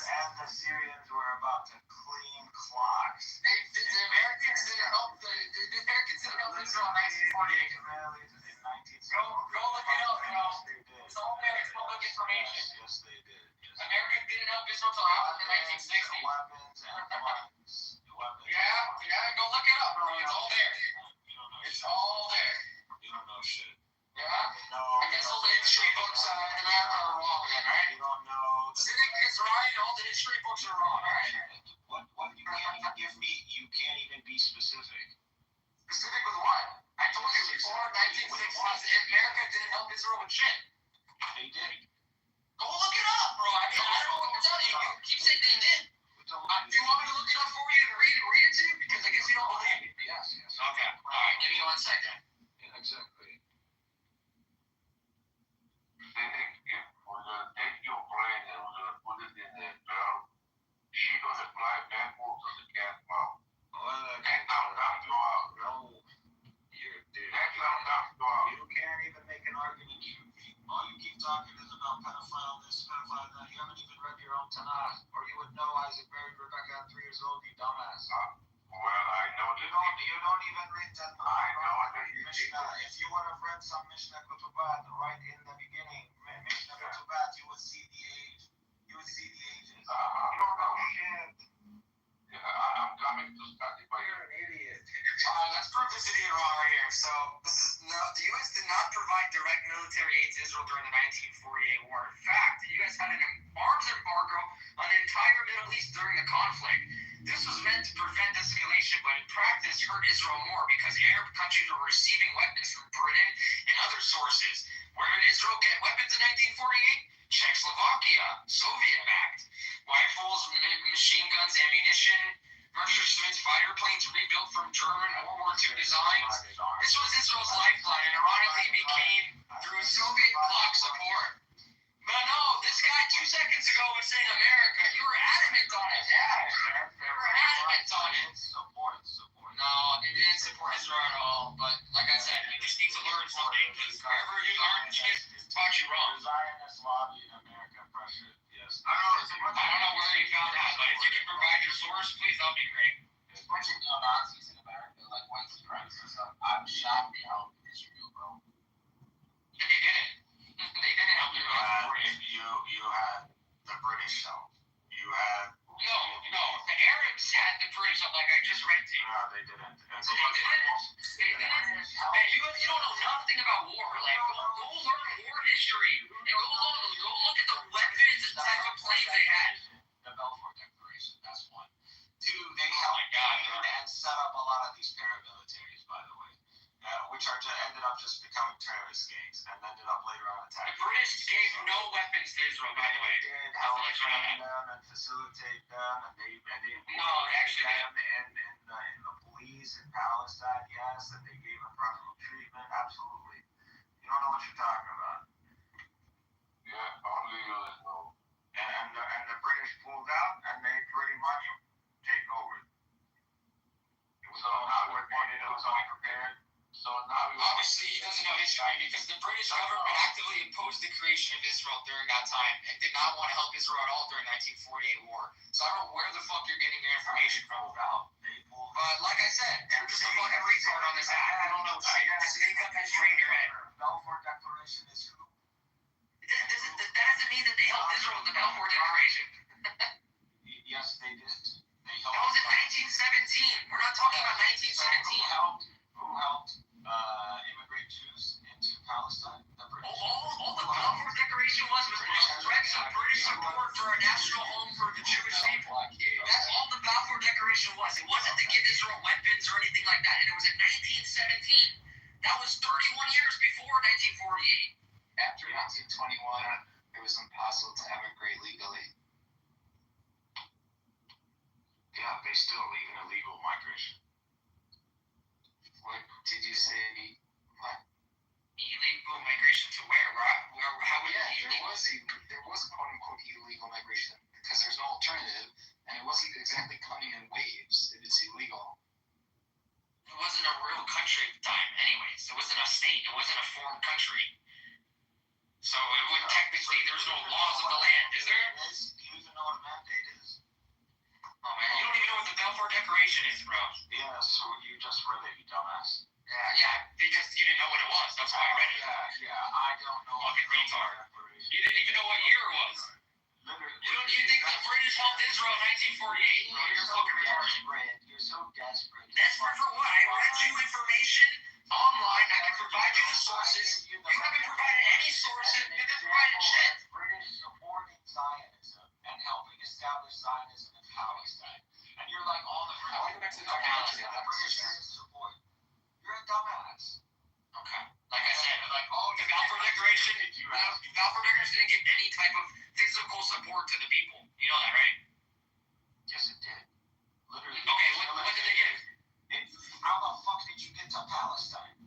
And the Syrians were about to clean clocks. The Americans didn't help Israel in 1948. Go look it up, bro. It's all there. It's public information. Yes, they did. America didn't help Israel until after the 1960s. Weapons and funds. Yeah, go look it up, bro. It's all there. It's all there. You don't know shit. Yeah? I guess all the history books in America are wrong then, right? You don't know. Cynic is right, all the history books are wrong, right? What you can't even give me, you can't even be specific. Specific with what? I told you before 1960s, America didn't help Israel with shit. They did. Go look it up, bro. I mean, I don't know what to tell you. You keep saying they did. Do you want me to look it up for you and read it to you? Because I guess you don't believe me. Yes. Okay. All right. Give me 1 second. Yeah, exactly. If we're gonna take your brain and we're gonna put it in that barrel, she's gonna fly backwards on the cat's mouth. That's not Dr. Out. No, you're dude. That's not Dr. Out. You can't even make an argument. All you keep talking is about pedophile this, pedophile that. You haven't even read your own Tanakh, or you would know Isaac married Rebecca at 3 years old, you dumbass. Well, I know that You don't even read that. I know that Mishnah. If you would have read some Mishnah Kutubat right in the beginning, Mishnah Kutubat, you would see the age. You would see the ages. You don't know shit. Yeah, I'm coming to study, but you're an idiot. Let's prove this idiot wrong right here. So, the U.S. did not provide direct military aid to Israel during the 1948 war. In fact, the U.S. had an arms embargo on the entire Middle East during the conflict. This was meant to prevent escalation, but in practice hurt Israel more because Arab countries were receiving weapons from Britain and other sources. Where did Israel get weapons in 1948? Czechoslovakia, Soviet-backed. Rifles, machine guns, ammunition, Messerschmitt fighter planes rebuilt from German World War II designs. This was Israel's lifeline and ironically became through Soviet bloc support. But no, this guy 2 seconds ago was saying America. You were adamant on history. And go look at the weapons and type of planes they had. The Balfour Declaration, that's one. Two, they helped and set up a lot of these paramilitaries, by the way, which ended up just becoming terrorist gangs and ended up later on The attacking. British gave no weapons to Israel, by the way. They did help train them and facilitate them, and they No, actually, them in the police in Palestine, yes, and they gave them preferential treatment, absolutely. You don't know what you're talking about. Yeah, unlegally, no. And the British pulled out, and they pretty much take over. It was all coordinated, it was all prepared. So now obviously he doesn't know history because the British government actively opposed the creation of Israel during that time and did not want to help Israel at all during the 1948 war. So I don't know where the fuck you're getting your information from. But like I said, you're just a fucking retard on this app. You don't know shit. Just make up history in your head. Balfour Declaration is who? That doesn't mean that they helped Israel with the Balfour Declaration. Yes, they did. That was in 1917. We're not talking about 1917. Who helped immigrate Jews into Palestine? The British. All the Balfour Declaration was threats of British support for a national home for the Jewish people. That's all the Balfour Declaration was. It wasn't to give Israel weapons or anything like that. And it was in 1917. That was 31 years before 1948. After 1921, it was impossible to emigrate legally. Yeah, they still even illegal migration. What did you say? What? Illegal migration to where? How would there was a quote unquote illegal migration because there's no alternative, and it wasn't exactly coming in waves. It is illegal. It wasn't a real country at the time, anyways. It wasn't a state. It wasn't a foreign country. So it would technically, there's no laws of the land, is there? Do you even know what a mandate is? Oh man, you don't even know what the Balfour Declaration is, bro. Yeah, so you just read it, you dumbass. Yeah, because you didn't know what it was. That's why I read it. Yeah, I don't know. Fucking retard. You didn't even know what year it was. You think the British helped Israel in 1948, bro? You're fucking retarded. You're so desperate. Desperate for what? I read you information online. I can provide you the sources. You haven't provided any sources. You haven't provided shit. British supporting Zionism and helping establish Zionism in Palestine. And you're like all the I want to go back to the documentary. the British support. You're a dumbass. Okay. Like I said, the Balfour Declaration didn't give any type of physical support to the people. You know that, right? Yes, it did. Literally. Okay, what did they give? How the fuck did you get to Palestine?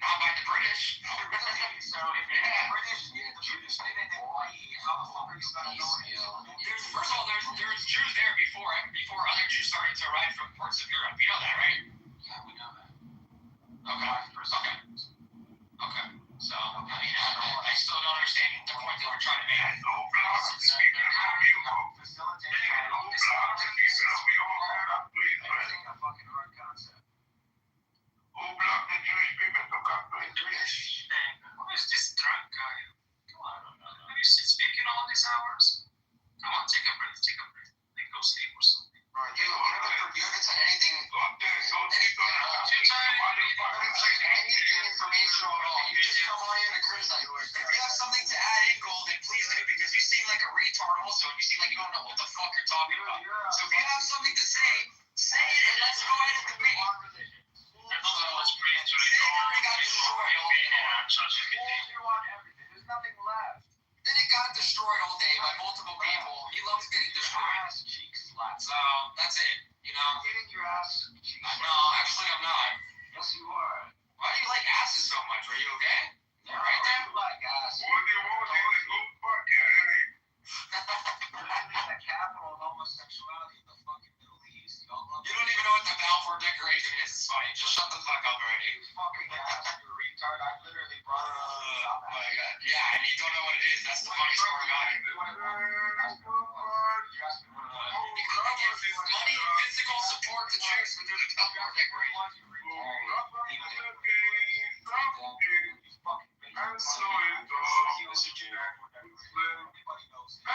Not by the British. So if the British didn't agree, how the fuck are you gonna go? First of all, there's Jews there before other Jews started to arrive from parts of Europe. You know that, right? Yeah, we know that. Okay. So, I mean, I still don't understand the point that we're trying to make. Facilitating a fucking hard concept. Who blocked the Jewish people to come to the British? Who is this drunk guy? Come on, I don't know. Have you been speaking all these hours? Come on, take a breath. Then go sleep or something. Bro, you haven't said anything informational at all. You just come on here to criticize. If you have something to add in, Golden, please do, because you seem like a retard also, and you seem like you don't know what the fuck you're talking about. So if you have something to say it, and let's go ahead and debate. Slavery got destroyed all day. You want everything. There's nothing left. Then it got destroyed all day by multiple people. He loves getting destroyed. So that's it. You know. Getting your ass cheeks. No, actually I'm not. Yes, you are. Why do you like asses so much? Are you okay? You right there? You like ass. The capital of homosexuality in the fucking Middle East. You don't even know what the Balfour Declaration is. It's fine. Just shut the fuck up already. You fucking ass, you retard. I literally brought it up. Oh my god. Yeah, and you don't know what it is. That's the funniest part about it. Money and physical support to Jews through the Balfour Declaration. He was a Jew. Everybody knows it.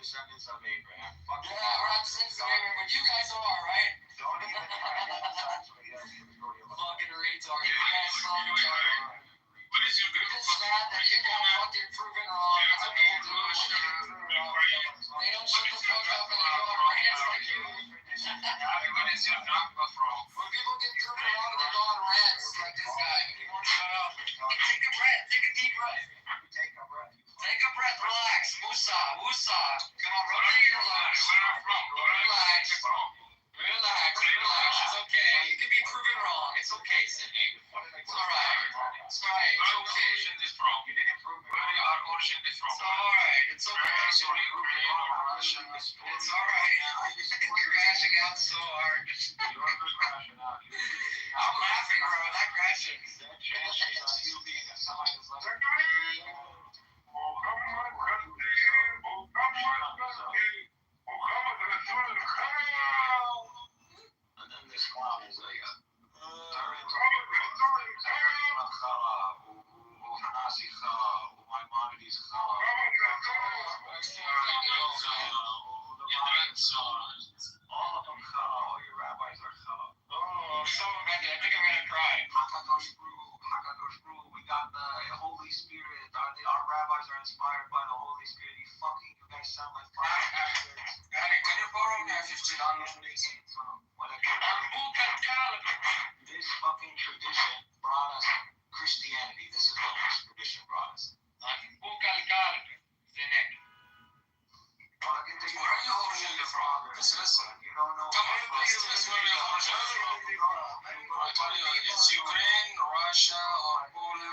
descendants of Abraham. Fuck Yeah, we're not descendants of Abraham, but you guys are, right? Don't even try to Fucking retard. You guys saw me talking. What is your You're just mad that you got fucking proven wrong. That's what people do. They don't shut the fuck up and they go on rants like you. What is your dogma from? When people get proven wrong, they go on rants like this guy. He won't shut up. Take a breath. Take a deep breath. Take a breath. Relax. Musa. Musa. Come on, rub the earlobes. Relax. Relax. Relax. It's okay. You can be proven wrong. It's okay, Sydney. It's alright. It's alright. It's okay. You didn't prove me wrong. Our origin is wrong. It's alright. It's okay. It's alright. You're crashing out so hard. I'm laughing, bro. Not crashing. You being a semi-Muslim. And then this clown is like all of them all your rabbis are challah. Oh, I'm so offended. I think I'm gonna cry. Hakadosh Baruch, we got the Holy Spirit. Our rabbis are inspired by the Holy Spirit. You guys sound like bastards. Can you borrow me $50? This fucking tradition brought us Christianity. This is what this tradition brought us. Where are you originally from? You don't know. It's Ukraine, Russia, or Poland.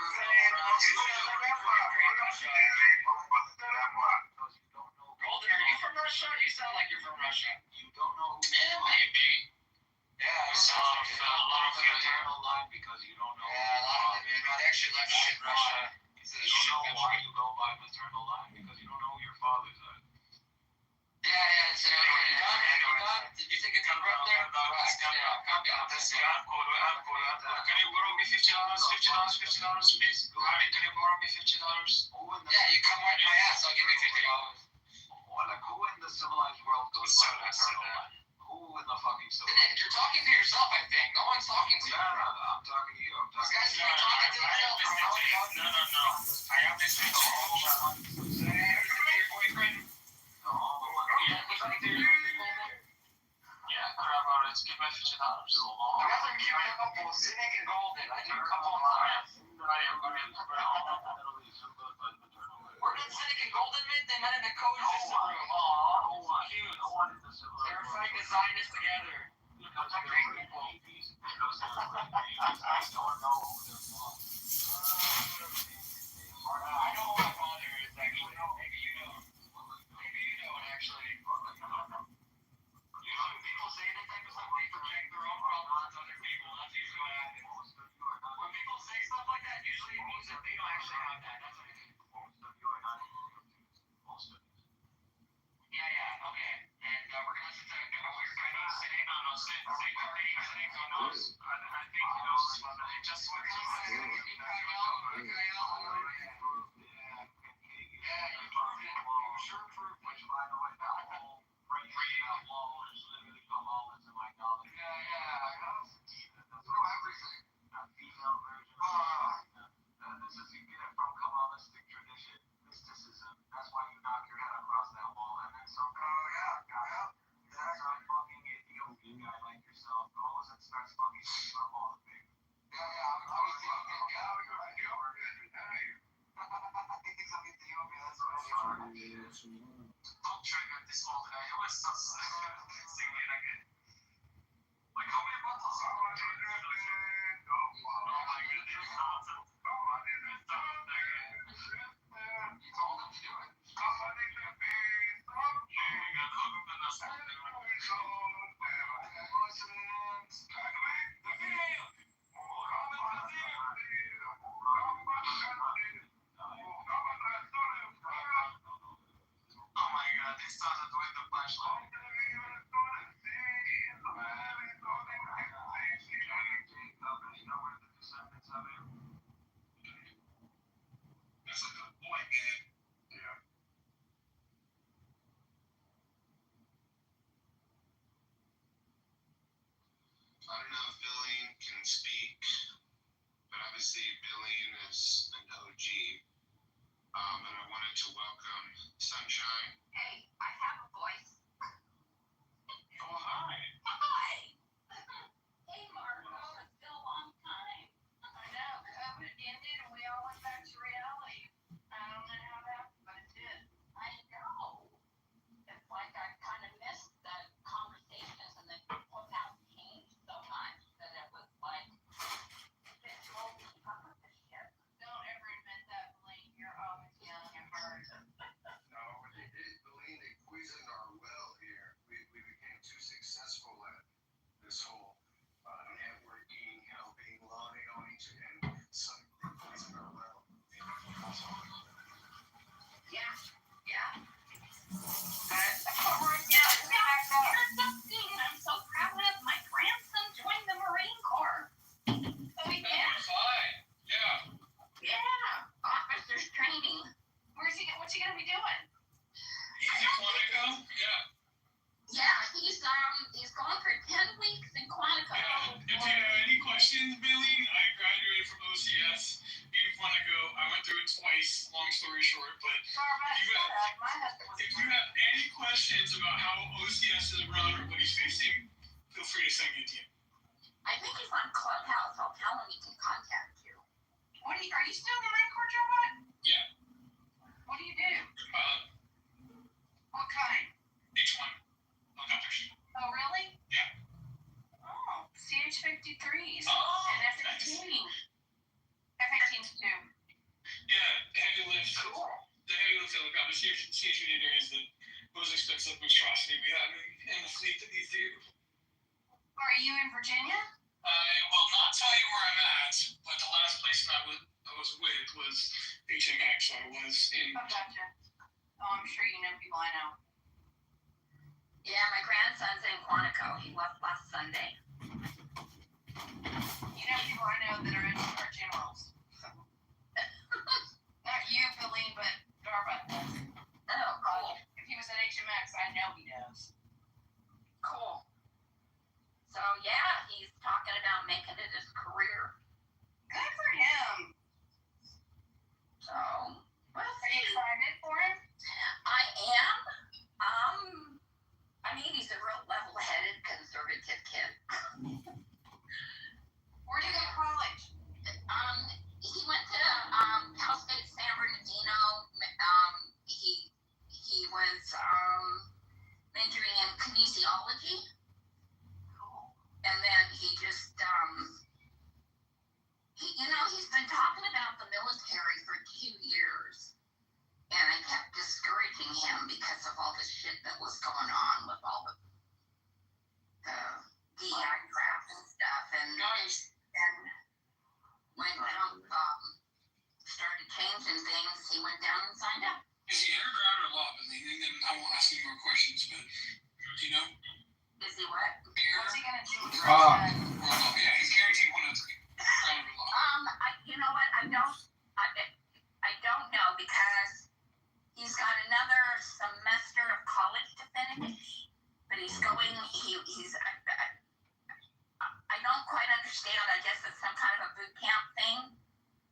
Golden, are you from Russia? You sound like you're from Russia. You don't know who Yeah, maybe. Yeah, you sound like a lot of maternal line because you don't know. Yeah, a lot of them. They actually left shit Russia. You don't know why you go by maternal line because you don't know who your fathers are. Yeah, it's did you think it could run there? Yeah, calm down. Can you borrow me $50, please? Honey, can you borrow me $50? Yeah, you come wipe my ass, I'll give you $50. Who in the civilized world goes by maternal line? Who in the fucking civilized? You're talking to yourself, I think. No one's talking to you. No, I'm talking to you. This guy's talking to himself. No. I have this thing. Say your boyfriend. Yeah, let's give my $50. I got some cute couple, Cynic and Golden. I do a couple of times. Where did Cynic and Golden meet? They met in the coexistence room. Aw, cute. They're fucking Zionists together. They're great people. I know who my father is, actually. Maybe you don't. Maybe you don't, actually. When people say this type of stuff, they project their own problems onto other people. That's usually what happens. When people say stuff like that, usually it means that they don't actually have that. That's what it is. Yeah, okay. And we're going to listen to a weird guy named Cynic. Cynic knows. I think he knows. Just what he said. Yeah, you proved it. You sure proved it. This is you get it from Kabbalistic tradition, mysticism. That's why you knock your head across that wall. And then some that's a fucking Ethiopian guy like yourself goes and starts fucking thinking about all the big. I'm Ethiopian. He's from Ethiopia, that's right. Don't trigger this all the guy. It was so singing again. Like, how many bottles are on You told him to do it. Oh my god, they started with the flashlight. That's a good point, man. Yeah. speak, but obviously Billion is an OG. And I wanted to welcome Sunshine. Hey, I have a voice. Oh, hi. Hi. Hey, Marco. It's been a long time. I know. COVID ended and we all went back to reality. I don't know how that happened, but it did. I know. It's like I kind of missed the conversations and the clubhouse changed so much that it was like, it's all keep up with this shit. Don't ever admit that, Blaine. You're always yelling at her. No, they did. Billion, they poisoned our well here. We became too successful at this whole networking, helping, loving on each other, and suddenly they poisoned our well. Yeah. Yeah. We're getting back up. Here's something I'm so proud of. My grandson joined the Marine Corps. Oh, he did? Fine. Yeah. Yeah. Officers training. What's he gonna be doing? He's in Quantico? Yeah. Yeah, he's going for 10 weeks in Quantico. Yeah. If you have any questions, Billy, I graduated from OCS in Quantico. I went through it twice, long story short, but if you have any questions about how OCS is run or what he's facing, feel free to send me a DM. I think he's on Clubhouse. I'll tell him he can contact you. Are you still in the Marine Corps, Joe? Yeah. What do you do? What kind? H1. Helicopters. Oh, really? Yeah. Oh, CH-53s. Oh, and F-18. F-18s too. Yeah, heavy lift. Cool. The heavy lift helicopters. CH-53 is the most expensive monstrosity we have in the fleet that needs to do. Are you in Virginia? I will not tell you where I'm at, but the last place I was with was HMX, so I was in. Oh, gotcha. Oh, I'm sure you know people I know. Yeah, my grandson's in Quantico. He left last Sunday. You know people I know that are generals. Not you, Billy, but Darva. Oh, cool. If he was at HMX, I know he does. Cool. So, yeah, he's talking about making it his career. Good for him. So, well, are you excited for him? I am. I mean, he's a real level-headed, conservative kid. Where'd he go to college? He went to Cal State San Bernardino. He was majoring in kinesiology. Cool. And then he just he's been talking about the military for 2 years. And I kept discouraging him because of all the shit that was going on with all the DI crap and stuff. And when Trump started changing things, he went down and signed up. Is he underground or law, Billy? And then I won't ask any more questions, but do you know? Is he what? What's he gonna do? Yeah, he's guaranteed 1 of 3. Ground or law. You know what? I don't know because he's got another semester of college to finish, but he's going. I don't quite understand. I guess it's some kind of a boot camp thing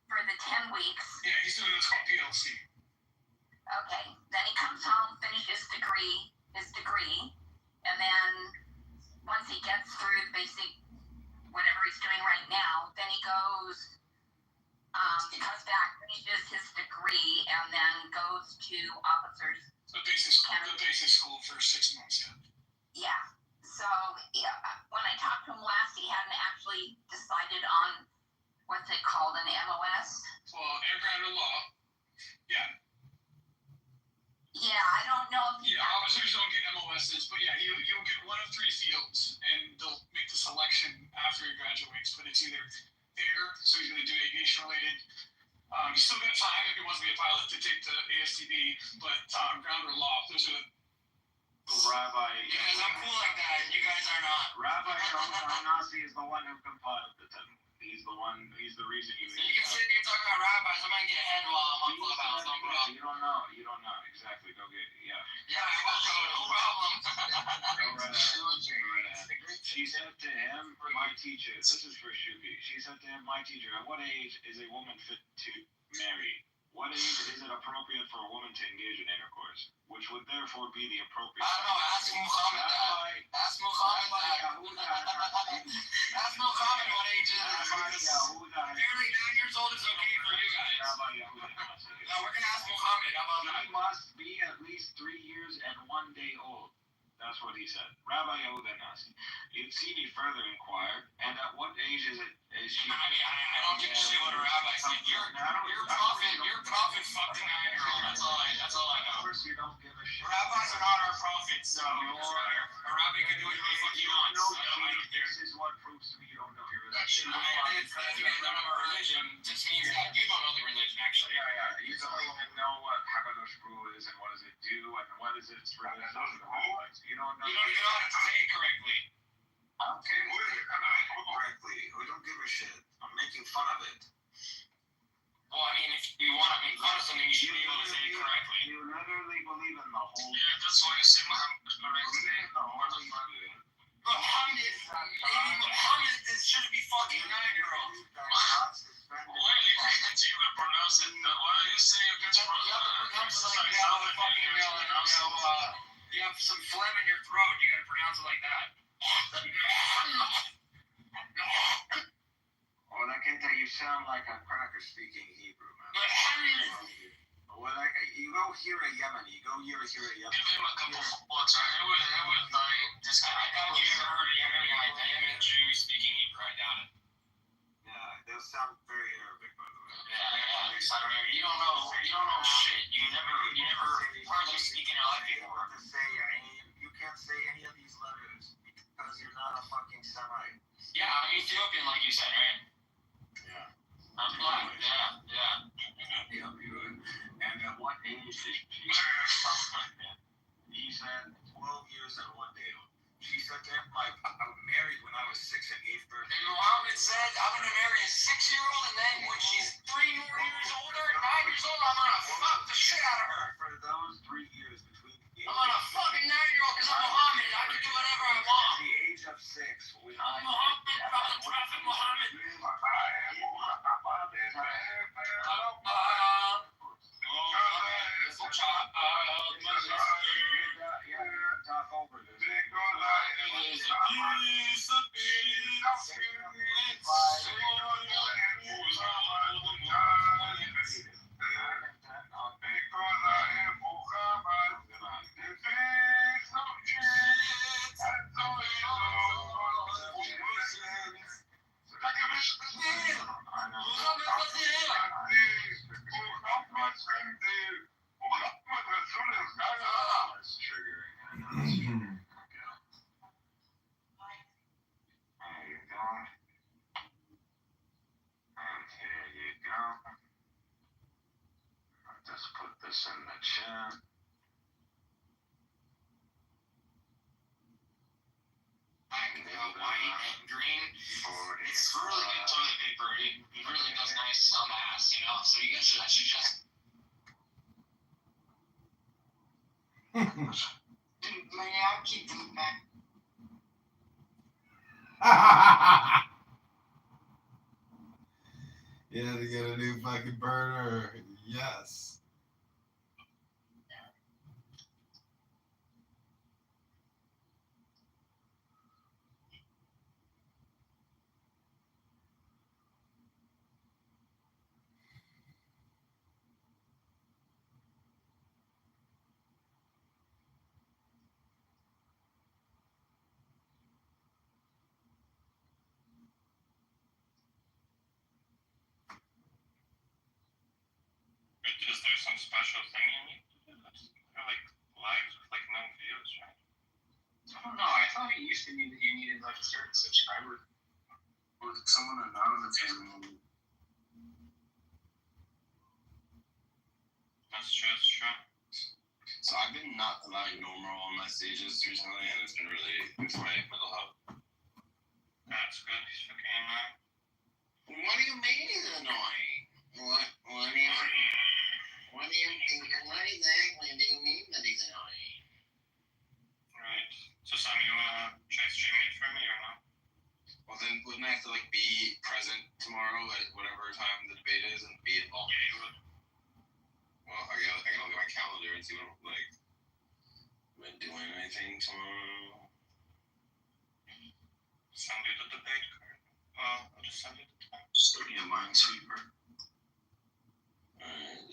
for the 10 weeks. Yeah, he's doing what's called PLC. Okay. Then he comes home, finishes his degree, and then once he gets through the basic whatever he's doing right now, then he goes back, finishes his degree, and then goes to officers. The basic school for 6 months, yeah. Yeah. So when I talked to him last, he hadn't actually decided on what's it called, an MOS. Well, airground or law. Yeah. Yeah, I don't know if he. Yeah, officers don't get MOSs, but yeah, you'll get 1 of 3 fields, and they'll make the selection after he graduates. But it's either air, so he's going to do aviation related. He's still got time if he wants to be a pilot to take the ASTB, but ground or law, those are the. Rabbi. Because I'm cool like that. You guys are not. Rabbi Nasi is the one who compiled the 10. He's the reason you. So you can sit here talking about rabbis. I might get ahead while I'm on Clubhouse. No problem. You don't know. Exactly. Go get. Yeah. Yeah, I will go. No problem. Go right ahead. It's a great She said to him, my teacher, this is for Shubi. She said to him, my teacher, at what age is a woman fit to marry? What age is it appropriate for a woman to engage in intercourse? Which would therefore be the appropriate. I don't know. Ask Muhammad that. Ask Muhammad that. Ask Muhammad what age it is. Apparently 9 years old is okay for you guys. No, we're gonna ask Muhammad. How about that? He must be at least 3 years and 1 day old. That's what he said. Rabbi Yehuda Nasi. You'd see me further inquire, and at what age is she? I mean, I don't give a shit what a rabbi said. Your prophet fucked a 9-year-old. That's all I know. Of course you don't give a shit. Rabbis are not our prophets, so a rabbi can do whatever the fuck he wants. This is what proves to me you don't know your religion. It's not even don't know our religion. Just means that you don't know the religion, actually. Yeah. You don't even know what Hakadosh Baruch is and what does it do and what is its religion. You don't know. You don't even know how to say it correctly. Okay, correctly. We don't give a shit. I'm making fun of it. Well, I mean, if you want to make fun of something, you should be able to say it correctly. You literally believe in the whole. Yeah, that's why you say Muhammad correctly. Muhammad shouldn't be fucking 9-year-old. Why you can't even pronounce it? Why do you say you can't pronounce it? You have some phlegm in your throat. You gotta pronounce it like that. Well, I can tell you sound like a cracker speaking Hebrew, man. Well, like you go hear a Yemeni, you go hear a Yemeni. Give him a couple of books. It would like this guy. I doubt you ever heard a Yemeni Jew speaking Hebrew. I doubt it. Yeah, they'll sound very Arabic, by the way. Yeah. You don't know shit. You never heard them speak in your life before. You can't say any of these letters because you're not a fucking Semite. Yeah, I'm Ethiopian, like you said, right? Yeah. I'm black. Yeah. Yeah, good. And at what age did she? He said 12 years and 1 day old. She said to him, I was married when I was 6 and gave birth. And Muhammad said, I'm going to marry a 6-year-old, and then when she's 3 more years older, 9 years old, I'm going to fuck the shit out of her. For those 3 years between the age I'm going to fuck a 9-year-old because I'm Muhammad. I can do whatever I want. At the age of 6. I'm Muhammad. I'm the Prophet Muhammad. Talk over this. In the chat. White and green. It's really good toilet paper. It really does nice on the ass, you know? So you guys should just... I keep them back. Yeah, to get a new fucking burner. Yes. Is there some special thing you need to do? Like lives with like no views, right? I don't know. I thought it used to mean that you needed like a certain subscriber. Or someone anonymous. That's true. So I've been not allowing normal on my stages recently, and it's been really good for my mental health. That's good. He's fucking annoying. What do you mean he's annoying? What exactly do you mean that he's annoying? Right. So Sam, you wanna try streaming it for me or not? present tomorrow at whatever time the debate is and be involved? Yeah, you would. Well, I can look at my calendar and see what I'm like. Am I doing anything tomorrow? Send you the debate card. I'll just send you the time. Study a minesweeper. Alright,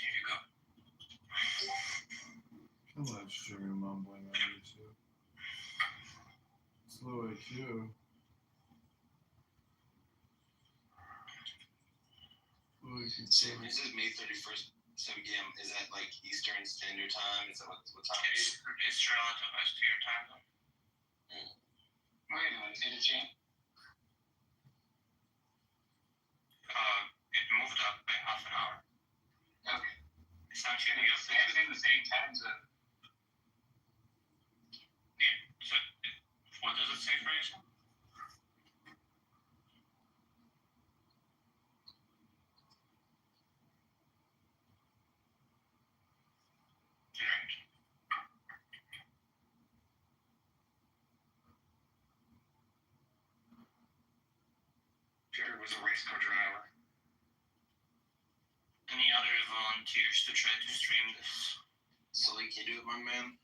Here you go. I love sugar mumbling on YouTube. It's low IQ. So this is May 31st, 7 p.m. Is that like Eastern Standard Time? Is that what time it is? It's relative to your time zone. Wait a minute, did it change? It moved up by half an hour. Okay. It's not changing. It's in the same time zone. Yeah. So what does it say for you? Right. Jared was a race car driver. Any other volunteers to try to stream this? Sully, can you do it, my man?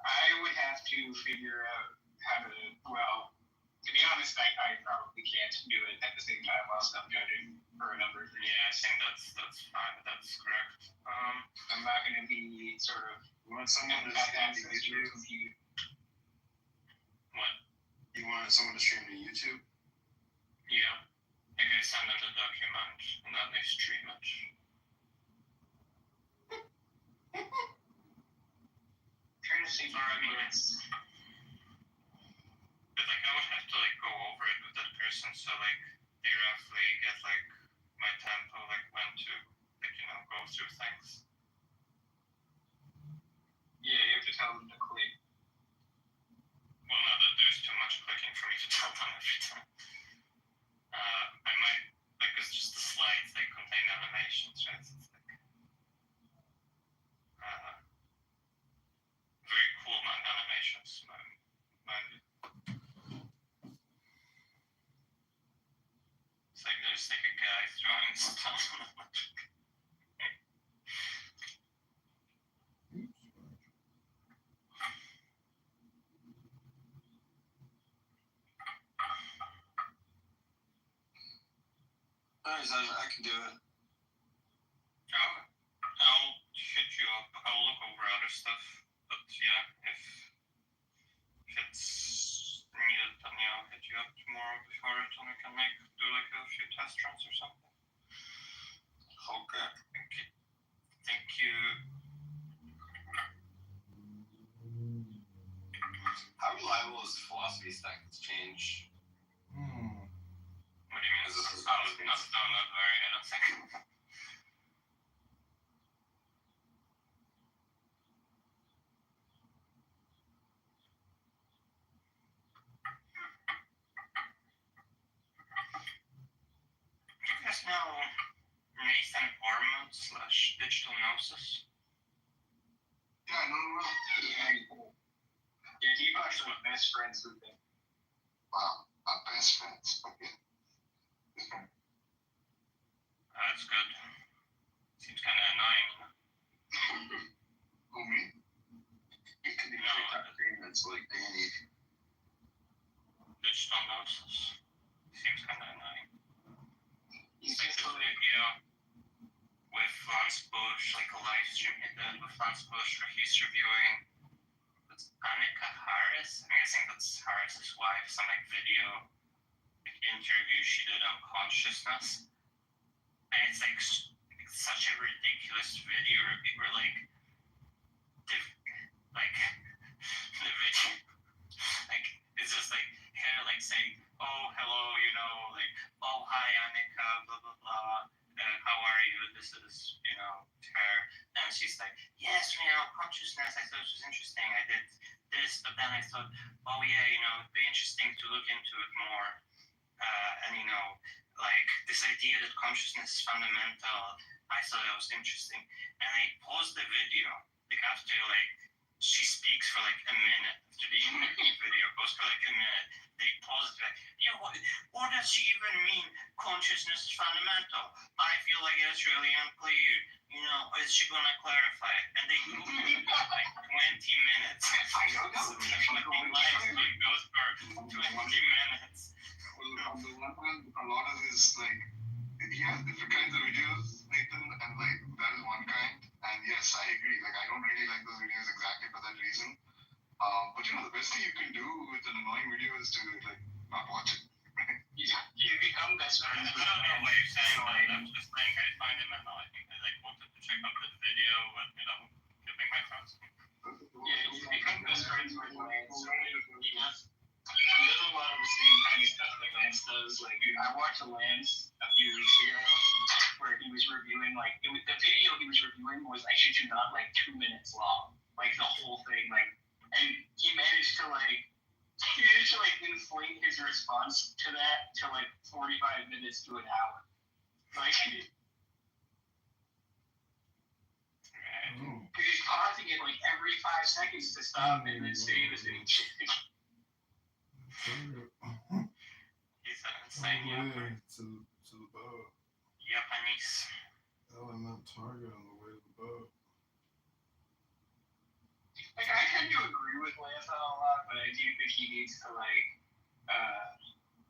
I would have to figure out how to, well, to be honest, I probably can't do it at the same time whilst I'm judging for a number of reasons. Yeah, I think that's fine. That's correct. I'm not going to be sort of. You want someone to have stream access to to your YouTube? computer. What? You want someone to stream to YouTube? Yeah. I can send them the document and then they stream it. Trying to see. Or I mean, it's. But like I would have to like go over it with that person, so like they roughly get like my tempo, like when to like go through things. Yeah, you have to tell them to click. Well, not that there's too much clicking for me to tell them every time. I might, like, it's just the slides, they contain animations, right? So it's like, very cool animations. It's like there's like a guy throwing stuff on the electric. Alright, I can do it. I'll hit you up. I'll look over other stuff. But yeah, if it's needed, then yeah, I'll hit you up tomorrow before it, and we can do like a few test runs or something. Okay. Thank you. How reliable is the philosophy stack that's changed? What do you mean? Not very, I don't think. You guys know Nathan Ormond / Digital Gnosis? Yeah, no. Yeah, he actually was best friends with him. Wow, not best friends. Okay. That's good. Seems kind of annoying. Who, me? You can be agreements like Danny. Digital Gnosis. Seems kind of annoying. He's like just the video with Lance Bush, like a live stream he did with Lance Bush where he's reviewing Annika Harris. I'm guessing that's Harris's wife. Some like video, like interview she did on consciousness. And it's like such a ridiculous video where like the video, like it's just like her like saying, oh hello, like oh hi Annika, blah blah blah, how are you? This is her, and she's like, yes, consciousness. I thought it was interesting. I did this, but then I thought, oh yeah, it'd be interesting to look into it more, and like this idea that consciousness is fundamental, I thought it was interesting. And I paused the video, like after like she speaks for like a minute. After the video goes for like a minute. They pause it like, yeah, what does she even mean? Consciousness is fundamental. I feel like it's really unclear. You know, is she gonna clarify it? And they go like 20 minutes. I don't know. So the fucking live stream goes for 20 minutes. Well, the one thing, a lot of this, like, yeah, different kinds of videos, Nathan, and like, that is one kind. And yes, I agree. Like, I don't really like those videos exactly for that reason. But you know, the best thing you can do with an annoying video is to like not watch it. You become best friends with them. I don't know what you're saying, like, I'm just saying I find him annoying. I like wanted to check out the video and, you know, giving my thoughts. Yeah, you become best friends with Lance. He does a lot of the same kind of stuff that Lance does. Like, dude, I watched Lance a few weeks ago where he was reviewing, like, the video he was reviewing was, I shit you not, like 2 minutes long. Like, the whole thing, like, and he managed to inflate his response to that to like 45 minutes to an hour. Like, because he's pausing it like every 5 seconds to stop and then say the same shit. He's an insane yapper. To the boat. Japanese. Oh, I meant Target on the way to the boat. Like, I tend to agree with Lance on a lot, but I do think he needs to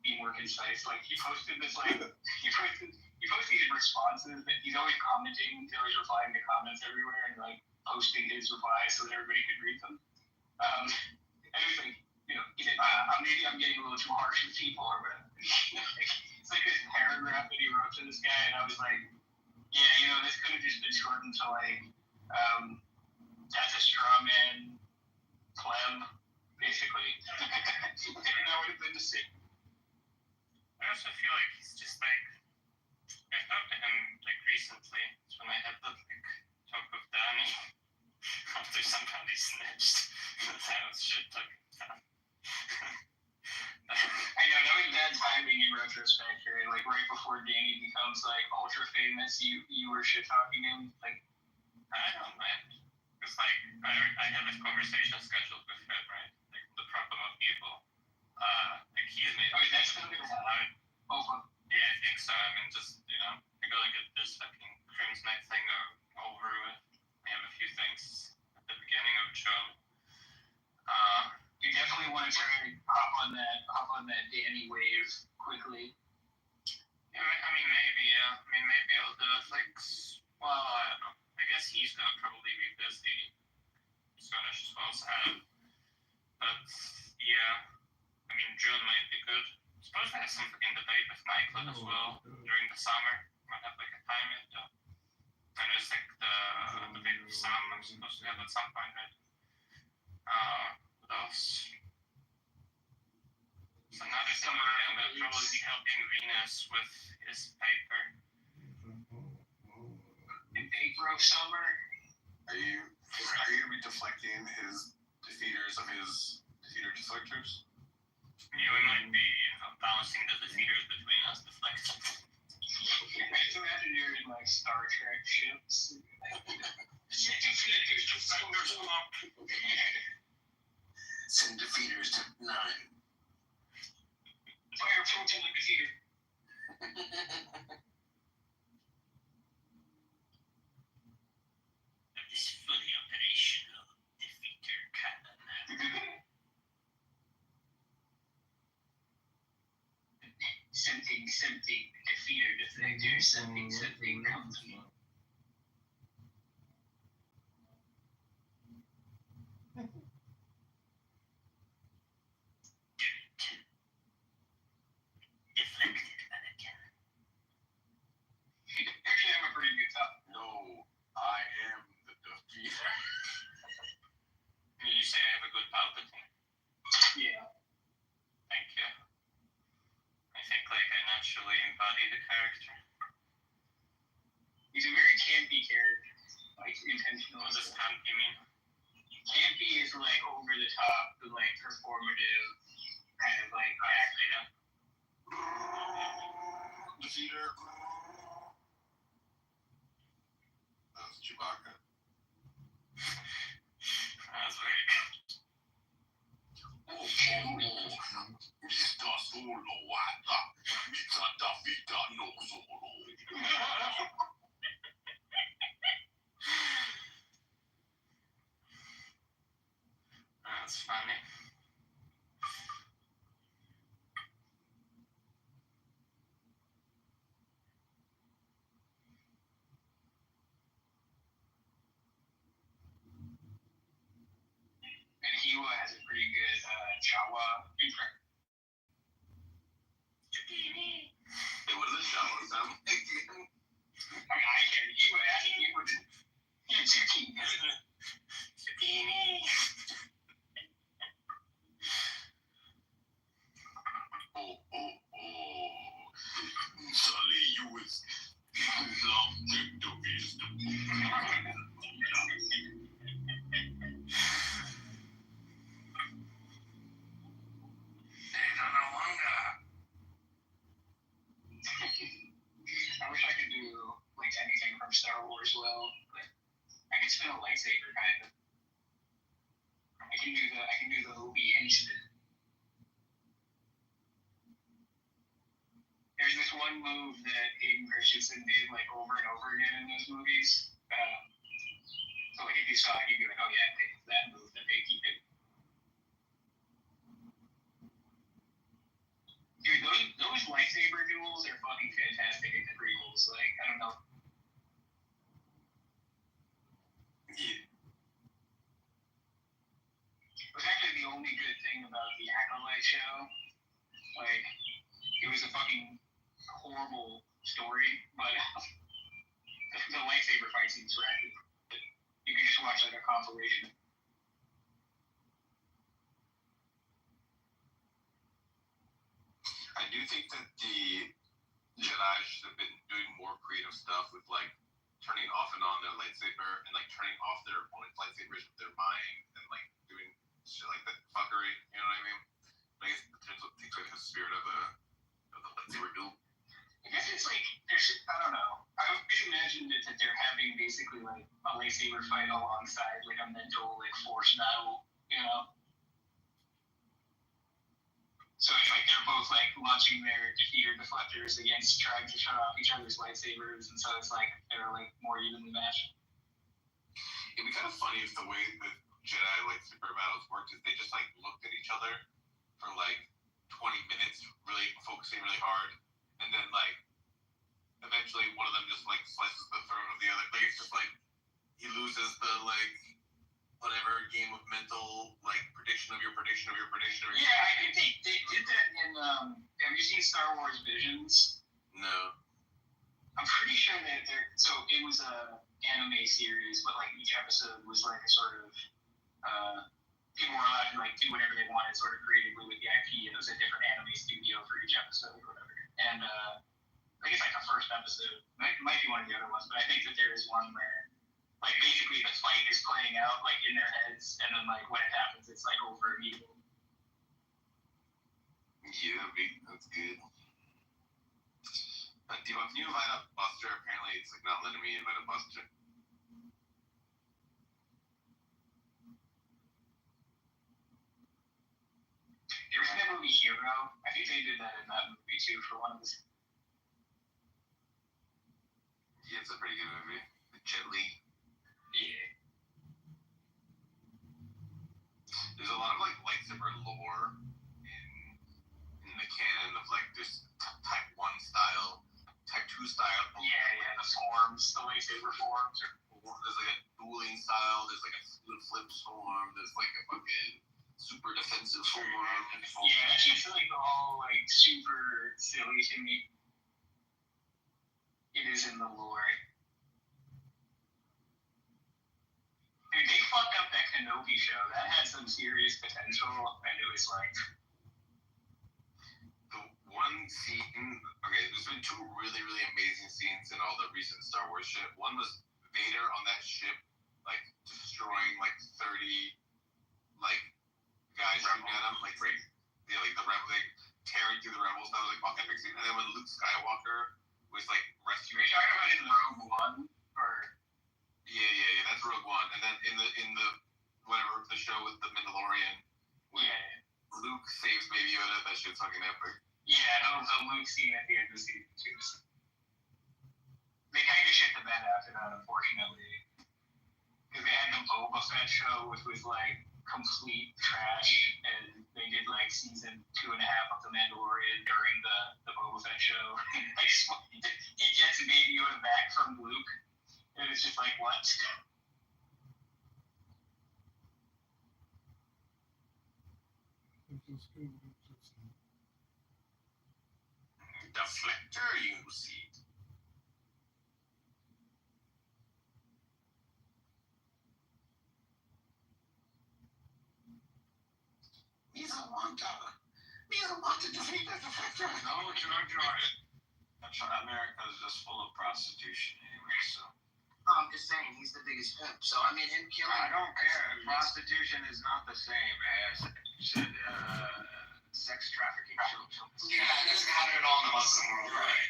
be more concise. Like, he posted this he posted his responses that he's always commenting, he's always replying to comments everywhere and like posting his replies so that everybody could read them. And it was like, you know, he said, maybe I'm getting a little too harsh with people or whatever. It's like this paragraph that he wrote to this guy, and I was like, yeah, you know, this could have just been shortened to like, that's a straw man pleb, basically. And that would have been the same. I also feel like he's just like, I talked to him like recently. It's when I had that like talk with Danny after somebody snitched. That was shit talking down. I know, that was bad timing in retrospect, right? Like right before Danny becomes like ultra famous, you were shit talking him. Like, I don't mind. It's like I have this conversation scheduled with him, right? Like the problem of evil. Like he's made. I mean, that's gonna be alive. Over. Yeah, I think so. I mean, just you know, I gotta get this fucking Crimson Night thing over with. I have a few things at the beginning of June. You definitely want to try to hop on that Danny wave quickly. Yeah, I mean, maybe, yeah. I mean, maybe I'll do it like, well, I don't know. I guess he's gonna probably be busy. Scottish as well, Sam. But, yeah. I mean, June might be good. I suppose I have some fucking debate with Michael as well during the summer. Might have like a time into. And there's like the debate with Sam I'm supposed to have at some point, right? What else? So now this summer I'm gonna probably be helping Venus with his paper. In April, summer. Are you gonna be deflecting his defeaters of his defeater deflectors? Yeah, we might be balancing the defeaters between us, deflectors. I just imagine you're in like Star Trek ships. Defeaters, deflectors, Send defeaters to 9. Fire proton defeater. This fully operational defeater cannon. Something, defeater, deflector, something, company. Deflected mannequin. Actually, I'm a pretty good top. No, I am the defeater. You say I have a good Palpatine. Yeah. Thank you. I think like I naturally embody the character. He's a very campy character, like intentional. What does campy mean? Campy is like over the top, the like performative kind of like act. Defeater. That's Chewbacca. I That's right. Mr. Solo, Mr. Vita no Solo. That's funny. And Hiwa has a pretty good Jawa impression. Hey, what does the Jawa sound like again? I mean, I can. Hiwa did. Sully, you was something to be I wish I could do like anything from Star Wars well. Like, I could spin a lightsaber kind of. I can do the Obi instant. There's this one move that Hayden Christensen did like over and over again in those movies. So like if you saw it, you'd be like, oh yeah, it's that move that they keep it. Dude, those lightsaber duels are fucking fantastic in the prequels. Like, I don't know. Yeah. It was actually the only good thing about the Acolyte show. Like, it was a fucking horrible story, but the lightsaber fight scenes were actually good. You could just watch like a compilation. I do think that the Jedi should have been doing more creative stuff with like turning off and on their lightsaber and like turning off their opponent's lightsabers with their mind and like doing shit like that fuckery. You know what I mean? I guess it takes away the spirit of the lightsaber duel. I guess it's like I don't know. I always imagined it that they're having basically like a lightsaber fight alongside like a mental like force battle, you know? So it's like they're both like launching their defeater deflectors against trying to shut off each other's lightsabers, and so it's like they're like more evenly matched. It'd be kind of funny if the way that Jedi lightsaber battles worked is they just like looked at each other for like 20 minutes, really focusing really hard, and then like eventually one of them just like slices the throat of the other. Like it's just like he loses the like whatever game of mental like prediction of your prediction of your prediction. Yeah, I think they did that in. Have you seen Star Wars Visions? No. I'm pretty sure that so it was a anime series, but like each episode was like a sort of people were allowed to like do whatever they wanted, sort of creatively with the IP, and it was a different anime studio for each episode or whatever. And I guess like the first episode might be one of the other ones, but I think that there is one where like basically the fight is playing out like in their heads, and then like when it happens, it's like over immediately. Yeah, that's good. Can you invite up Buster? Apparently, it's like not letting me invite up Buster. You ever seen that movie Hero? I think they did that in that movie too for one of the. Yeah, it's a pretty good movie. Jet Li. Yeah. There's a lot of like lightsaber lore in the canon of like this type 1 style, type 2 style. Yeah, the forms, the lightsaber forms. There's like a dueling style. There's like a flip form. There's like a fucking super defensive form. Yeah, that's just like all like super silly to me. It is in the lore. Dude, they fucked up that Kenobi show. That had some serious potential, and it was like. The one scene, okay, there's been 2 really, really amazing scenes in all the recent Star Wars shit. One was Vader on that ship, like, destroying, like, 30, like, guys shooting at him, like, yeah, like, the rebel, like, tearing through the rebels. That was, like, fucking epic scene. And then when Luke Skywalker was, like, rescuing. Are you talking about in Rogue One? Or. Yeah, that's Rogue One. And then in the whatever the show with the Mandalorian. Luke saves Baby Yoda. That shit's fucking epic. Yeah, the Luke scene at the end of season 2. They kind of shit the bed after that, unfortunately. Because they had the Boba Fett show, which was like complete trash, and they did like season 2.5 of The Mandalorian during the Boba Fett show. He gets Baby Yoda back from Luke, and it's just like, what? Deflector, you see. We don't want to defeat the defector. No, America is just full of prostitution anyway, so. I'm just saying, he's the biggest pimp. So, I mean, him killing... I don't care. Prostitution is not the same as sex trafficking. Yeah, it doesn't happen at all in the Muslim world, right?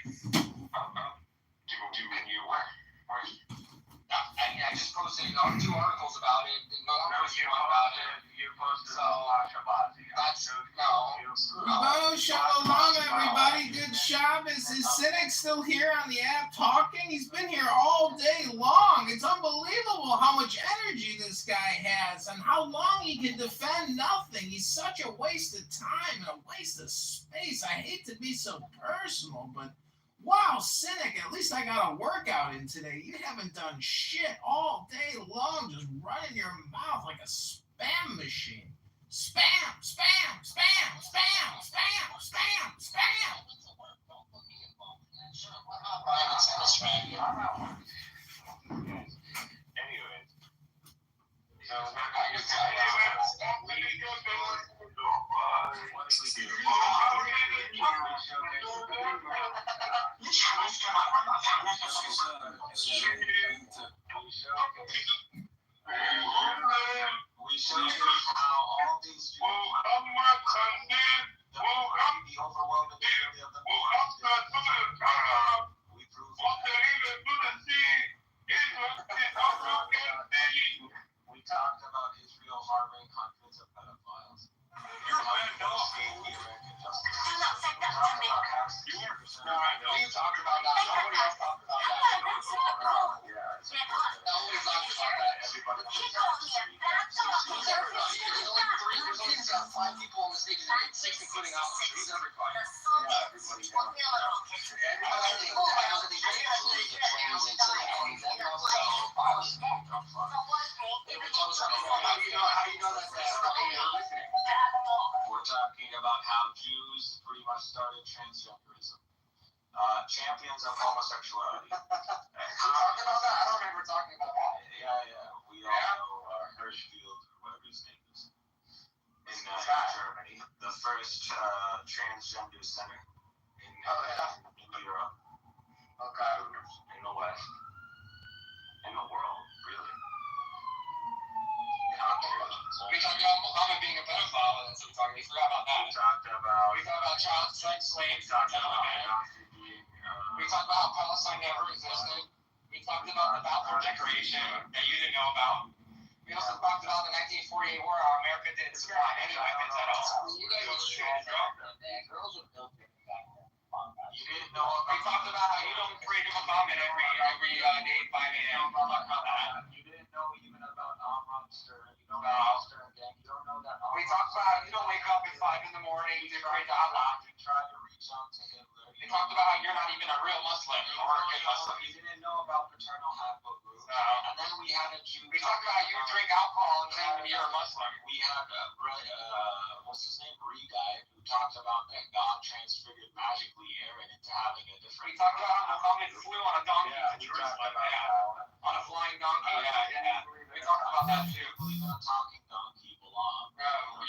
I just posted 2 articles about it. One about it. You posted So, that's... No. Oh, shalom, everybody. Good Shabbos. Is Cynic still here on the app talking? He's been here all day long. It's unbelievable how much energy this guy has and how long he can defend nothing. He's such a waste of time and a waste of space. I hate to be so personal, but wow, Cynic, at least I got a workout in today. You haven't done shit all day long, just running your mouth like a spam machine. Spam, spam, spam, spam, spam, spam, spam. Anyway. We showed how all these Jews, the overwhelming majority of them, we proved we talked about Israel harboring hundreds of pedophiles. You're a bad dog. We talked about that. Nobody else talked about that. Nobody talked about that. Everybody. There's only 5 people on the stage tonight, 6 including Alpha. Who's everybody? Yeah, everybody. How you know that? We're talking about how Jews pretty much started transgenderism. Champions of homosexuality. We talked about that? I don't remember talking about that. Yeah. We all know Hirschfield, or whatever his name is, in Germany. The first transgender center in Europe. Okay. In the West. In the world, really. We talked about Muhammad being a pedophile. That's what we talked about. We forgot about that. We talked about child sex slaves. We talked about how Palestine never existed. We talked about the bathroom decoration that you didn't know about. We also talked about the 1948 war, how America didn't supply any weapons at all. You guys were girls were built in back then. You didn't know about... We talked about how you don't pray to Muhammad every day at 5 a.m. We talked about that. You didn't know even about Amram Stern. You know about Stern gang. You don't know that. We talked about how you don't wake up at 5 in the morning to pray to Allah. You tried to reach out to Hitler. We talked about how you're not even a real Muslim or a good Muslim. You didn't know about paternal haplogroups. And then we had a Jew. We talked about how you drink alcohol and claim you're a Muslim. We had what's his name? Guy who talked about that God transfigured magically Aaron into having a different... We talked about how Muhammad flew on a donkey to Jerusalem. On a flying donkey. Yeah. We talked about that too. You believe in a talking donkey belong.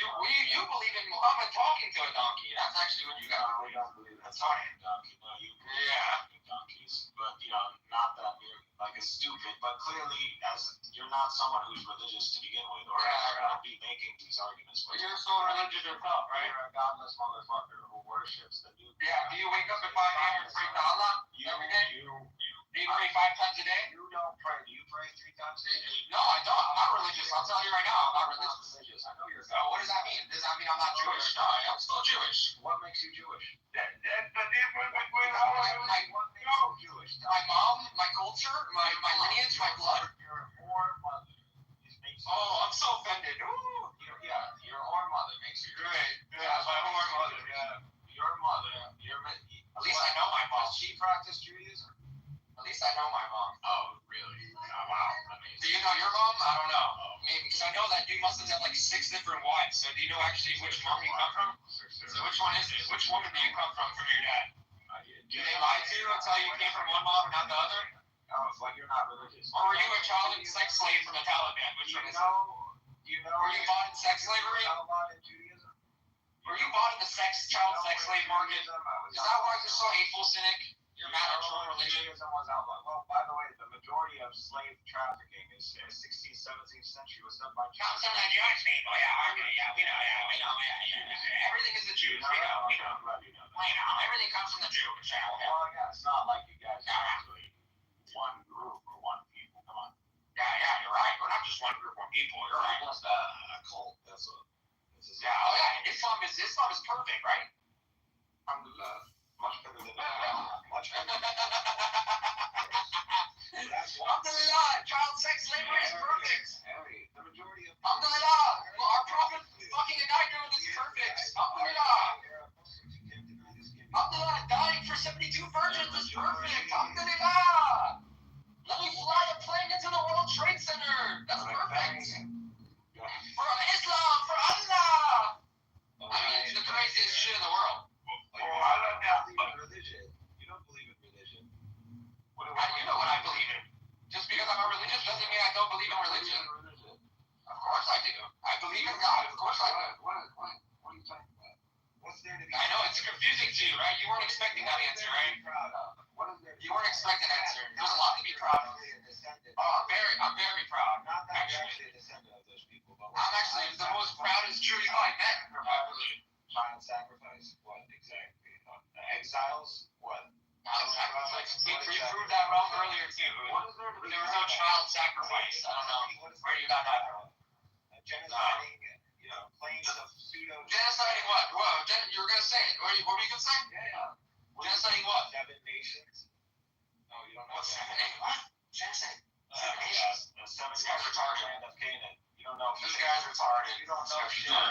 You believe in Muhammad talking to a donkey. That's actually what you got. We don't believe in a talking donkey. No, you believe in talking donkeys. But, not that we're like a stupid. But clearly, as you're not someone who's religious to begin with, or you're going to be making these arguments. But you're so religious yourself, right? You're a godless motherfucker who worships the new... Yeah, do you wake up at 5 a.m. and pray to Allah every day? Do you pray 5 times a day? You don't pray. Do you pray 3 times a day? No, I don't. I'm not religious. I'll tell you you right now, I'm not religious. I know you're. So what does that mean? Does that mean I'm not Jewish? No, I'm still Jewish. What makes you Jewish? That's the difference between What makes you Jewish? My mom, my culture, my lineage, my blood. Your whore mother. Oh, I'm so offended. Ooh. Your whore mother makes you Jewish. Right. Yeah, my whore mother. Yeah. Your mother. At least I know my mom. Does she practice Judaism? At least I know my mom. Oh, really? Oh, wow. Amazing. Do you know your mom? I don't know. Maybe because I know that you must have had like 6 different wives. So do you know actually which mom you come from? So which one is it? Which woman do you come from your dad? Do they lie to you and tell you came from one mom and not the other? No, it's like you're not religious. Or were you a child sex slave from the Taliban? Which one is it? Were you bought in sex slavery? Were you bought in the child sex slave market? Is that why you're so hateful, cynic? You're mad at your religion? Judaism was outlawed. Well, by the way, the majority of slave trafficking is 16th, 17th century was done by Jews. Comes from the Jewish people, we know. Everything is the Jews, we know. Everything comes from the Jews, Well, yeah, it's not like you guys are actually one group or one people. Come on. Yeah, you're right. We're not just one group, one people. You're right. Just a cult. That's a. Islam is perfect, right? Alhamdulillah. Much better than much better. That's why. Alhamdulillah, child sex slavery is perfect. Harry, the majority of. Alhamdulillah, our prophet fucking and I doing this perfect. Alhamdulillah. Alhamdulillah, dying for 72 virgins is perfect. Alhamdulillah. Let me fly a plane into the World Trade Center. That's perfect. For Islam, for Allah. I mean, it's the craziest shit in the world. Religion. You don't believe in religion. You know what I believe in. Just because I'm a religious doesn't mean I don't believe in religion. Of course I do. I believe in God. Of course I do. What are you talking about? What's there to be? I know it's confusing to you, right? You weren't expecting that answer, right? What is there? You weren't expecting that answer. There's a lot to be proud of. Oh, I'm very proud. Not that you're actually a descendant of those people, but I'm actually the most proudest Jew you I met, probably. Child sacrifice? What exactly? Exiles? What? Child sacrifice. We proved that wrong earlier too. What is there to be? There was no child sacrifice. I don't know where you got that from. Genociding, claims of pseudo. Genociding what? Whoa, you were gonna say it. What were you gonna say? Yeah. Genociding what? 7 nations. No, you don't know. What's 7 nations? What? Genocide. 7 Yeah, nations. 7 This guy's retarded. land of Canaan. You don't know. This guy's retarded. You don't know shit.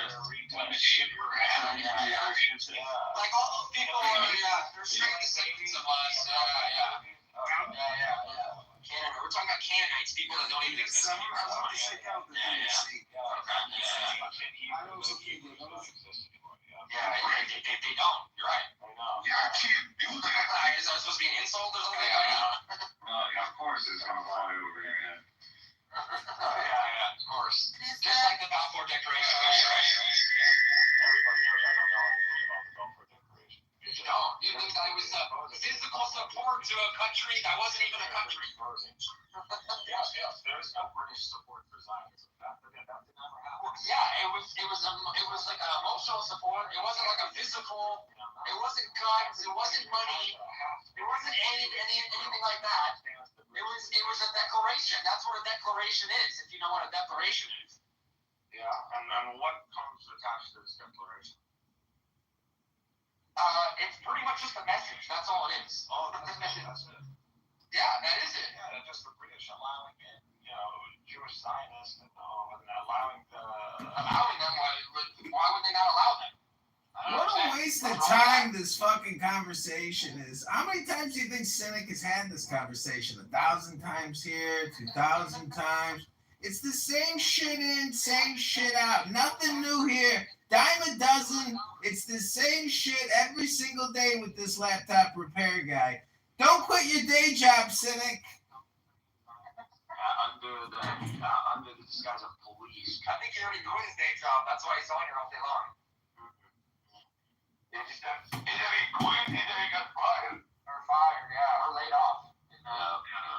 Like all those people they're straight descendants of us. Canaan. We're talking about Canaanites, people that don't even exist anymore. They don't. You're right. I know. Is that supposed to be an insult or something? Of course it's gonna fly over your head. Of course. Just like the Balfour Declaration. You're right. Everybody knows I don't know anything about the Balfour Declaration. You don't. You think that was physical support to a country that wasn't even a country. Yes. There is no British support for Zionism. That did never happen. Yeah, it was like an emotional support. It wasn't like a physical. It wasn't guns. It wasn't money. It wasn't anything like that. It was a declaration. That's what a declaration is. If you know what a declaration is. Yeah, and what comes attached to this declaration? It's pretty much just a message. That's all it is. Oh, that's it. Yeah, that is it. Yeah, that's just the British allowing it, Jewish Zionists and allowing them. Why would they not allow them? What a waste of time this fucking conversation is. How many times do you think Cynic has had this conversation? 1,000 times here, 2,000 times. It's the same shit in, same shit out. Nothing new here. Dime a dozen. It's the same shit every single day with this laptop repair guy. Don't quit your day job, Cynic. Under the disguise of police. I think he's already doing his day job. That's why he's on here all day long. Either he got fired. Or laid off.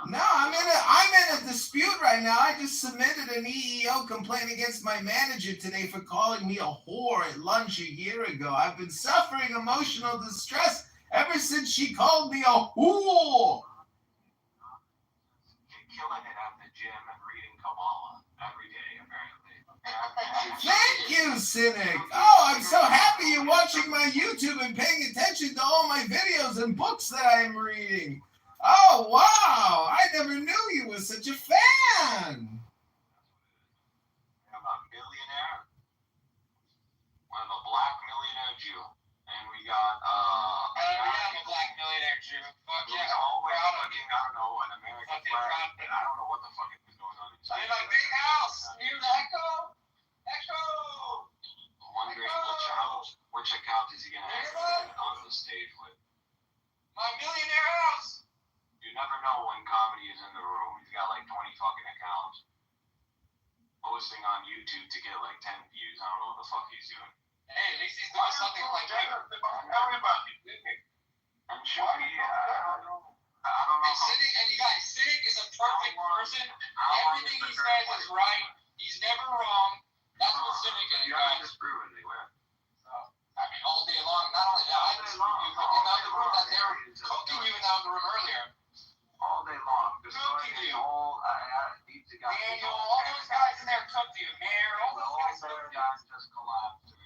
No, I'm in a dispute right now. I just submitted an EEO complaint against my manager today for calling me a whore at lunch a year ago. I've been suffering emotional distress ever since she called me a whore. Killing it at the gym and reading Kabbalah every day, apparently. you, Cynic. Oh, I'm so happy you're watching my YouTube and paying attention to all my videos and books that I'm reading. Oh, wow. I never knew you were such a fan. We have a millionaire. We have a black millionaire Jew. And we got, we have a black millionaire Jew. Fuck yeah. Always fucking, I don't know, an American flag. I don't know what the fuck is going on. In a big house. Hear the echo? Echo! Wondering which account is he gonna have on the stage with? My millionaire house. You never know when comedy is in the room. He's got like 20 fucking accounts. Posting on YouTube to get like 10 views. I don't know what the fuck he's doing. Hey, at least he's doing something like that. And should be, I don't know. And you guys, Cynic is a perfect person. Everything he says is right. He's never wrong. That's what Cynic is, you guys. guys proven they were. I mean, all day long. Not only that, I disagree with you, but in the room that they were cooking you in the other room earlier. All day long. Cooking you. Daniel, all those guys in there cooked you. Mayor, all those guys cooked you. Just collapsed.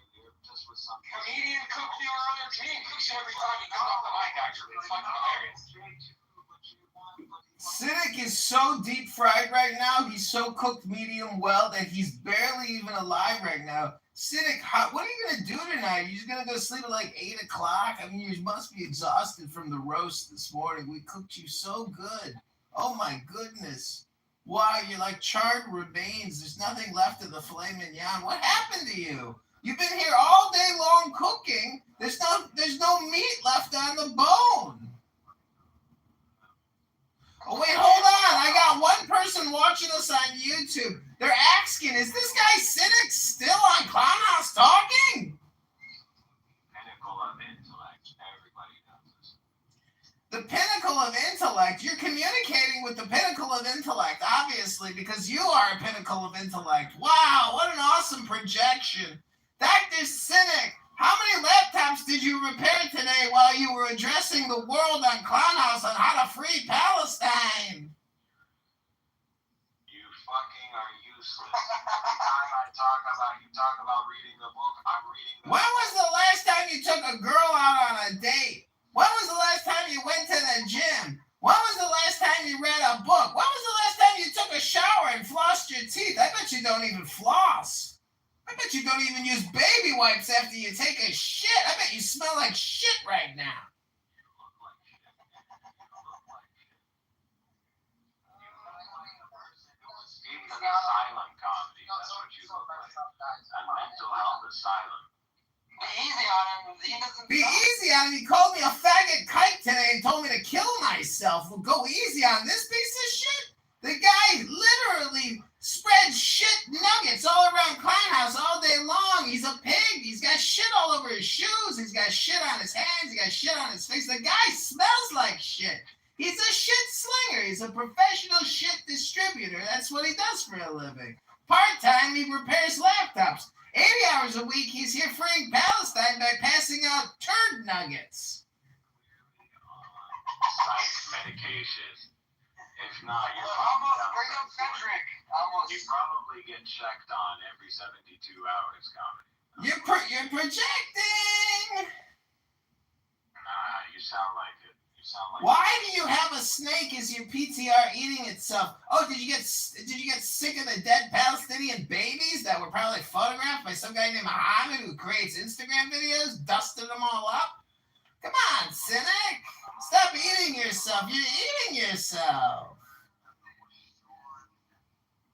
Just with some Comedian cooked you earlier. Comedian cooks you every time he comes off the mic, actually. It's fucking hilarious. Cynic is so deep fried right now. He's so cooked medium well that he's barely even alive right now. Cynic, what are you going to do tonight? You're just going to go sleep at like 8 o'clock? I mean, you must be exhausted from the roast this morning. We cooked you so good. Oh, my goodness. Wow, you're like charred remains. There's nothing left of the filet mignon. What happened to you? You've been here all day long cooking. There's no meat left on the bone. Oh, wait, hold on. I got one person watching us on YouTube. They're asking, is this guy Cynic still on Clownhouse talking? Pinnacle of intellect. Everybody knows this. The pinnacle of intellect. You're communicating with the pinnacle of intellect, obviously, because you are a pinnacle of intellect. Wow, what an awesome projection. Dr. Cynic, how many laptops did you repair today while you were addressing the world on Clownhouse on how to free Palestine? You fucking are useless. Every time you talk about reading the book, I'm reading the book. When was the last time you took a girl out on a date? When was the last time you went to the gym? When was the last time you read a book? When was the last time you took a shower and flossed your teeth? I bet you don't even floss. I bet you don't even use baby wipes after you take a shit. I bet you smell like shit right now. It's an asylum comedy. That's what you look like. A mental health asylum. Be easy on him. He doesn't. Be easy on him. He called me a faggot kike today and told me to kill myself. Well, go easy on this piece of shit. The guy literally spreads shit nuggets all around Clownhouse all day long. He's a pig. He's got shit all over his shoes. He's got shit on his hands. He got shit on his face. The guy smells like shit. He's a shit slinger. He's a professional shit distributor. That's what he does for a living. Part-time, he repairs laptops. 80 hours a week, he's here freeing Palestine by passing out turd nuggets. Psych medication. If not, you're almost straight up centric. You probably get checked on every 72 hours, comedy. You're projecting. You sound like it. Why do you have a snake as your PTR eating itself? Oh, did you get sick of the dead Palestinian babies that were probably photographed by some guy named Mohammed who creates Instagram videos, dusted them all up? Come on, Cynic. Stop eating yourself. You're eating yourself.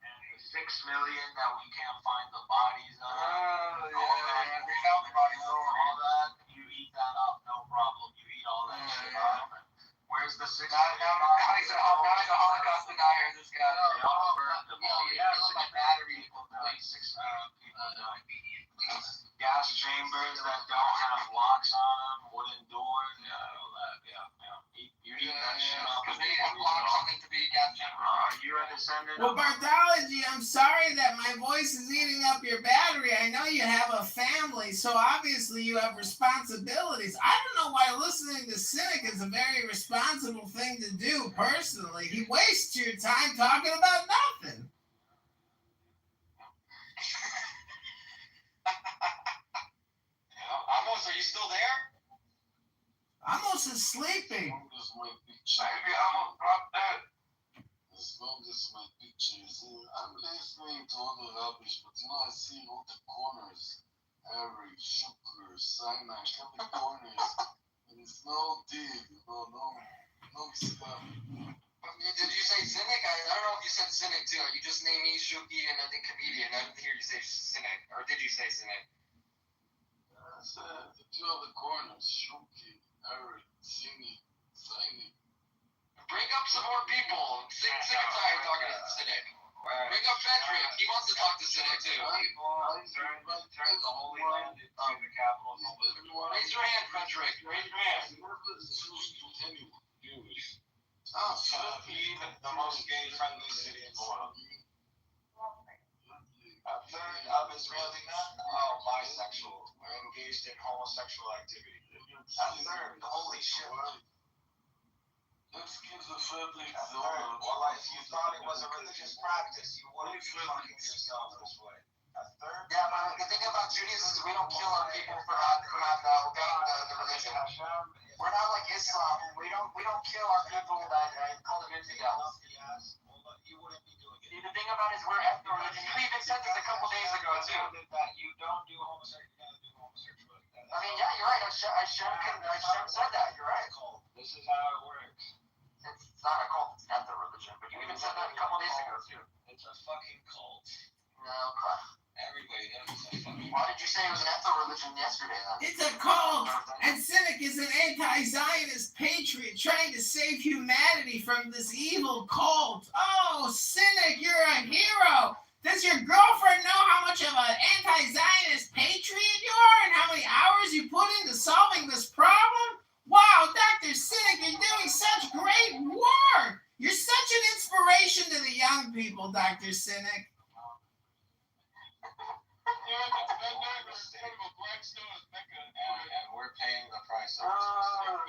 And the 6 million that we can't find the bodies of. We found the bodies. All that, you eat that up, no problem. You eat all that shit up. Where's the 6 million? Now he's a Holocaust denier, this guy. They all burned them. Yeah, my battery. 6 million people died. Gas chambers that don't have locks on them, wooden doors, all that, You eat that shit up. Because they have something to be a gas chamber. Are you a descendant? Well, Barthology, I'm sorry that my voice is eating up your battery. I know you have a family, so obviously you have responsibilities. I don't know why listening to Cynic is a very responsible thing to do, personally. He wastes your time talking about nothing. sleeping. Maybe I will drop that. As long as my picture is in, I'm listening to all the rubbish, but I see all the corners. Harry, sugar, cyanide, every corners. And it's no dig, no stuff. Did you say cynic? I don't know if you said cynic too. You just named me Shuki and I think comedian. I didn't hear you say cynic. Or did you say cynic? I said the two other corners, Shuki, Harry, Cynic. Bring up some more people. Sick and tired talking to cynic. Bring up Frederick. He wants to talk to cynic too. Turn the Holy Land into the capital. Raise your hand, Frederick. Raise your hand. Even the most gay-friendly city in the world. A third of Israeli men are bisexual or engaged in homosexual activity. A third, holy shit. Let's give the Frederick A third. Well, if you thought it was a religious practice, you wouldn't be fucking yourself this way. A third. Yeah, but the thing about Judaism is we don't kill our people for not obeying the religion. We're not like Islam. We don't kill our people that call them infidels. You wouldn't be doing it. See, the thing about it is we're ethno religion. You even said this a couple days ago too. That you don't do homosexuality. I mean, yeah, you're right. Hashem said that. You're right. This is how it works. It's not a cult. It's ethno religion. But you even said that a couple days ago too. It's a fucking cult. No crap. Everybody knows it's a fucking. Why did you say it was an ethno religion yesterday then? It's a cult, and Cynic is an anti-Zionist patriot trying to save humanity from this evil cult. Oh, Cynic, you're a hero. Does your girlfriend know how much of an anti-Zionist patriot you are and how many hours you put into solving this problem? Wow, Dr. Cynic, you're doing such great work. You're such an inspiration to the young people, Dr. Cynic. And we're paying the price of this mistake. We're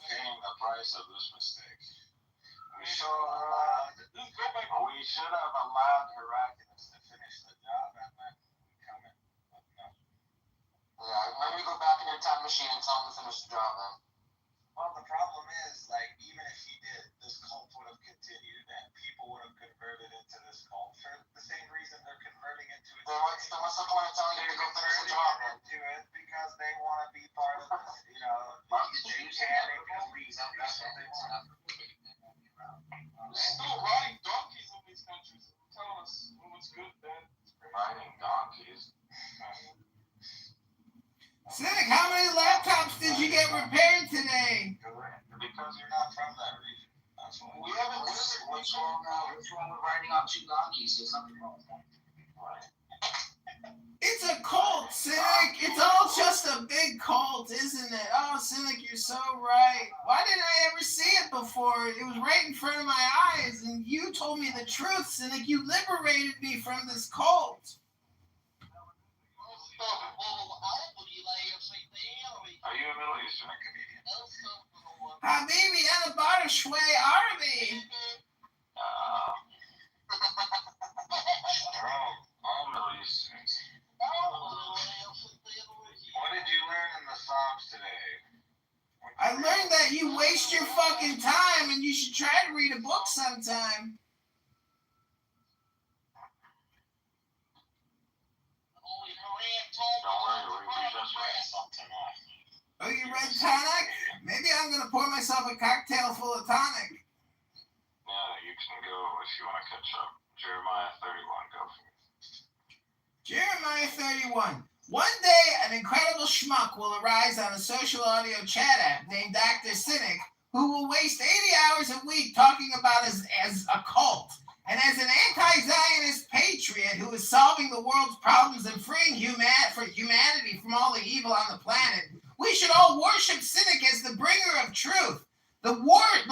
paying the price of this mistake. We should have allowed Heraclius to finish the job and then we come in. Yeah, maybe go back in your time machine and tell him to finish the job then. Well, the problem is, like, even if he did, this cult would have continued and people would have converted into this cult for the same reason they're converting into it. Then what's the point of telling you to go finish the job then? Into it because they want to be part of this, satanic elite. Still riding donkeys in these countries. Tell us what's good, bad. Riding donkeys. Cynic, how many laptops did you get repaired today? Because you're not from that region. That's why. We haven't listened. What's wrong with riding on two donkeys? There's nothing wrong with that. It's a cult, Cynic. It's all just a big cult, isn't it? Oh, Cynic, you're so right. Why didn't I ever see it before? It was right in front of my eyes, and you told me the truth, Cynic. You liberated me from this cult. Are you a Middle Eastern comedian? Habibi, ana bar shway Arabi. All Middle Easterns. What did you learn in the Psalms today? I learned that you waste your fucking time and you should try to read a book sometime. Oh, you read tonic? Maybe I'm going to pour myself a cocktail full of tonic. Yeah, you can go if you want to catch up. Jeremiah 31, go for it. Jeremiah 31. One day, an incredible schmuck will arise on a social audio chat app named Dr. Cynic, who will waste 80 hours a week talking about as a cult. And as an anti-Zionist patriot who is solving the world's problems and freeing humanity from all the evil on the planet, we should all worship Cynic as the bringer of truth, the Lord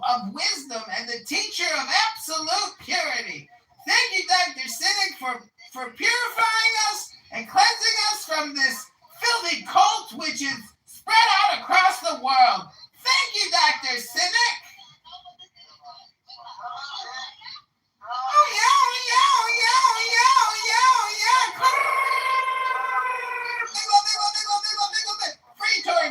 of wisdom, and the teacher of absolute purity. Thank you, Dr. Cynic, for purifying us and cleansing us from this filthy cult which is spread out across the world. Thank you, Dr. Cynic. Oh, yeah. Free Tory.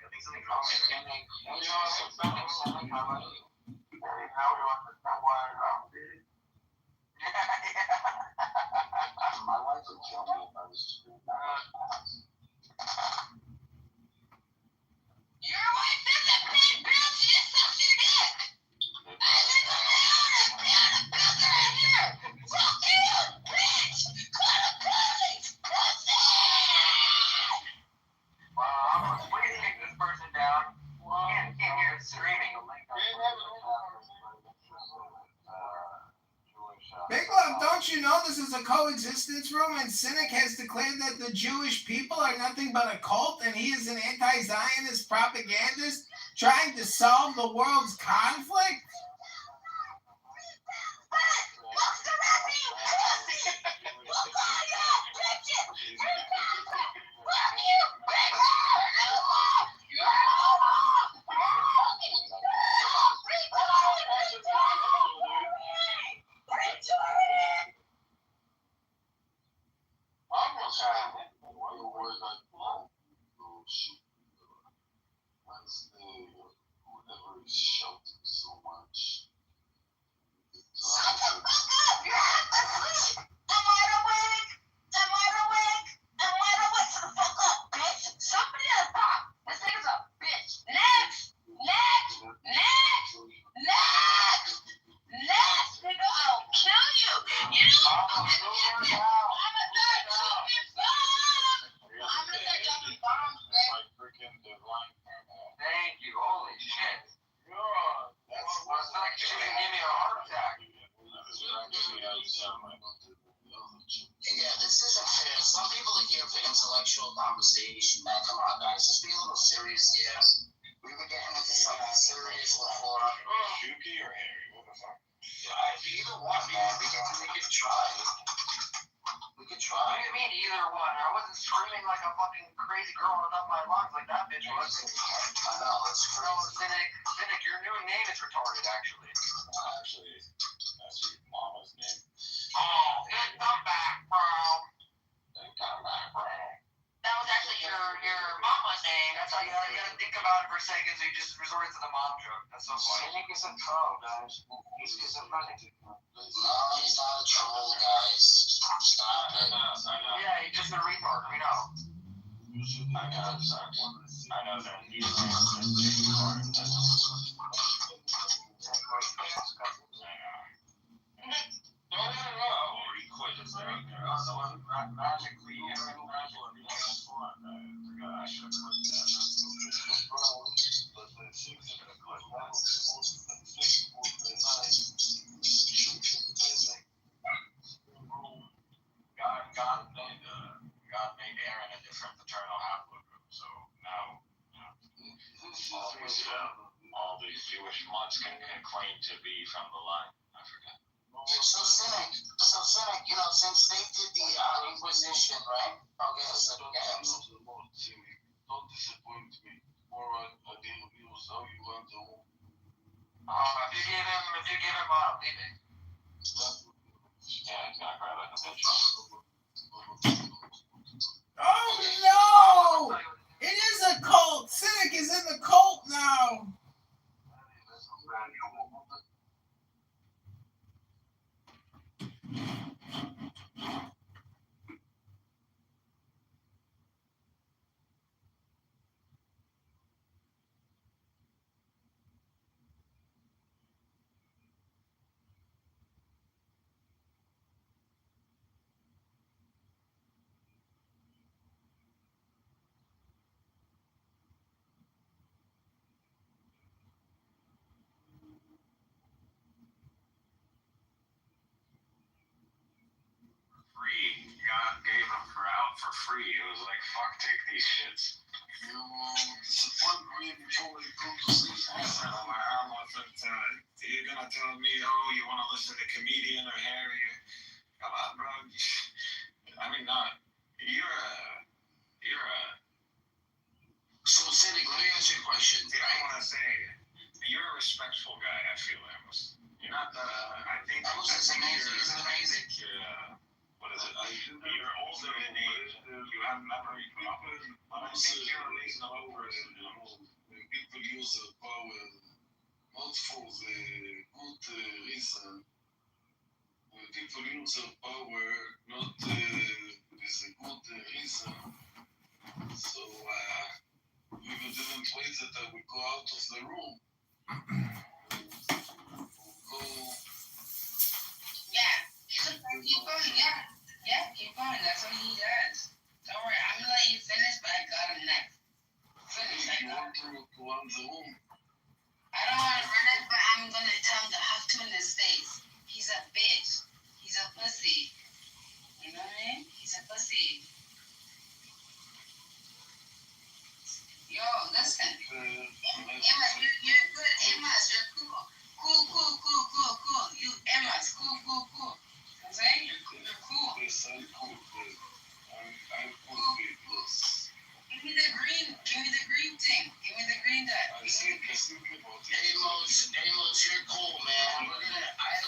think something's wrong with it. Now we want to know why I'm wrong. My wife would kill me if I was screwed. Your wife is a big bitch. She sucks your dick. And there's a filter in here. Fuck you, bitch. Call the police. That's it. Please kick this person down. Can't hear it screaming. Big Love, don't you know this is a coexistence room and Cynic has declared that the Jewish people are nothing but a cult and he is an anti-Zionist propagandist trying to solve the world's conflict? Shouting so much. Shut the fuck up! You're half asleep! Am I awake? Am I awake? Am I awake? Shut the fuck up, bitch! Somebody else talk! This nigga's a bitch! Next! Next! Next! Next! Next! Nigga, I'll kill you! You don't fucking get me! I'm gonna start dropping bombs! I'm gonna start dropping bombs, bitch! Thank you. Holy shit. It's like she didn't give me a heart attack. Yeah, this isn't fair. Some people are here for intellectual conversation, man. Come on, guys. Let's be a little serious here. We were getting into something serious before. Shuki or Harry? What the fuck? Either one, man. We can try. We could try. What do you mean either one? I wasn't screaming like a fucking crazy girl on the top of my lungs like that bitch was. I know, it's No, crazy. Cynic, your new name is retarded, actually. Actually, that's your mama's name. Oh, good comeback, bro. That was actually your mama's name. That's how you gotta think about it for a second, so you just resorted to the mom joke. That's so funny. Cynic is a troll, guys. He's schizophrenic. No, he's not a troll, guys. Stop it. Yeah, he's just a retard, we know. I know that he's Magically, God made Aaron a different paternal haplogroup, so now all these Jewish mutts can claim to be from the line. I forget. So Cynic, you know, since they did the Inquisition, right? Okay, so don't disappoint me. Or I didn't feel so you went to home. If you give him leaving. Yeah, exactly. Like a bitch. Oh no! It is a cult! Cynic is in the cult now! God gave them out for free. It was like, fuck, take these shits. Support me before you go to sleep. You're gonna tell me, oh, you want to listen to comedian or Harry? Come on, bro. I mean, not. You're a. So Cynic, let me ask you a question. I want to say, you're a respectful guy. I feel, Amos. You're not the. I think. Amos is amazing. Isn't amazing? what is it? You're older in age, you have memory problems, but I think you're a reasonable person. When people use power not for the good reason, when people use power not with a good reason, so we didn't wait that I would go out of the room. Go. Yeah, keep going, yeah. Yeah, keep going. That's what he does. Don't worry, I'm gonna let you finish, but I got him next. Finish, I You got want to run the room? I don't want to run it, but I'm gonna tell him to huff to in his face. He's a bitch. He's a pussy. You know what I mean? He's a pussy. Yo, listen. Amos, you're good. Amos, you're cool. Cool. You, Amos, cool. I'm saying you're cool. Yes, I'm cool. I'm cool. Yes. Give me the green thing. Give me the green dot. I say simply about it. Amos, you're cool, man.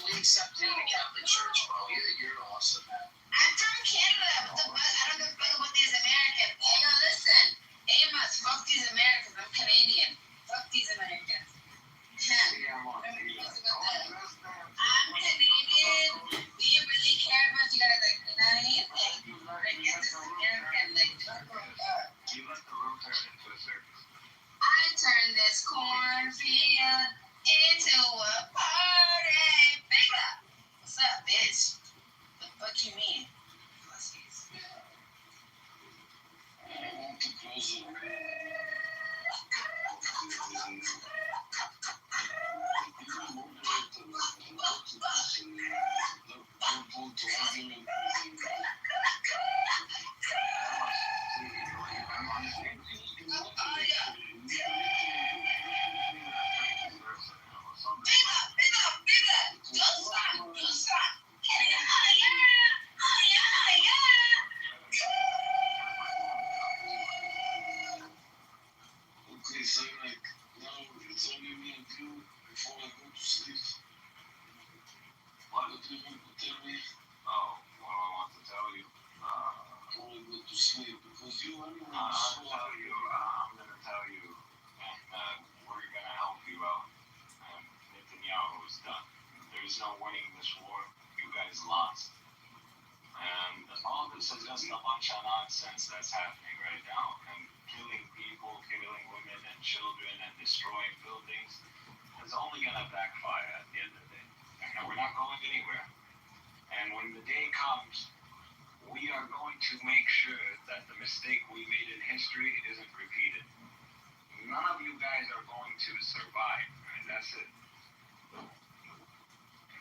We accept you in the Catholic Church, bro. You're awesome, man. I'm from Canada. What the fuck? I don't give a fuck about these Americans. Hey, yo, listen. Amos, fuck these Americans. I'm Canadian. Fuck these Americans. I'm Canadian. Do you really care about you guys? Like, you know what I mean? Like get this American. Like, You let the room turn into a circus. I turned this cornfield into a party. Big up. What's up, bitch? The fuck you mean? Pussies. I want to close the room. Okay, so like now it's only me and you before I go to sleep. What do you want to tell me? Oh, what I want to tell you. Before I go to sleep, because you anyway. I'm gonna tell you, and we're gonna help you out. And Netanyahu is done. There is no winning this war. You guys lost. And all this is just a bunch of nonsense that's happening right now. And killing people, killing women and children, and destroying buildings is only gonna backfire at the end of the day. And we're not going anywhere. And when the day comes, we are going to make sure that the mistake we made in history isn't repeated. None of you guys are going to survive, and that's it.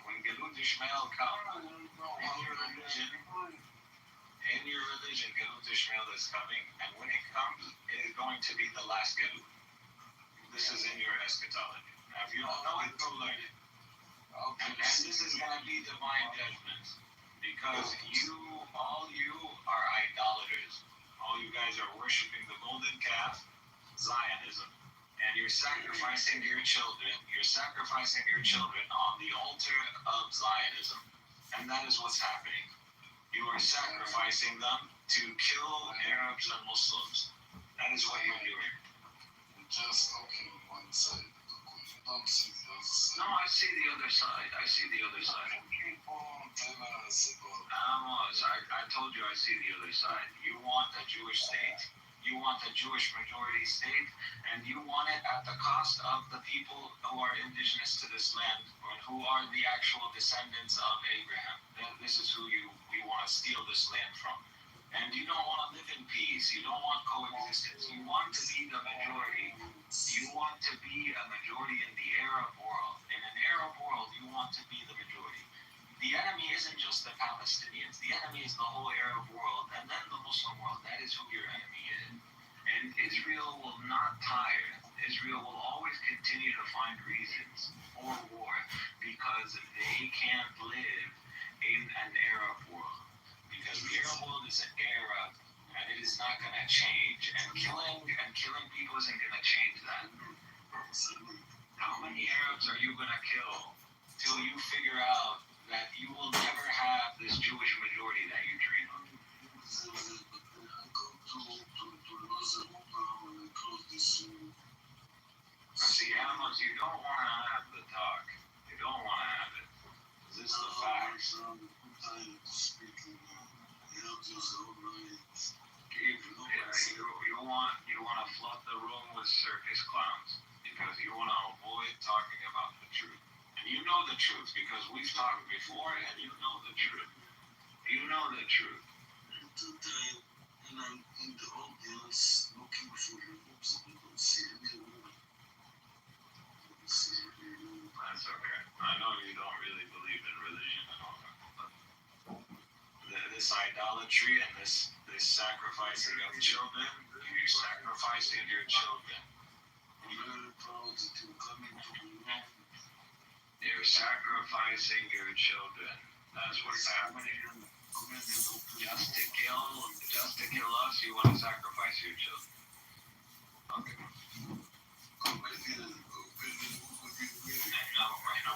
When Gelut Ishmael comes, in your religion, Gelut Ishmael is coming, and when it comes, it is going to be the last Gelut. This is in your eschatology. Now, if you don't know it, go learn it. And this is going to be divine judgment, because all you are idolaters. All you guys are worshiping the golden calf, Zionism, and you're sacrificing your children. You're sacrificing your children on the altar of Zionism, and that is what's happening. You are sacrificing them to kill Arabs and Muslims. That is what you're doing. Just looking one side. You don't see the other side. No, I see the other side. I see the other side. Tell us about Amos, I told you I see the other side. You want a Jewish state. You want a Jewish majority state, and you want it at the cost of the people who are indigenous to this land, or who are the actual descendants of Abraham. This is who you want to steal this land from. And you don't want to live in peace. You don't want coexistence. You want to be the majority. You want to be a majority in the Arab world. In an Arab world, you want to be the majority. The enemy isn't just the Palestinians. The enemy is the whole Arab world, and then the Muslim world. That is who your enemy is. And Israel will not tire. Israel will always continue to find reasons for war, because they can't live in an Arab world. Because the Arab world is an era, and it is not going to change. And killing people isn't going to change that. How many Arabs are you going to kill till you figure out that you will never have this Jewish majority that you dream of. See, Amos, you don't want to have the talk. You don't want to have it. This is the facts. You want to flood the room with circus clowns because you want to avoid talking about the truth. And you know the truth because we've talked before and you know the truth. You know the truth. And I'm in the audience looking for you. That's okay. I know you don't really believe in religion and all that, but this idolatry and this sacrificing of children, you're sacrificing your children. You're sacrificing your children. That's what's happening. Just to kill us, you want to sacrifice your children. Okay. And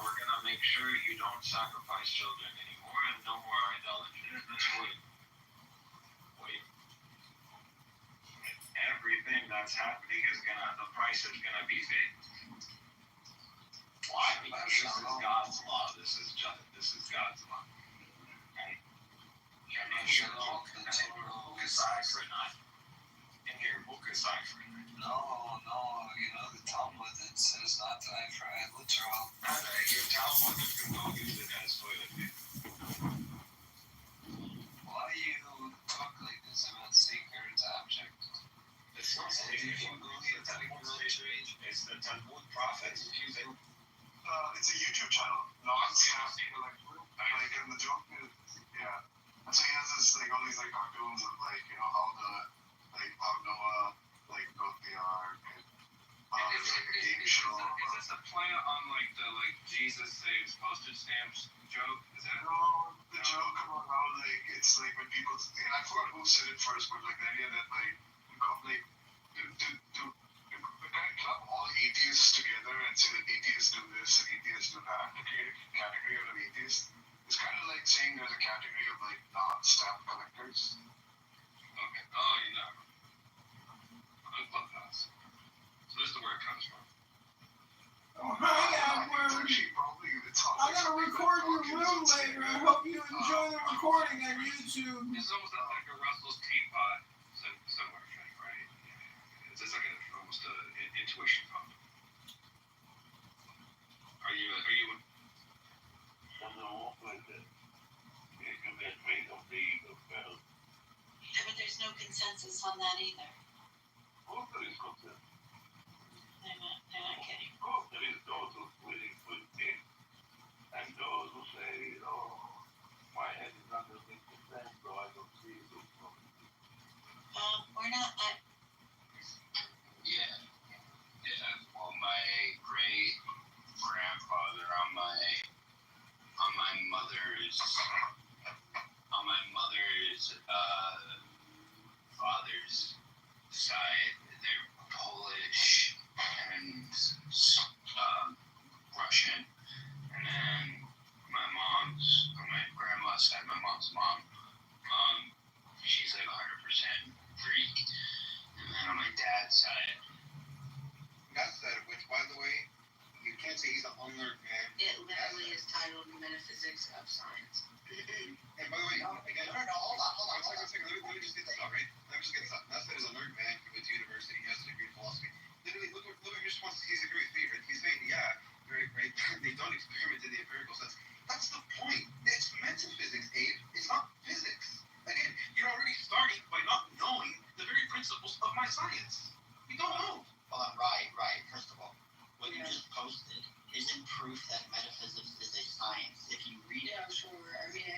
we're gonna make sure you don't sacrifice children anymore and no more idolatry. Wait. Everything that's happening the price is gonna be paid. Why? Because this is God's law. This is God's law. Okay? You're not sure book aside for a night. In your book aside for a night. No, the Talmud, it says not to act for literal. Your Talmud, you can go use it as toilet paper. Why do you talk like this about sacred objects? It's not sacred. If you believe the Talmud, it's the Talmud prophets using. It's a YouTube channel. No, I'm seeing like in the joke. Yeah. And so he has this all these cartoons of how Noah built the ark and it's a game show. Is this a play on the Jesus saves postage stamps joke? Is that no? The joke about how it's when people I forgot who said it first, but the idea that to club all atheists together and say that atheists do this and atheists do that, to create a category out of atheists, it's kind of like saying there's a category of non-stamp collectors. Okay. Oh, you know. I love that. So this is where it comes from. Oh, hi, Edward. I'm gonna record your room later. I hope you enjoy the recording on YouTube. This is almost like a Russell's teapot somewhere, right? It's just like almost an intuition pump. Are you? Yeah, but there's no consensus on that either. They're not kidding. There is those who really put in, and those who say, my head is under 50%, so I don't see it. We're not that. Yeah. Well, my great grandfather on my mother's father's side, they're Polish and Russian, and then my grandma's side, my mom's mom, she's 100% Greek, and then on my dad's side. That's that, which, by the way, you can't say he's an unlearned man. It literally is titled Metaphysics of Science. And by the way, again, hold on. Let me just get this out, right? That's that is a learned man who went to university, he has a degree in philosophy. Literally, look at your response. He's agree with me, right? He's saying, right? They've done experiments in the empirical sense. That's the point. It's metaphysics, Abe. It's not physics. Again, you're already starting by not knowing the very principles of my science. You don't know. Hold on, right. First of all, what you just posted isn't proof that metaphysics is a science. If you read it, Yeah, sure. I mean,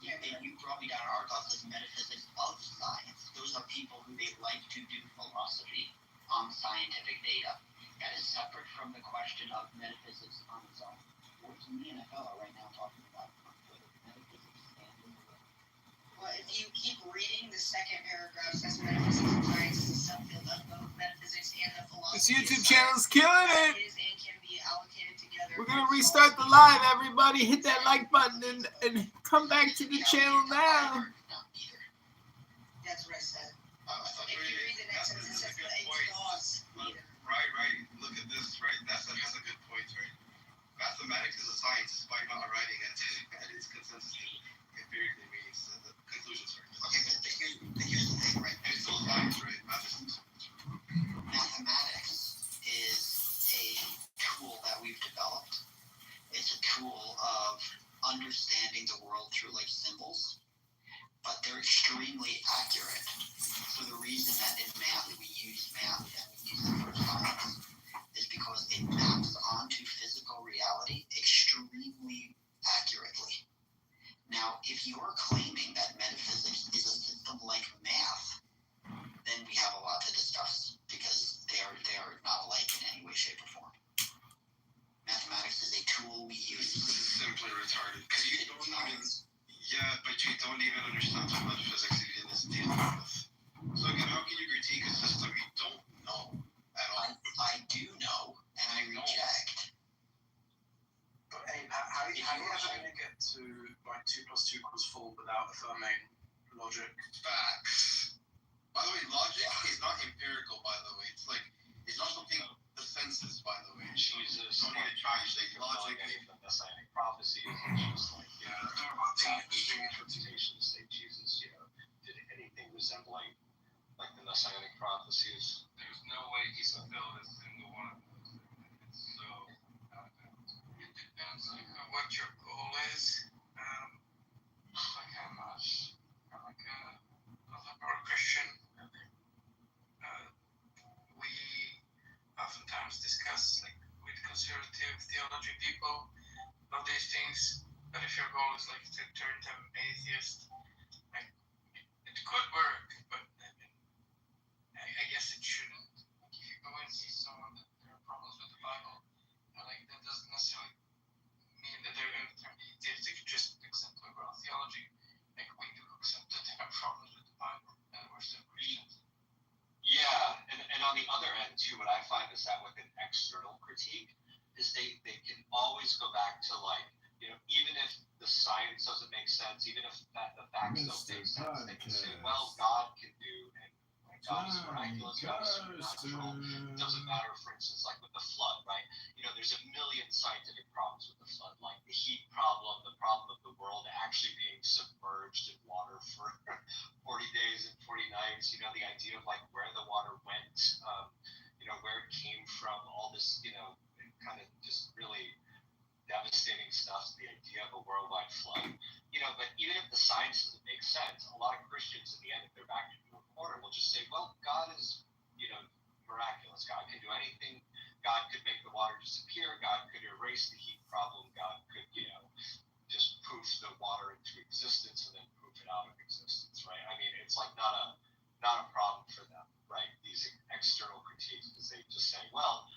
and you brought me down an article that says metaphysics of science. Those are people who they like to do philosophy on scientific data. That is separate from the question of metaphysics on its own. What's me and a fellow right now talking about whether metaphysics stands in the way. well, if you keep reading the second paragraph, says metaphysics of science is a subfield of both metaphysics and the philosophy. This YouTube channel's killing it. Is and can be allocated together We're gonna restart the live, everybody. Hit that like button and come back to the channel now. That's what I said. If you read the next sentence, it says the laws. Right. Look at this, right? That's a good point, right? Mathematics is a science despite not arriving at its consensus empirically means the conclusions, right? Okay, but here's the thing, right? It's still science, right? Mathematics is a tool that we've developed. It's a tool of understanding the world through like symbols, but they're extremely accurate. So the reason that in math we use math and we use it for science is because it maps onto physical reality extremely accurately. Now, if you're claiming that metaphysics is a system like math, then we have a lot to discuss because they are not alike in any way, shape, or form. Mathematics is a tool we use. This is simply retarded because you don't even. Yeah, but you don't even understand how much physics it is dealing with. So again, how can you critique a system you don't know at all? I do know, and I reject. But hey, how do you ever get to like 2 + 2 = 4 without affirming logic? Facts. By the way, logic is not empirical. By the way, it's not something the senses. By the way, Jesus, don't even try to say logic. The messianic prophecies, it's just like the interpretations say Jesus, did anything resembling like the messianic prophecies. There's no way he fulfilled a single one of those. It's so it depends on what your goal is. Like I'm a liberal Christian. We oftentimes discuss like with conservative theology people about these things. But if your goal is like to turn them atheist, like it could work, but I guess it shouldn't. Like if you go and see someone that there are problems with the Bible, like that doesn't necessarily mean that they're going to turn atheistic. Just accept liberal theology. Like we do accept that there are problems with the Bible, and we're still Christians. Yeah, and on the other end too, what I find is that with an external critique is they can always go back to like, even if the science doesn't make sense, even if the facts don't make sense, they can say, well, God can do, and like God is miraculous, God is supernatural. It doesn't matter, for instance, like with the flood, right? There's a million scientific problems with the flood, like the heat problem, the problem of the world actually being submerged in water for 40 days and 40 nights, the idea of like where the water went, where it came from, all this, kind of just really devastating stuff, the idea of a worldwide flood, but even if the science doesn't make sense, a lot of Christians in the end, if they're back into a corner, will just say, well, God is, miraculous. God can do anything. God could make the water disappear. God could erase the heat problem. God could, just poof the water into existence and then poof it out of existence, right? I mean, it's like not a problem for them, right? These external critiques, because they just say, well,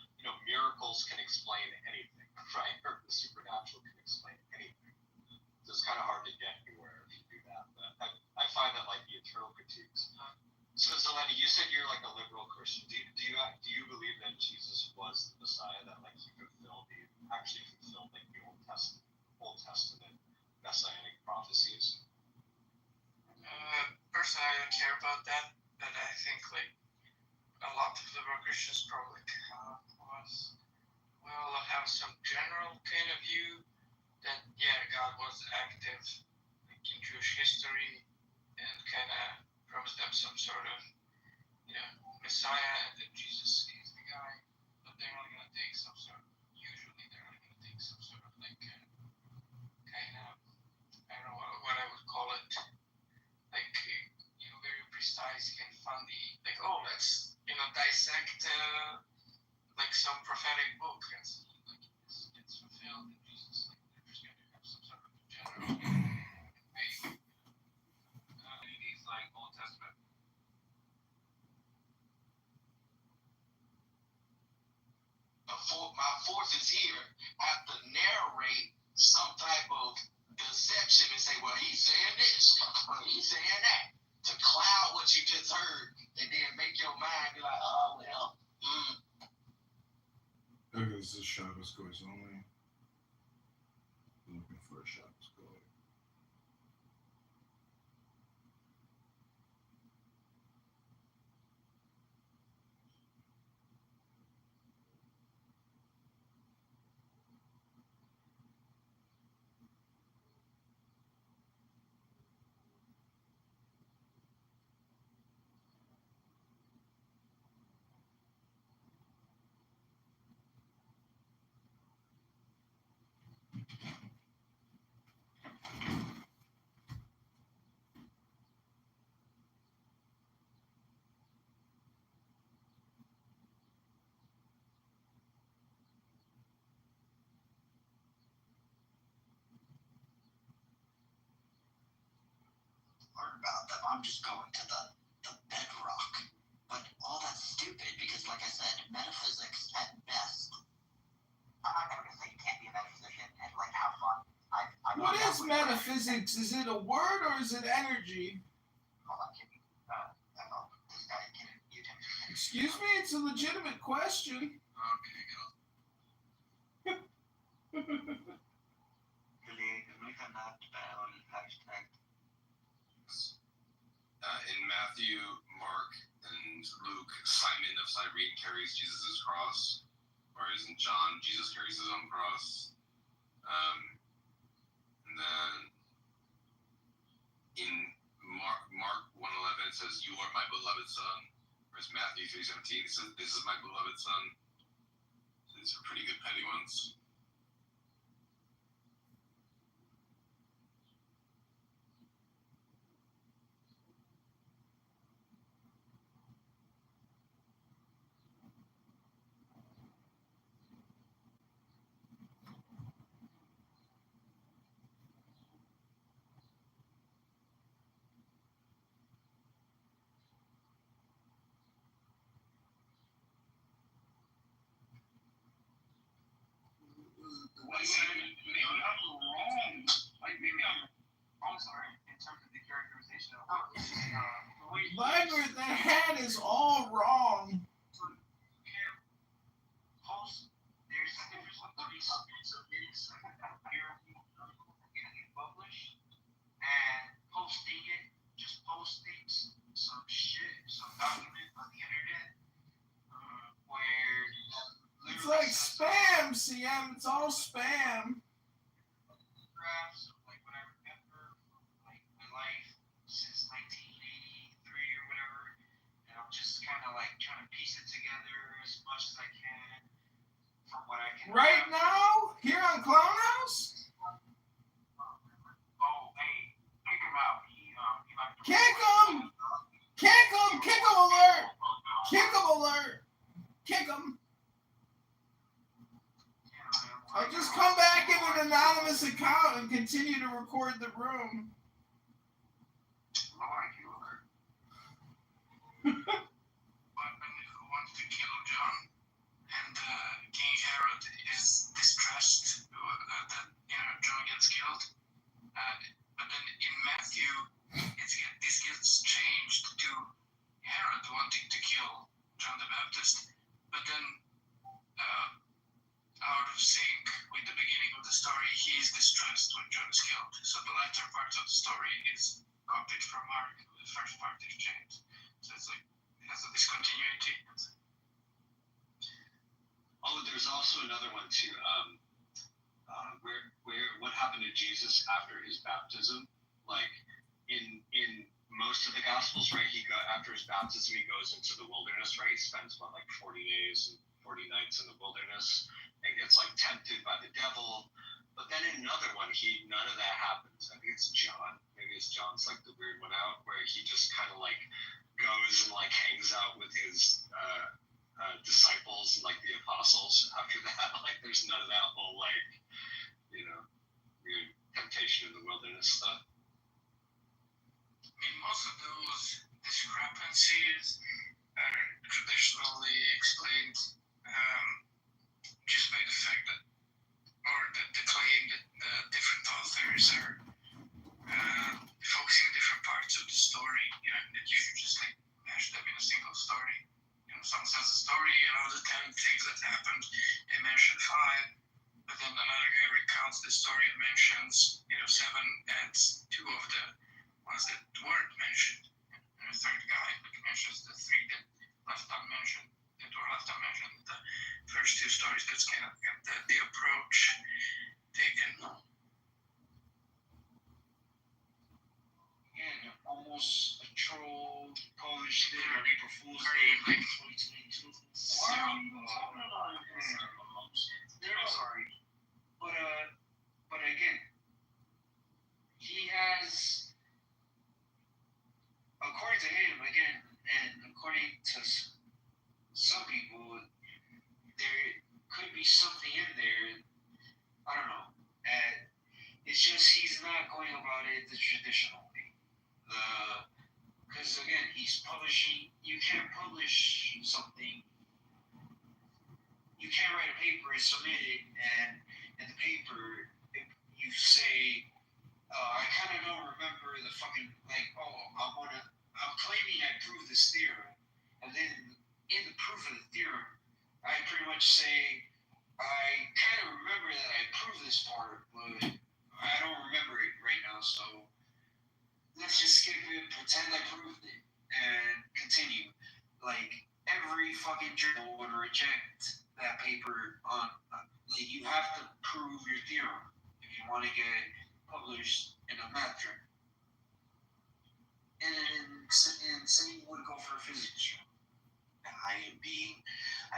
miracles can explain anything, right? Or the supernatural can explain anything. So it's kind of hard to get anywhere if you do that. But I find that like the internal critiques. So Zeleny, you said you're like a liberal Christian. Do you believe that Jesus was the Messiah, that like he actually fulfilled like the Old Testament messianic prophecies? Personally, I don't care about that, but I think like a lot of liberal Christians probably will have some general kind of view that God was active like in Jewish history and kind of promised them some sort of Messiah, and that Jesus is the guy, but they're only going to take some sort of like kind of, I don't know what I would call it, like very precise and funny, like let's dissect like some prophetic book and see like it's fulfilled in Jesus. Like they're just going to have some sort of general faith. These like Old Testament. My forces here have to narrate some type of deception and say, well, he's saying this, well, he's saying that, to cloud what you just heard, and then make your mind be like, oh, well, Okay, this is Shabbos Goys Only. Looking for a shot. Learn about them. I'm just going to the bedrock. But all that's stupid because, like I said, metaphysics at best. I'm not going to say you can't be a metaphysician and like have fun. What is metaphysics? Is it a word or is it energy? Hold on, Kimmy. This guy, you can. Excuse me, it's a legitimate question. Okay, go. In Matthew, Mark, and Luke, Simon of Cyrene carries Jesus' cross, whereas in John, Jesus carries his own cross. And then in Mark 1:11 it says, "You are my beloved son," whereas Matthew 3:17 it says, "This is my beloved son." So these are pretty good petty ones. Maybe I'm wrong. Like, maybe I'm sorry, in terms of the characterization of Liger, the head is all wrong. Post, there's a difference between getting published and posting it, just posting some shit, some document on the internet, where It's like spam, CM. It's all spam. Graphs of like what I remember from like my life since 1983 or whatever, and I'm just kind of like trying to piece it together as much as I can from what I can. Right now, here on Clown House. Oh, hey, kick him out. He liked to. Kick him! Kick him! Kick him alert! Kick him alert! Kick him! I'll just come back in an anonymous account and continue to record the room. Who wants to kill John? And King Herod is distressed that John gets killed. But then in Matthew, this gets changed to Herod wanting to kill John the Baptist. But then, out of sync with the beginning of the story, he is distressed when John is killed. So the latter part of the story is copied from Mark, the first part is changed. So it's like, it has a discontinuity. Oh, there's also another one too. Where what happened to Jesus after his baptism? Like in most of the Gospels, right? After his baptism, he goes into the wilderness, right? He spends 40 days and 40 nights in the wilderness and gets like tempted by the devil. But then in another one, none of that happens. I think it's John. Maybe it's John's like the weird one out, where he just kind of like goes and like hangs out with his disciples and like the apostles. After that, like there's none of that whole like weird temptation in the wilderness stuff. I mean, most of those discrepancies are traditionally explained just by the fact that, or the claim that different authors are focusing on different parts of the story, that you should just like mash them in a single story. Someone says a story, the 10 things that happened, they mention 5, but then another guy recounts the story and mentions two stories. That's kind of the approach taken. Yeah, almost a troll Polish thing on April Fool's Day, like 2022. Why are you talking about it? I'm sorry. But again, he has, according to him, again, and according to some people, there could be something in there. I don't know. It's just he's not going about it the traditional way. Because again, he's publishing. You can't publish something. You can't write a paper and submit it, and in the paper you say, I kind of don't remember the fucking I'm claiming I proved this theorem, and then in the proof of the theorem, I pretty much say I kind of remember that I proved this part, but I don't remember it right now, so let's just skip it, pretend I proved it, and continue. Like, every fucking journal would reject that paper on, you have to prove your theorem if you want to get published in a math journal. And same would go for a physics journal. I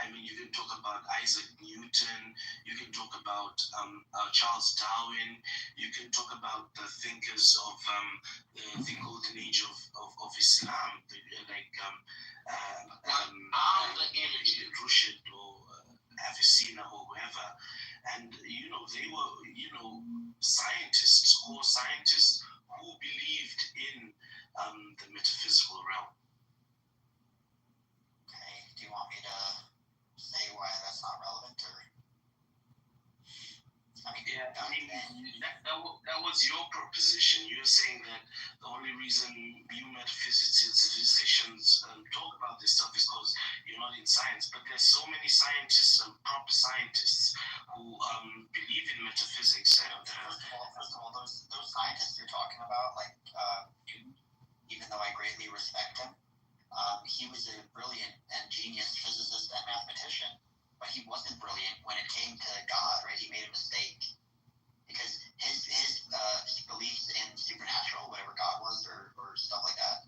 mean, you can talk about Isaac Newton, you can talk about Charles Darwin, you can talk about the thinkers of the golden age of Islam, Rushd or Avicenna or whoever. And, they were, scientists who believed in the metaphysical realm. Okay, do you want me to say why that's not relevant, or? That was your proposition. You're saying that the only reason you metaphysicians talk about this stuff is because you're not in science. But there's so many scientists, proper scientists, who believe in metaphysics. First of all, those scientists you're talking about, even though I greatly respect him, he was a brilliant and genius physicist and mathematician, but he wasn't brilliant when it came to God, right? He made a mistake. Because his beliefs in supernatural, whatever God was, or stuff like that,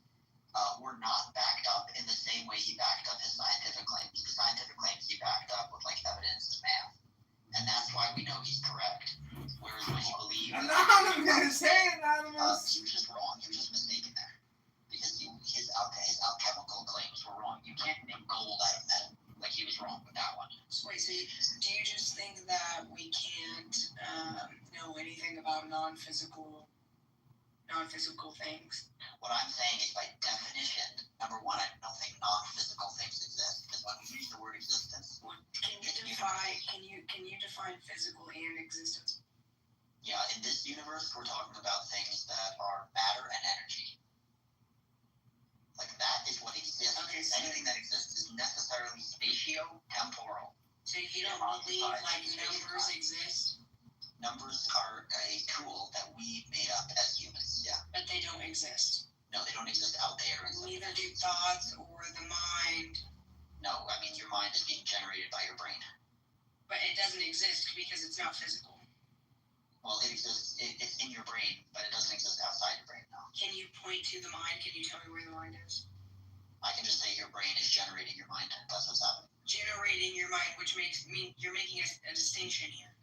were not backed up in the same way he backed up his scientific claims. The scientific claims he backed up with evidence and math. And that's why we know he's correct. Whereas when he believed... Anonymous! Hey, Anonymous! He was just wrong. He was just mistaken there. Because his alchemical claims were wrong. You can't make gold out of metal. He was wrong with that one. So wait, so do you just think that we can't know anything about non-physical things? What I'm saying is, by definition, number one, I don't think non-physical things exist, because when we use the word existence, can you define physical and existence? Yeah, in this universe, we're talking about things that are matter and energy. That is what exists. Okay, so anything that exists is necessarily spatio-temporal. So you don't believe numbers exist? Numbers are a tool that we made up as humans, yeah. But they don't exist? No, they don't exist out there. Neither do thoughts or the mind. No, your mind is being generated by your brain. But it doesn't exist because it's not physical. Well, it exists. It's in your brain, but it doesn't exist outside your brain, no. Can you point to the mind? Can you tell me where the mind is? I can just say your brain is generating your mind. That's what's happening. Generating your mind, which makes you're making a distinction here.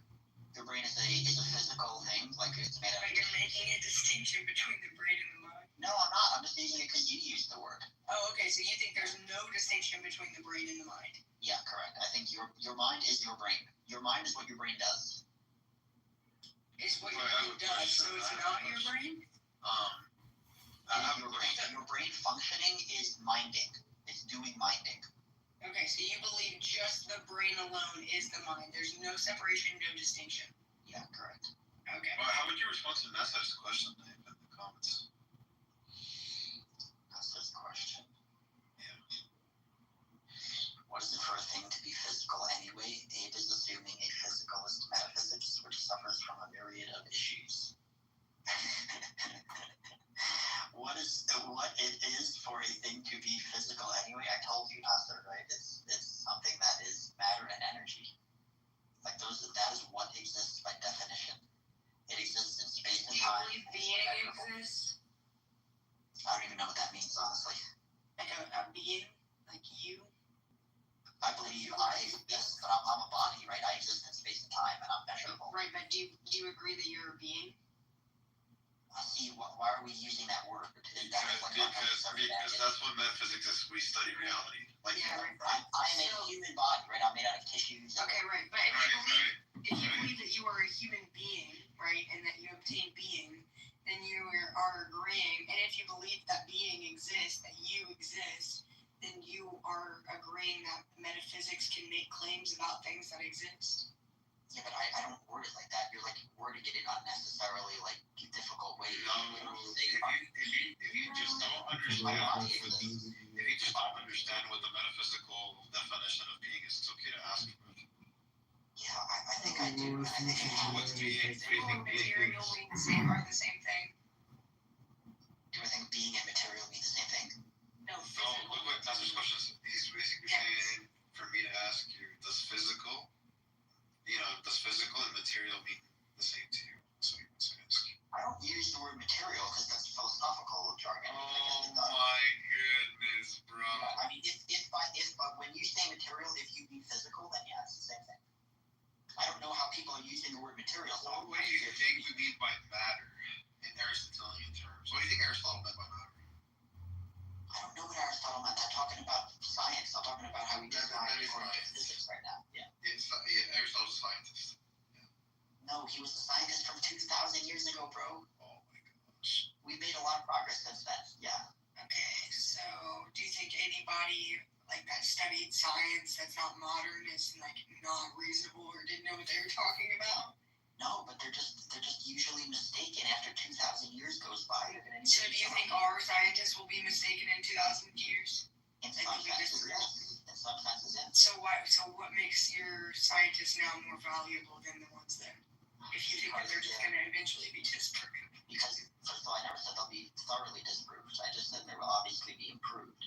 Your brain is a physical thing, it's made up. But you're making a distinction between the brain and the mind. No, I'm not. I'm just using it because you used the word. Oh, okay. So you think there's no distinction between the brain and the mind? Yeah, correct. I think your mind is your brain. Your mind is what your brain does. Is what your brain does. So it's not your brain? Your brain functioning is minding. It's doing minding. Okay, so you believe just the brain alone is the mind. There's no separation, no distinction. Yeah, correct. Okay. Well, how would you respond to the message question, Dave, in the comments? That's the question. Yeah. What is it for a thing to be physical anyway? Abe is assuming a physicalist metaphysics which suffers from a myriad of issues. What it is for a thing to be physical anyway? I told you, Pastor, right? It's something that is matter and energy. we study reality. Like, Yeah, right. I'm a human body, right? I'm made out of tissues. Okay, right. But if you believe that you are a human being, right, and that you obtain being, then you are agreeing. And if you believe that being exists, that you exist, then you are agreeing that metaphysics can make claims about things that exist. Yeah, but I don't word it like that. You're like wording it in unnecessarily like difficult ways. If you just don't understand, if you just don't understand what the metaphysical definition of being is, it's okay to ask for it. Yeah, I think I do. I think what's being? Material are the same thing. Do I think being and material mean the same thing? No, physical. No, look, that's his question. He's basically saying for me to ask you, does physical and material mean the same to you? So he wants to ask you. I don't use the word material because that's philosophical jargon. Oh my goodness, bro. Yeah, I mean, if when you say material, if you mean physical, then yeah, it's the same thing. I don't know how people are using the word material. So what do you think we mean by matter in Aristotelian terms? What do you think Aristotle meant by matter? I don't know what Aristotle meant. I'm talking about science. I'm talking about how we define physics right now. Yeah. Aristotle's a scientist. No, he was a scientist from 2,000 years ago, bro. Oh my gosh. We made a lot of progress since then. Yeah. Okay, so do you think anybody like that studied science that's not modern is like not reasonable or didn't know what they were talking about? No, but they're just usually mistaken after 2,000 years goes by. So do you think our scientists will be mistaken in 2,000 years? In some senses, yes. In some senses, yes. So what makes your scientists now more valuable than the ones then? If you think that they're just going to eventually be disproved. Because, first of all, I never said they'll be thoroughly disproved. I just said they will obviously be improved.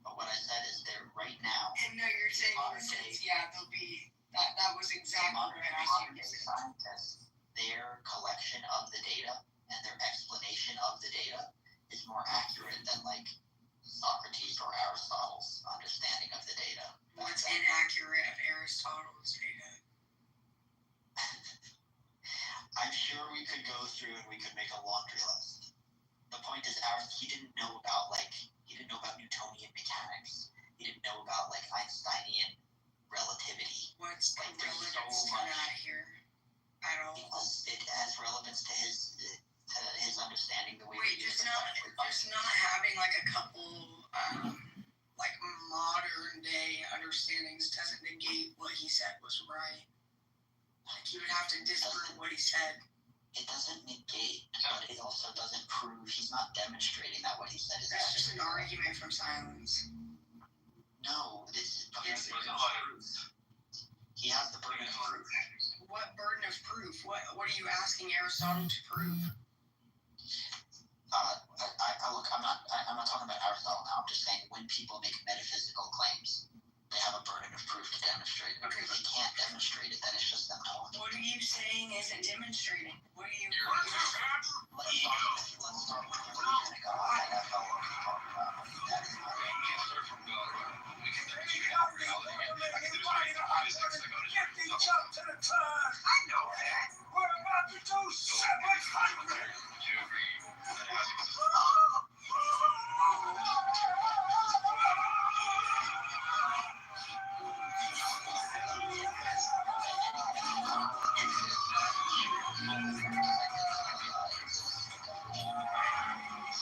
But what I said is they're right now. And no, you're saying they'll be. That was exactly what I asked you to say. Scientists, their collection of the data and their explanation of the data is more accurate than like Socrates or Aristotle's understanding of the data. What's inaccurate of Aristotle's data? I'm sure we could go through and we could make a laundry list. The point is, he didn't know about Newtonian mechanics. He didn't know about like Einsteinian relativity. What's the relevance to that here at all? It has relevance to his understanding the way. Wait, just not having like a couple like modern day understandings doesn't negate what he said was right. Like you would have to disprove what he said. It doesn't negate, but it also doesn't prove. He's not demonstrating that what he said is. That's just an argument from silence. No, this is proof. He has the burden of proof. What burden of proof? What are you asking Aristotle to prove? Look, I'm not talking about Aristotle now. I'm just saying when people make metaphysical claims, they have a burden of proof to demonstrate it. Okay, if they can't demonstrate it, then it's just them talking. What are you saying isn't demonstrating? What are you? Let's start with the reason God. That's how we're talking about. That is not. We can start from God. We can demonstrate reality. I can demonstrate physics. Get the jump to the turn. I know that. We're about to do 700. Do you agree that it has existence?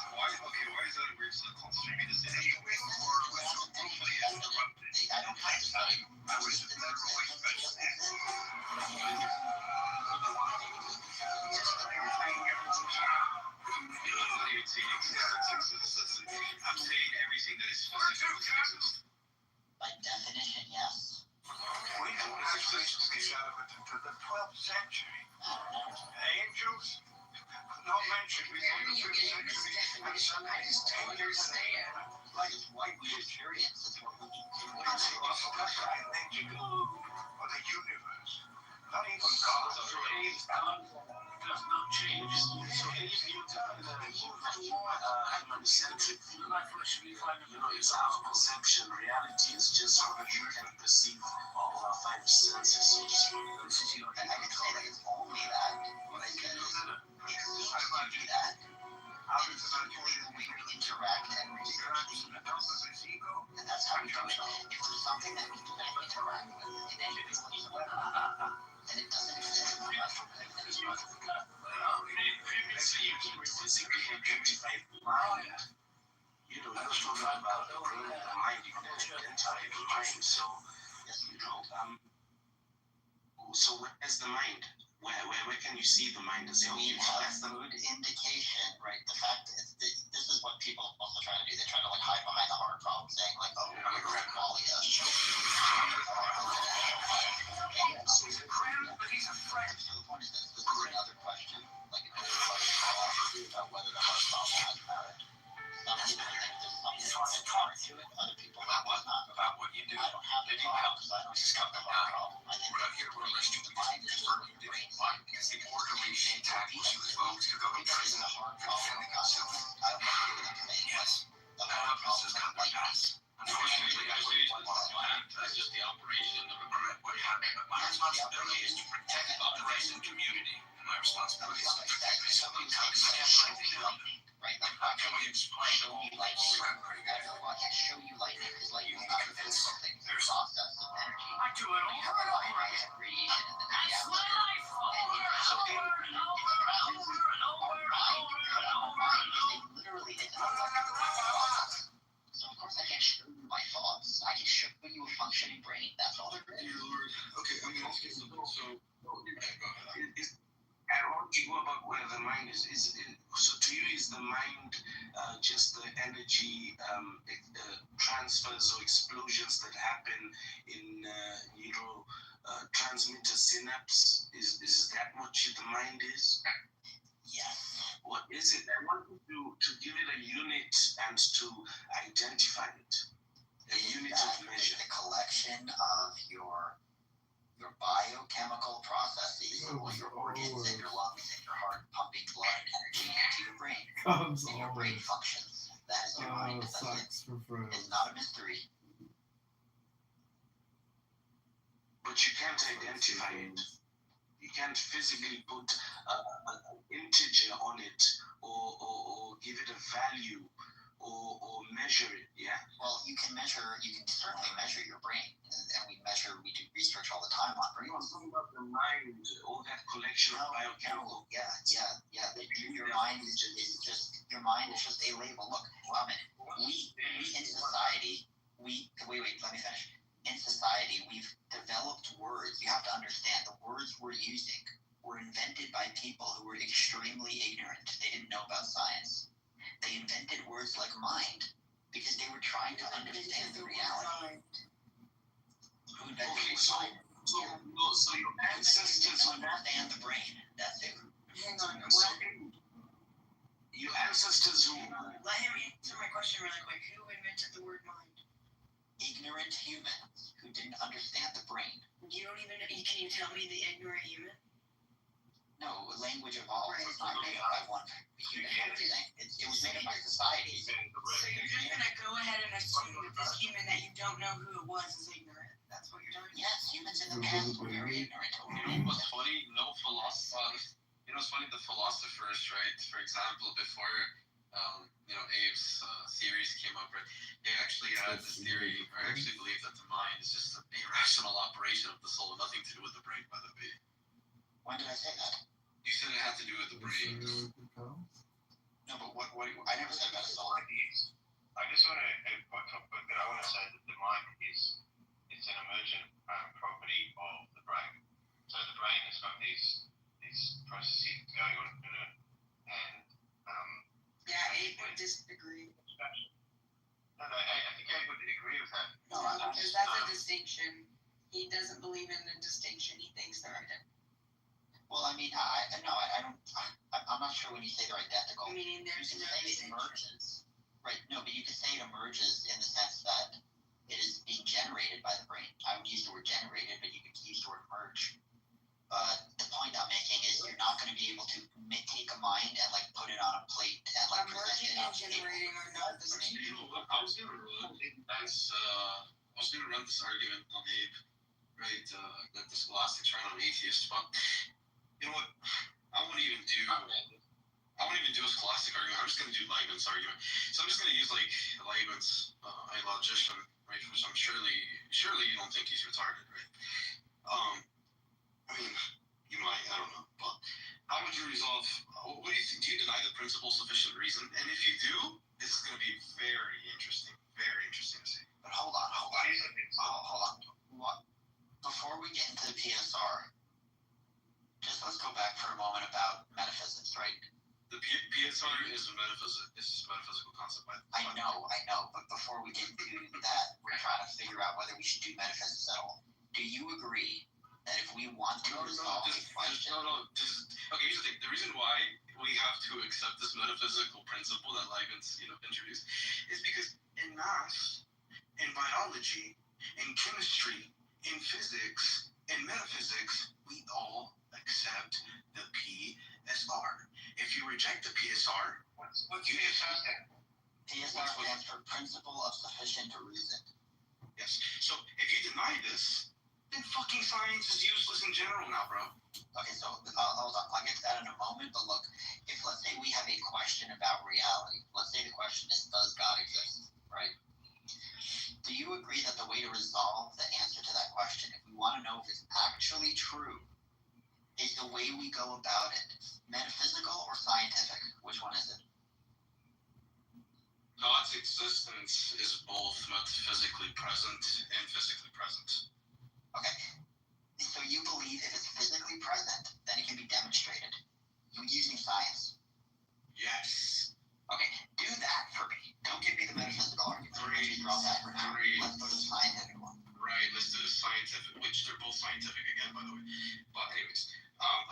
Why is that a weird sentence? You mean to say that you wait for somebody is interrupted? I don't have to tell you. I was in the room special. I'm saying everything that is physical can exist. By definition, yes. We can actually be relevant into the 12th century. Angels? No mention before the 5th century. I just don't understand. Like white experience is what we What is the structure of nature or the universe? Not even God. Does not change. So if you turn the human-centric view, it's our perception. Reality is just what you can perceive all our five senses. I can say that it's only that. What I said is, it's only that. We interact and receive And that's how we do it. If there's something that we can interact with in any way whatsoever, then it doesn't exist in the rest of You know, you're talking about the brain, the mind, you can identify the mind. So, yes, you know, so where's the mind? Where can you see the mind? As we have mood indication, right? The fact is, this is what people also try to do. They try to like hide behind the heart problem, saying like, "Oh, you're a qualia." He's a friend, but he's a friend. So the point is this is another question, like another question about whether the heart problem has merit. Some people think there's something inherent to it. Other people think there's not. About what you do. I don't have the heart because I don't have the heart problem. I think We're not here to arrest you because you confirm you did it. Why? Because the orderly she tackles you as well to go to prison. the heart problem. I don't have Yes. the heart problem. Like, Unfortunately, I believe that's just the operation of regret what happened. But my responsibility is to protect the population and community. And my responsibility is to protect something comes right? Like, how can we explain show you lightning. I can't show you lightning because lightning is not a physical thing. There's process of energy. I do it You have a light radiation in the That's my life over and over. Literally, it's an electrical process. So of course I can't show you my thoughts. I can show you a functioning brain. That's all there is. Dear Lord. Okay, I'm gonna ask you something. So, I want to go about where the mind is. So to you, is the mind just the energy transfers or explosions that happen in transmitter synapse? Is that what the mind is? Yes. What is it? I want you to give it a unit and to identify it. A unit of measure. The collection of your biochemical processes, your organs and your lungs and your heart pumping blood and energy into your brain. Comes and your brain functions. That is your mind. That's sucks for friends. It's not a mystery. But you can't identify it. You can't physically put an integer on it or give it a value or measure it, yeah? Well, you can certainly measure your brain. And we do research all the time on brains. I'm talking about the mind, all that collection of biochemical. Yeah. Your mind is just a label. Look, we in society, wait, let me finish. In society, we've developed words. You have to understand the words we're using were invented by people who were extremely ignorant. They didn't know about science. They invented words like mind because they were trying to understand the reality. Who invented mind? So your ancestors understand the brain. That's it. Hang on. Your ancestors who Let him answer my question really quick. Who invented the word mind? Ignorant humans who didn't understand the brain. You don't even. Can you tell me the ignorant human? No, language evolved. It's not made up by one human. It was made up by society. So you're just gonna go ahead and assume that this human that you don't know who it was is ignorant. That's what you're doing. Yes, humans in the past were very ignorant. You know what's funny? It's funny, the philosophers, right? For example, before Abe's theories came up, right? They actually had this theory, or actually believed that the mind is just an irrational operation of the soul, nothing to do with the brain, by the way. When did I say that? You said it had to do with the brain. No, but what I never said about a soul. I just want to say that the mind it's an emergent property of the brain. So the brain has got these processes going on in it, and Abe would disagree. No, I think I would agree with that. No, because that's a distinction. He doesn't believe in the distinction. He thinks they're identical. Well, I mean, I'm not sure when you say they're identical. Meaning there's you no can say it emerges, right? No, but you can say it emerges in the sense that it is being generated by the brain. I would use the word generated, but you could use the word merge. The point I'm making is you're not going to be able to take a mind and like put it on a plate and like present it on generating are not the same. I was gonna run this argument on Abe, right? That the scholastics are not atheists, but you know what? I won't even do I won't even do his classic argument. I'm just going to do Leibniz's argument. So I'm just going to use like Leibniz, a logician, right? Which I'm surely you don't think he's retarded, right? I mean, you might, I don't know. But how would you resolve? What do you think? Do you deny the principle sufficient reason? And if you do, this is going to be very interesting to see. But hold on. What? Before we get into the PSR, just let's go back for a moment about metaphysics, right? The PSR is a metaphysical concept. I know. But before we get into that, we're trying to figure out whether we should do metaphysics at all. Do you agree that if we want to resolve this question... Okay, here's the thing. The reason why we have to accept this metaphysical principle that Leibniz, introduced, is because in math, in biology, in chemistry, in physics, in metaphysics, we all accept the PSR. If you reject the PSR, what's PSR stand? PSR stands for Principle of Sufficient Reason. Yes. So if you deny this, then fucking science is useless in general now, bro. Okay, so hold on. I'll get to that in a moment. But look, if let's say we have a question about reality, let's say the question is, does God exist? Right? Do you agree that the way to resolve the answer to that question, if we want to know if it's actually true, is the way we go about it metaphysical or scientific? Which one is it? God's existence is both metaphysically present and physically present. Okay. So you believe if it's physically present, then it can be demonstrated using science? Yes. Okay, do that for me. Don't give me the metaphysical argument. Let's draw that for now. Let's go to the scientific one. Right, let's do the scientific, which they're both scientific again, by the way. But anyways,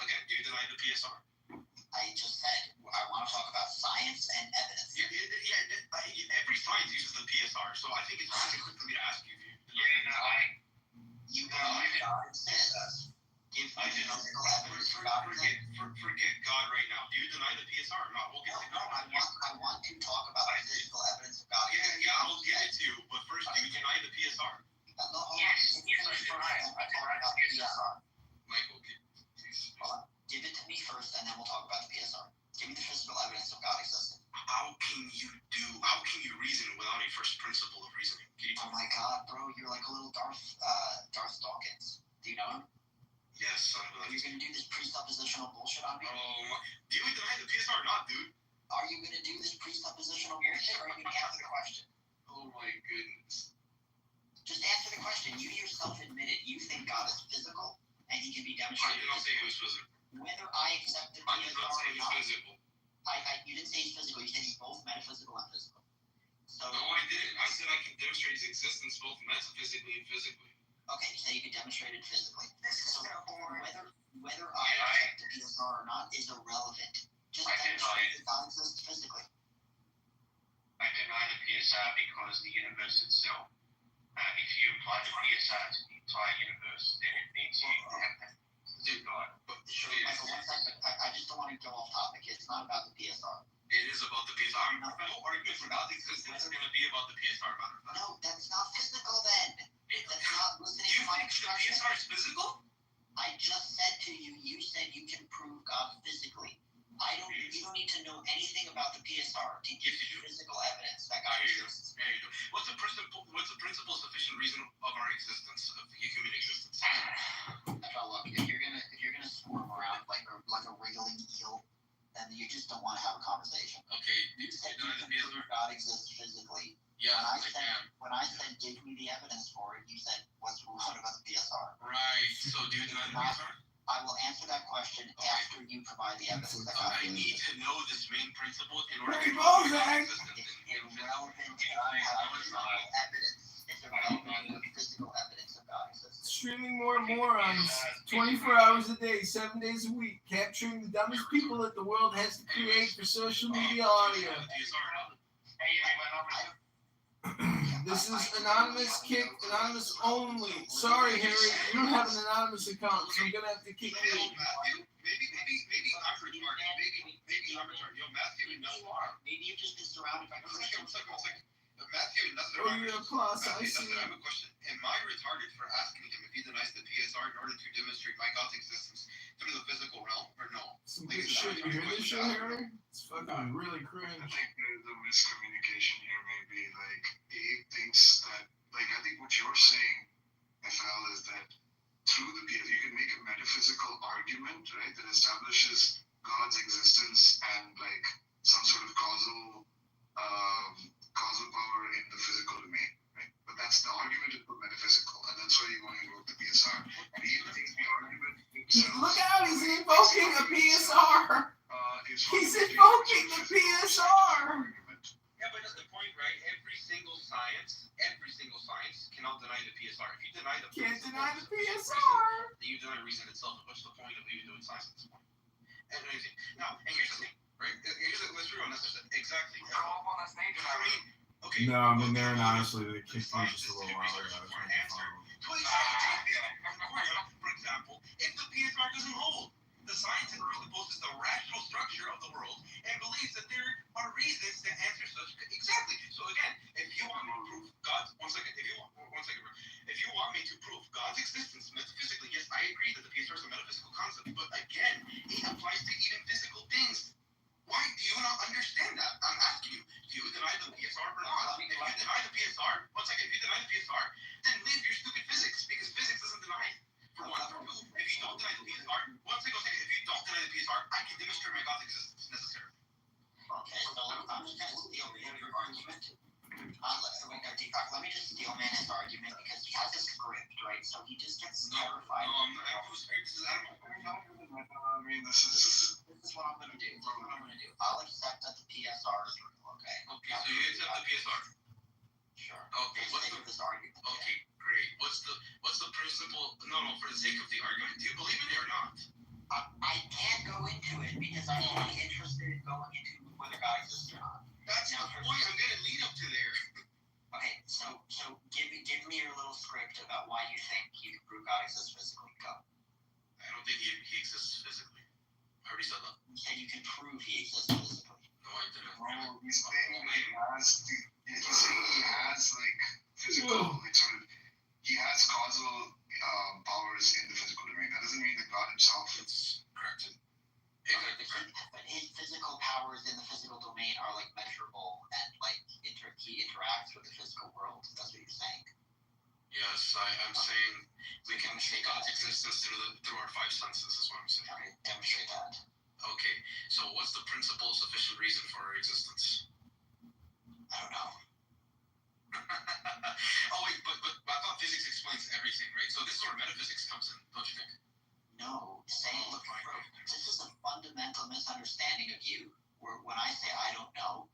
again, do you deny the PSR? I just said I want to talk about science and evidence. Every science uses the PSR, so I think it's really quick for me to ask you if you deny. You believe God exists. Give me physical evidence for God. Forget God right now. Do you deny the PSR or not? We'll get to God. I want to talk about physical evidence of God. Yeah, I'll get it to you. But first, do you deny the PSR? Yes, PSR. Michael, please. Hold on. Give it to me first, and then we'll talk about the PSR. Give me the physical evidence of God existing. How can you reason without a first principle of reasoning? Oh my God, bro, you're like a little Darth Dawkins. Do you know him? Yes, Are you gonna do this presuppositional bullshit on me? Do you deny the PSR or not, dude? Are you gonna do this presuppositional bullshit, or are you gonna answer the question? Oh my goodness. Just answer the question. You yourself admitted you think God is physical and he can be demonstrated. I did not say he was physical. Whether I accept the PSR or not. I did not say he was physical. You didn't say he's physical. You said he's both metaphysical and physical. So, no, I didn't. I said I can demonstrate his existence both metaphysically and physically. Okay, you said you could demonstrate it physically. So whether I accept the PSR or not is irrelevant. Just demonstrate that God exists physically. I deny the PSR because the universe itself, if you apply the PSR to the entire universe, then it means you have to God. Michael, one second. I just don't want to go off topic. It's not about the PSR. It is about the PSR. No argument for God's existence is going to be about the PSR, matter of fact. No, that's not physical then. That's not listening to my expression. The PSR is physical? I just said to you, you said you can prove God physically. You don't need to know anything about the PSR to give you physical evidence that God exists. There you go. What's the principle of sufficient reason of our existence, of human existence? Look, if you're gonna swarm around like a wriggling eel, then you just don't want to have a conversation. Okay. You said you can prove God exists physically. Yeah, when I said give me the evidence for it, you said what about the PSR? Right. So do you deny the PSR? I will answer that question after you provide the evidence. I need to know this main principle in order to prove it's irrelevant if you have physical evidence. It's irrelevant if physical evidence of God exists. Streaming more morons 24 hours a day, 7 days a week, capturing the dumbest people that the world has to create for social media audio. This is anonymous kick, anonymous only. Sorry, Harry, you don't have an anonymous account, so I'm gonna have to kick you. Maybe I'm retarded. Maybe I'm retarded. Yo, Matthew, no. Maybe you've just been surrounded by Christians. One second. Matthew, nothing. Oh, you're a class. I see. I have a question. Am I retarded for asking him if he denies the PSR in order to demonstrate my God's existence? through the physical realm, or no? Some good shit. You hear this shit, Harry? It's fucking really cringe. I think the miscommunication here may be like Abe thinks that, like, I think what you're saying, FL, is that through the PS, you can make a metaphysical argument, right, that establishes God's existence and like some sort of causal power in the physical domain, right? But that's the argument is for metaphysical, and that's why you want to invoke the PSR. But even thinks the argument itself. Look out! He's invoking the PSR. He's invoking the PSR. Yeah, but that's the point, right? Every single science cannot deny the PSR. If you deny the Can't deny the PSR, PSR. then you deny reason itself. What's the point of even doing science at this point? And anything. Now, and here's the thing, right? Let's be honest. Exactly. Throw up on the stage. Okay. No, I mean they're honestly they kicked me just a little while ago. For example, if the PSR doesn't hold, the scientist presupposes the rational structure of the world and believes that there are reasons to answer such. Exactly. So again, if you want me to prove God's if you want me to prove God's existence metaphysically, yes, I agree that the PSR is a metaphysical concept. But again, it applies to even physical things. Why do you not understand that? I'm asking you, do you deny the PSR or not? If you deny the PSR, if you deny the PSR, then leave your stupid physics, because physics doesn't deny it. For one. For two, if you don't deny the PSR, if you don't deny the PSR, I can demonstrate my God's existence necessarily. Okay, so I'm just going to steal your argument. Let me just steal his argument because he has a script, right? So he just gets terrified. No, I'm not. I have a script. This is out of my I mean, this is what I'm going to do. I'll accept that the PSR is real, okay? Okay, so you accept the PSR? Sure. Okay, what's this argument? Okay, great. What's the principle? No, for the sake of the argument, do you believe in it or not? I can't go into it because I'm only interested in going into whether God exists or not. That's the point. I'm going to lead up to there. Okay, so give me your little script about why you think you can prove God exists physically. Go. I don't think he exists physically. I already said that. You said you can prove he exists physically. No, I didn't. No, he's saying he has like physical, like sort of, he has causal powers in the physical domain. That doesn't mean that God himself is correct. But his physical powers in the physical domain are like measurable and like he interacts with the physical world. That's what you're saying. Yes, I'm saying we can see God's existence through our five senses. Is what I'm saying. Okay, demonstrate that. Okay, so what's the principle of sufficient reason for our existence? I don't know. Oh wait, but I thought physics explains everything, right? So this is where metaphysics comes in, don't you think? No, this is a fundamental misunderstanding of you. Where when I say I don't know,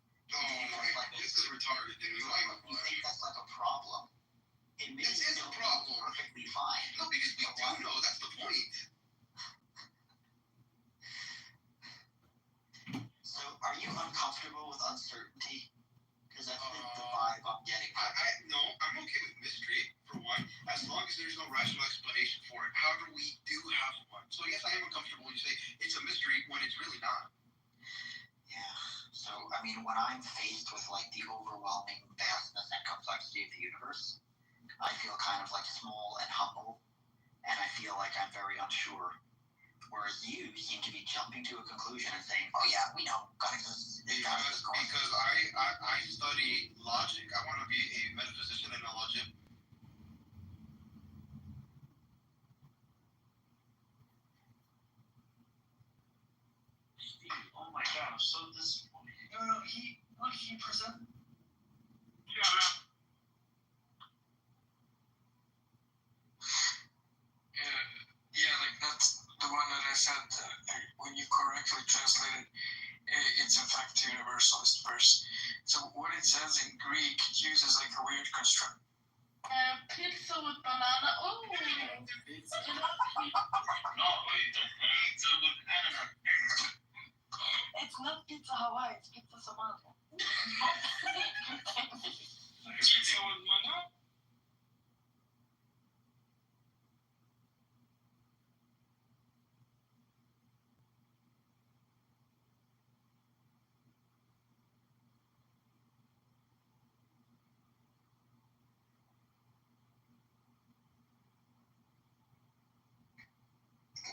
this is retarded, dude. You think that's like a problem? It is a problem. Perfectly fine. No, because we do know. That's the point. So, are you uncomfortable with uncertainty? Because that's the vibe I'm getting. No, I'm okay with mystery, for one, as long as there's no rational explanation for it. However, we do have one. So, yes, I am uncomfortable when you say it's a mystery when it's really not. Yeah. So, I mean, when I'm faced with, like, the overwhelming vastness and complexity of the universe, I feel kind of, like, small and humble, and I feel like I'm very unsure. Whereas you seem to be jumping to a conclusion and saying, oh yeah, we know, God exists. Because I study logic. I want to be a metaphysician and a logic. Oh my gosh, so this, he present? Yeah. Yeah, like that's the one that I said, when you correctly translate it, it's in fact universalist verse. So what it says in Greek, it uses like a weird construct. Pizza with banana. Oh, Pizza with banana. It's not pizza Hawaii, it's pizza Somalia. Pizza with banana?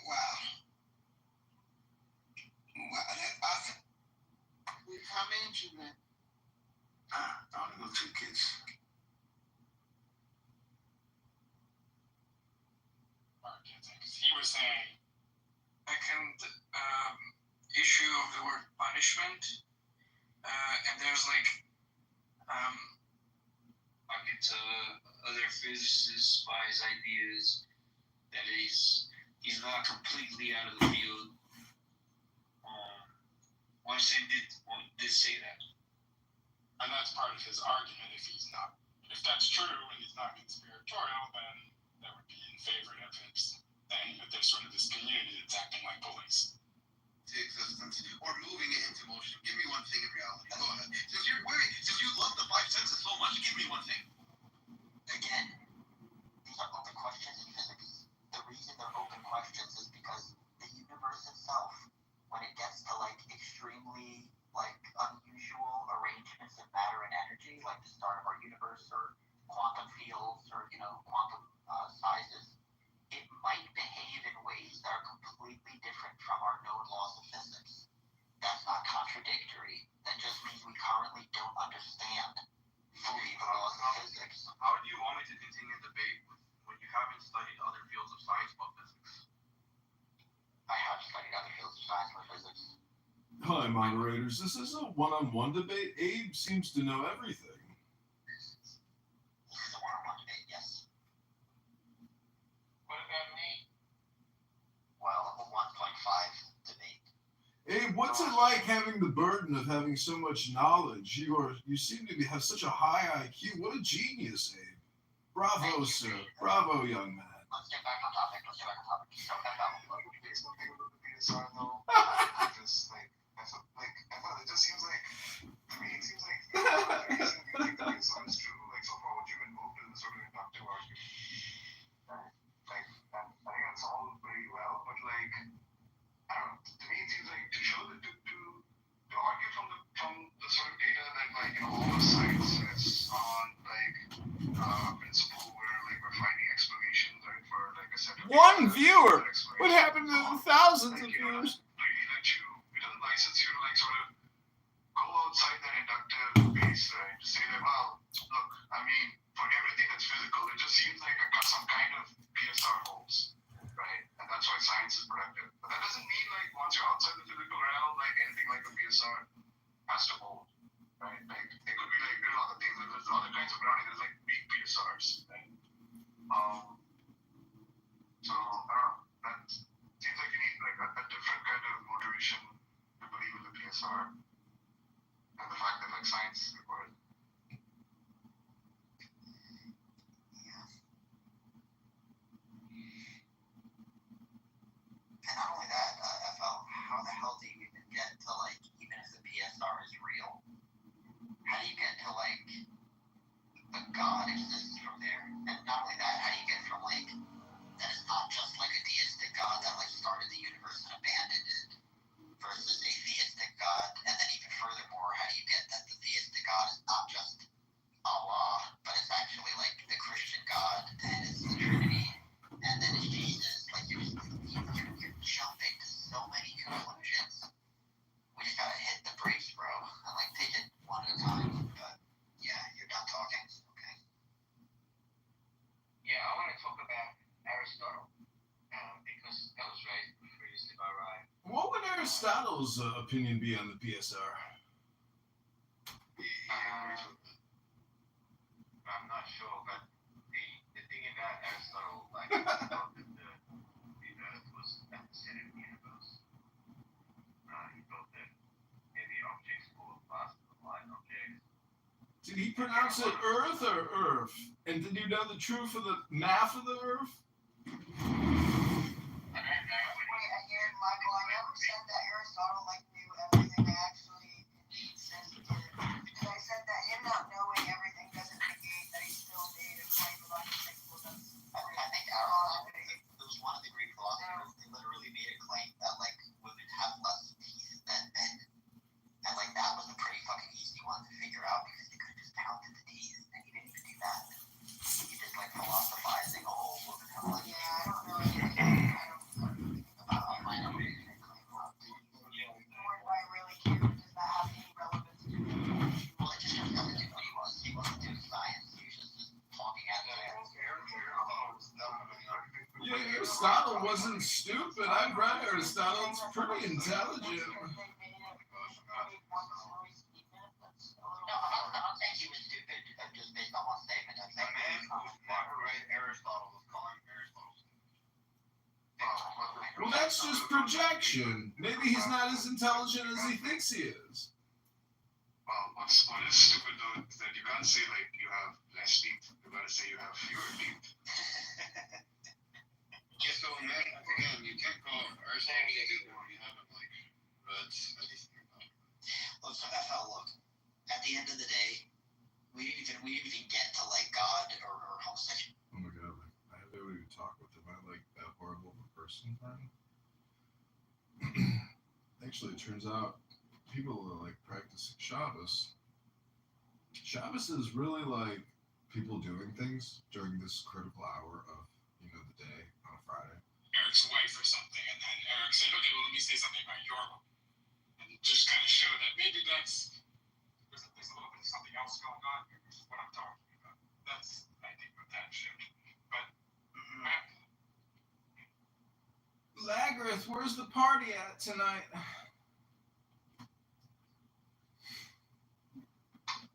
Wow. you, man? I want to go 2 kids. He was saying, second issue of the word punishment, and there's like talking to other physicists by his ideas that he's not completely out of the field. Weinstein did say that, and that's part of his argument. If that's true and he's not conspiratorial, then that would be in favor of him saying that there's sort of this community that's acting like police. To existence or moving it into motion. Give me one thing in reality. Go ahead. Since you love the 5 senses so much, give me one thing. Again, these are open questions in physics. The reason they're open questions is because the universe itself, when it gets to like extremely like unusual arrangements of matter and energy, like the start of our universe or quantum fields or quantum sizes, it might behave in ways that are completely different from our known laws of physics. That's not contradictory. That just means we currently don't understand fully the laws of physics. How do you want me to continue a debate when you haven't studied other fields of science but physics? I have studied other fields of science but physics. Hi, moderators. This is a one-on-one debate. Abe seems to know everything. This is a one-on-one debate, yes. What about me? Well, a 1.5 debate. Abe, what's it like having the burden of having so much knowledge? You seem to have such a high IQ. What a genius, Abe. Bravo, sir. Bravo, young man. Let's get back on topic. So, it just seems like, to me, it seems like the reason we think the PSR is true, like so far what you've invoked is a sort of inductive argument. Right? Like, and I think that's all very well, but like, I don't know, to me it seems like to show that to argue from the sort of data that like, all the science rests on like principle where like we're finding explanations, right, for like a set of One viewer! What happened to the thousands of viewers? It doesn't license you to like sort of go outside that inductive base, right? To say that, well, look, I mean, for everything that's physical, it just seems like some kind of PSR holds, right? And that's why science is productive. But that doesn't mean like once you're outside the physical realm, like anything like a PSR has to hold, right? Like it could be like there are other things, there's other kinds of grounding, there's like weak PSRs, right? So I don't know. That seems like you need like a different kind of motivation to believe in the PSR and the fact that like science requires. and not only that, FL, how the hell do you even get to like, even if the PSR is real, how do you get to like the God exists from there? And not only that, how do you get from like that is not just like a deistic God that like started the universe and abandoned it versus a theistic God? And then even furthermore, how do you get that the theistic God is not just Allah, but it's actually like the Christian God and it's the Trinity and then it's Jesus? Like you're jumping to so many conclusions. We just gotta hit the brakes, bro, and like take it one at a time. But yeah, you're done talking. Okay. Yeah, I want to talk about Aristotle, because that was raised previously by Ryan. What would Aristotle's opinion be on the PSR? I'm not sure, but the thing about Aristotle, like, he thought that the Earth was at the center of the universe. He thought that heavy objects were faster than light objects. Did he pronounce it Earth or Earth? And did you know the truth of the math of the Earth? Wait, I hear Michael. I never said that Aristotle like knew everything. I actually said he did. Because I said that him not knowing everything doesn't negate that he still made a claim about the principle. I think Aristotle, it was one of the Greek philosophers, they literally made a claim that like women have less teeth than men. And like that was a pretty fucking easy one to figure out because you could just count the teeth and he didn't even do that. He just like philosophizing, oh, women have less teeth. Yeah, I don't know anything. I don't know anything about I know anything. wasn't stupid. I've read Aristotle. It's pretty intelligent. No, I'm not saying he was stupid just based on one statement. I'm The saying man who's never read Aristotle was calling Aristotle stupid. Well, that's just projection. Maybe he's not as intelligent as he thinks he is. Well, what is stupid though is that you can't say like you have less teeth. You gotta say you have fewer teeth. Yeah, so man, again, you can't call Aristotle stupid when you haven't like read anything about it. Look, look. At the end of the day, we didn't even get to like God or homosexuality. Oh my god, like, I have nobody to talk with. Am I like that horrible of a person, friend? Actually, it turns out people are like practicing Shabbos. Shabbos is really like people doing things during this critical hour of, the day on a Friday. Eric's wife or something, and then Eric said, okay, well, let me say something about your mom. And it just kind of showed that maybe there's a little bit of something else going on here, which is what I'm talking about. That's, I think, what that showed. But, Lagareth, where's the party at tonight? I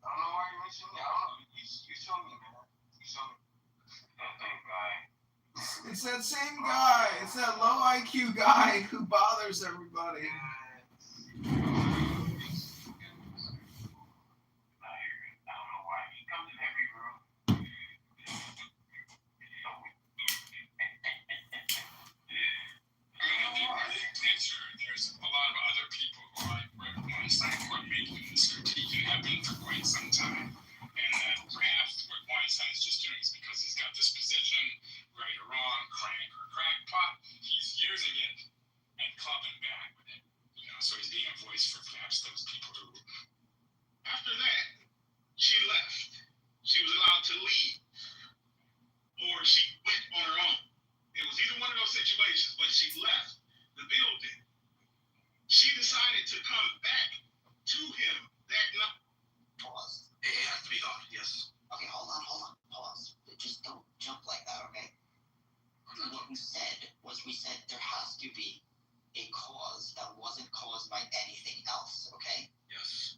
don't know why you mentioned me. I don't know. You show me, man. You show me. That same guy. It's that same guy. It's that low IQ guy who bothers everybody. I don't know why. He comes in every room. big picture, there's a lot of other people who I Weinstein who are making this critique and have been for quite some time. And that perhaps what Weinstein is just doing is because he's got this position, right or wrong, crank or crackpot, he's using it and clubbing back with it. So he's being a voice for perhaps those people who. After that, she left. She was allowed to leave, or she went on her own. It was either one of those situations, but she left the building. She decided to come back to him that night. Pause. It has to be God, yes. Okay, hold on. Pause. Just don't jump like that, okay? What we said was there has to be a cause that wasn't caused by anything else, okay? Yes.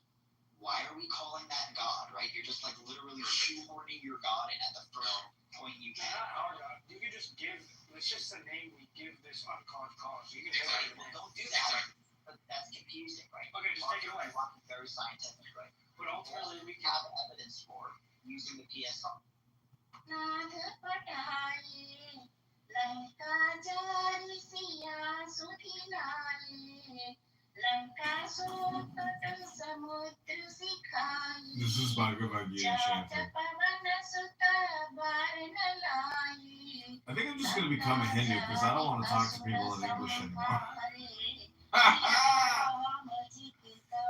Why are we calling that God, right? You're just like literally shoehorning your God in at the first point you can. Not our God. You can just give, it's just the name we give this uncaused cause. You can Exactly. Well, don't do that. Exactly. But that's confusing, right? Okay, just take it away. Walking very scientific, right? But ultimately, we have evidence for using the PSR. This is Bhagavad Gita chanting. I think I'm just going to become a Hindu because I don't want to talk to people in English anymore.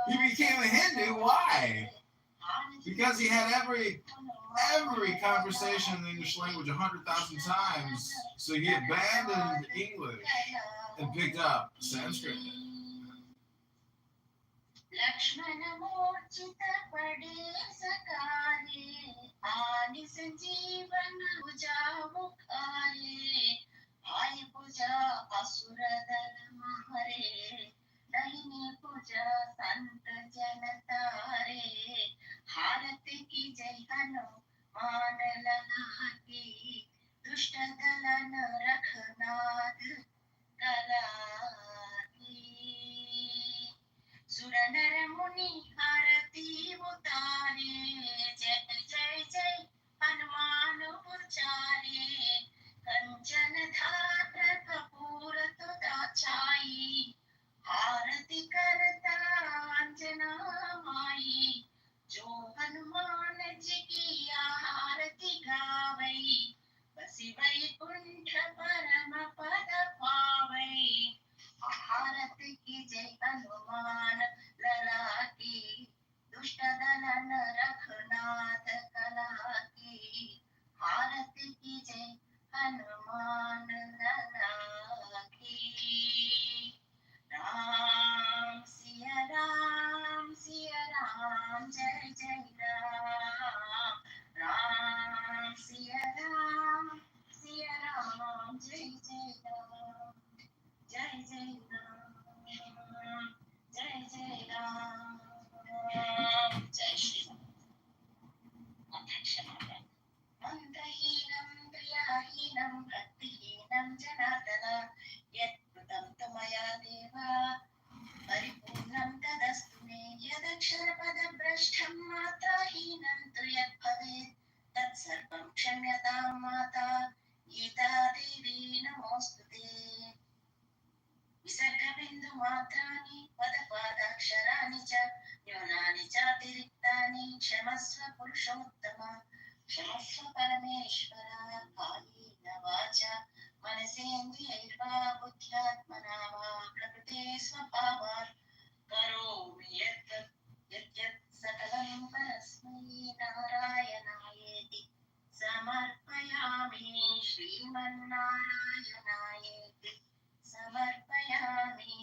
He became a Hindu? Why? Because he had every conversation in the English language 100,000 times, so he abandoned English and picked up Sanskrit. Lakshmana Morchita Pade Sakare Ani Sanjeevana Uja Mukhare Hai Puja Asuradana Mahare Dahini Puja Sant Janatare Harati Ki Jai Hanu Manalana Ki Dushta Dalana Rakhnad Kala Ki Suranara Muni Harati Mutare Jai Jai Jai Hanuman Uchare Kanchana Dhara Kapura Tudachai Harati Karata Anjana Mai Jo Hanuman Ji ki Harati Gavai Basi Vaikuntha Parama Pada Pavai Harati ki jai Hanuman lala ki Dushta dalana Rakhnad kala ki Harati ki jai Hanuman lala ki Ram Siya Ram Jai Jai Ram Ram Siya Ram मात्राणि पदपादाक्षराणि च न्यूनानि चातिरिक्तानि क्षमस्व पुरुषोत्तम क्षमस्व परमेश्वर कायेन वाचा मनसेन्द्रियैर्वा बुद्ध्यात्मना वा प्रकृते स्वभावात् करोमि यत् सकलं परस्मै नारायणायेति समर्पयामि श्रीमन्नारायणायेति समर्पयामि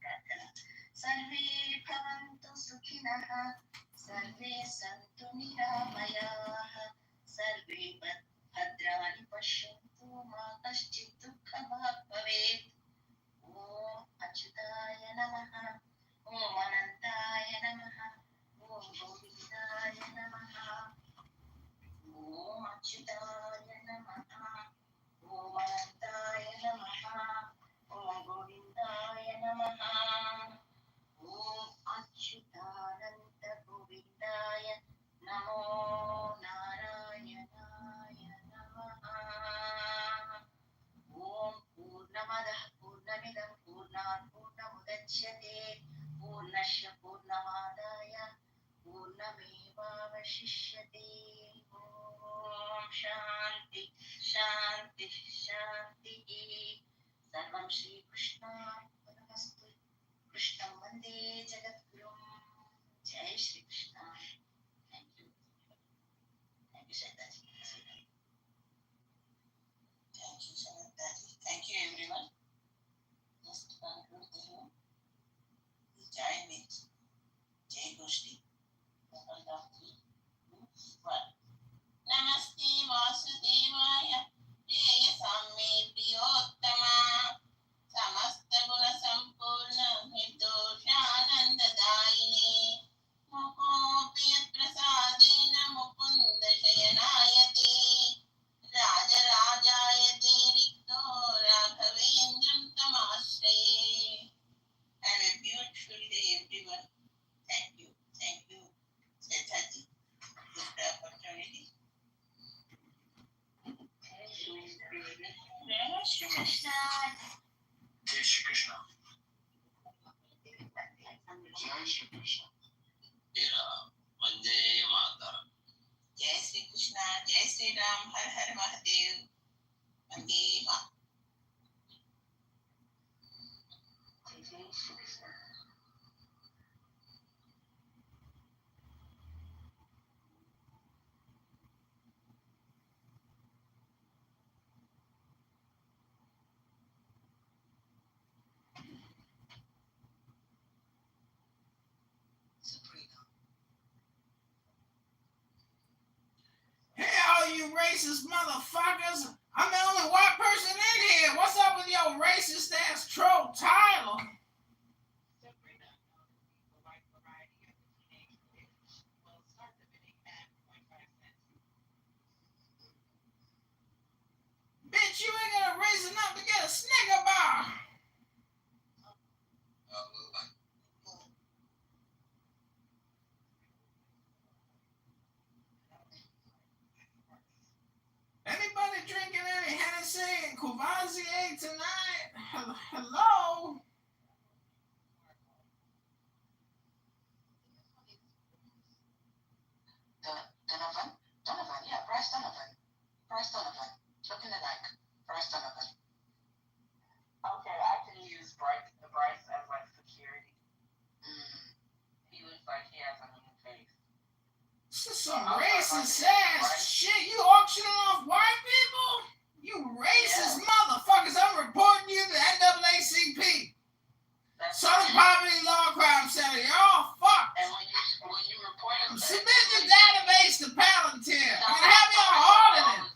प्रार्थना सर्वे भवन्तु सुखिनः सर्वे सन्तु निरामयाः सर्वे भद्राणि पश्यन्तु मा कश्चित् दुःखभाग् भवेत् ॐ अच्युताय नमः ॐ अनन्ताय नमः ॐ गोविन्दाय नमः ॐ अच्युताय नमः ॐ अनन्ताय नमः ॐ गोविन्दाय नमः ॐ अच्युतानन्त गोविन्दाय नमो नारायणाय नमः ॐ पूर्णमदः पूर्णमिदं पूर्णात् पूर्णमुदच्यते पूर्णस्य पूर्णमादाय पूर्णमेवावशिष्यते ॐ शान्ति शान्ति शान्तिः सर्वं श्रीकृष्णार्पणमस्तु कृष्णं वन्दे जगद्गुरुं जय Shrikrishna thank you Shraddhaji thank you Shraddhaji thank you everyone just conclude the room join me jai goshti count of 3 2 1 नमस्ते वासुदेवाय प्रेयसां मे प्रियोत्तमा समस्त गुण संपूर्ण निर्दोषानन्ददायिने मुकोऽपि यत्प्रसादेन Mukund शयनायते राजराजायते रिक्तो राघवेन्द्रं तमाश्रये Have a beautiful day everyone. Thank you Setaji for the opportunity. Jai Shri Krishna. Jai Shri Krishna. Jai Shri Krishna. Vande Mataram. Jai Shri Krishna. Jai Shri Ram. Har Har Mahadev. Vande Mataram. Jai Shri Krishna. Hey, all you racist motherfuckers! I'm the only white person in here. What's up with your racist ass troll title? Bitch, you ain't gonna raise enough to get a Snicker bar. Anybody drinking any Hennessy and Courvoisier tonight? Hello? Donovan, yeah, Bryce Donovan. Look in the mic. Bryce Donovan. Okay, I can use Bryce as like security. He looks like he has a mean face. This is some racist ass shit. You auctioning off white people? You racist motherfuckers. I'm reporting you to the NAACP. Southern Poverty Law Crime Center. Y'all fucked. And when you report us, submit the database to Palantir. I'm gonna have y'all audited.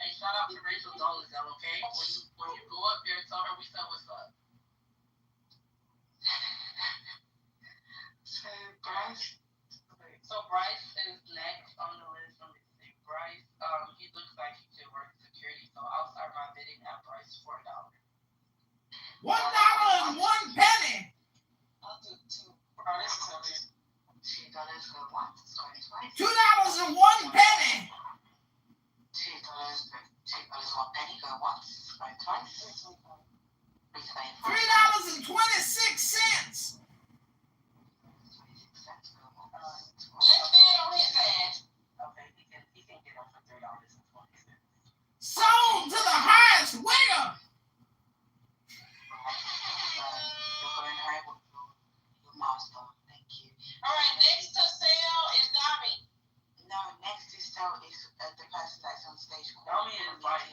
Hey, shout out to Rachel Dolezal, okay? When you go up there, tell her we said what's up. So Bryce is next on the list. Let me see. Bryce, he looks like he could work security, so I'll start my bidding at Bryce $4. $1.01. I'll do 2. Bryce, $2 go once, twice. $2.01. $2 $2 1 penny go once, twice. $3.26. Let's bid on his ass. Okay, he can get them for $3.20. Sold to the highest winner. Thank you. All right, next to sell is Dami. No, next to sell is the person that's on stage. Dami is like,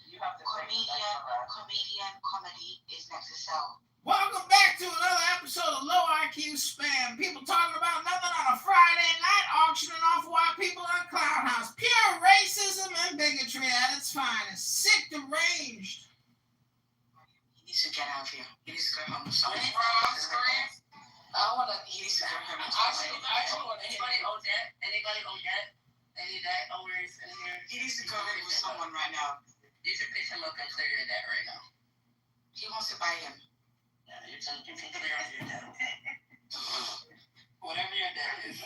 you have to say comedy is next to sell. Welcome back to another episode of Low IQ Spam. People talking about nothing on a Friday night, auctioning off white people in a clown house. Pure racism and bigotry at its finest. Sick, deranged. He needs to get out of here. He needs to go home. Sorry. He needs to go home. Anybody owe debt? Any debt owners in here? He needs to go in with someone right now. You should pick him up and clear your debt right now. He wants to buy him. Yeah, you can clear out your debt. Whatever your debt is.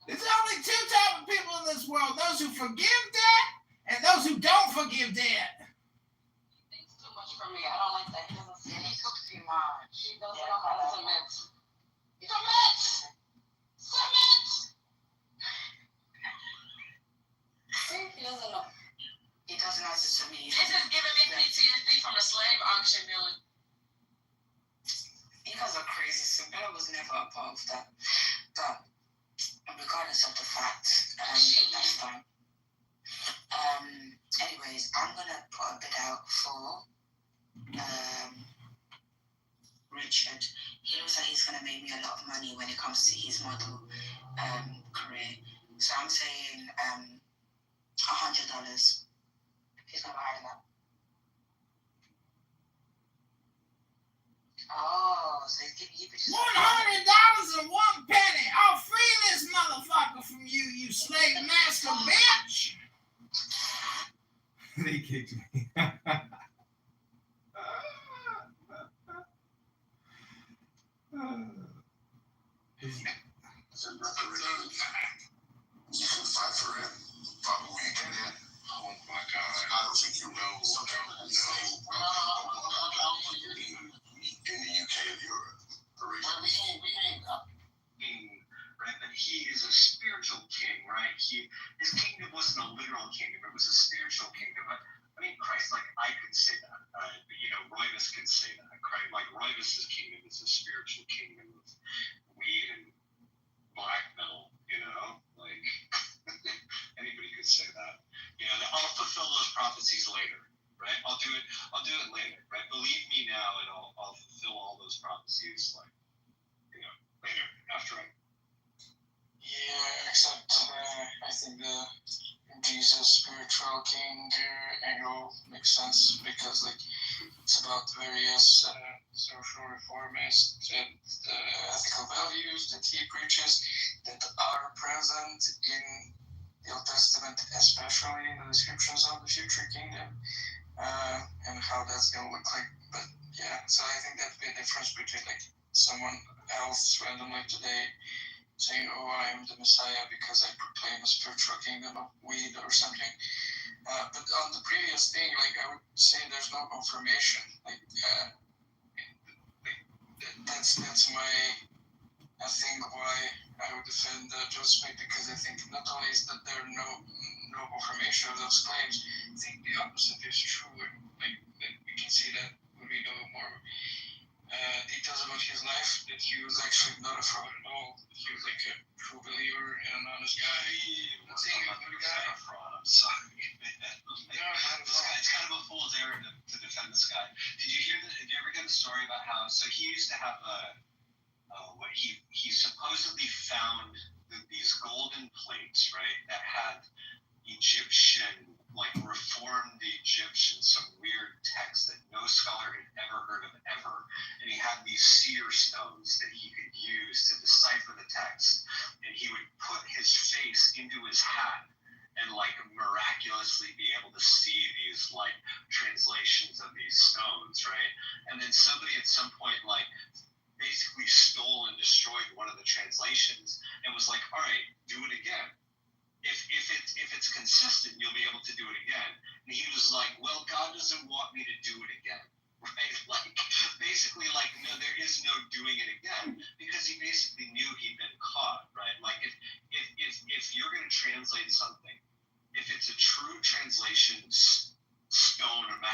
There's only two types of people in this world: those who forgive debt and those who don't forgive debt. He thinks too much from me. I don't like that. He talks too much. He doesn't know how to submit. Submit! He doesn't know. He doesn't know how to submit. This is giving me PTSD from a slave auction building. You guys are crazy. Sabella was never a part of that. But regardless of the fact, that's fine. Anyways, I'm gonna put a bid out for Richard. He looks like he's gonna make me a lot of money when it comes to his model career. So I'm saying $100. He's gonna buy that. Oh, so he's giving you bitches $100.01. I'll free this motherfucker from you, you slave master bitch. They kicked me. You can fight for it. Probably we can. Oh my God. I don't think you know. In the UK and Europe. Right, but he is a spiritual king, right? His kingdom wasn't a literal kingdom; it was a spiritual kingdom. I mean, Christ, like I could say that. Roivus could say that. Christ, like Roivus's kingdom is a spiritual kingdom of weed and black metal. Like anybody could say that. I'll fulfill those prophecies later, right? I'll do it later, right? Believe me now, and I'll fulfill all those prophecies, like later after I. Yeah, except I think the Jesus spiritual king angle makes sense because it's about various social reformist and ethical values that he preaches that are present in the Old Testament, especially in the descriptions of the future kingdom and how that's going to look like. But yeah, so I think that'd be a difference between someone else randomly today saying, "Oh, I am the Messiah because I proclaim a spiritual kingdom of weed or something." But on the previous thing, I would say there's no confirmation. That's my thing why I would defend Joseph Smith, because I think not only is that there no confirmation of those claims, I think the opposite is true. We can see that when we know more details about his life, that he was actually not a fraud at all. He was a true believer and an honest guy. I'm sorry, man. This guy's kind of a fool's errand to defend this guy. Did you ever hear the story about how? So he used to have what he supposedly found these golden plates, right, that had Egyptian, reformed Egyptian, some weird text that no scholar had ever heard of ever. And he had these seer stones that he could use to decipher the text. And he would put his face into his hat and miraculously be able to see these translations of these stones, right? And then somebody at some point basically stole and destroyed one of the translations and was like, all right, do it again. If it's consistent, you'll be able to do it again. And he was like, well, God doesn't want me to do it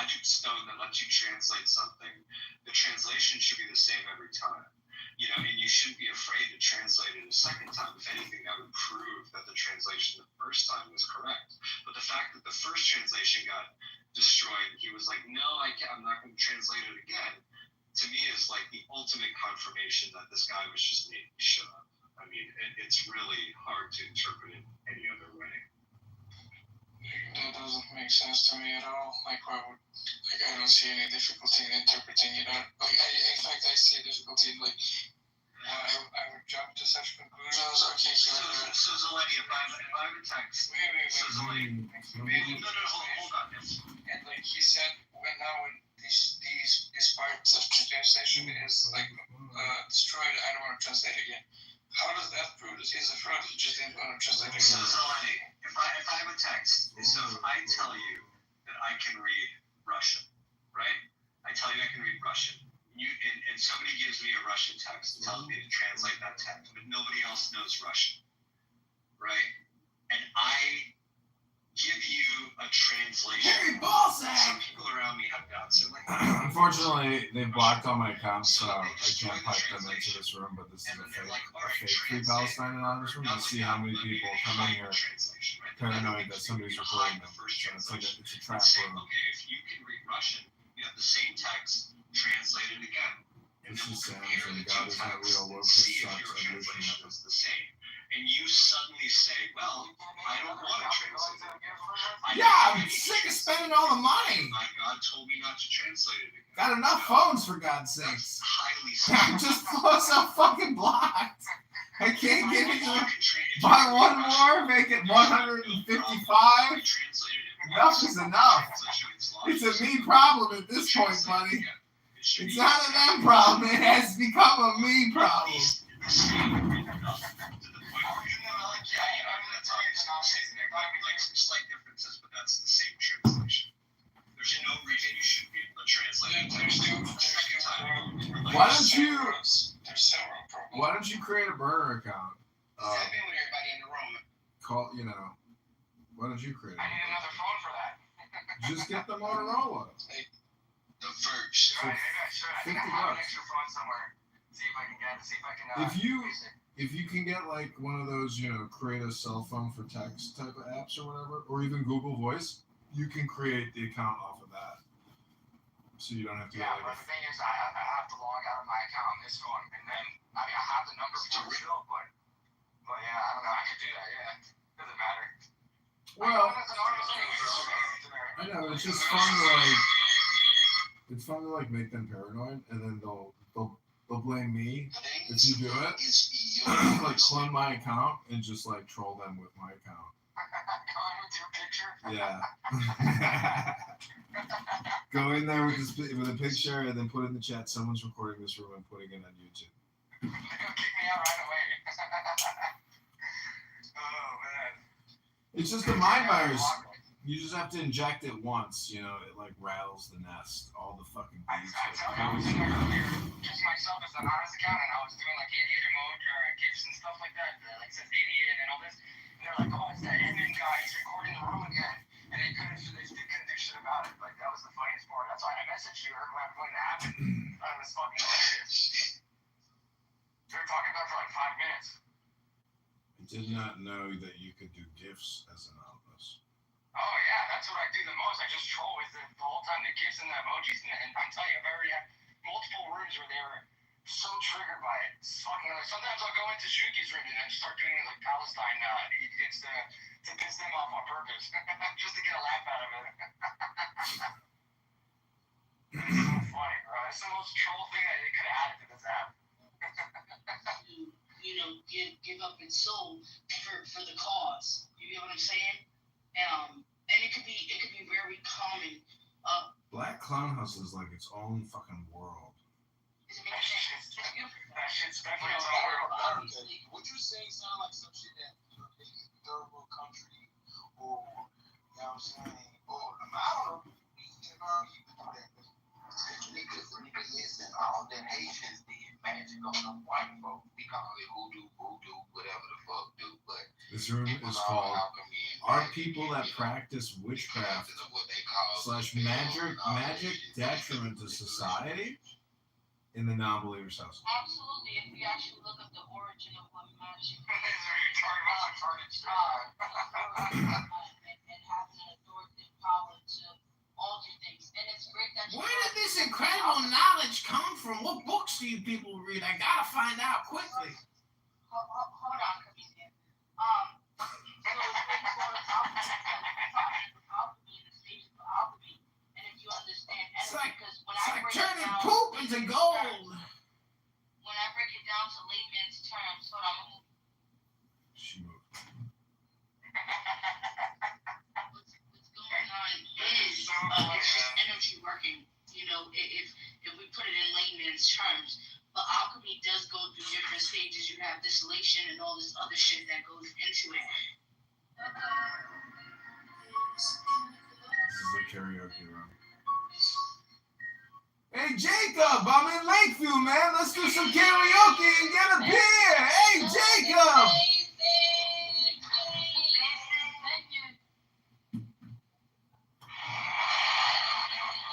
magic stone that lets you translate something, the translation should be the same every time. And you shouldn't be afraid to translate it a second time. If anything, that would prove that the translation the first time was correct. But the fact that the first translation got destroyed, he was like, no, I'm not going to translate it again, to me is like the ultimate confirmation that this guy was just making shit up. I mean, it's really hard to interpret it any other way. That doesn't make sense to me at all. Like, why would, I don't see any difficulty in interpreting it. In fact, I see a difficulty in, I would jump to such conclusions. Okay, so Zeleny, if I have a text. Wait. So Zeleny. No, hold on. Yes. And he said, when this part of translation is destroyed, I don't want to translate again. How does that prove that he's a fraud? He just didn't want to translate again. So Zeleny, if I have a text, so if I tell you that I can read Russian, right? I tell you I can read Russian. And somebody gives me a Russian text and tells me to translate that text, but nobody else knows Russian, right? And I give you a translation. Some people around me have doubts. Unfortunately, they blocked all my accounts, so I can't pipe them into this room, but this is a fake Free Palestine Anonymous room to see how many people come in here paranoid that somebody's recording them. So it's a trap room. Okay, if you can read Russian, you have the same text translated again. This is Sam from God is Not Real, Woke See if your translation is the same. And you suddenly say, well, I don't want to translate it. Yeah, I'm sick of spending all the money. My God told me not to translate it again. Got enough phones, for God's sakes. Highly Just so fucking blocked. I can't get it to buy one more, make it 155. Enough is enough. It's a me problem at this point, buddy. It's not a them problem. It has become a me problem. Some slight differences, but that's the same translation. There's no reason you shouldn't be able to translate it. Why don't you create a burner account? I've been with everybody in the room. Why don't you create I need another phone for that. Just get the Motorola. The first. Maybe I should. I think I have an extra phone somewhere. See if I can get it. See if I can. If you can get one of those, create a cell phone for text type of apps or whatever, or even Google Voice, you can create the account off of that. So you don't have to. Yeah, but the thing is, I have to log out of my account on this phone, and then I have the number still, but yeah, I don't know. I could do that. Yeah, doesn't matter. Well, I know it's just fun to make them paranoid, and then they'll blame me if you do it. Clone my account and just troll them with my account. With your picture? Yeah. Go in there with a picture and then put in the chat, someone's recording this room and putting it on YouTube. They're gonna kick me out right away. Oh man. It's just a mind virus. You just have to inject it once, it rattles the nest. All the fucking bees. I was in there earlier, just myself as an honest account, and I was doing aviator mode or GIFs and stuff like that. It says aviator and all this. And they're like, oh, it's that admin guy. He's recording the room again. And they couldn't do shit about it. That was the funniest part. That's why I messaged you. Heard what was going to happen. It was fucking hilarious. They were talking about it for 5 minutes. I did not know that you could do GIFs as anonymous. Oh yeah, that's what I do the most. I just troll with the whole time, the GIFs and the emojis, and I'm telling you, I've already had multiple rooms where they were so triggered by it. It's fucking sometimes I'll go into Shuki's room and I just start doing it like Palestine edits to piss them off on purpose, just to get a laugh out of it. It's so funny, bro. It's the most troll thing that they could have added to this app. Give up its soul for the cause. You get what I'm saying? And it could be very common. Black Clown House is like its own fucking world. That shit's definitely its own world. What you're saying sounds like some shit that a third world country or, you know what I'm saying, or I don't know, you can do that. Niggas listen, all them Asians did magic on them white folks. We call it voodoo, whatever the fuck do, but This room is called "Are People That Practice Witchcraft / Magic Detriment to Society?" in the non-believer's house. Absolutely, if we actually look up the origin of what magic is, and having an authoritative power to alter things. And it's great that Where did this incredible knowledge come from? What books do you people read? I gotta find out quickly. Hold on, comedian. So things sort of alchemy in the stages of alchemy, and if you understand energy, because when I break it turning down, poop into gold. When I break it down to layman's terms, hold on. She moved. What's going on is it's just energy working. You know, if we put it in layman's terms. But alchemy does go through different stages. You have distillation and all this other shit that goes into it. This is a karaoke room. Hey Jacob, I'm in Lakeview, man. Let's do some karaoke and get a beer. Hey Jacob. Thank you.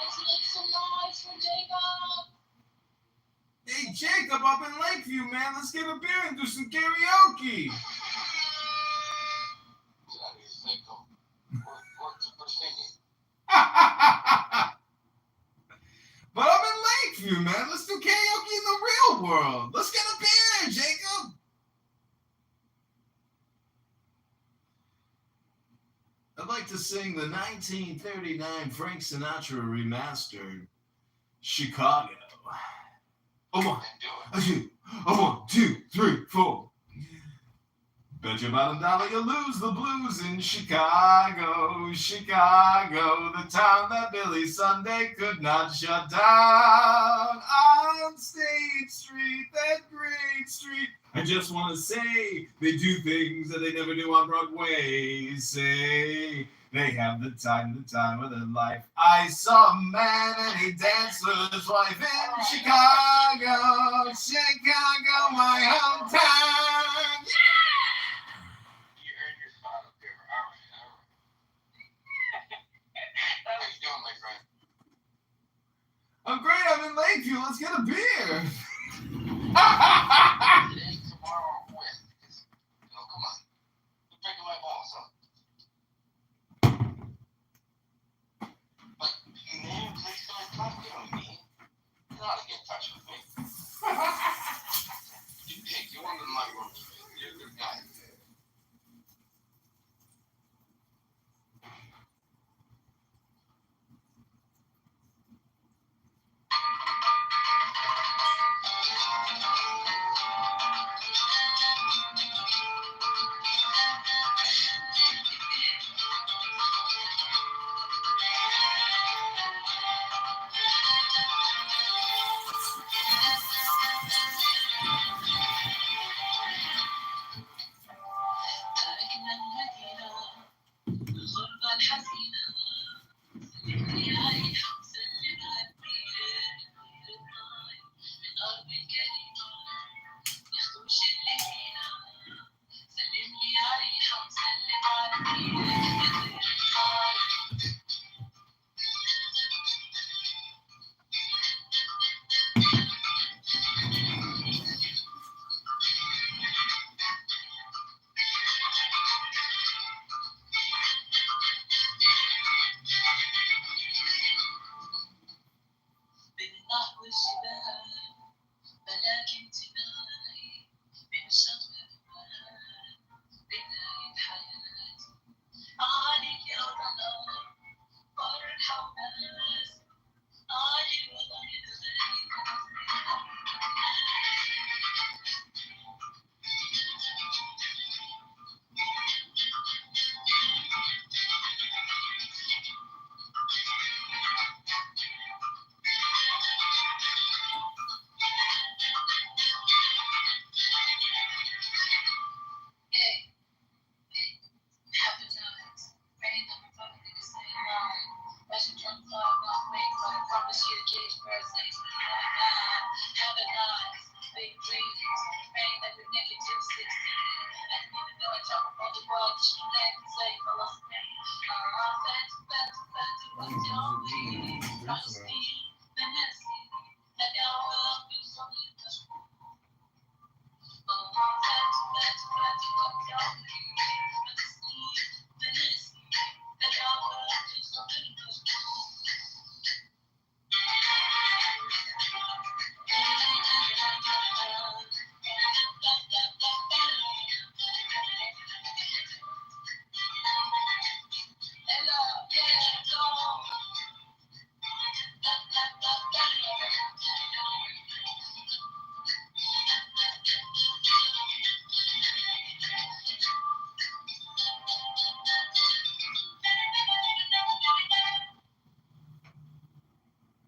Let's make some noise for Jacob. Hey Jacob, up in Lakeview, man. Let's get a beer and do some karaoke. But I'm in Lakeview, man. Let's do karaoke in the real world. Let's get a beer, Jacob. I'd like to sing the 1939 Frank Sinatra remastered Chicago. A one, a two, three, four. Bet your bottom dollar you lose the blues in Chicago, Chicago, the town that Billy Sunday could not shut down. On State Street, that great street. I just want to say they do things that they never do on Broadway. Say they have the time of their life. I saw a man and he danced with his wife in Chicago, Chicago, my hometown. You earned your spot up there. All right. How you doing, my friend? I'm great. I'm in Lakeview. Let's get a beer. Today, tomorrow, or when? Because, come on. You're breaking my balls, huh? Like, you name a place that I talk, you know me. You know how to get in touch with me. You're one of my rooms. You're a good guy.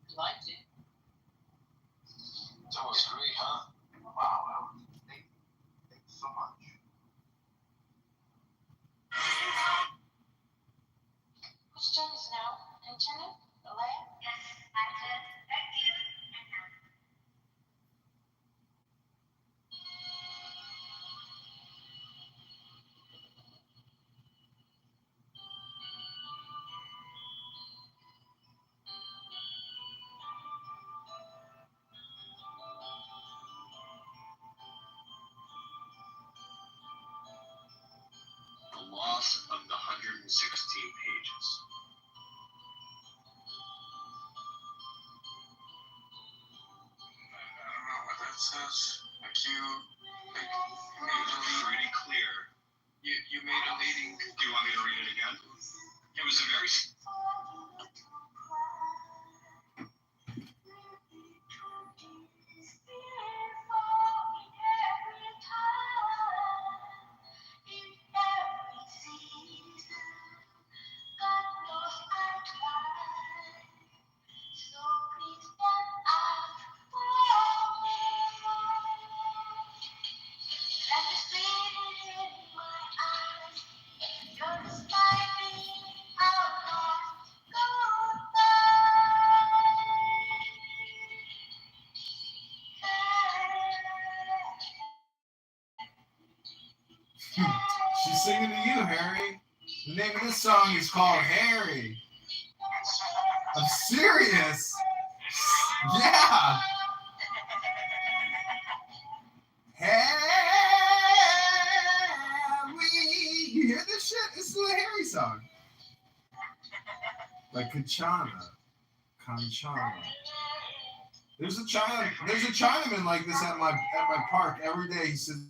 You liked it. That was great, huh? Wow, thank you so much. Whose turn is now? Internet? Alea? Yes, my turn. Thank you. The loss of the 116 pages. I don't know what that says. Like you made a lead. Pretty clear. You made a leading. Do you want me to read it again? It was a very She's singing to you, Harry. The name of this song is called Harry. I'm serious. Yeah. Harry. You hear this shit? This is a Harry song. Like Conchana. There's a Chinaman like this at my park every day. He sits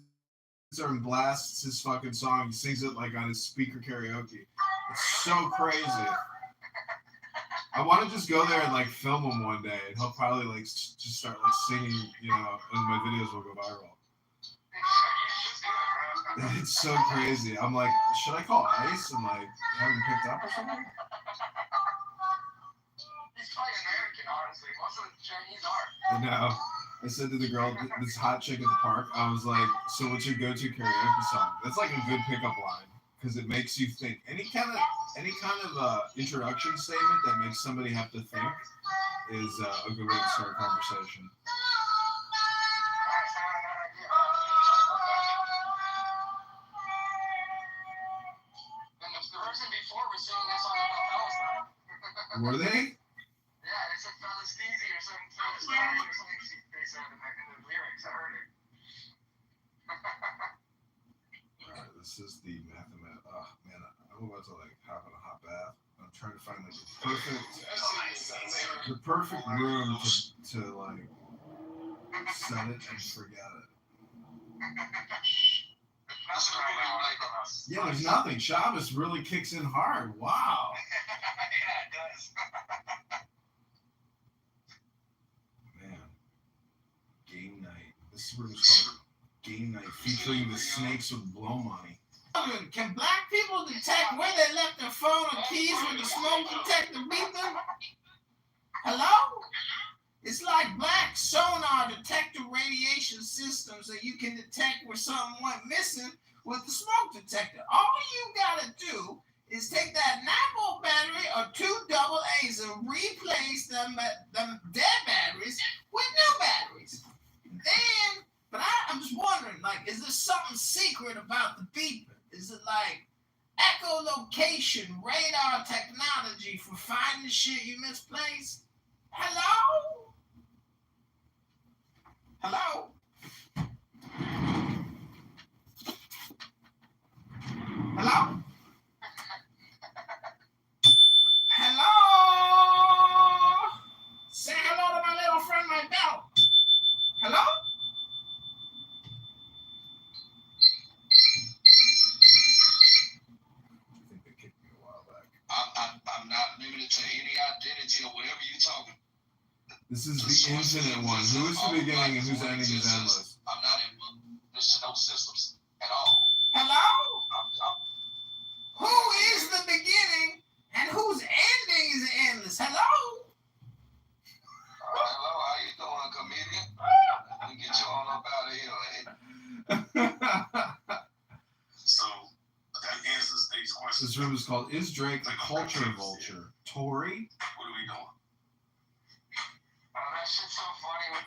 there and blasts his fucking song. He sings it like on his speaker karaoke. It's so crazy. I want to just go there and like film him one day, and he'll probably like just start like singing, you know, and my videos will go viral. It's so crazy. I'm like, should I call ICE and like have him picked up or something? He's probably American, honestly. Most of the Chinese are. I know. I said to the girl, this hot chick at the park, I was like, so what's your go-to karaoke song? That's like a good pickup line because it makes you think. Any kind of introduction statement that makes somebody have to think is a good way to start a conversation. And the person before was singing that song about Palestine. Were they? Yeah, they said Palestine or something, Palestine or something they said in the lyrics. I heard it. Alright, this is the mathematics. Oh man, I'm about to like hop in a hot bath. I'm trying to find like the perfect room to like set it and forget it. Yeah, there's nothing. Shabbos really kicks in hard. Wow. Yeah, it does. Man. Game night. This room is called Game Night, featuring the Snakes with Blow Money. Can black people detect where they left their phone or keys when the smoke detector beat them? Hello? It's like black sonar detector radiation systems that you can detect where something went missing with the smoke detector. All you gotta do is take that 9-volt battery or 2 AA's and replace them dead batteries with new batteries. Then, but I'm just wondering, like, is there something secret about the beeping? Is it like echolocation radar technology for finding shit you misplaced? Hello? Hello? Hello? Hello? Say hello to my little friend, my bell. Hello? I'm not limited to any identity or whatever you're talking This is the infinite one. Who is the beginning and whose ending is endless? I'm not in no systems at all. Hello? Who is the beginning and whose ending is endless? Hello? Hello, how you doing, comedian? Let me get you on up out of here, So that answers Dave's question. This room is called Is Drake a Culture Vulture? Tori? What are we doing? That shit's so funny. I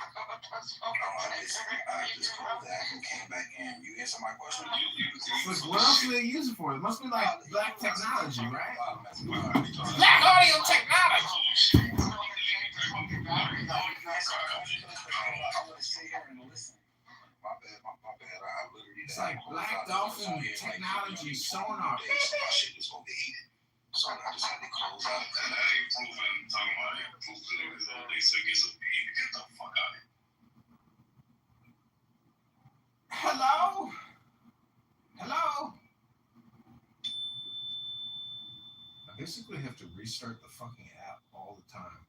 just called back and came back in. You answer my question? What else do they use it for? It must be like black technology, right? Black audio technology. It's like Black Dolphin technology sonar. My shit is overheated. So I just had to close out. And that ain't proven, talking about it, proven it is all they say gets overheated. Get the fuck out of here. Hello? Hello? I basically have to restart the fucking app all the time.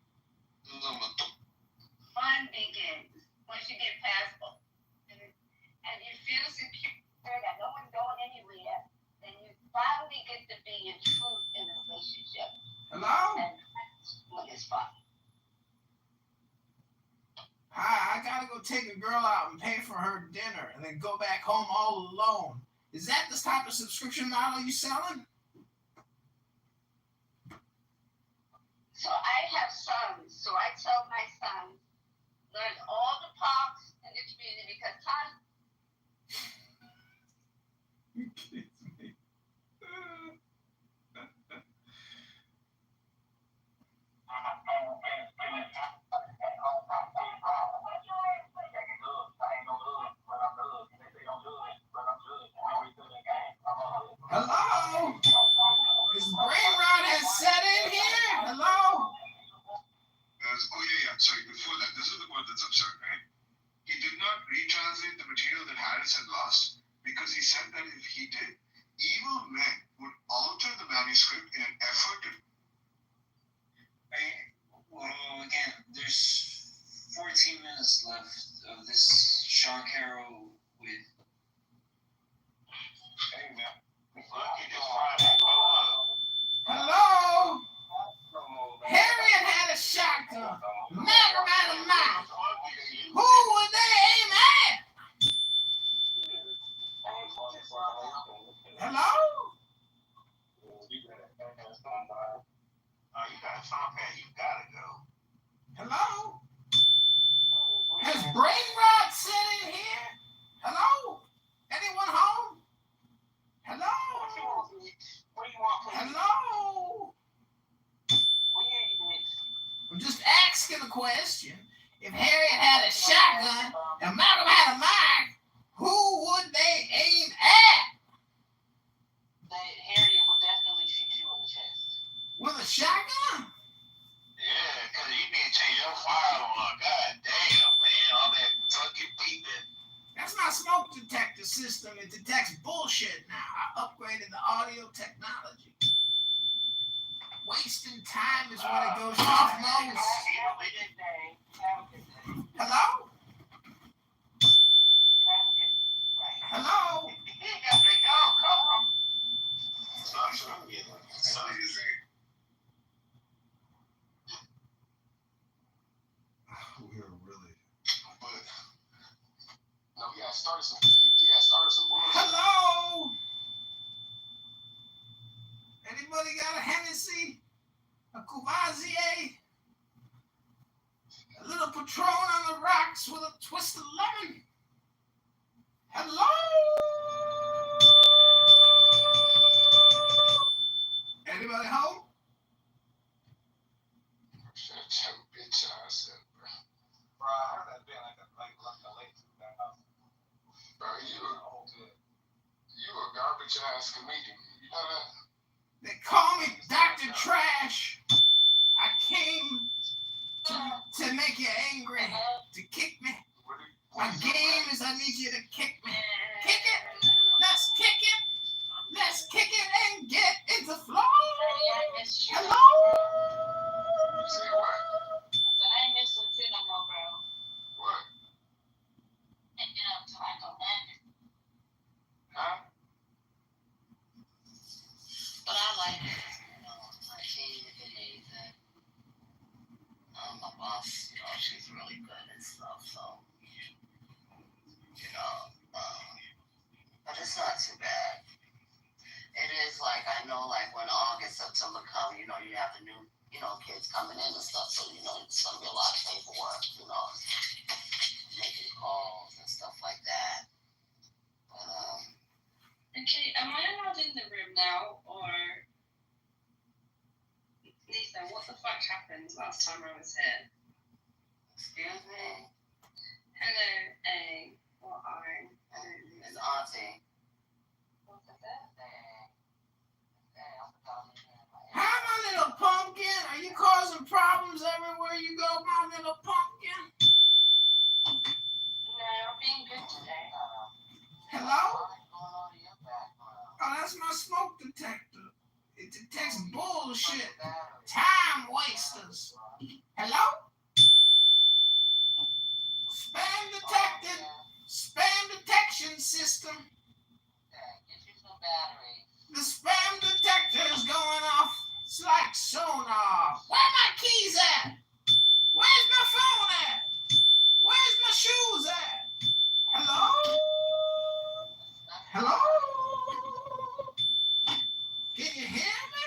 Fun begins once you get past and you feel secure that no one's going anywhere, then you finally get to be in truth in a relationship. Hello? And that's when it's fun. Hi, I gotta go take a girl out and pay for her dinner and then go back home all alone. Is that the type of subscription model you selling? So I have sons, so I tell my sons, learn all the parks in the community because time. You kidding me? Hello? Is brain rot has set in here? Hello? Sorry, before that, this is the part that's absurd, right? He did not retranslate the material that Harris had lost because he said that if he did, evil men would alter the manuscript in an effort to. Well, again, there's 14 minutes left of this Sean Carroll with. Hey, man. Hello? Harriet had a shotgun. Magnum out of mouth. Who would they aim at? Hello? You got to stop that. You gotta go. Hello? Has brain rot set in here? Hello? Anyone home? Hello? What do you want from me? Hello? We hear you, Mitch. I'm just asking a question. If Harriet had a shotgun and Malcolm had a mic, who would they aim at? Harriet would definitely shoot you in the chest. With a shotgun? Yeah, because you need to change your fire alarm. God damn, man. All that fucking beeping. That's my smoke detector system. It detects bullshit now. I upgraded the audio technology. Wasting time is when it goes off most. Hello? Hello? We are really. But no, we gotta start some bullshit. Hello? Anybody got a Hennessy? A Courvoisier? A little Patron on the rocks with a twist of lemon? Hello? Anybody home? Shut your bitch ass up, bro. Bro, I heard that been like a late Bro, you a garbage ass comedian. You know that? They call me Dr. Trash. I came to make you angry, to kick me. My game is I need you to kick me. Kick it. Let's kick it. Let's kick it and get into flow. Hello? Say what? I ain't missing too. she's really good and stuff. So, you know, but it's not too bad. It is like, I know, like when August, September come, you know, you have the new, you know, kids coming in and stuff. So, you know, it's gonna be a lot of paperwork, you know, making calls and stuff like that. But Okay, am I allowed in the room now, or Lisa? What the fuck happened last time I was here? excuse me, Hello, A or I. it's Auntie. Hi, my little pumpkin. Are you causing problems everywhere you go, my little pumpkin? No, I'm being good today. Hello? Oh, that's my smoke detector. It detects bullshit. Time wasters. Hello? Spam detected. Spam detection system. Get you some batteries. The spam detector is going off. It's like sonar. Where my keys at? Where's my phone at? Where's my shoes at? Hello? Hello? Can you hear me?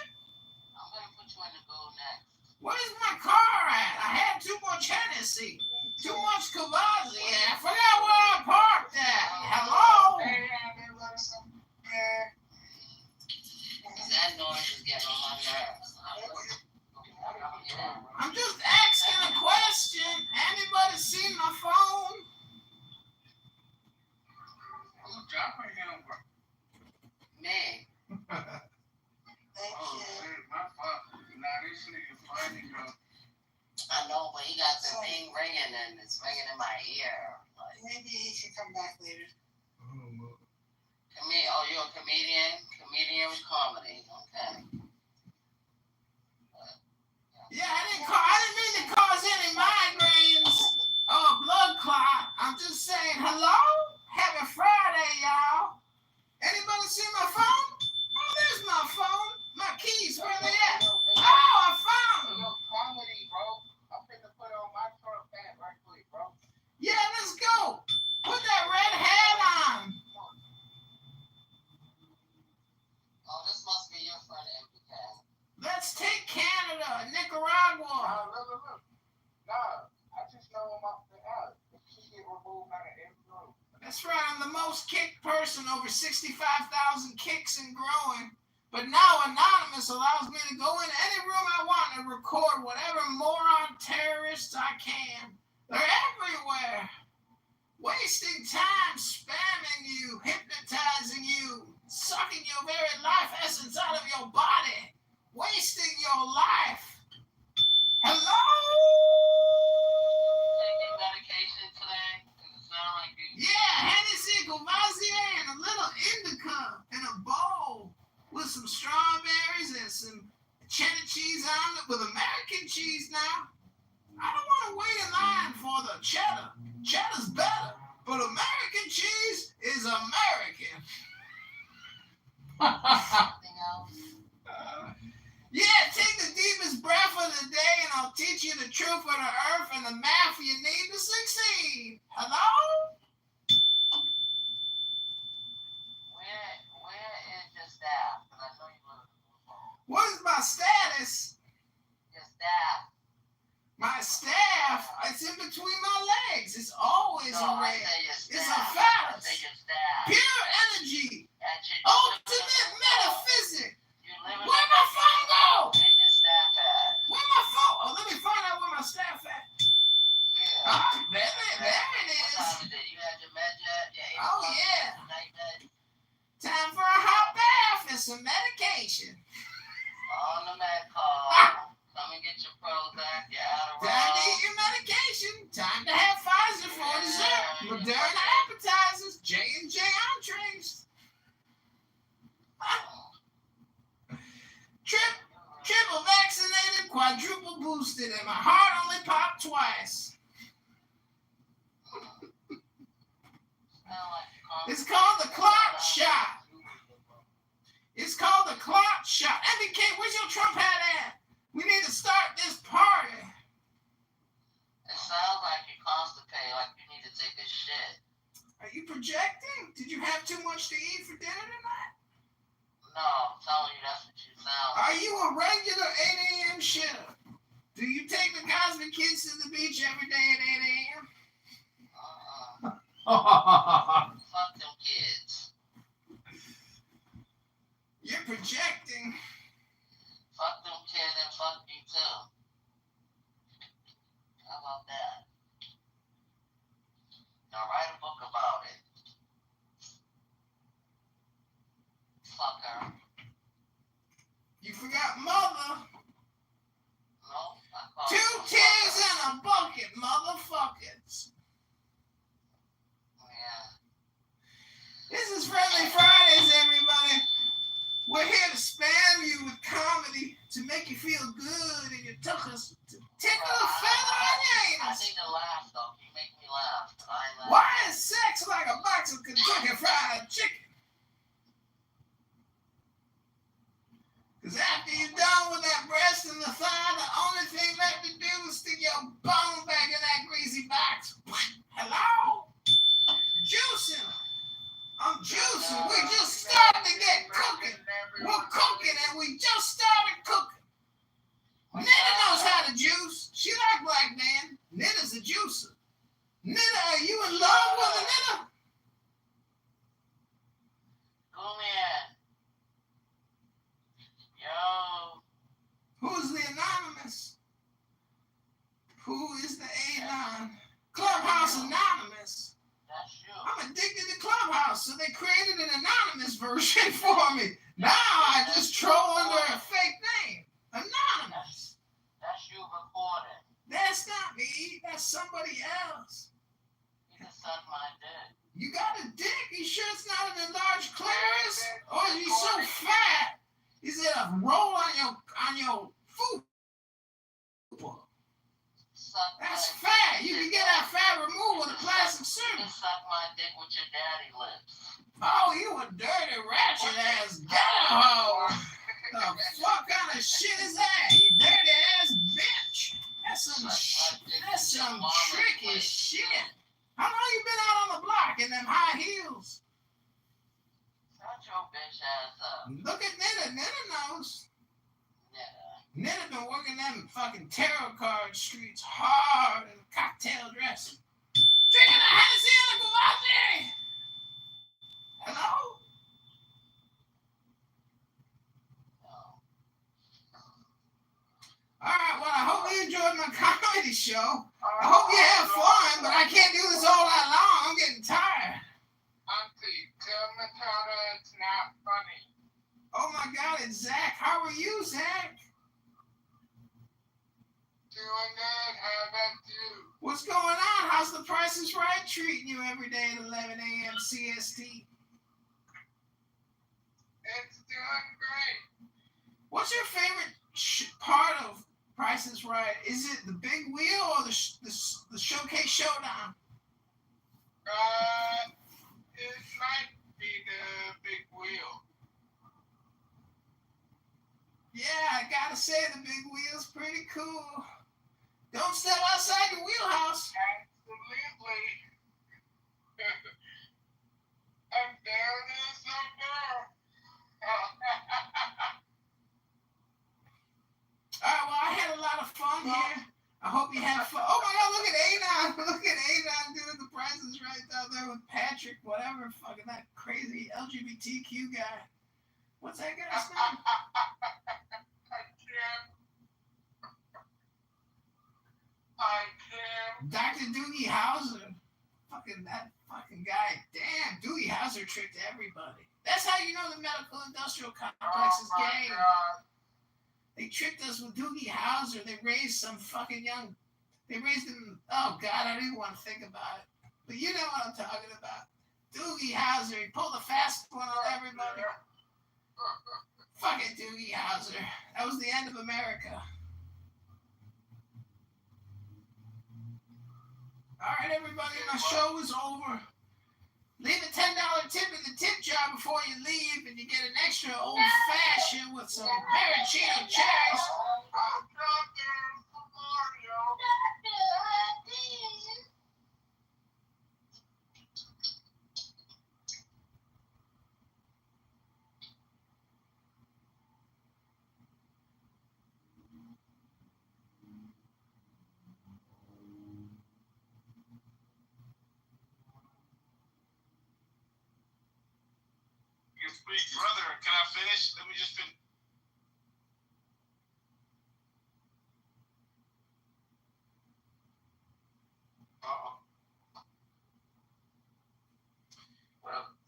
I'm gonna put you in the go next. Where's my car at? I had too much Hennessy. Too much Cavassier. I forgot where I parked at. Hello? That noise is getting on my nerves. I'm just asking a question. Anybody seen my phone? Me. Thank you. I know, but he got the thing ringing and it's ringing in my ear. Like, Maybe he should come back later. oh, you're a comedian? Comedian comedy. Okay. Yeah, I didn't mean to cause any migraines or a blood clot. I'm just saying hello. Happy Friday, y'all. Anybody see my phone? Oh, there's my phone. My keys, where they at? Oh, I found them. Comedy, bro. I'm finna put on my Trump hat right quick, bro. Yeah, let's go. Put that red hat on. Oh, this must be your friend, MPK. Let's take Canada, Nicaragua. Look. Nah, I just know him off the app. She get removed out of every room. That's right, I'm the most kicked person, over 65,000 kicks and growing. But now Anonymous allows me to go in any room I want and record whatever moron terrorists I can. They're everywhere. Wasting time, spamming you, hypnotizing you, sucking your very life essence out of your body, wasting your life. Hello? Taking medication today? Does it sound like you? Yeah, Hennessy, Courvoisier, and a little indica in a bowl with some strawberries and some cheddar cheese on it with American cheese now. I don't want to wait in line for the cheddar. Cheddar's better, but American cheese is American. Something else? Yeah, take the deepest breath of the day and I'll teach you the truth of the earth and the math you need to succeed. Hello? Where is your staff? Because I know you live in What is my status? your staff. My staff? It's in between my legs. It's always No, a I ray. say your staff. It's a I phallus. say your staff. Pure energy. At your Ultimate metaphysic. You live in Where my phone go? Where's your staff at? Where my phone? Oh, let me find out where my staff at. Yeah. Ah, there it What is. time is it? You had your med jet? Your 8 Oh, o'clock yeah. night med? Time for a hot bath and some medication. On the med call. Come and get your Prozac, your Adderall. Time to eat your medication. Time to have Pfizer for dessert. Moderna appetizers. J&J entrees. Triple vaccinated, quadruple boosted, and my heart only popped twice. It's called the clot shot. It's called the clot shot. MBK, where's your Trump hat at? We need to start this party. It sounds as shit. Are you projecting? Did you have too much to eat for dinner tonight? No, I'm telling you, that's what you sound like. Are you a regular 8 a.m. shitter? Do you take the Cosmic kids to the beach every day at 8 a.m.? Fuck them kids. You're projecting. Fuck them kids and fuck you too. How about that? Now write a book about it. Fucker. You forgot mother. No, I call 2 kids in a bucket, motherfuckers. Yeah. This is Friendly Fridays, everybody. We're here to spam you with comedy to make you feel good in your tuchus, to tickle a feather on your I anus. need to laugh though. You make me laugh. I laugh. Why is sex like a box of Kentucky Fried Chicken? Because after you're done with that breast and the thigh, the only thing left to do is stick your bone back in that greasy box. Hello? Juicing. I'm juicing. We just started to get cooking. We're cooking and we just started cooking. Nita knows how to juice. She like black man. Nita's a juicer. Nita, are you in love with a Nita? Come in. Yo. Who's the anonymous? Who is the anon? Clubhouse Anonymous. That's you. I'm addicted to Clubhouse, so they created an anonymous version for me. Now I just troll under a fake name. Anonymous. That's you recording. That's not me. That's somebody else. You can suck my dick. You got a dick? You sure it's not an enlarged clitoris? Or is he so fat? Is it a roll on your food? That's fat. You can get that fat removed with a plastic You surgery. can suck my dick with your daddy lips. Oh, you a dirty ratchet ass ghetto hoe. The fuck kind of shit is that? You dirty ass bitch. That's some tricky shit. How long you been out on the block in them high heels? Shut your bitch ass up. Look at Nita. Nita knows. Yeah. Nita been working them fucking tarot card streets hard in cocktail dressing. Drinking a Hennessy and a Courvoisier. Hello? Alright, well, I hope you enjoyed my comedy show. I hope you had fun, but I can't do this all night long. I'm getting tired. Auntie, tell Matada it's not funny. Oh my God, it's Zach. How are you, Zach? Doing good. How about you? What's going on? How's the Price is Right treating you every day at 11 a.m. CST? It's doing great. What's your favorite part of Price is Right? Is it the big wheel or the showcase showdown? It might be the big wheel. Yeah, I gotta say the big wheel's pretty cool. Don't step outside your wheelhouse. Absolutely. I'm down as a girl. Alright, well, I had a lot of fun here. I hope you had fun. Oh my God, look at Adon. Look at Adon doing the Price is Right out there with Patrick, whatever, fucking that crazy LGBTQ guy. What's that guy's name? I can't. Dr. Doogie Howser. Fucking that fucking guy. Damn, Doogie Howser tricked everybody. That's how you know the medical industrial complex is gay. God. They tricked us with Doogie Howser. They raised some fucking young. They raised him. Oh God, I don't even want to think about it. But you know what I'm talking about. Doogie Howser. He pulled a fast one on everybody. Fuck it, Doogie Howser. That was the end of America. All right, everybody, my show is over. Leave a $10 tip in the tip jar before you leave, and you get an extra old-fashioned with some maraschino cherries. finish. Let me just finish.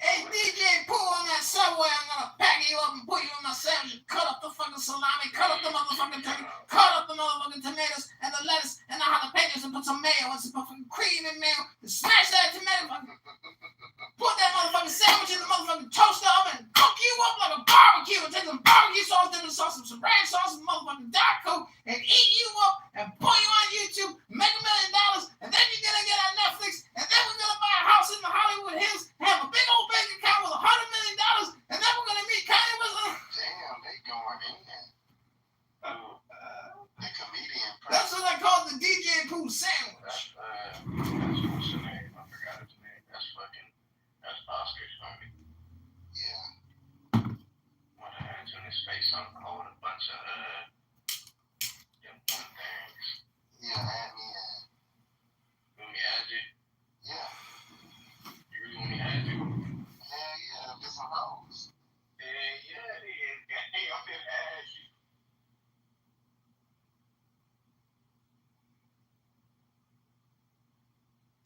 Hey, DJ, pull on that subway. I'm gonna pack you up and put you in my sandwich and cut up the fucking salami, cut up the motherfucking turkey, cut up the motherfucking tomatoes and the lettuce and the jalapenos and put some mayo and some fucking cream and mayo and smash that tomato fucking. Put that motherfucking sandwich in the motherfucking toaster oven and cook you up like a barbecue and take some barbecue sauce, dipping sauce, some ranch sauce, and motherfucking Diet Coke and eat you up and put you on YouTube, make $1 million, and then you're gonna get on Netflix, and then we're gonna buy a house in the Hollywood Hills, have a big old bank account with $100 million, and then we're gonna meet Kanye West. Damn, they going in. The comedian. That's what I call the DJ Pooh sandwich. That's what's the name? I forgot his name. That's Oscar's homie. Yeah. One of hands in his face, I'm calling a bunch of things. Yeah, add me in. You want me to add you? Yeah. You really want me to add you? Hell yeah, get some hoes. Hey, I'm finna add you.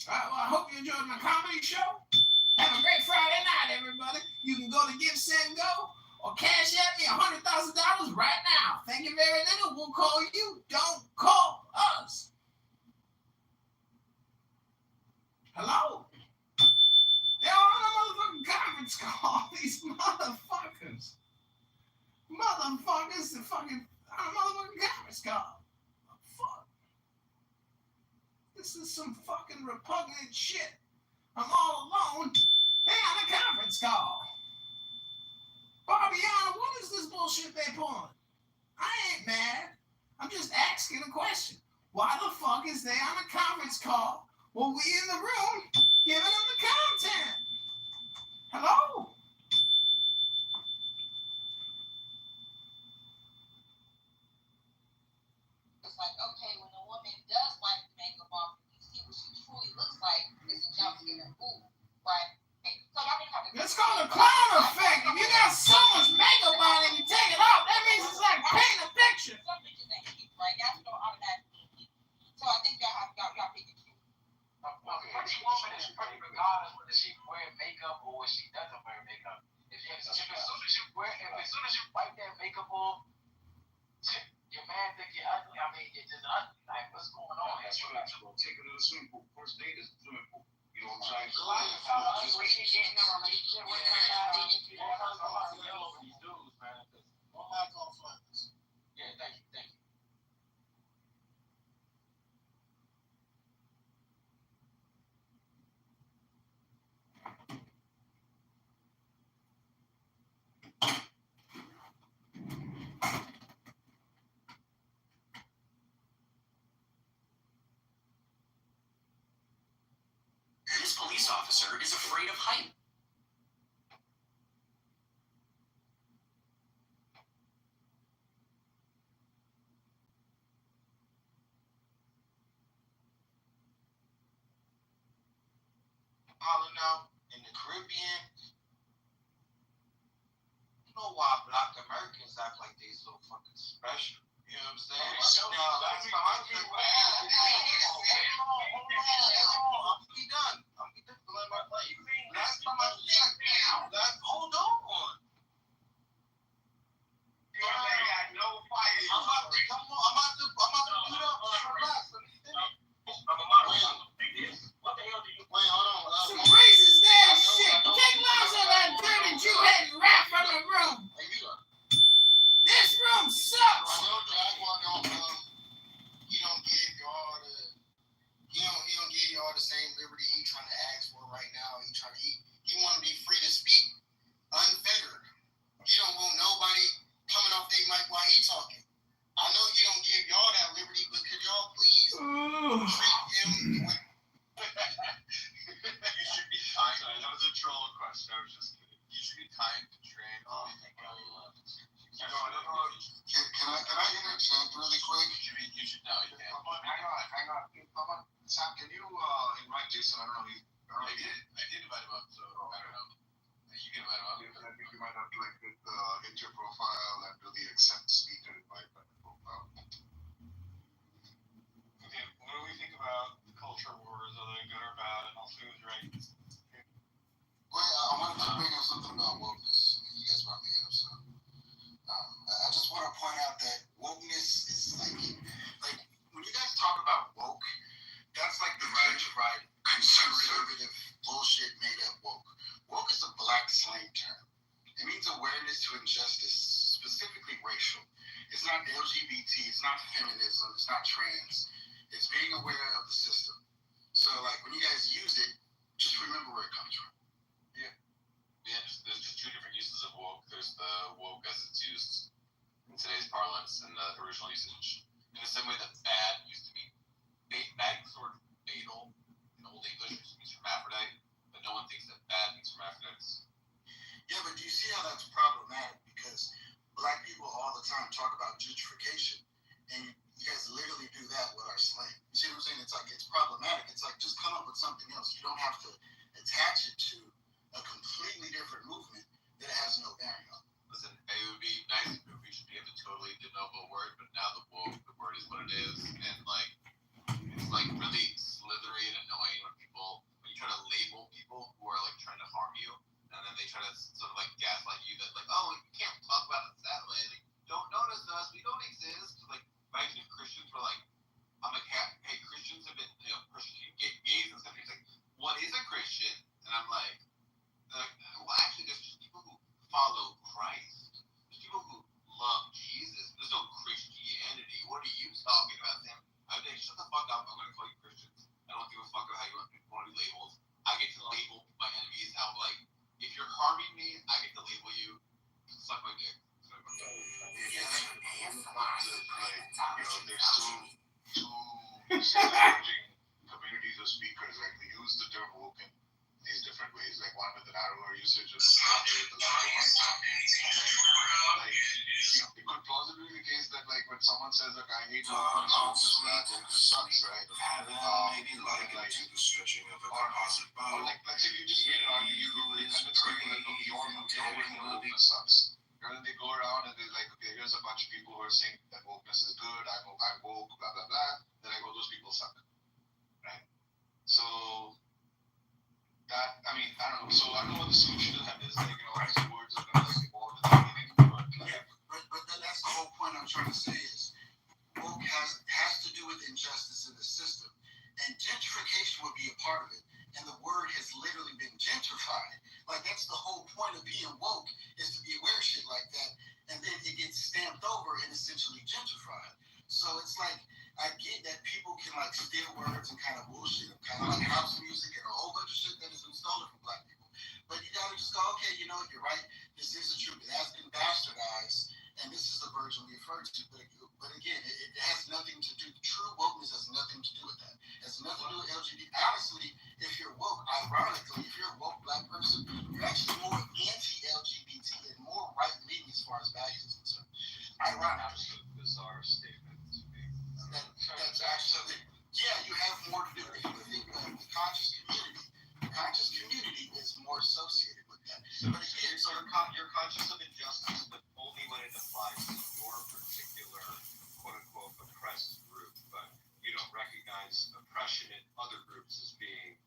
All right, well, I hope you enjoyed my comedy show. Have a great Friday night, everybody. You can go to Give, Send, Go or cash at me $100,000 right now. Thank you very little. We'll call you. Don't call us. Hello? They're on a motherfucking conference call. These motherfuckers. Motherfuckers, the fucking on a motherfucking conference call. Fuck. This is some fucking repugnant shit. I'm all alone. They on a conference call. Barbiana, what is this bullshit they pulling? I ain't mad. I'm just asking a question. Why the fuck is they on a conference call while we in the room giving them the content? Hello? It's like, okay, when a woman does wipe the makeup off, you see what she truly looks like is a jump skin and boo, right? So y'all didn't have to. It's called a clown effect. If you got so much makeup on and you take it off, that means it's like painting a picture. Some bitches ain't cute, right? Y'all don't automatically cute. So I think y'all pick and choose. A pretty woman is pretty regardless whether she wears makeup or when she doesn't wear makeup. As soon as you wipe that makeup off, your man think you're ugly. I mean, you're just ugly. Like, what's going on? That's what I'm supposed to take her to the swimming pool. First date is the swimming pool. You know what I'm saying? We need to get in a relationship with somebody and you don't know somebody else. These dudes, man. Don't like all flags. Yeah, thank you. This police officer is afraid of height. Hollering out in the Caribbean. You know why Black Americans act like they so fucking special? You know what I'm saying? I'm done. Last time I checked, hold on. You got no fire. I'm about to do that. Relax. Let me finish. What the hell do you? Wait, hold on. Some racist ass shit. Take lots of that dirty Jew-headed rap from the room. This room sucks. I know Jaguar he don't give y'all the same liberty he trying to ask for right now. He want to be free to speak, unfettered. He don't want nobody coming off their mic while he talking. I know you don't give y'all that liberty, but could y'all please treat him the way? You should be kind. That was a troll question. I was just kidding. You should be kind to trans. Oh, thank God he left. Can I interject really quick? You should know. You can. Hang on. Sam, can you invite Jason? I don't know. I did invite him up, so I don't know. You can invite him up. I think you might have to like hit your profile and do the accept speaker invite button profile. Okay, what do we think about the culture wars? Are they good or bad? And also who's right? Well, I wanted to bring up something about wokeness. You guys brought me up, so I just want to point out that wokeness is like when you guys talk about woke, that's like the right conservative bullshit made up woke. Woke is a black slang term. It means awareness to injustice, specifically racial. It's not LGBT, it's not feminism, it's not trans. It's being aware of the system. So like when you guys use it, just remember where it comes from. Yeah, there's just two different uses of woke. There's the woke as it's used in today's parlance and the original usage. In the same way that bad used to mean bad sort of fatal in Old English, which means hermaphrodite, but no one thinks that bad means hermaphrodites. Yeah, but do you see how that's problematic? Because black people all the time talk about gentrification, and you guys literally do that with our slang. You see what I'm saying? It's like it's problematic. It's like just come up with something else. You don't have to attach it to a completely different movement that it has no bearing on. Listen, it would be nice if we should be able to totally de novo word, but now the word is what it is, and like it's like really slithery and annoying when you try to label people who are like trying to harm you, and then they try to sort of like gaslight you that like, oh, you can't talk about us that way, like, don't notice us, we don't exist. Like imagine if Christians were like, I'm like, hey, Christians have been persecuting gays and stuff. He's like, what is a Christian? And I'm like, well, actually, there's just people who follow Christ. There's people who love Jesus. There's no Christianity. What are you talking about, Sam? I'm like, shut the fuck up. I'm going to call you Christians. I don't give a fuck about how you want to be labeled. I get to label my enemies. How, like, if you're harming me, I get to label you. Suck my dick. There's two emerging communities of speakers. Like they use the term woke in these different ways. Like one with the narrower usage of the longer one. Like, it could plausibly be the case that like when someone says like I hate wokeness, that sucks, right? Maybe like the stretching of a composite bow. Or like let's say you just made an argument, you really convince people that your wokeness sucks. And then they go around and they're like, okay, here's a bunch of people who are saying that wokeness is good, I'm woke, blah, blah, blah. Then I go, those people suck. Right? So, that, I mean, I don't know. So, I don't know what the solution to that is. Like, obviously words are going to like evolve in the meaning, but that's the whole point I'm trying to say is woke has to do with injustice in the system. And gentrification would be a part of it. And the word has literally been gentrified. Like, that's the whole point of being woke, is to be aware of shit like that. And then it gets stamped over and essentially gentrified. So it's like, I get that people can, like, steal words and kind of bullshit them, kind of like house music and a whole bunch of shit that has been stolen from black people. But you gotta just go, okay, you know what, you're right. This is the truth. It has been bastardized. And this is the version we refer to. But again, it has nothing to do, true wokeness has nothing to do with that. It has nothing to do with LGBT. Honestly, if you're woke, ironically, if you're a woke black person, you're actually more anti-LGBT and more right-leaning as far as values is concerned. Ironically. That's a bizarre statement to me. That's actually, yeah, you have more to do. If you think of the conscious community is more associated with that. But again, so you're conscious of injustice, but only when it applies to your particular quote-unquote oppressed group, but you don't recognize oppression in other groups as being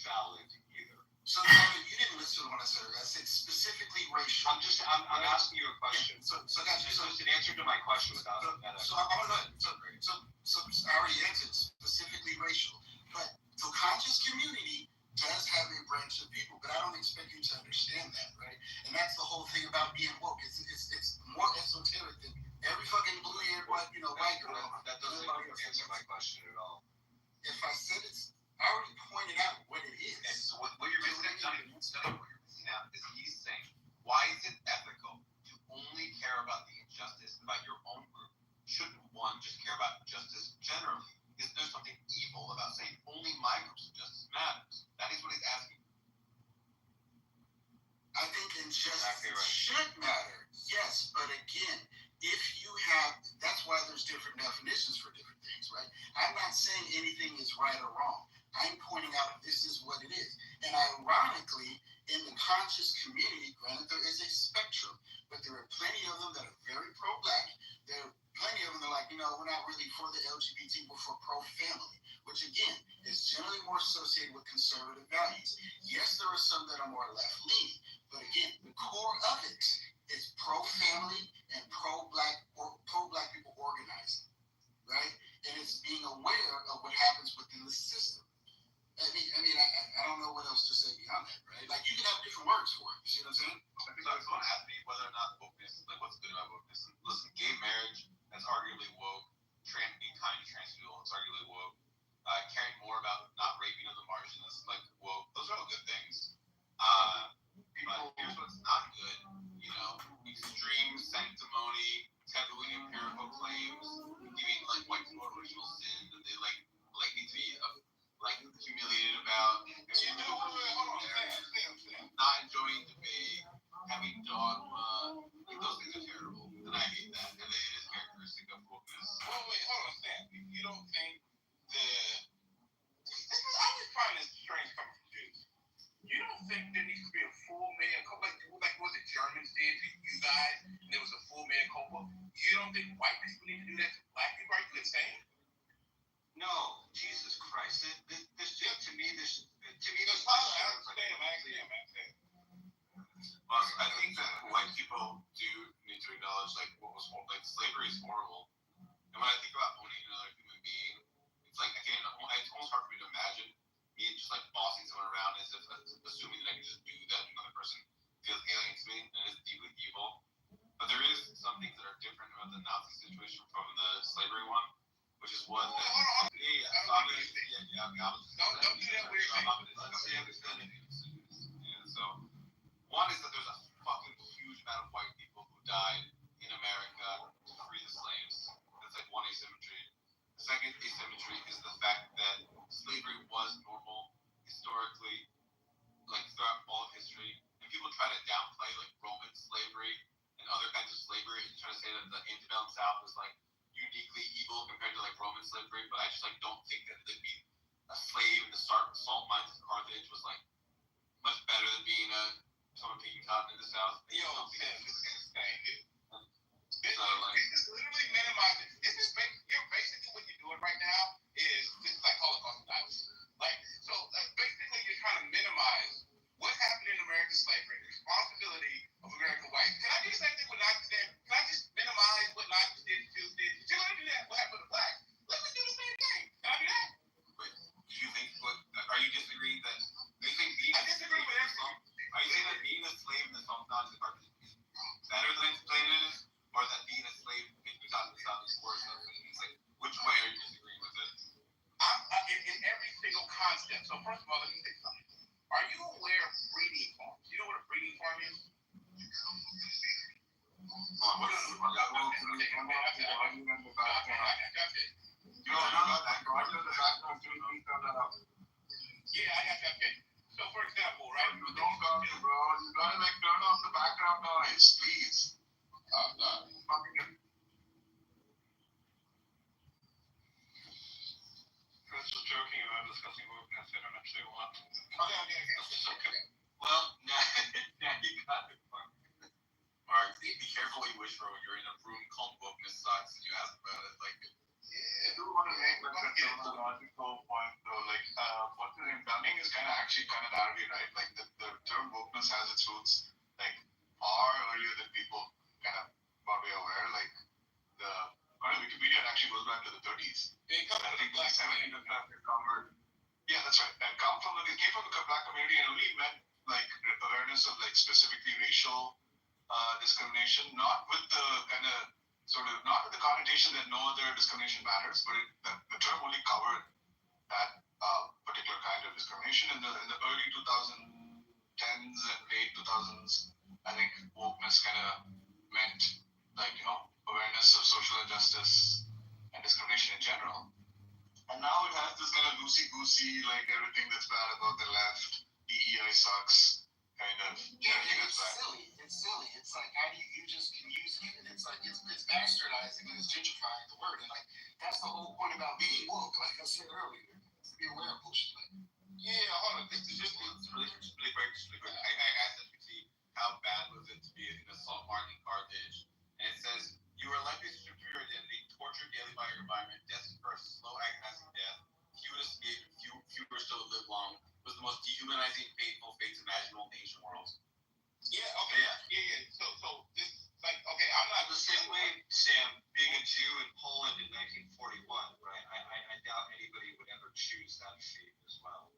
valid either. So you didn't listen to what I said. I said specifically racial. I'm asking you a question. Yeah, so gotcha. So just an answer to my question without that. So I'm gonna so I already answered specifically racial, but the conscious community does have a branch of people, but I don't expect you to understand that, right? And that's the whole thing about being woke. It's more esoteric than every fucking blue-haired white girl. That doesn't answer my question at all. If I said it's, I already pointed out what it is. And so what you're missing out, what you're missing out is he's saying, why is it ethical to only care about the injustice about your own group? Shouldn't one just care about justice generally? Is there something evil about saying only my group's injustice matters? That is what he's asking. I think injustice should matter, yes, but again, if you have, that's why there's different definitions for different things, right? I'm not saying anything is right or wrong. I'm pointing out this is what it is. And ironically, in the conscious community, granted there is a spectrum, but there are plenty of them that are very pro-black. There are plenty of them that are like, we're not really for the LGBT, we're for pro-family, which again is generally more associated with conservative values. Yes, there are some that are more left-leaning, but again, the core of it is pro-family and pro-black people organizing, right? And it's being aware of what happens within the system. I don't know what else to say beyond that, right? Like, you can have different words for it. You see what I'm saying? So someone asked me whether or not wokeness, like, what's good about wokeness. And listen, gay marriage, that's arguably woke. Being kind to trans people, it's arguably woke. Caring more about not raping of the margin, that's like woke. Those are all good things. But here's what's not good. Extreme sanctimony, tabooing empirical claims, giving like white people original sin that they like need to be humiliated about. Not enjoying debate, having dogma, those things are terrible, and I hate that. And it is characteristic of wokeness. Wait, hold on, Stan. You don't think I just find this strange coming from Jews. You don't think there needs to be a full mea culpa, like what the Germans did to you guys, and there was a full mea culpa? You don't think white people need to do that to black people? Are you insane? No, Jesus Christ. To me, this I think that white people do need to acknowledge what was slavery is horrible. And when I think about owning another human being, it's like it's almost hard for me to imagine me just bossing someone around as if assuming that I can just do that to another person feels alien to me, and it is deeply evil. But there is some things that are different about the Nazi situation from the slavery one, which is one that don't do that weird thing. So one is that there's a fucking huge amount of white people who died in America to free the slaves. That's one asymmetry. The second asymmetry is the fact that slavery was normal historically, throughout all of history. And people try to downplay Roman slavery and other kinds of slavery and try to say that the antebellum South was uniquely evil compared to Roman slavery, but I just don't think that being a slave in the salt mines of Carthage was much better than being someone taking cotton in the South. Yo, Tim, this is insane, dude. This is literally minimizing. Basically what you're doing right now is this is like Holocaust analysis. Basically you're trying to minimize what happened in American slavery, the responsibility of American whites. Can I do the same thing with Nazis did? Can I just minimize what Nazis did, Jews did? You're going to do that. What happened to blacks? Let me do the same thing. Can I do that? Wait, do you think? Are you disagreeing that? I disagree with everything. Are you saying that being a slave in the South is better than enslavement is, or that being a slave in the South is worse than enslavement? Which way are you disagreeing with it? In every single concept. So first of all, let me say something. Are you aware of breeding farms? You know what a breeding farm is? Yeah, I got that. Okay. So for example, right? You don't got it, bro. You gotta turn off the background noise, please. Chris was joking about discussing wokeness. I don't actually want to. Okay. Well, now you got it. Mark, be careful what you wish for when you're in a room called wokeness sucks and you ask about it. I do want to make a logical point though. What they're implementing is kind of narrowly right. The term wokeness has its roots far earlier than people got way aware. Wikipedia actually goes back to the 30s. It comes from the black community. Yeah, that's right. It came from the black community and only meant awareness of specifically racial discrimination, not with the not with the connotation that no other discrimination matters, but the term only covered that particular kind of discrimination. In the early 2010s and late 2000s, I think wokeness meant awareness of social injustice and discrimination in general. And now it has this loosey-goosey, everything that's bad about the left, DEI sucks, It's silly. It's how do you just can use it, and it's bastardizing and it's gentrifying the word, and that's the whole point about being woke. Like I said earlier, be aware of bullshit. Yeah, hold on. This is just really quick. I asked that marking Carthage. And it says, you are likely to strip your identity, tortured daily by your environment, destined for a slow agonizing death. Few would escape, fewer still live long. It was the most dehumanizing, painful fates imaginable in ancient worlds. Yeah, okay. Yeah. So this, like, okay, I'm not the same way, Sam, being a Jew in Poland in 1941, right? I doubt anybody would ever choose that fate as well.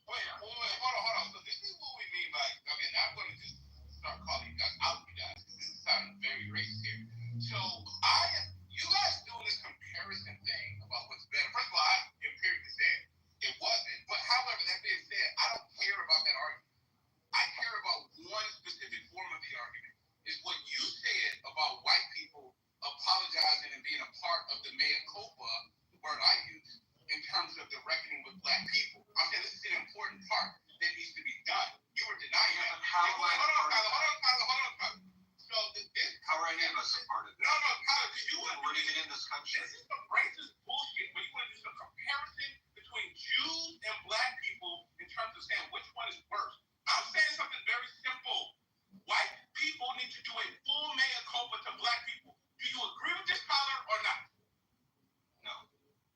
Wait, hold on. So this is what we mean by, okay, now I'm going to just start calling you guys out, you guys, because this is sounding very racist here. So you guys doing this comparison thing about what's better. First of all, I empirically said it wasn't. But however, that being said, I don't care about that argument. I care about one specific form of the argument. Is what you said about white people apologizing and being a part of the mea culpa, the word I use, in terms of the reckoning with black people. I'm saying this is an important part that needs to be done. You were denying that. How am I hold on, Tyler. So this. How are any of us a part of this? No, Tyler, you weren't even in this country. This is some racist bullshit where you want to do some comparison between Jews and black people in terms of saying which one is worse. I'm saying something very simple. White people need to do a full mea culpa to black people. Do you agree with this, Tyler, or not? No,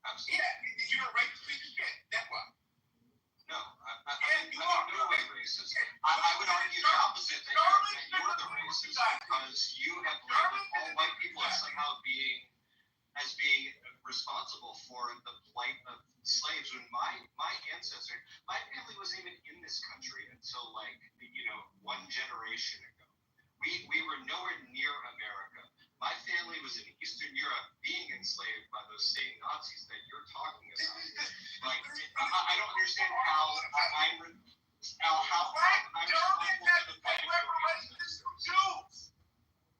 absolutely. Yeah, you're a racist piece of shit. That's why. No, I'm no way racist. I would argue the opposite, that you're the racist, because you have labeled all white people as somehow being responsible for the plight of slaves. When my ancestor, my family wasn't even in this country until one generation ago. We were nowhere near America. My family was in Eastern Europe being enslaved by those same Nazis that you're talking about. I don't understand how I'm responsible for the reparations to Jews.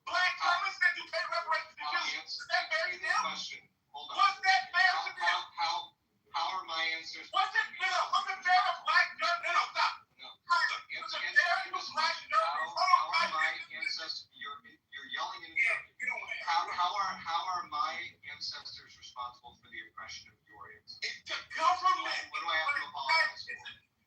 Black Germans that you pay reparations to Jews. Is that fair to them? Question. Hold on. Was that fair to them? How are my answers? Was it fair to black Germans? No, stop. No. Tyler, was it fair to black Germans? How are my ancestors? You're yelling at me. How are my ancestors responsible for the oppression of your ancestors? It's the government. What do I have to apologize for?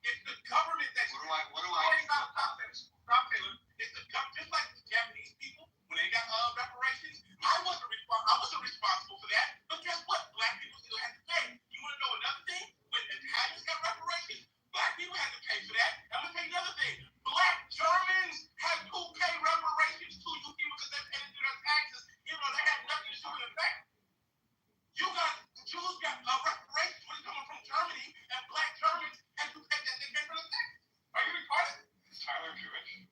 It's the government that. What do I have to apologize for? Stop, Taylor. It's the government. Just like the Japanese people when they got reparations. I wasn't responsible for that. But guess what? Black people still had to pay. You want to know another thing? When Italians got reparations, black people had to pay for that. I'm gonna tell you another thing. Black Germans had to pay reparations to you people because they paid into their taxes, even though they had nothing to do with it. You got the Jews got reparations when coming from Germany, and black Germans had to pay that. They paid for the taxes. Are you retarded? Is Tyler Jewish?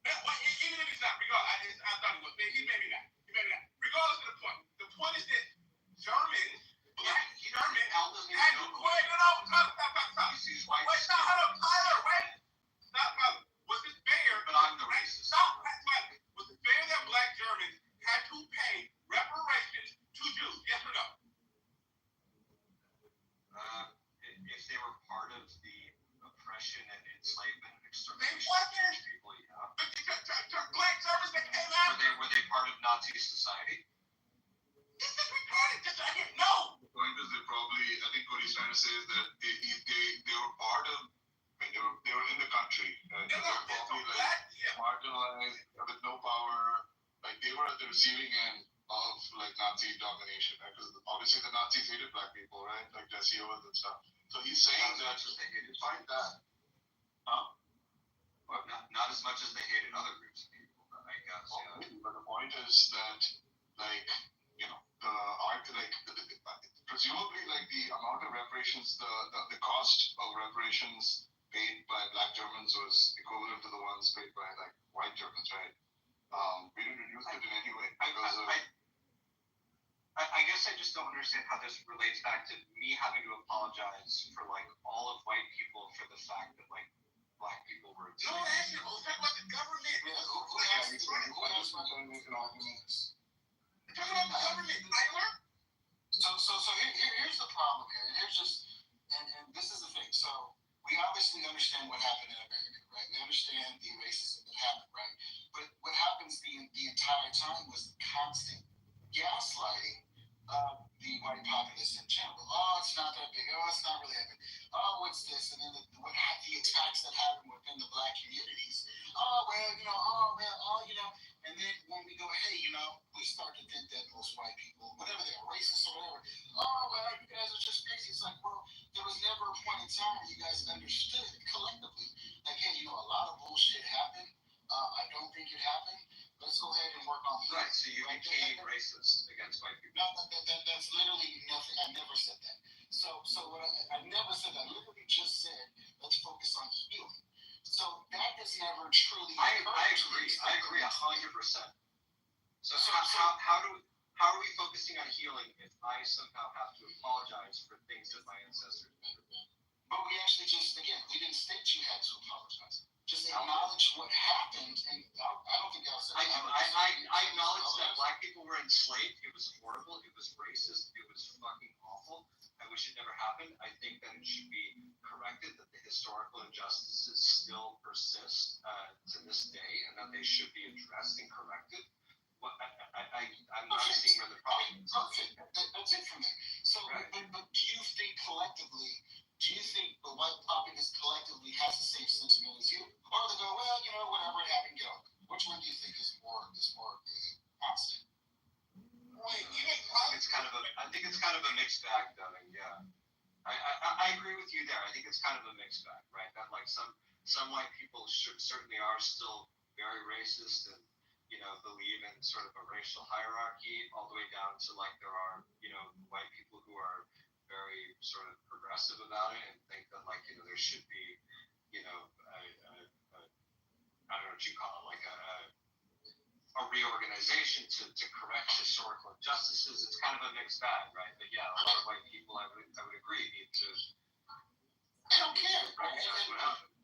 Even if he's not, regardless, I thought he was. He maybe not. Regardless of the point. The point is that Germans, black Germans, had to wait. Stop, Tyler. Was it fair? But I'm the racist. Stop, Tyler. Was it fair that black Germans had to pay reparations to Jews? Yes or no? If they were part of the oppression and enslavement and extermination They wasn't. of Jewish people, yeah. Black Germans that came out. Were they part of Nazi society? This is retarded. This I didn't know. The point is, I think what he's trying to say is that they were part of, they were in the country. They were probably marginalized with no power. Like they were at the receiving end of Nazi domination, right? Because obviously the Nazis hated black people, right? Like Jesse Owens and stuff. So he's saying that you find that, Well, not as much as they hated other groups of people, I guess. But the point is that, presumably, the amount of reparations, the cost of reparations paid by black Germans was equivalent to the ones paid by white Germans, right? We didn't reduce it in any way. I guess I just don't understand how this relates back to me having to apologize for all of white people for the fact that black people were. No, actually, we'll talk about the government. Who has to make an argument? We're talking about the government, Tyler. So here's the problem here. And this is the thing. So we obviously understand what happened in America, right? We understand the racism that happened, right? But what happens the entire time was constant gaslighting of the white populace in general. Oh, it's not that big. Oh, it's not really that big. Oh, what's this? And then the attacks that happen within the black communities. And then never truly. I agree 100%. So how are we focusing on healing if I somehow have to apologize for things that my ancestors never did? But we actually we didn't state you had to apologize. Just acknowledge what happened, and I don't think I'll say. I acknowledge that black people were enslaved. It was horrible. It was racist. It was fucking awful. I wish it never happened. I think that it should be corrected, that the historical injustices still persist to this day, and that they should be addressed and corrected. Well, I'm not seeing where the problem is. Perfect. That's it from there. So, right. but do you think collectively? Do you think the white populace collectively has the same sentiment as you, or they go, well, whatever it happened, go? Which one do you think is more constant? Wait, I think it's kind of a mixed bag, though. Yeah, I agree with you there. I think it's kind of a mixed bag, right? That like some white people certainly are still very racist and believe in sort of a racial hierarchy, all the way down to like there are white people who are very sort of progressive about it and think that like there should be I don't know what you call it, like a reorganization to correct historical injustices. It's kind of a mixed bag, right? But yeah, a lot of white people I would agree need to. They don't care, right?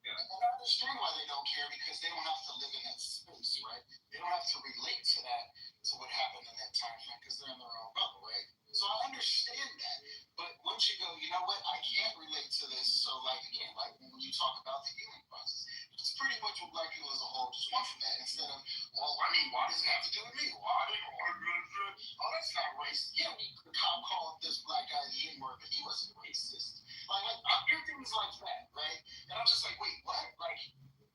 And I understand why they don't care, because they don't have to live in that space, right? They don't have to relate to what happened in that time frame, because they're in their own bubble, right? So I understand that. But once you go, you know what, I can't relate to this, so again, when you talk about the healing process, it's pretty much what black people as a whole just want from that, instead of, well, I mean, why does it have to do with me? Why? Oh, that's not racist. Yeah, the cop called this black guy the N-word, but he wasn't racist. I hear things like that, right? And I'm just like, wait, what?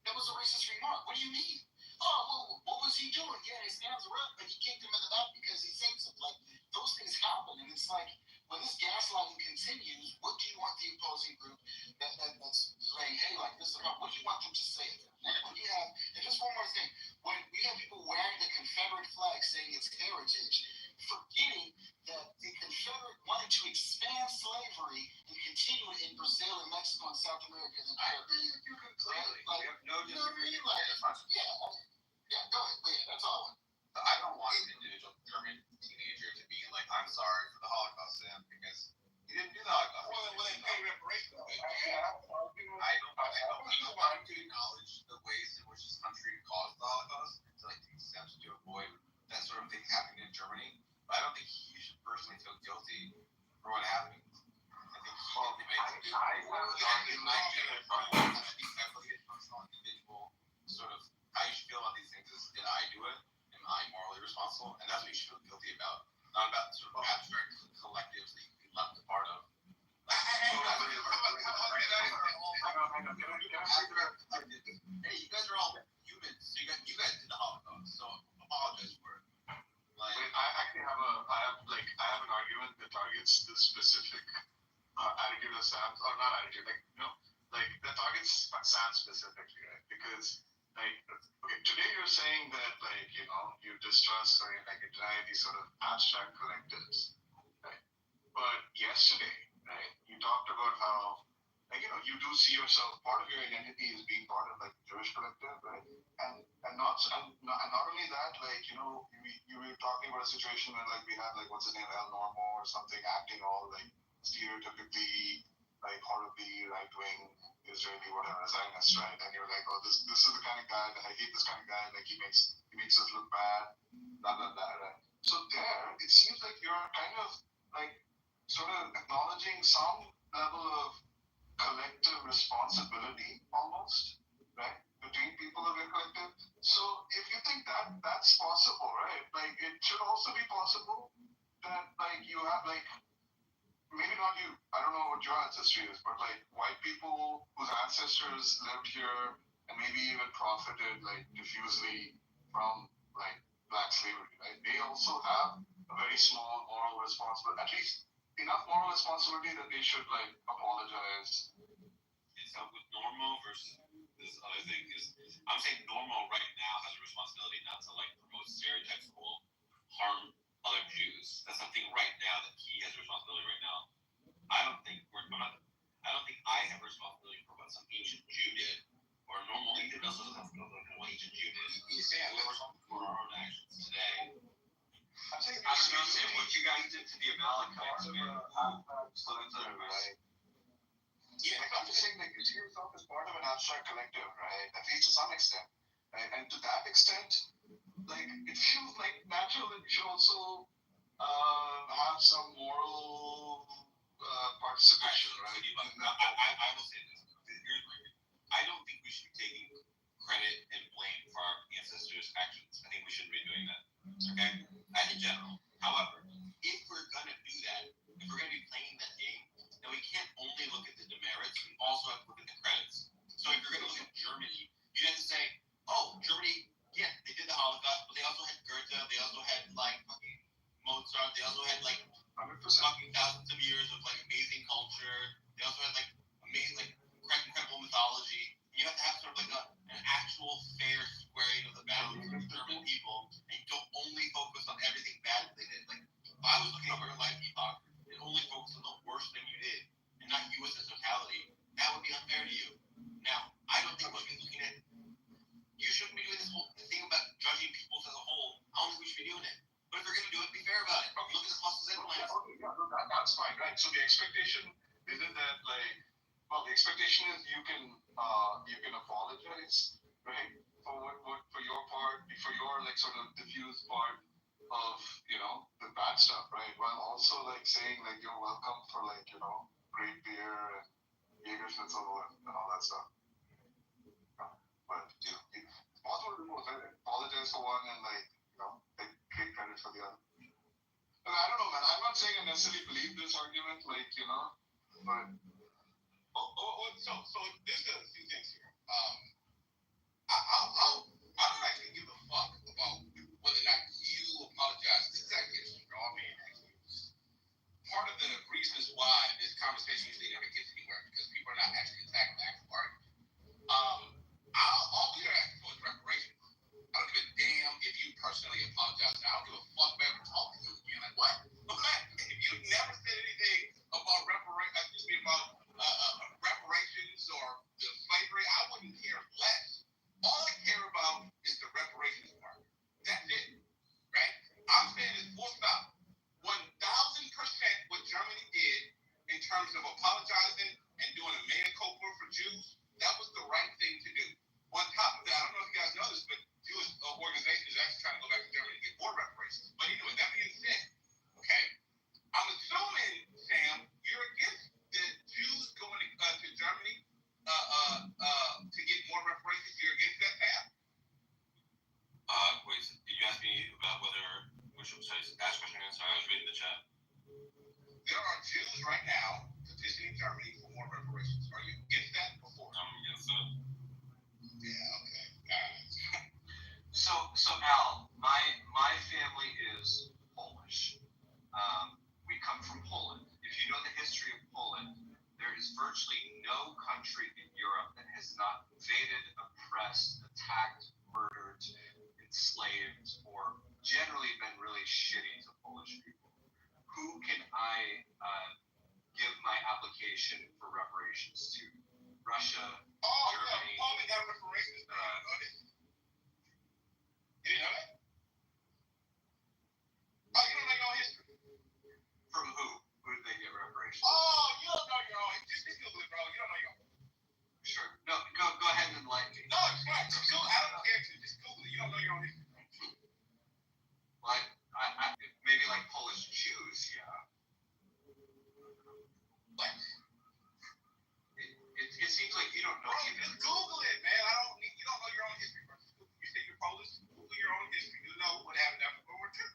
That was a racist remark. What do you mean? Oh, well, what was he doing? Yeah, his hands were up, but he kicked him in the back because he said something. Those things happen, and it's like, when this gaslighting continues, what do you want the opposing group that's saying, hey, this is about, what do you want them to say? When you have, and just one more thing, when we have people wearing the Confederate flag saying it's heritage, forgetting that the Confederate wanted to expand slavery and continue it in Brazil and Mexico and South America and Europe. You completely. I have no disagreement. Yeah, go ahead. Yeah, that's all I want. I don't want an individual German teenager to be like, I'm sorry for the Holocaust, Sam, because he didn't do the Holocaust. Well, they pay reparations. I don't want to acknowledge the ways in which this country caused the Holocaust and to take steps to avoid that sort of thing happening in Germany. But I don't think he should personally feel guilty for what happened. I think personal individual sort of how you should feel about these things is, did I do it? Am I morally responsible? And that's what you should feel guilty about, not about sort of abstract collectives that you can left a part of. Hey, you guys are all humans. So you guys did the Holocaust, so apologize for it. I have an argument that targets the specific attitude of Sam, or not attitude, that targets Sam specifically, right? Because today you're saying that you distrust or you deny these sort of abstract collectives, right? But yesterday, right, you talked about how you do see yourself, part of your identity is being part of the Jewish collective, right? And not only that, you were talking about a situation where we had what's his name, El Normo or something, acting all stereotypically horribly right wing Israeli whatever Zionist, right? And you're like, oh, this is the kind of guy that I hate. This kind of guy, he makes us look bad, blah blah blah, right? So there, it seems like you're kind of sort of acknowledging some level of collective responsibility almost, right, between people of your collective. So if you think that that's possible, right, it should also be possible that you have maybe not you, I don't know what your ancestry is, but white people whose ancestors lived here and maybe even profited diffusely from black slavery, right? They also have a very small moral responsibility, at least enough moral responsibility that they should apologize. So with normal versus this other thing is, I'm saying normal right now has a responsibility not to promote stereotypes or harm other Jews. That's something right now that he has a responsibility right now. I don't think I have a responsibility for what some ancient Jew did, or normal leader does. put you guys into the Amalekites, man. So that's right. Yeah, I'm just saying, like, you see yourself as part of an abstract collective, right? At least to some extent, right? And to that extent, like, it feels like natural that you should also have some moral participation, right? I will say this. Here's my thing. I don't think we should be taking credit and blame for our ancestors' actions. I think we shouldn't be doing that. Okay? In general. However, if we're gonna do that, if we're gonna be playing that game, then we can't only look at the demerits, we also have to look at the credits. So if you're gonna look at Germany, you didn't say, oh, Germany, yeah, they did the Holocaust, but they also had Goethe, they also had like fucking Mozart, they also had like 100% fucking thousands of years of like amazing culture, they also had like amazing, like incredible mythology. You have to have sort of like an actual fair squaring of the bounds of German people, and you don't only focus on everything bad they did. Like, if I was looking over your life epoch and only focus on the worst thing you did, and not you as a totality, that would be unfair to you. Now, I don't think we should be looking at, you shouldn't be doing this whole thing about judging people as a whole. I don't think we should be doing it. But if you're going to do it, be fair about it. Look at the pluses and minuses. That's fine, right? So the expectation isn't that, like, well, the expectation is you can apologize, right, for your part, for your like sort of diffuse part of, you know, the bad stuff, right? While also like saying like you're welcome for like, you know, great beer and Jägerschnitzel and all that stuff. Yeah. But you know, it's possible to do both, right? Apologize for one and like, you know, take credit for the other. And I don't know, man. I'm not saying I necessarily believe this argument, like, you know, but so there's a few things here. I don't actually give a fuck about whether or not you apologize. This is actually a straw man, actually. Part of the reasons why this conversation usually never gets anywhere because people are not actually attacking the actual argument. All we are asking for is reparations. I don't give a damn if you personally apologize. I don't give a fuck if I ever talk to you again. Like, what? If you never said anything about reparations or the slavery, I wouldn't care less. All I care about is the reparations part. That's it, right? I'm saying it's full stop. 1,000% what Germany did in terms of apologizing and doing a mea culpa for Jews, that was the right thing to do. On top of that, I don't know if you guys know this, but Jewish organizations are actually trying to go back to Germany to get more reparations. But anyway, that being said, okay, I'm assuming, Sam, you're against the Jews going to Germany to get more reparations. You're against that path? Wait, did you ask me about whether, which was ask question and answer? I was reading the chat. There are Jews right now petitioning Germany for more reparations. Are you against that before? I'm against that. Yeah, okay. So Al, my family is Polish. We come from Poland. If you know the history of Poland, there is virtually no country in Europe that has not invaded, oppressed, attacked, murdered, enslaved, or generally been really shitty to Polish people. Who can I give my application for reparations to? Russia, Germany. Oh, they got reparations. You didn't know that? Oh, you don't know your own history? From who? Who did they get reparations? Oh, you don't know your own history. Just Google it, bro. You don't know your own. Sure. No, go ahead and enlighten me. No, it's fine. Just Google. I don't care to. Just Google it. You don't know your own history. Like, I maybe like Polish Jews, yeah. What? It seems like you don't know. Bro, just Google it, man. You don't know your own history, bro. You say you're Polish. Google your own history. You know what happened after World War II.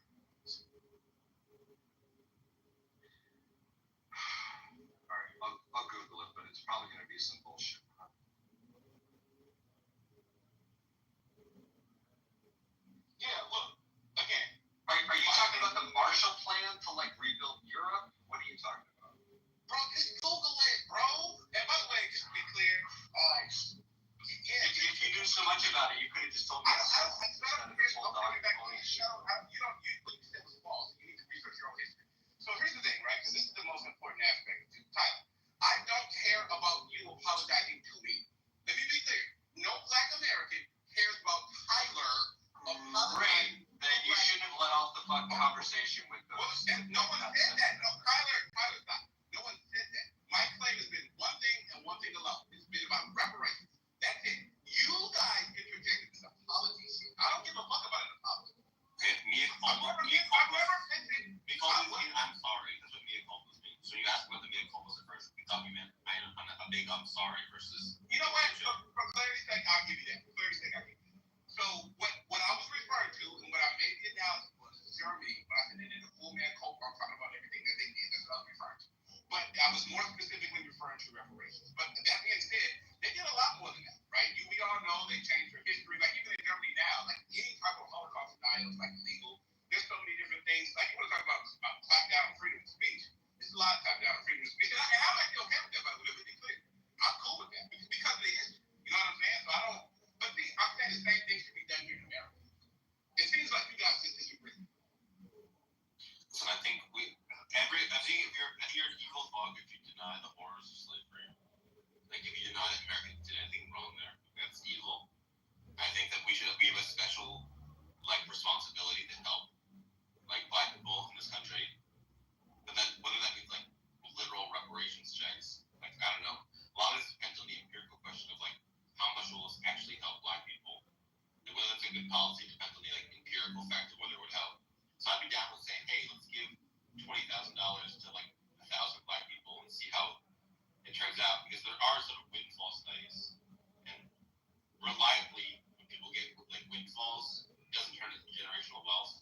All right, I'll Google it, but it's probably going to be some bullshit. Yeah, look, again, are you talking about the Marshall Plan to like rebuild Europe? What are you talking about? Bro, just Google it, bro. And by the way, just to be clear, if you knew so much about it, you could have just told me. You said was false. You need to research your own history. So here's the thing, right? Because this is the most important aspect to the title. I don't care about you apologizing to me. Let me be clear. No Black American cares about Tyler apologizing. Then you shouldn't have let off the fucking conversation with those. alone. It's been about reparations. That's it. You guys interjected this apology shit. I don't give a fuck about an apology. Okay, mea culpa. I've never said that. Mea culpa means I'm sorry. That's what mea culpa means. So you asked what the mea culpa at first. We thought we meant a big I'm sorry versus. You know what? For clarity's sake, I'll give you that. For clarity's sake, I'll give you that. So what I was referring to and what I made the analogy was Germany, when I said they did the full man culpa, I'm talking about everything that they did. That's what I was referring to. But I was more specifically referring to reparations. But that being said, they did a lot more than that, right? We all know they changed their history. Like even in Germany now, like any type of Holocaust denial is like illegal. There's so many different things. Like you want to talk about clampdown on freedom of speech. There's a lot of clampdown on freedom of speech. And I'm actually okay with that, by the way. Let me be clear. I'm cool with that because of the history. You know what I'm saying? So I don't. But see, I'm saying the same thing should be done here in America. It seems like you guys just disagree. So I think if you're an evil thug if you deny the horrors of slavery. Like if you deny that Americans did anything wrong there, that's evil. I think that we have a special responsibility to help Black people in this country. But then whether that means literal reparations checks, I don't know. A lot of this depends on the empirical question of how much will this actually help Black people. And whether it's a good policy depends on the empirical fact of whether it would help. So I'd be down with saying, hey, let's give $20,000 to 1,000 Black people and see how it turns out, because there are sort of windfall studies, and reliably when people get windfalls, it doesn't turn into generational wealth.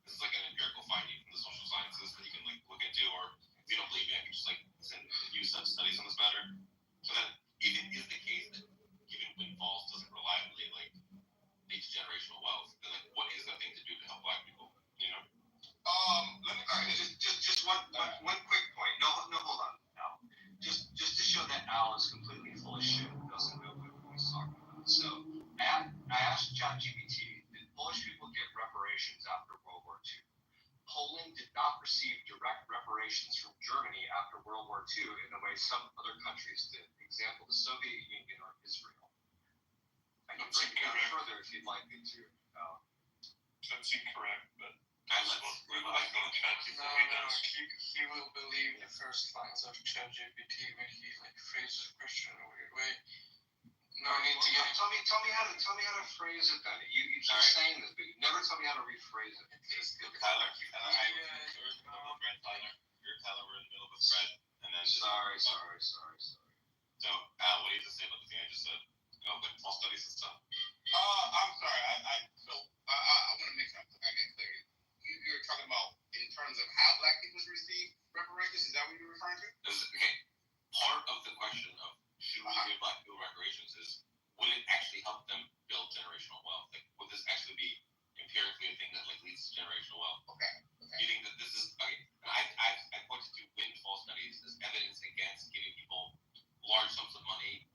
This is an empirical finding from the social sciences that you can look into, or if you don't believe me, I can just use some studies on this matter. So that if it is the case that giving windfalls doesn't reliably lead to generational wealth, then what is the thing to do to help Black people? You know? Let me just one quick point. No, hold on. No. Just to show that Al is completely full of shit and doesn't know what he's talking about. So I asked ChatGPT, did Polish people get reparations after World War II? Poland did not receive direct reparations from Germany after World War II in the way some other countries did. Example, the Soviet Union or Israel. I can break it down further if you'd like me to. That's incorrect, but he will believe the first lines of ChatGPT when he phrases a question in a weird way. No need to get. Tell me how to phrase it then. You keep saying this, but you never tell me how to rephrase it. Tyler, Tyler, we're in the middle of a thread, and then sorry. So, Al, what do you have to say about the thing I just said? Windfall studies and stuff. I'm sorry. I want to make sure I get clarity. You're talking about in terms of how Black people should receive reparations. Is that what you're referring to? Okay. Part of the question of should we give Black people reparations is would it actually help them build generational wealth? Would this actually be empirically a thing that leads to generational wealth? Okay. Do you think that this is okay? I pointed to windfall studies as evidence against giving people large sums of money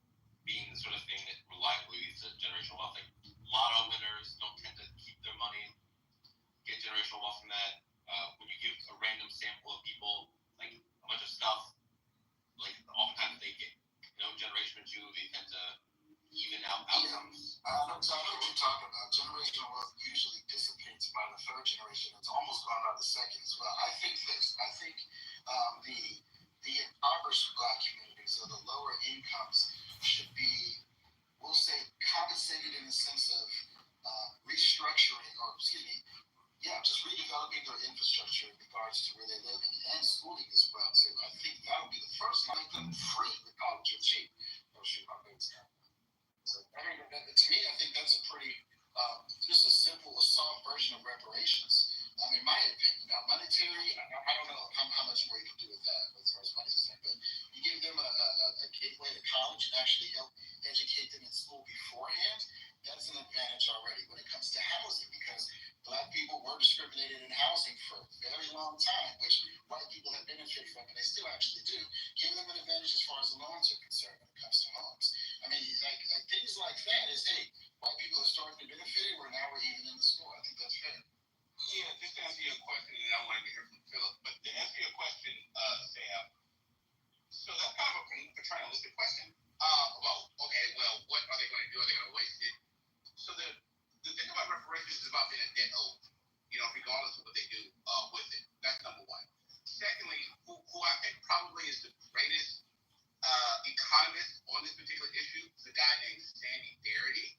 being the sort of thing that reliably leads to generational wealth. Lotto winners don't tend to keep their money, get generational wealth from that. When you give a random sample of people a bunch of stuff, oftentimes they get generation or two, they tend to even out outcomes. I know exactly what you're talking about. Generational wealth usually dissipates by the third generation. It's almost gone by the second as well. I think the impoverished Black communities or the lower incomes should be, we'll say, compensated in the sense of restructuring or, just redeveloping their infrastructure in regards to where they live and schooling as well. So I think that would be the first line, them free with college or cheap. So to me, I think that's a pretty, just a simple, a soft version of reparations. In my opinion, now monetary, I don't know how much more you can do with that as far as money is concerned, but you give them a gateway to college and actually help educate them in school beforehand. That's an advantage already when it comes to housing, because Black people were discriminated in housing for a very long time, which white people have benefited from, and they still actually do. Give them an advantage as far as the loans are concerned when it comes to homes. Things like that is, hey, white people historically benefited, where now we're even in the school. I think that's fair. Yeah, just to answer your question, and I want to hear from Philip, but to answer your question, Sam, so that's kind of a paternalistic question about, okay, well, what are they going to do? Are they going to waste it? So the thing about reparations is about being a debt owed, regardless of what they do with it. That's number one. Secondly, who I think probably is the greatest economist on this particular issue is a guy named Sandy Darity.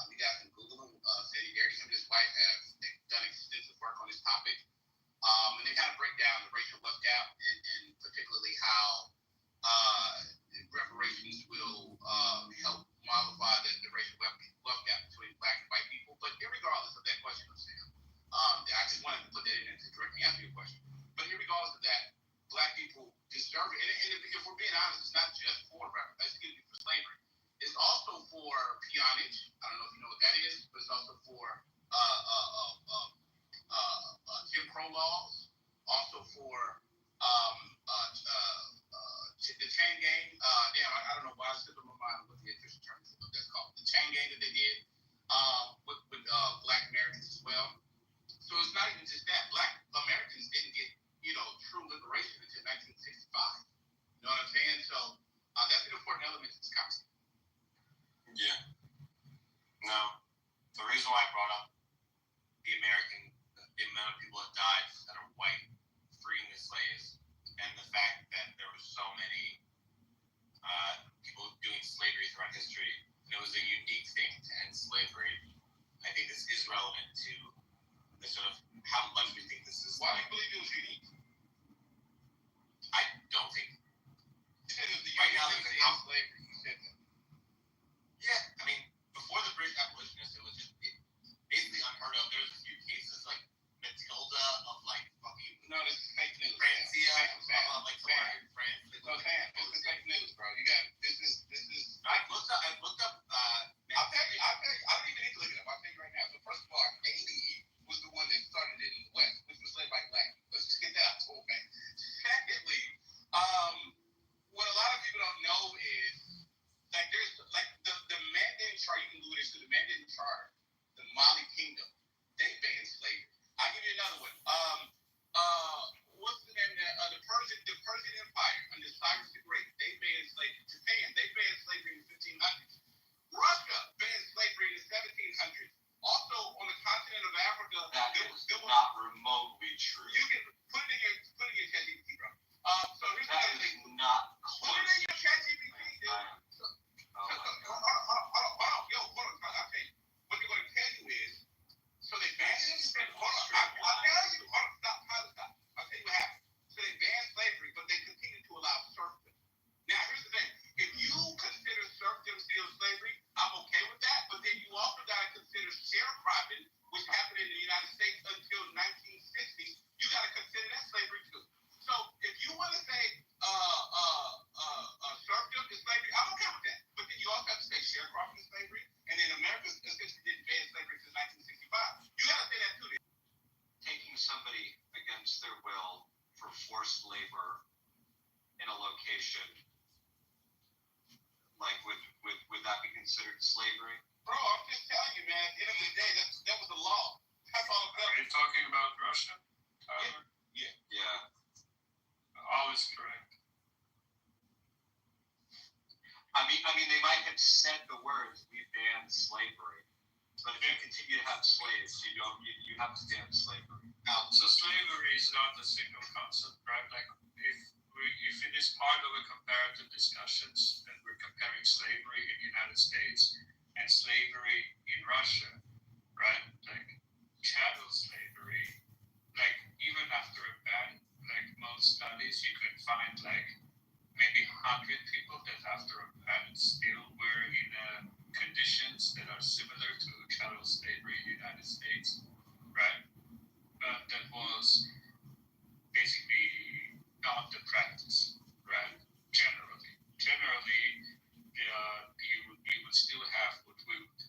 You guys can Google him. Sandy Darity. Him and his wife have done extensive work on this topic. And they kind of break down the racial wealth gap and particularly how reparations will help modify the racial wealth gap between black and white people. But irregardless of that question, Sam, I just wanted to put that in to directly answer your question. But irregardless of that, black people deserve it. And if we're being honest, it's not just for slavery. It's also for peonage. I don't know if you know what that is, but it's also for Jim Crow laws, also for the chain gang. I don't know why I slipped in my mind what the official term is, what that's called. The chain gang that they did with black Americans as well. So it's not even just that. Black Americans didn't get, true liberation until 1965. You know what I'm saying? So that's an important element to this conversation. Yeah. Now, the reason why I brought up the amount of people that died that are white, freeing the slaves, and the fact that there were so many people doing slavery throughout history, and it was a unique thing to end slavery. I think this is relevant to the sort of how much we think this is. Why do you believe it was unique? I don't think. Right now, there's a house slavery. You said that. Yeah, I mean, before the British abolitionists, it was just basically unheard of. There was a few cases like Matilda of like fucking. No, this is fake news. Francia of like someone in France. No, Sam, this is fake news, bro. You got this is. I looked up. I'll tell you. I don't even need to look it up. I'll tell you right now. So first of all, Haiti was the one that started it in the West, which was led by black. Let's just get that out the whole thing. Secondly, what a lot of people don't know is like there's like the Mandan Charter. You can do this to the Mandan Charter, the Mali Kingdom. They banned slavery. I'll give you another one. What's the name? The Persian Empire under Cyrus the Great. They banned slavery. Japan. They banned slavery in the 1500s. Russia banned slavery in the 1700s. Also, on the continent of Africa, there was not remotely true. You can put it in your ChatGPT, bro. So here's the other thing. Not close. Put it in your ChatGPT, dude. Hold on. Yo, hold on. I'll tell you. What they're going to tell you is, so they banned it. Hold on. I'll tell you. Hold on. Stop. I'll tell you what happened. So they banned slavery, but they continue to allow serfdom. Now, here's the thing. If you consider serfdom still slavery, I'm okay with that. But then you also got to consider sharecropping, which happened in the United States until 1960. You got to consider that slavery too. So if you want to say serfdom is slavery, I'm okay with that. But then you also have to say sharecropping is slavery, and then America essentially didn't ban slavery since 1965. You got to say that too. Taking somebody against their will for forced labor in a location, like would that be considered slavery? Bro, I'm just telling you, man. At the end of the day, that was the law. That's all it was. Are you talking about Russia? Yeah. Always correct. I mean, they might have said the words, "We ban slavery," but if you continue to have slaves, you have to ban slavery. So slavery is not a single concept, right? Like if it is part of a comparative discussions, and we're comparing slavery in the United States and slavery in Russia, right? Like chattel slavery, like even after a ban, like most studies, you can find like maybe 100 people that after a ban still were in conditions that are similar to chattel slavery in the United States, right? But that was basically not the practice, right? Generally, you would still have what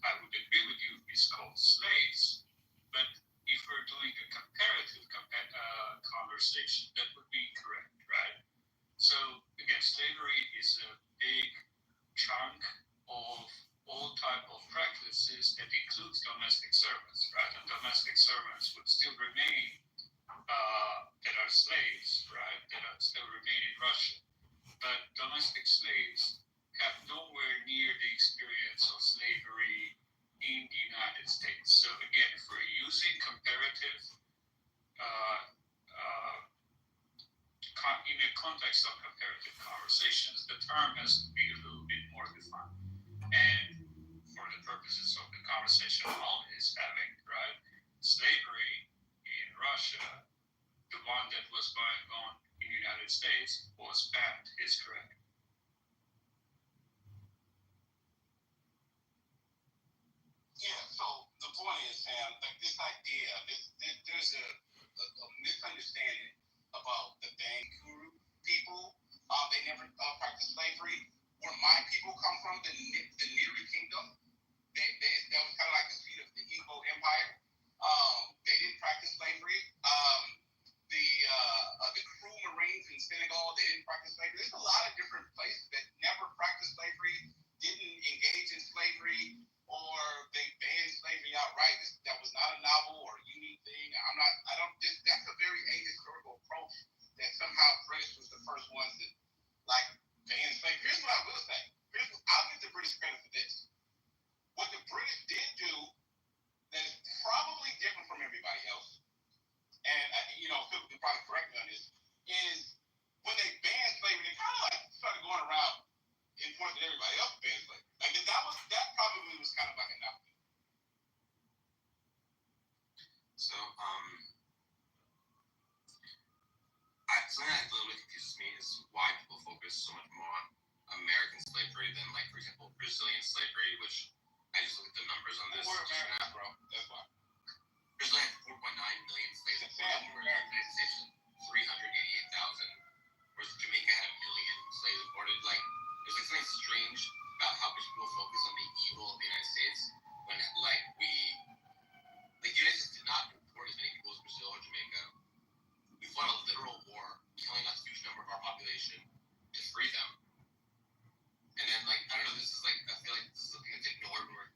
I would agree with you is called slaves, but if we're doing a comparative conversation, that would be correct, right? So again, slavery is a big chunk of all type of practices that includes domestic servants, right? And domestic servants would still remain that are slaves, right? That are still remain in Russia. But domestic slaves have nowhere near the experience of slavery in the United States. So again, if we're using comparative in the context of comparative conversations, the term has to be a little bit more is fine. And for the purposes of the conversation Mom is having, right? Slavery in Russia, the one that was going on in the United States, was banned, is correct. Yeah, so the point is, Sam, like this idea, there's a misunderstanding about the Bangkuru people. They never practiced slavery. Where my people come from, the Neri Kingdom, that was kind of like the seat of the Igbo Empire. They didn't practice slavery. The Kru Marines in Senegal, they didn't practice slavery. There's a lot of different places that never practiced slavery, didn't engage in slavery, or they banned slavery outright. That was not a novel or a unique thing. That's a very ahistorical approach that somehow British was the first ones that like banned slavery. Here's what I will say. I'll give the British credit for this. What the British did do that is probably different from everybody else, and Phil can probably correct me on this, is when they banned slavery, they kind of like started going around enforcing everybody else to ban slavery. Like that probably was kind of like a novelty. So, something that a little bit confuses me is why people focus so much more on American slavery than, like, for example, Brazilian slavery, which I just looked at the numbers on this. We're Americans, bro. That's why. Brazil had 4.9 million slaves in the United States, 388,000, whereas Jamaica had 1 million slaves imported. Like, there's like something strange about how much people focus on the evil of the United States when, like, the United States did not import as many people as Brazil or Jamaica. We fought a literal war, killing a huge number of our population to free them. And then, like, I don't know, this is like, I feel like this is something that's ignored when we're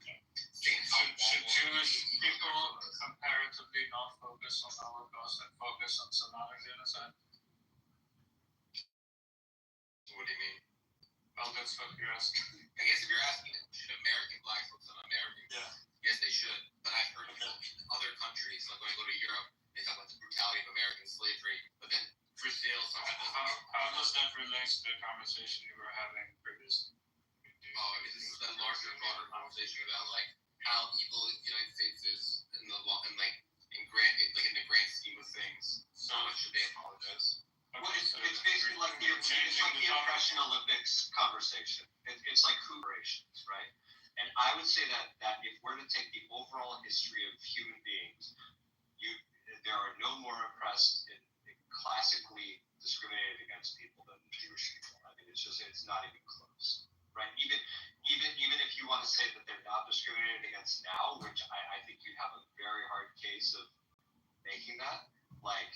saying how Should Jewish people comparatively not focus on Holocaust and focus on Somali genocide? What do you mean? Well, that's what you're asking. I guess if you're asking, should American blacks focus on Americans? Yeah. Yes, they should. But I've heard people in other countries, like when I go to Europe, they talk about the brutality of American slavery. But then Brazil, how does that relate to the conversation you were having previously? Oh, I mean, this is a larger, broader conversation about like how evil the United States is in the in the grand scheme of things. So how much should they apologize? Well, it's basically like the oppression Olympics conversation. It's like corporations, right? And I would say that if we're to take the overall history of human beings, there are no more oppressed and classically discriminated against people than Jewish people. I mean, it's not even close, right? Even if you want to say that they're not discriminated against now, which I think you have a very hard case of making that. Like,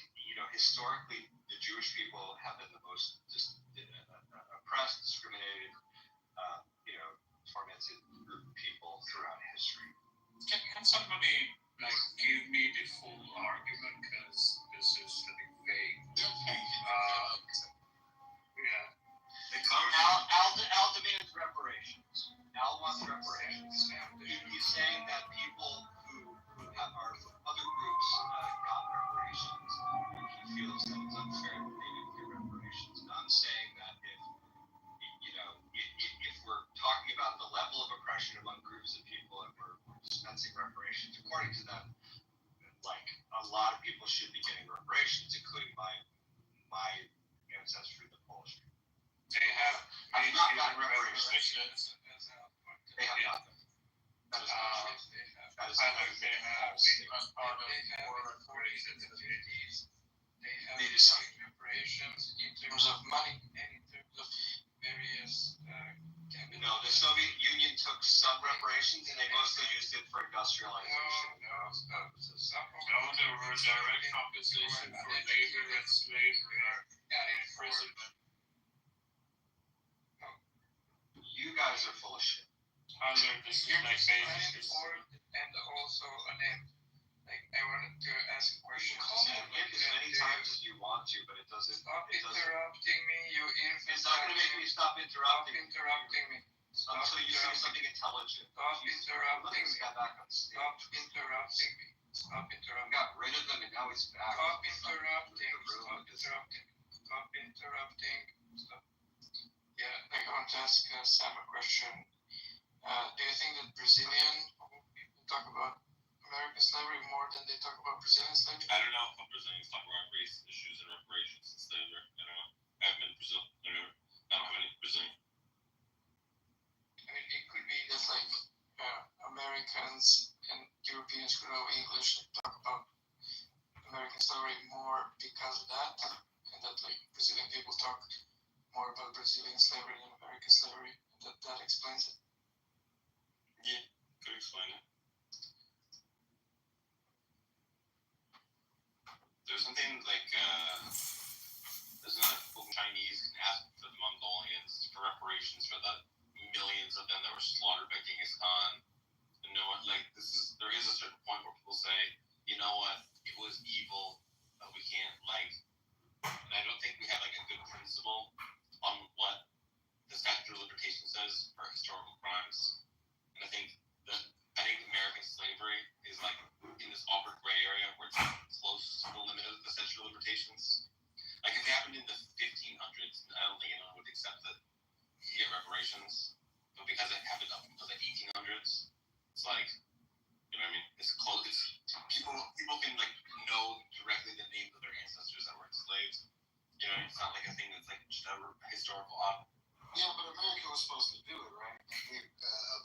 historically, the Jewish people have been the most oppressed, discriminated, tormented group of people throughout history. Can somebody give me the full argument, because this is a bit vague. Al demands reparations. Al wants reparations. He's saying that people who are other groups got reparations. He feels that it's unfair that they didn't get reparations. And I'm saying that if we're talking about the level of oppression among groups of people and we're dispensing reparations, according to them, like a lot of people should be getting reparations, including my ancestry, the Polish people. They have not gotten reparations. They have not. That is not true. That is not true. They have, because part of war authorities in the 50s, they have received reparations in terms of money and in terms of various No, the Soviet Union took some reparations and they mostly used it for industrialization. No, there were direct compensation for labor and slavery and imprisonment. You guys are full of shit. This is like basis. And also, I wanted to ask a question. Call me as many times as you want to, but it doesn't. Stop interrupting me, you infant. It's not going to make me stop interrupting. Stop interrupting me. Until you say something intelligent. Stop interrupting me. Back on stage. Stop interrupting me. Stop interrupting me. Got rid of them and now he's back. Stop interrupting. Stop interrupting. Stop interrupting. Stop. Yeah, I want to ask Sam a question. Do you think that Brazilian people talk about American slavery more than they talk about Brazilian slavery? I don't know how Brazilians talk about race issues and reparations and slavery. I don't know. I haven't been to Brazil. I don't have any Brazilian. I mean, it could be that like Americans and Europeans who know English talk about American slavery more because of that, and that like Brazilian people talk more about Brazilian slavery than American slavery, and that explains it. Yeah, could explain it. There's something like there's enough people Chinese can ask for the Mongolians for reparations for the millions of them that were slaughtered by Genghis Khan. You know what? Like there is a certain point where people say, you know what, it was evil, but we can't like. And I don't think we have like a good principle on what the statute of limitations says for historical crimes. And I think American slavery is like in this awkward gray area where it's close to the limit of the statute of limitations. Like if it happened in the 1500s, I don't think anyone would accept that you get reparations. But because it happened up until the 1800s, it's like, you know what I mean? It's close. It's people can like know directly the names of their ancestors that were enslaved. You know, it's not like a thing that's like just a historical object. Yeah, but America was supposed to do it, right? Give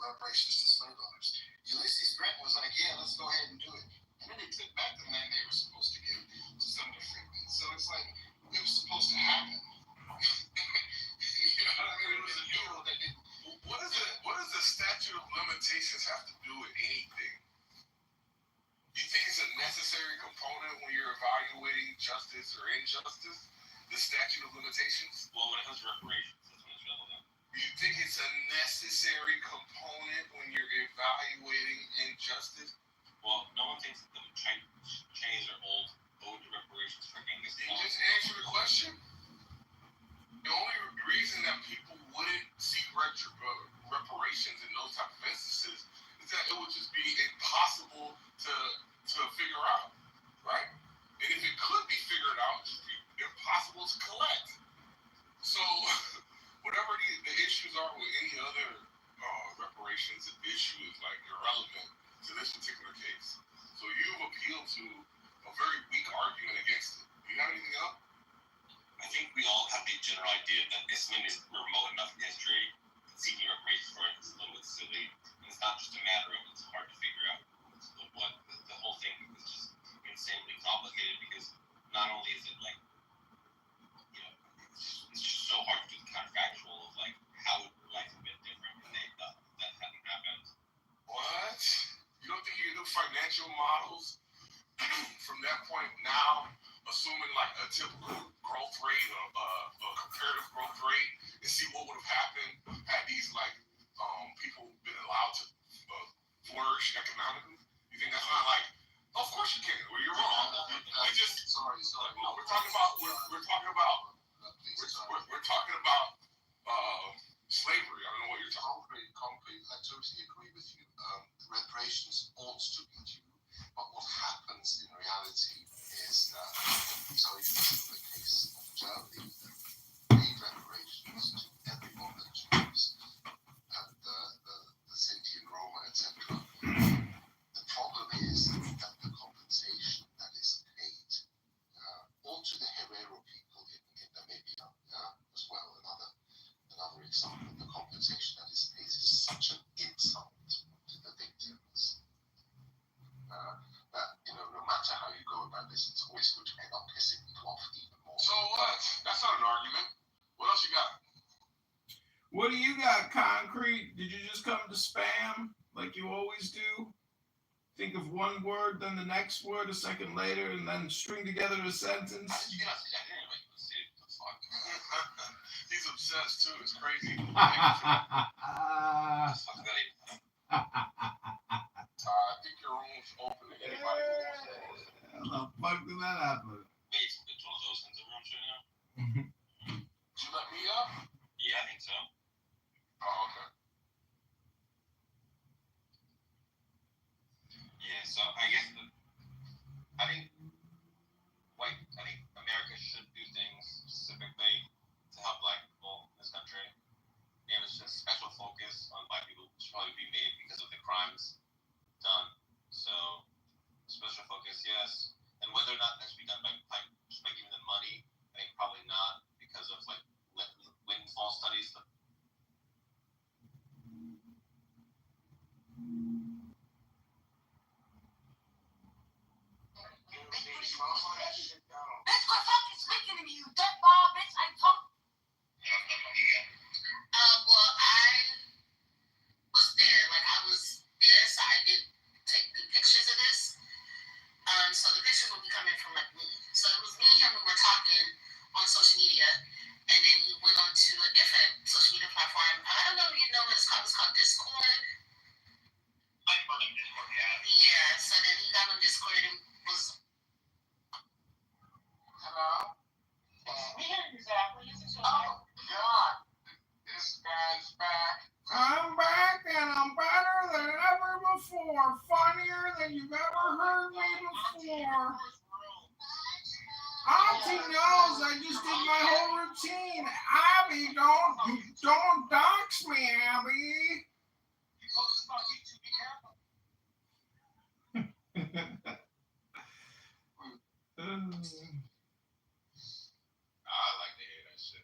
reparations to slave owners. Ulysses Grant was like, yeah, let's go ahead and do it. And then they took back the land they were supposed to give to some of the freedmen. So it's like, it was supposed to happen. You know what I mean? It was a deal that didn't. What does the statute of limitations have to do with anything? You think it's a necessary component when you're evaluating justice or injustice? The statute of limitations? Well, when it comes to reparations, that's when it's relevant. You think it's a necessary component when you're evaluating injustice? Well, no one thinks that the Chinese are old, owed to reparations for Genghis Khan. You just answer the question. The only reason that people wouldn't seek reparations in those type of instances is that it would just be impossible to figure out, right? And if it could be figured out, it would be impossible to collect. So, whatever the issues are with any other reparations issue is like irrelevant to this particular case. So you've appealed to a very weak argument against it. Do you have anything else? I think we all have the general idea that Islam is remote enough in history that seeking reparations for it is a little bit silly. And it's not just a matter of it's hard to figure out what the whole thing is just insanely complicated because not only is it like, you know, it's just so hard to do the counterfactual of like how would life have been different if that hadn't happened. What? You don't think you can do financial models from that point now, assuming like a typical growth rate or a comparative growth rate, and see what would have happened had these like people been allowed to flourish economically? You think that's not like? Of course you can. Well, you're wrong. I just sorry. No, we're talking about slavery. I don't know what you're talking. Concrete. I totally agree with you. Reparations ought to be due, but what happens in reality is that, so in the case of Germany, paid reparations to everyone that Jews and the Sinti and Roma, etc. The problem is that the compensation that is paid, or to the Herero people in Namibia, as well, another example, the compensation that is paid is such an insult to the victims. That, you know, no matter how you go about this, it's always going to end up pissing people off even more. So what? That's not an argument. What else you got? What do you got, Concrete? Did you just come to spam like you always do? Think of one word, then the next word a second later, and then string together a sentence? He's obsessed too. It's crazy. I think your room's open to anybody who wants to. How the fuck did that happen? Wait, it's one of those kinds of rooms right now? Did you let me up? Yeah, I think so. Oh, okay. Yeah, so I guess I think America should do things specifically to help black people in this country. would be made because of the crimes done. So special focus, yes. And whether or not that should be done by giving them money, I think probably not because of like windfall studies. Bitch, quit fucking speaking to me, you dead ball, bitch. I told. Well, I was there. Like, I was there, so I did take the pictures of this. So the pictures will be coming from, like, me. So it was me and him who were talking on social media, and then he went on to a different social media platform. I don't know if you know what it's called. It's called Discord. Like on Discord, yeah. Yeah, so then he got on Discord and was... Hello? We hear you, Zach. Will you sit your God. This guy's back. I'm back and I'm better than ever before. Funnier than you've ever heard me before. Auntie knows I just did my whole routine. Abby, don't dox me, Abby. I like to hear that shit.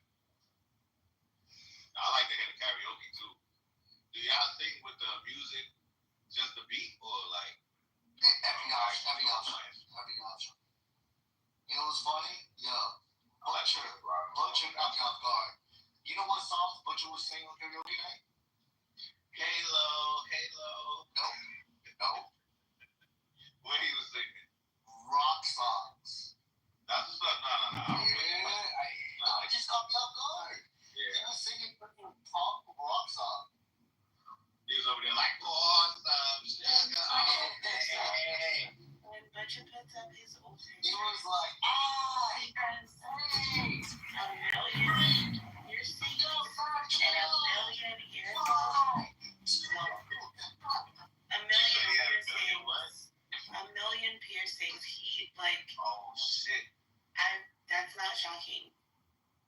I like to hear the karaoke too. Do y'all sing with the music, just the beat, or like every option? You know what's funny? Yo, Butcher got me off guard. You know what songs Butcher was singing on karaoke night? Halo. No. What he was singing? Rock songs. That's what's up. No. Yeah, it just caught me off guard. Yeah. He was singing freaking pop rock songs. He was over there like, awesome. Hey. When Butcher puts up his old he was like, he can say a million years single and a million years old. A million piercings. He like. Oh shit. That's not shocking.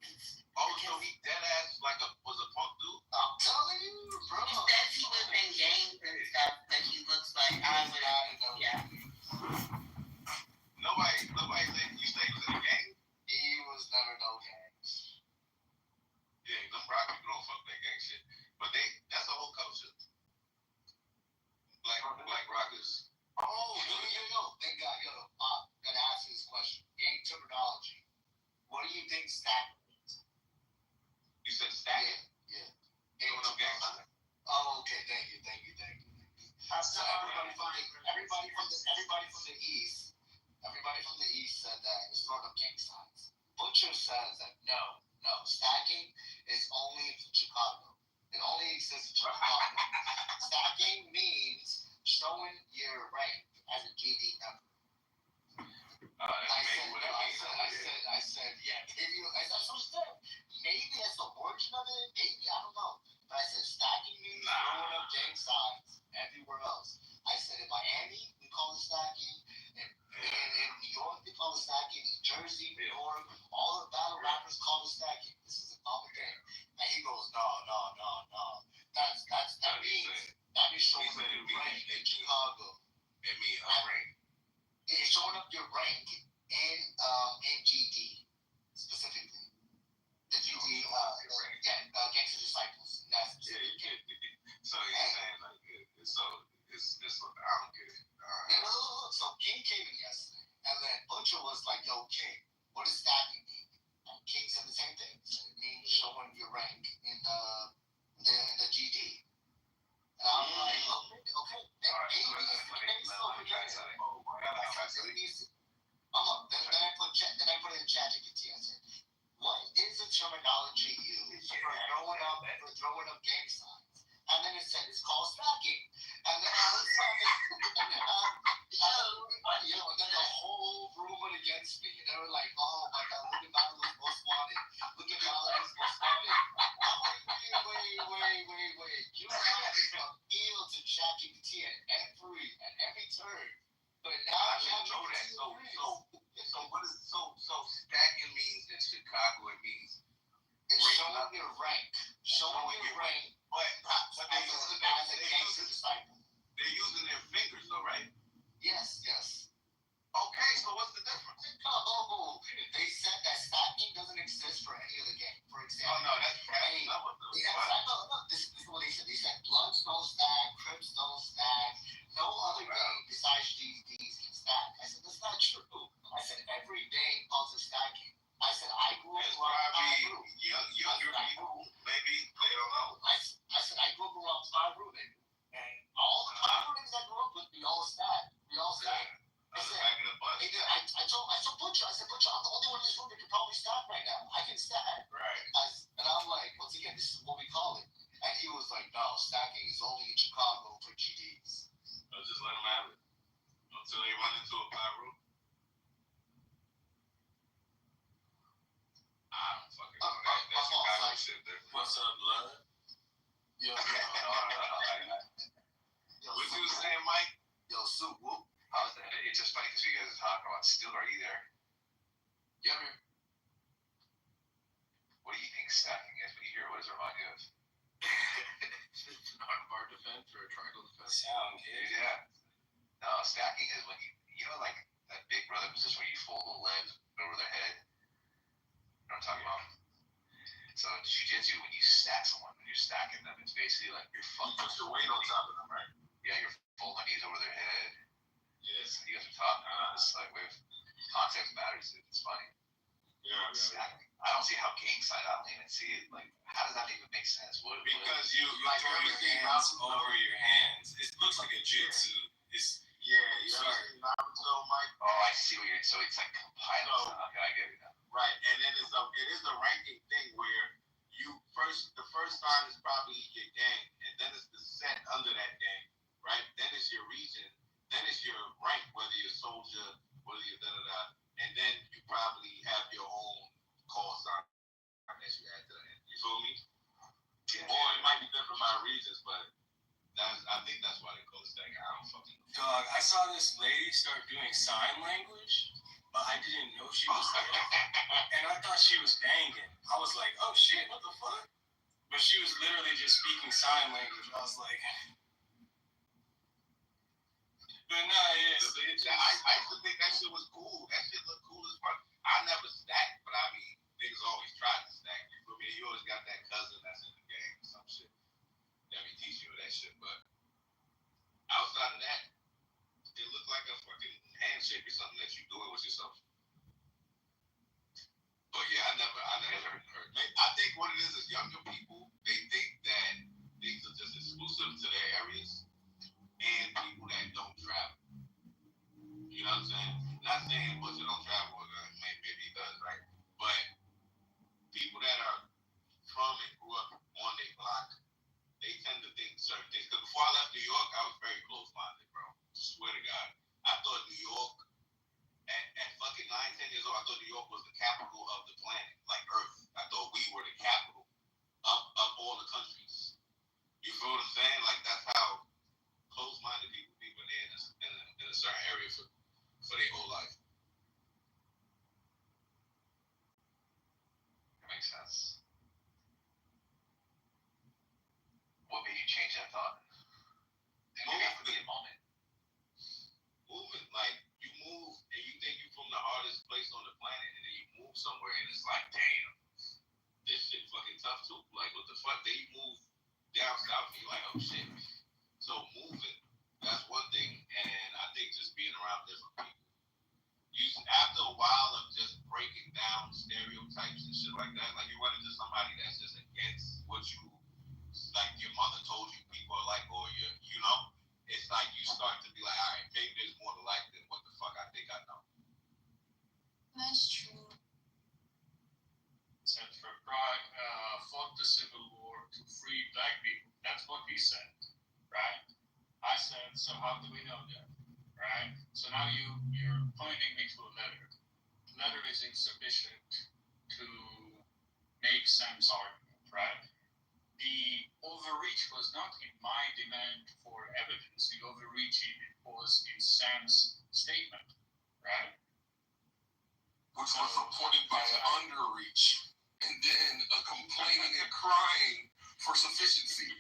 So he dead ass like was a punk dude? I'm telling you, bro. He says he was in gangs and stuff, but he looks like I would know. Yeah. Nobody said you say he was in a gang? He was never no gangs. Yeah, them rock people don't fuck that gang shit. But that's a whole culture. Black rockers. Oh, yo. Thank God, gotta ask you this question. Gang terminology. What do you think stack means? You said stack? Yeah. Gang sign. Oh, okay. Thank you. So everybody from the east said that it's sort of gang signs. Butcher says that no, stacking is only in Chicago. It only exists in Chicago. Stacking means showing your rank as a GD member. I said, yeah, maybe that's what I said. Maybe that's the origin of it. Maybe, I don't know. But I said stacking means throwing up gang signs everywhere else. I said in Miami, we call it stacking. In New York, they call it stacking. New Jersey, New York, all the battle rappers call it stacking. This is a common thing. And he goes, no. That means showing up your rank in Chicago. It means rank. Yeah, showing up your rank in GD specifically. The GD, Gangster Disciples. That's So you're saying like it's I don't get it. Look. So King came in yesterday, and then Butcher was like, "Yo, King, what does stacking mean?" And King said the same thing. So it means showing your rank in the GD. And I'm like, okay. Then I put it in ChatGPT. I said, what is the terminology used for throwing up gang signs? And then it said it's called stacking. And then I was like, and then the whole room went against me. They were like, oh my God, look at Malibu's most wanted. Look at Malibu's most wanted. I'm like, wait. You guys appeal to ChatGPT at every turn. But now ChatGPT So what is stacking means in Chicago? It means it's showing your rank. Showing your rank. But they use in this room that could probably stack right now. I can stack. Right. And I'm like, once again, this is what we call it. And he was like, no, stacking is only in Chicago for GDs. I'll just let him have it until they run into a pyro. I don't fucking know. That's Chicago shit there. What's up, blood? Yo, What you was saying, Mike? Yo, Sue, whoop. It's just funny because you guys are talking about steel. Are you there? Yeah, man. What do you think stacking is when you hear what does it remind you of? It's an armbar defense or a triangle defense. Sound, kid. Yeah. No, stacking is when you know, like that big brother position where you fold the legs over their head. You know what I'm talking about? So in jiu-jitsu, when you stack someone, when you're stacking them, it's basically like you're fucking. You put your weight on top of them, right? Yeah, you're folding knees over their head. Yes. You guys are talking about this like with context matters. It's funny. Yeah. Stacking. I don't see how game side. I don't even see it. Like, how does that even make sense? Because you throw your hands over your hands. It looks like a jitsu. It's you ever seen Naruto, Mike? Oh, I see what you're. So it's like compiling. Okay, I get it now. right, and then it is a ranking thing where the first sign is probably your gang, and then it's the set under that gang, right? Then it's your region, then it's your rank, whether you're a soldier, whether you're da-da-da, and then you probably have your own call sign that you add to the end. You feel me? Yeah. Or it might be different by regions, but I think that's why they call it stacking. I don't fucking know. Dog, I saw this lady start doing sign language, but I didn't know she was there. And I thought she was banging. I was like, oh shit, what the fuck? But she was literally just speaking sign language. I was like, but no, I used to think that shit was cool. That shit looked cool as fuck. I never stacked, but I mean, niggas always tried to stack. You feel me? You always got that cousin that's in the game or some shit. Let me teach you that shit. But outside of that, it looked like a fucking handshake or something that you doing with yourself. But yeah, I never heard. I think what it is younger people, they think that things are just exclusive to their areas and people that don't travel. You know what I'm saying? Not saying Butcher don't travel, maybe he does, right? But people that are from and grew up on their block, they tend to think certain things. Because before I left New York, I was very close-minded, bro. Swear to God. I thought New York, at fucking 9, 10 years old, I thought New York was the capital of the planet, like Earth. I thought we were the capital of all the countries. You feel what I'm saying? Like, that's how close-minded people be when they're in a certain area for their whole life. That makes sense. What made you change that thought? Maybe it could be a moment. Moving, like you move and you think you're from the hardest place on the planet, and then you move somewhere and it's like, damn, this shit fucking tough too. Like, what the fuck? They move down south and you're like, oh shit. So moving, that's one thing, and I think just being around different people. After a while of just breaking down stereotypes and shit like that, like you run into somebody that's just against what you, like your mother told you people are like, or you know, it's like you start to be like, all right, maybe there's more to life than what the fuck I think I know. That's true. Said for Prague fought the Civil War to free black people. That's what he said, right? I said, so how do we know that, right? So now you're pointing me to a letter. The letter is insufficient to make Sam's argument, right? The overreach was not in my demand for evidence. The overreach was in Sam's statement, right? Which was supported by an underreach, and then a complaining and crying for sufficiency.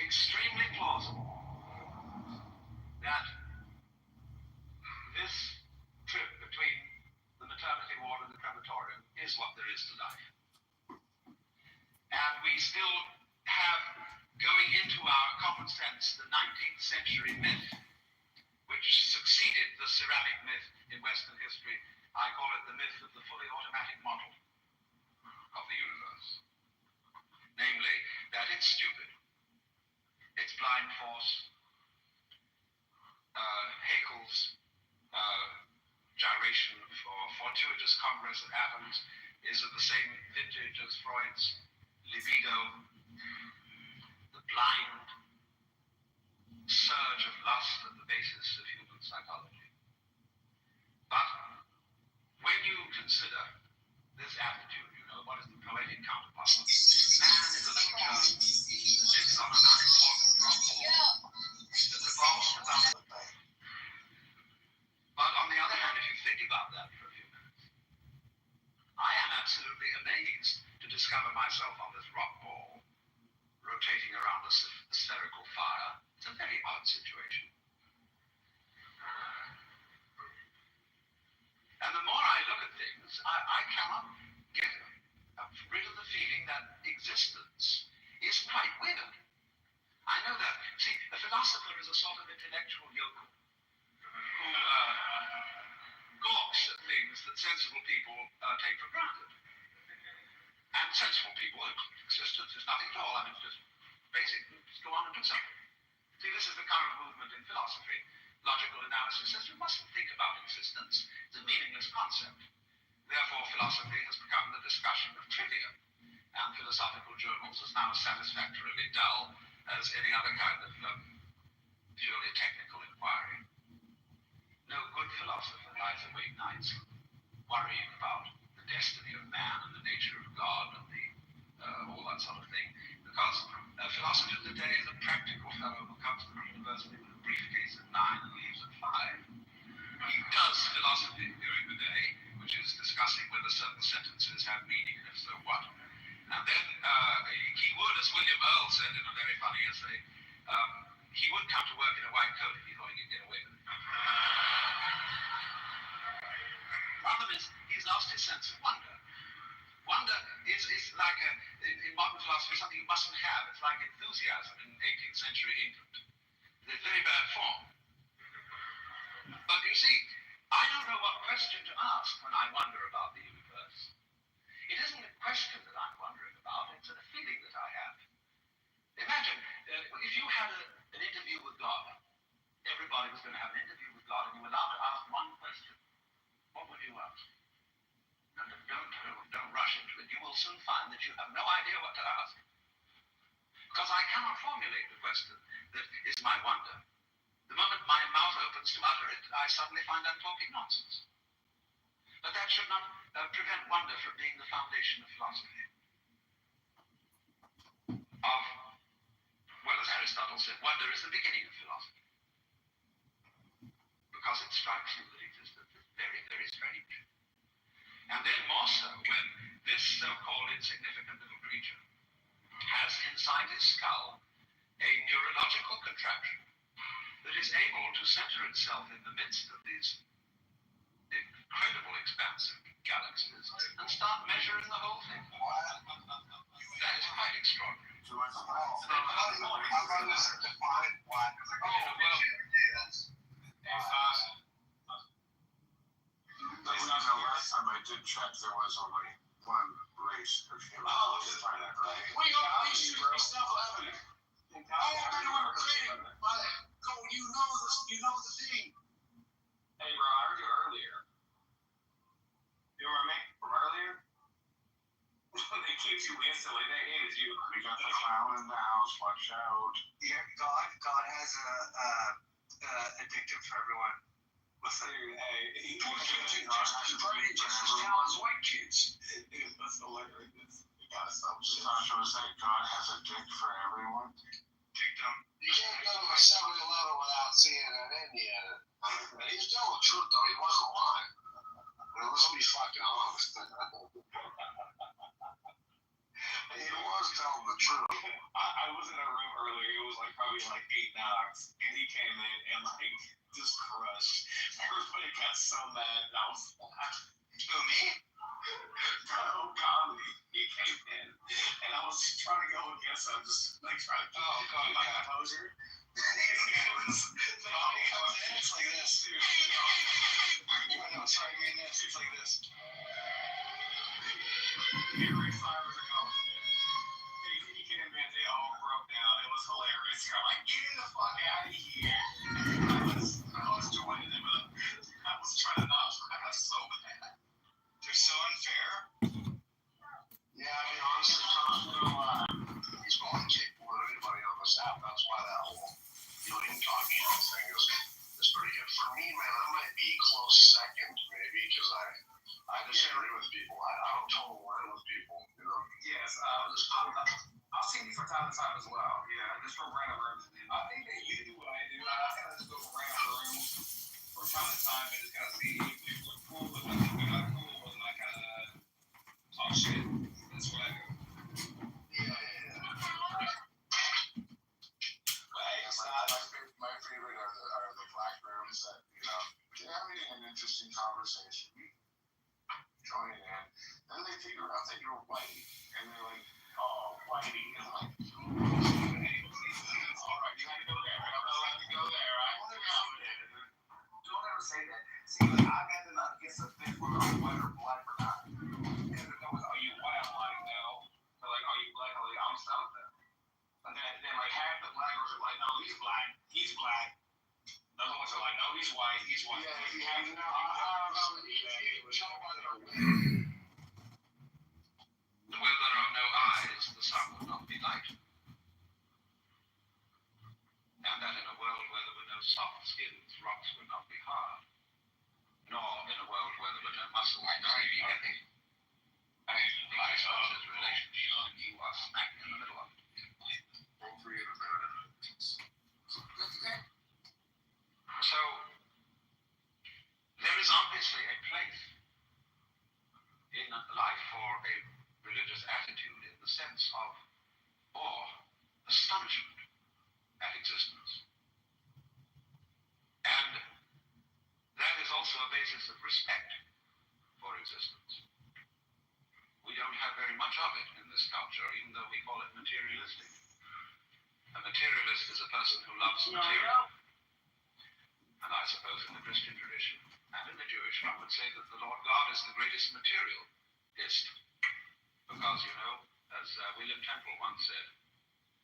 extremely plausible that this trip between the maternity ward and the crematorium is what there is to life. And we still have, going into our common sense, the 19th century myth, which succeeded the ceramic myth in Western history. I call it the myth of the fully automatic model of the universe. Namely, that it's stupid, it's blind force, Haeckel's gyration or fortuitous congress of atoms is of the same vintage as Freud's libido, the blind surge of lust at the basis of human psychology. But when you consider this attitude, you know, what is the poetic counterpart? Man is a little germ that lives on an unimportant rock ball that revolves about the bay. But on the other hand, if you think about that for a few minutes, I am absolutely amazed to discover myself on this rock ball, rotating around a spherical fire. It's a very odd situation. And the more I look at things, I cannot get rid of the feeling that existence is quite weird. I know that, see, a philosopher is a sort of intellectual yokel who gawks at things that sensible people take for granted. And sensible people, existence is nothing at all. I mean, it's just basic. Just go on and do something. See, this is the current movement in philosophy. Logical analysis says you mustn't think about existence. It's a meaningless concept. Therefore, philosophy has become the discussion of trivia. And philosophical journals is now as satisfactorily dull as any other kind of purely technical inquiry. No good philosopher lies awake nights worrying about the destiny of man and the nature of God and all that sort of thing. Because a philosopher today is a practical fellow who comes to the university with a briefcase at 9 and leaves at 5. He does philosophy during the day, which is discussing whether certain sentences have meaning and if so what. And then he would, as William Earle said in a very funny essay, he would come to work in a white coat if he thought he could get away with it. The problem is he's lost his sense of wonder. Wonder is like, in modern philosophy, something you mustn't have. It's like enthusiasm in 18th century England. It's a very bad form. But you see, I don't know what question to ask when I wonder about the universe. It isn't a question that I'm wondering about, it's a feeling that I have. Imagine, if you had an interview with God, everybody was going to have an interview with God, and you were allowed to ask one question. What would you ask? Don't rush into it. You will soon find that you have no idea what to ask. Because I cannot formulate the question that is my wonder. The moment my mouth opens to utter it, I suddenly find I'm talking nonsense. But that should not prevent wonder from being the foundation of philosophy. Well, as Aristotle said, wonder is the beginning of philosophy. Because it strikes you that existence is very, very strange. And then more so when this so-called insignificant little creature has inside his skull a neurological contraption that is able to center itself in the midst of these incredible expansive galaxies and start measuring the whole thing. That is quite extraordinary. Last time I did check, there was only one race per planet, right? We don't be self-evident. All everyone created by go, you know the thing. Hey bro, I heard you earlier. You remember me from earlier? They kicked you instantly, they hated you. We got the clown in the house, watch out. Yeah, God has a addictive for everyone. Listen, hey, he just as talented as white kids. That's hilarious. You gotta stop. Sasha was saying God has a dick for everyone. You can't go to a 7-Eleven without seeing an Indian. He's telling the truth, though. He wasn't lying. Let's be fucking honest. He was telling the truth. I was in a room earlier. It was like only like 8 knocks, and he came in and like just crushed. Everybody got so mad. I was laughing. Who, me? No, comedy. He came in, and I was trying to go against him, just like trying to keep my composure. It's like this. No, sorry, I mean this. It's like this. Every 5 years ago, he came in, they all broke down. It was hilarious. I'm like, get the fuck out of here. I was joining him, but I was trying to not. I got so mad. They're so unfair. Yeah, I mean, honestly, Tom's he's more capable than anybody on this app. That's why that whole, incognito thing is pretty good. For me, man, I might be close second, maybe, because I disagree with people. I don't total line with people, Yes, I've seen you from time to time as well. Yeah, just from random rooms. I think that you do what I do. I kind of just go from random rooms from time to time and just kind of see if people are cool, if they're not cool, or then I kind of talk shit. That's what I do. My favorite are the black rooms that, they're having an interesting conversation. Join in. Then they figure out that you're white. And they're like, oh, whitey. And I'm like, all right, you had to go there. I'm not allowed to go there. I want to accommodate it. Don't ever say that. See, like, I got to not get some things whether I'm white or black or not. Because if it was, are you white? I'm like, no. They're like, are you black? I'm like, I'm something. And then like half the black girls are like, no, he's black. He's black. The other ones are like, no, he's white. He's white. Yeah, Like, you have to know, where there are no eyes, the sun will not be light. And that in a world where there were no soft skins, rocks would not be hard. Nor in a world where there were no muscles, may be heavy. And life is relationship, and you are smack in the middle of it. So, there is obviously a place in life for a religious attitude in the sense of awe, astonishment at existence. And that is also a basis of respect for existence. We don't have very much of it in this culture, even though we call it materialistic. A materialist is a person who loves material. And I suppose in the Christian tradition and in the Jewish, one would say that the Lord God is the greatest materialist. Because, as William Temple once said,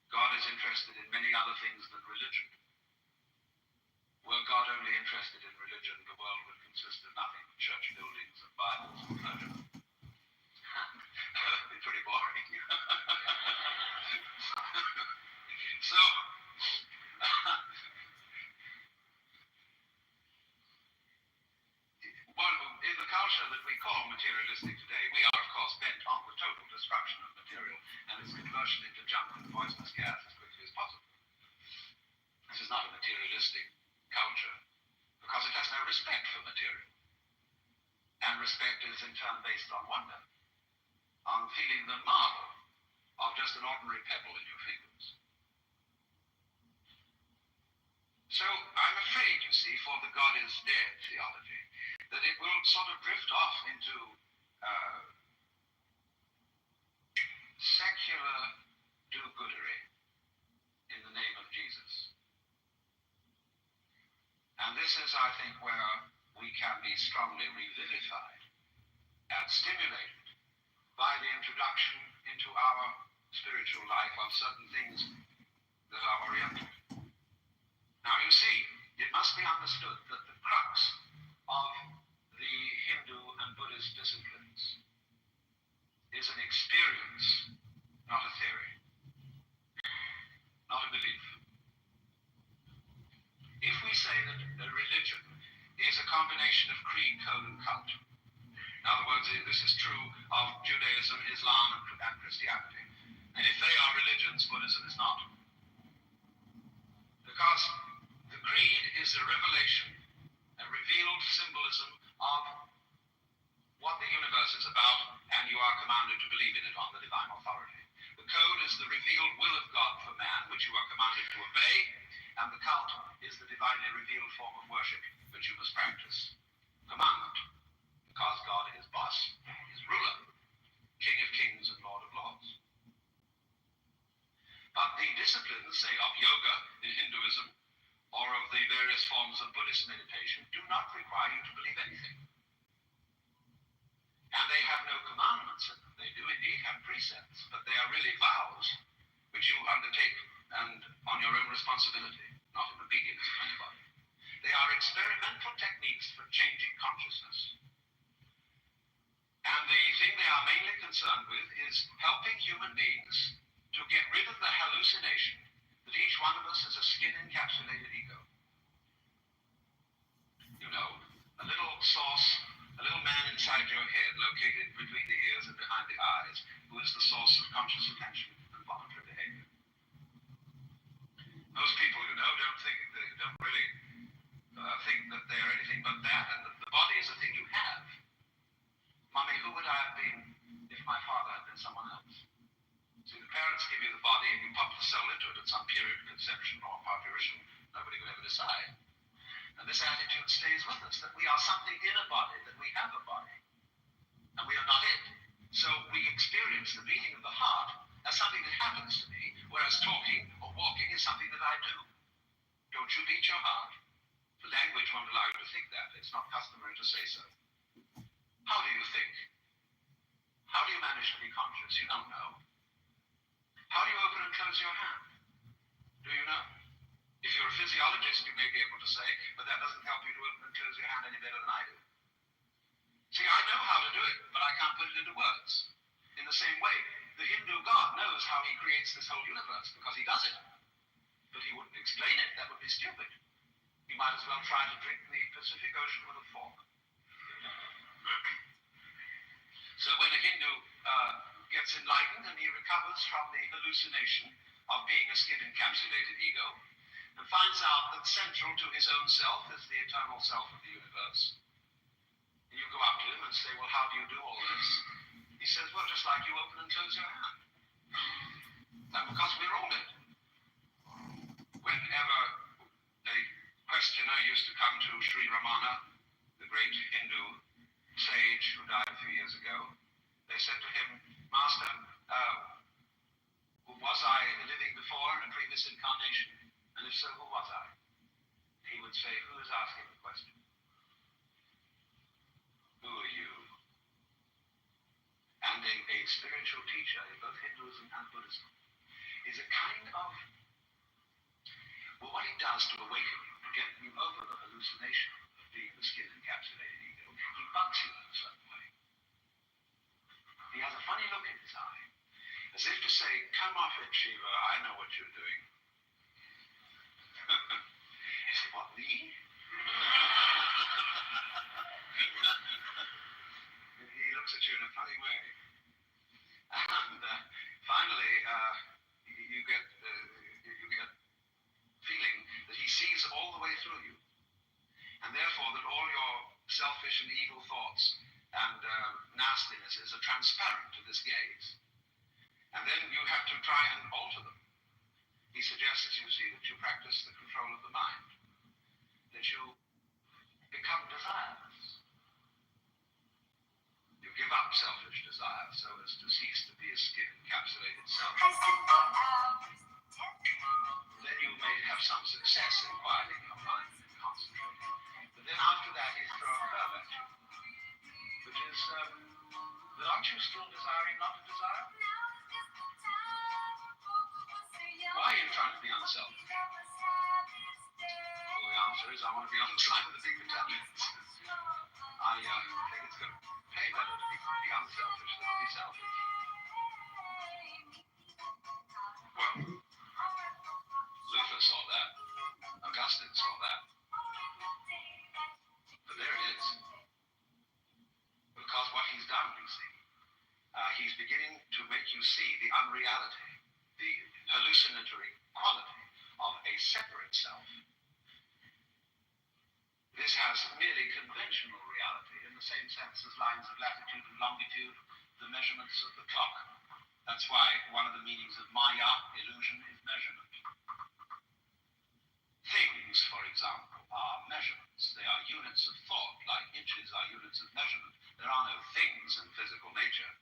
God is interested in many other things than religion. Were God only interested in religion, the world would consist of nothing but church buildings and Bibles and clergy. That would be pretty boring. So, in the culture that we call materialistic today, we are, of course, bent on the total destruction of material and its conversion into junk and poisonous gas as quickly as possible. This is not a materialistic culture because it has no respect for material. And respect is in turn based on wonder, on feeling the marvel of just an ordinary pebble in your fingers. So I'm afraid, you see, for the God is dead theology, that it will sort of drift off into secular do-goodery in the name of Jesus. And this is, I think, where we can be strongly revivified and stimulated by the introduction into our spiritual life of certain things that are oriental. Now you see, it must be understood that the crux of the Hindu and Buddhist disciplines is an experience, not a theory, not a belief. If we say that a religion is a combination of creed, code, and cult, in other words, this is true of Judaism, Islam, and Christianity. And if they are religions, Buddhism is not. Because the creed is a revelation, a revealed symbolism of what the universe is about, and you are commanded to believe in it on the divine authority. The code is is the revealed will of God for man, which you are commanded to obey, and the cult is the divinely revealed form of worship which you must practice. Commandment, because God is boss, is ruler, King of kings and Lord of lords. But the disciplines, say, of yoga in Hinduism, or of the various forms of Buddhist meditation, do not require you to believe anything. And they have no commandments in them. They do indeed have precepts, but they are really vows which you undertake and on your own responsibility, not in obedience to anybody. They are experimental techniques for changing consciousness. And the thing they are mainly concerned with is helping human beings to get rid of the hallucination that each one of us is a skin-encapsulated ego. You know, a little source, a little man inside your head, located between the ears and behind the eyes, who is the source of conscious attention and voluntary behavior. Most people, you know, don't really think that they are anything but that, and that the body is a thing you have. Mommy, who would I have been if my father had been someone else? See, the parents give you the body and you pop the soul into it at some period of conception or parturition. Nobody could ever decide. And this attitude stays with us, that we are something in a body, that we have a body, and we are not it. So we experience the beating of the heart as something that happens to me, whereas talking or walking is something that I do. Don't you beat your heart? The language won't allow you to think that. It's not customary to say so. How do you think? How do you manage to be conscious? You don't know. How do you open and close your hand? Do you know? If you're a physiologist, you may be able to say, but that doesn't help you to open and close your hand any better than I do. See, I know how to do it, but I can't put it into words. In the same way, the Hindu God knows how he creates this whole universe, because he does it. But he wouldn't explain it. That would be stupid. He might as well try to drink the Pacific Ocean with a fork. So when a Hindu gets enlightened and he recovers from the hallucination of being a skin-encapsulated ego, and finds out that central to his own self is the eternal self of the universe, and you go up to him and say, well, how do you do all this? He says, well, just like you open and close your hand. And because we're all it. Whenever a questioner used to come to Sri Ramana, the great Hindu sage who died a few years ago, they said to him, Master, was I living before in a previous incarnation? And if so, who was I? He would say, who is asking the question? Who are you? And a spiritual teacher in both Hinduism and Buddhism is a kind of, well, what he does to awaken you, to get you over the hallucination of being the skin-encapsulated ego, he bugs you in a certain way. He has a funny look in his eye, as if to say, come off it, Shiva, I know what you're doing. He said, what, me? He looks at you in a funny way. And finally, you get feeling that he sees all the way through you. And therefore that all your selfish and evil thoughts and nastinesses are transparent to this gaze. And then you have to try and alter them. He suggests, you see, that you practice the control of the mind, that you become desireless. You give up selfish desire so as to cease to be a skin-encapsulated self. Then you may have some success in quieting your mind and concentrating. But then after that, he's thrown a curve at you, which is, but aren't you still desiring not to desire? Why are you trying to be unselfish? Well, the answer is I want to be on the side of the big battalions. I think it's going to pay better to be unselfish than to be selfish. Well, Luther saw that. Augustine saw that. But there it is. Because what he's done, you see, he's beginning to make you see the unreality, the hallucinatory quality of a separate self. This has merely conventional reality in the same sense as lines of latitude and longitude, the measurements of the clock. That's why one of the meanings of Maya, illusion, is measurement. Things, for example, are measurements. They are units of thought, like inches are units of measurement. There are no things in physical nature.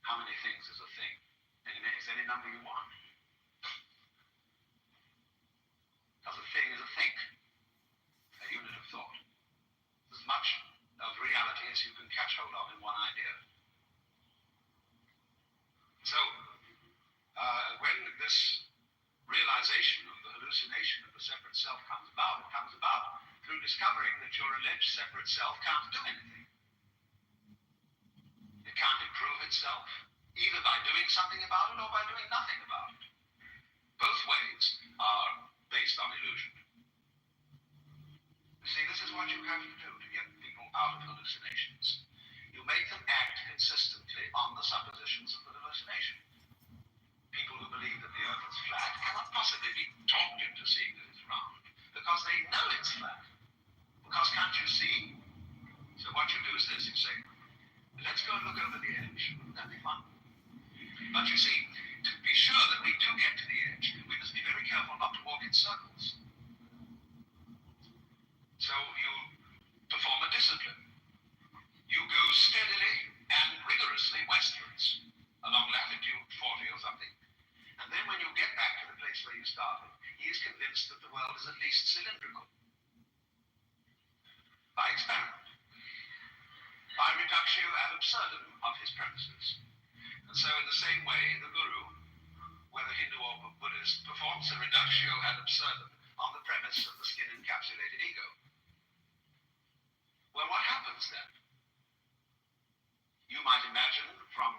How many things is a thing? It's any number you want. Because a thing is a think, a unit of thought. As much of reality as you can catch hold of in one idea. So, when this realization of the hallucination of the separate self comes about, it comes about through discovering that your alleged separate self can't do anything. It can't improve itself, either by doing something about it or by doing nothing about it. Both ways are based on illusion. You see, this is what you have to do to get people out of hallucinations. You make them act consistently on the suppositions of the hallucination. People who believe that the earth is flat cannot possibly be talked into seeing that it's round, because they know it's flat. Because can't you see? So what you do is this, you say, let's go and look over the edge. Wouldn't that be fun? But you see, to be sure that we do get to the edge, we must be very careful not to walk in circles. So you perform a discipline. You go steadily and rigorously westwards along latitude 40 or something. And then when you get back to the place where you started, he is convinced that the world is at least cylindrical. By experiment. By reductio ad absurdum of his premises. And so in the same way, the Guru, whether Hindu or Buddhist, performs a reductio ad absurdum on the premise of the skin-encapsulated ego. Well, what happens then? You might imagine from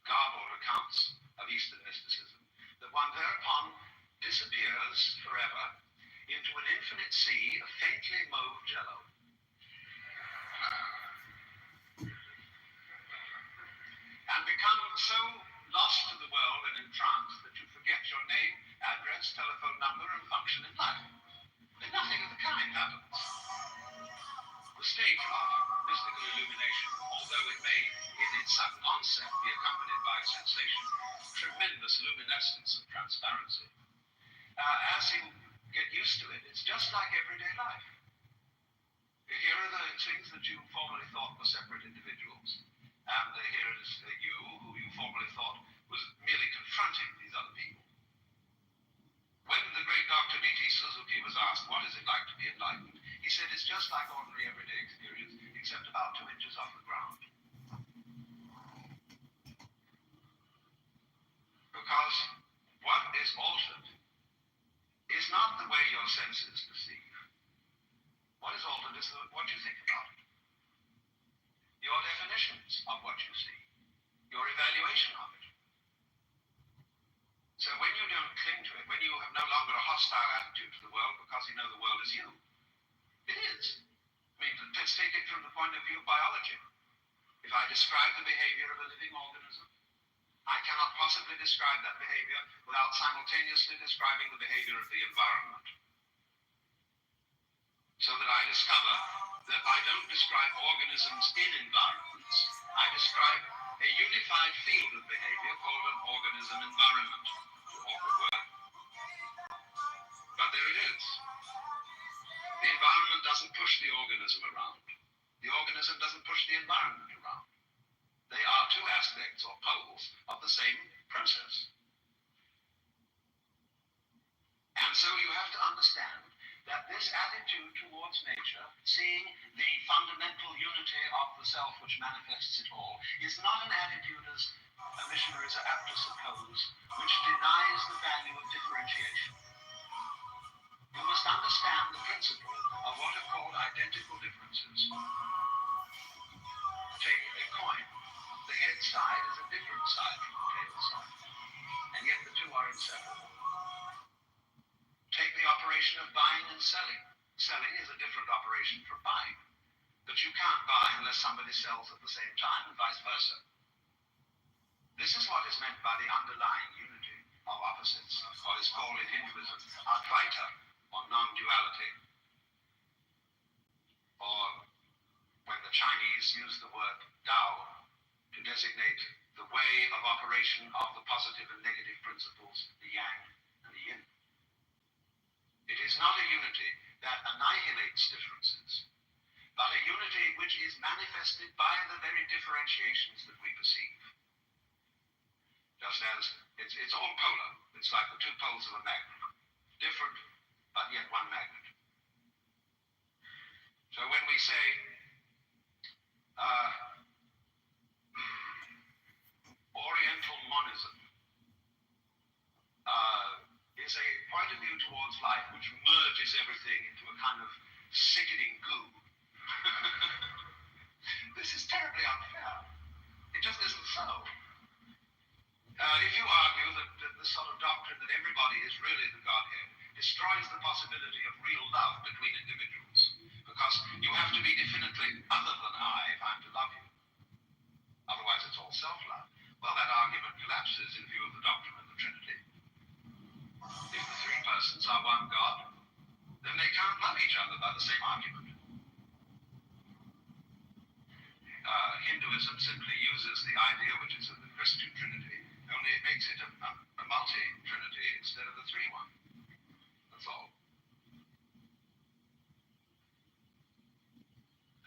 garbled accounts of Eastern mysticism that one thereupon disappears forever into an infinite sea of faintly mauve jello. And become so lost to the world and entranced that you forget your name, address, telephone number, and function in life. And nothing of the kind happens. The state of mystical illumination, although it may, in its sudden onset, be accompanied by sensation, tremendous luminescence and transparency. As you get used to it, it's just like everyday life. Here are the things that you formerly thought were separate individuals. And here is you, who you formerly thought was merely confronting these other people. When the great Dr. D.T. Suzuki was asked, what is it like to be enlightened? He said, it's just like ordinary everyday experience, except about 2 inches off the ground. Because what is altered is not the way your senses perceive. What is altered is what you think about it. Your definitions of what you see. Your evaluation of it. So when you don't cling to it, when you have no longer a hostile attitude to the world because you know the world is you. It is. I mean, let's take it from the point of view of biology. If I describe the behavior of a living organism, I cannot possibly describe that behavior without simultaneously describing the behavior of the environment. So that I discover that I don't describe organisms in environments. I describe a unified field of behavior called an organism environment. Awkward word. But there it is. The environment doesn't push the organism around. The organism doesn't push the environment around. They are two aspects or poles of the same process. And so you have to understand that this attitude towards nature, seeing the fundamental unity of the self which manifests it all, is not an attitude, as missionaries are apt to suppose, which denies the value of differentiation. You must understand the principle of what are called identical differences. Take a coin. The head side is a different side from the tail side, and yet the two are inseparable. Take the operation of buying and selling. Selling is a different operation from buying. But you can't buy unless somebody sells at the same time and vice versa. This is what is meant by the underlying unity of opposites, what is called in Hinduism Advaita, or non-duality. Or when the Chinese use the word Tao to to designate the way of operation of the positive and negative principles, the yang and the yin. It is not a unity that annihilates differences, but a unity which is manifested by the very differentiations that we perceive. Just as it's all polar. It's like the two poles of a magnet. Different, but yet one magnet. So when we say Oriental monism is a point of view towards life which merges everything into a kind of sickening goo. This is terribly unfair. It just isn't so. If you argue that the sort of doctrine that everybody is really the Godhead destroys the possibility of real love between individuals, because you have to be definitely other than I if I'm to love you. Otherwise it's all self-love. Well, that argument collapses in view of the doctrine of the Trinity. If the three persons are one God, then they can't love each other by the same argument. Hinduism simply uses the idea which is in the Christian Trinity, only it makes it a multi-Trinity instead of the three-one. That's all.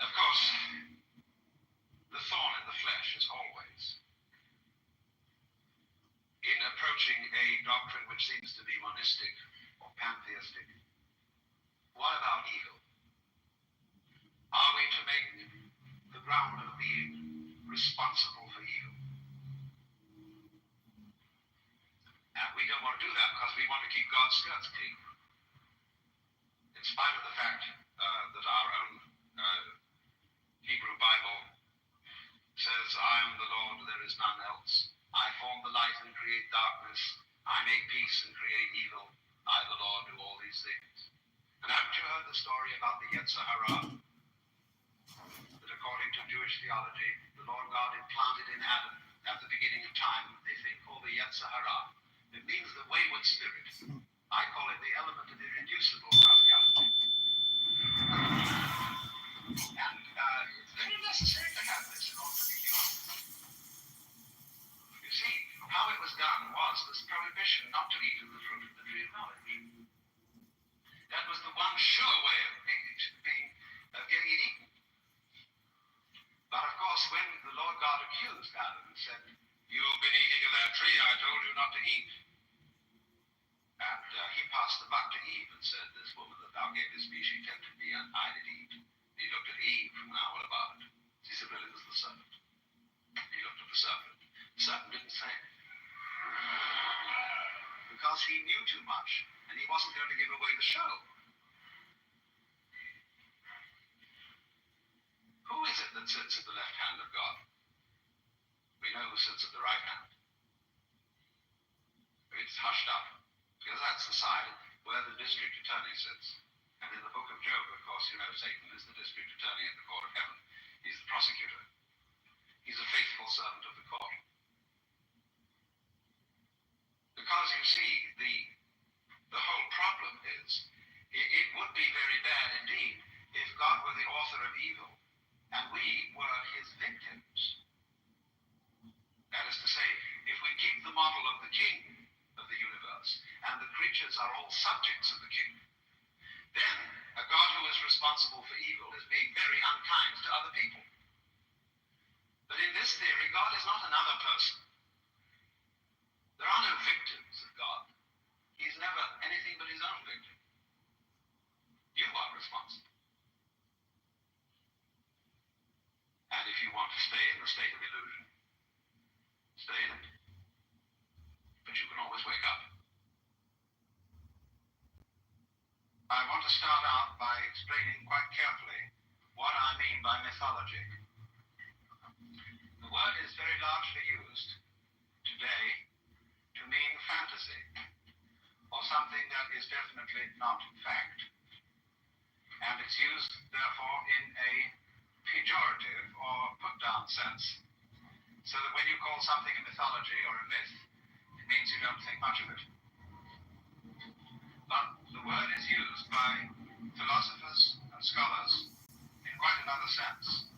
Of course, the thorn in the flesh is always in approaching a doctrine which seems to be monistic or pantheistic. What about evil? Are we to make the ground of being responsible for evil? And we don't want to do that because we want to keep God's skirts clean. In spite of the fact that our own Hebrew Bible says, I am the Lord, there is none else. I form the light and create darkness. I make peace and create evil. I, the Lord, do all these things. And haven't you heard the story about the Yetzer Hara? That according to Jewish theology, the Lord God implanted in Adam at the beginning of time, they think, called the Yetzer Hara. It means the wayward spirit. I call it the element of irreducible rascality. And it's very necessary to have this in order to be human. You see, how it was done was this prohibition not to eat of the fruit of the tree of knowledge. That was the one sure way of getting it eaten. But of course, when the Lord God accused Adam and said, you've been eating of that tree I told you not to eat. And he passed the buck to Eve and said, this woman that thou gavest me, she tempted me and I did eat. He looked at Eve from now what about it? He said, well, it was the serpent. He looked at the serpent. The serpent didn't say it. Because he knew too much and he wasn't going to give away the show. Who is it that sits at the left hand of God? We know who sits at the right hand. It's hushed up, because that's the side where the district attorney sits. And in the book of Job, of course, you know, Satan is the district attorney at the court of heaven. He's the prosecutor. He's a faithful servant of the court. Because, you see, the whole problem is, it would be very bad indeed if God were the author of evil and we were his victims. That is to say, if we keep the model of the king of the universe and the creatures are all subjects of the king, then a God who is responsible for evil is being very unkind to other people. But in this theory, God is not another person. There are no victims of God. He's never anything but his own victim. You are responsible. And if you want to stay in the state of illusion, stay in it. But you can always wake up. I want to start out by explaining quite carefully what I mean by mythology. The word is very largely used today to mean fantasy, or something that is definitely not fact. And it's used, therefore, in a pejorative or put-down sense. So that when you call something a mythology or a myth, it means you don't think much of it. But the word is used by philosophers and scholars in quite another sense.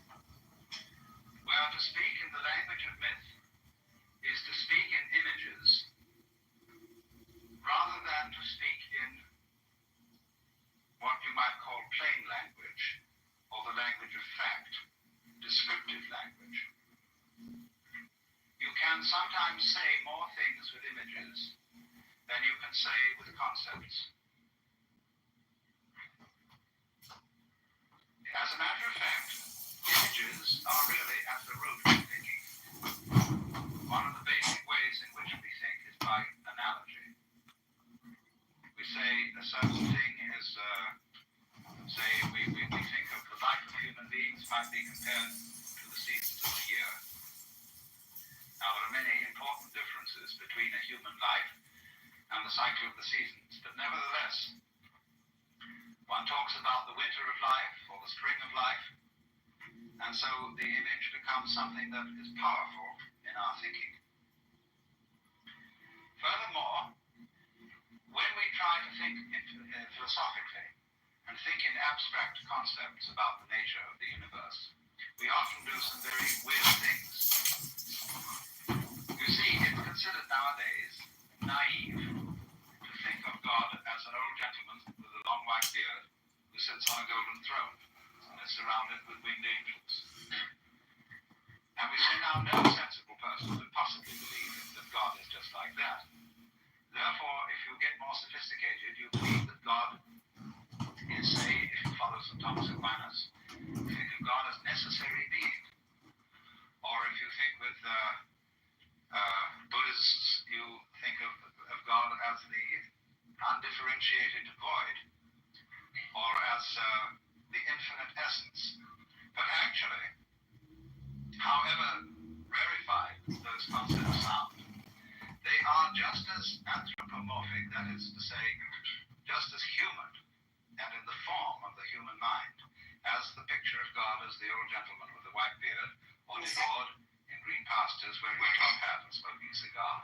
Well, to speak in the language of myth is to speak in images rather than to speak in what you might call plain language or the language of fact, descriptive language. You can sometimes say more things with images than you can say with concepts. As a matter of fact, images are really at the root of thinking. One of the basic ways in which we think is by analogy. We say a certain thing is, say, we think of the life of human beings might be compared to the seasons of the year. Now, there are many important differences between a human life and the cycle of the seasons, but nevertheless, one talks about the winter of life or the spring of life, and so the image becomes something that is powerful in our thinking. Furthermore, when we try to think philosophically and think in abstract concepts about the nature of the universe, we often do some very weird things. You see, it's considered nowadays naive to think of God as an old gentleman with a long white beard who sits on a golden throne and is surrounded with winged angels. And we say now no sensible person could possibly believe that God is just like that. Therefore, if you get more sophisticated, you believe that God is, say, if you follow St. Thomas Aquinas, you think of God as necessary being. Or if you think with Buddhists, you think of God as the undifferentiated void, or as the infinite essence. But actually, however rarefied those concepts sound, they are just as anthropomorphic, that is to say, just as human and in the form of the human mind as the picture of God as the old gentleman with the white beard, or the Lord in green pastures wearing a top hat and smoking a cigar.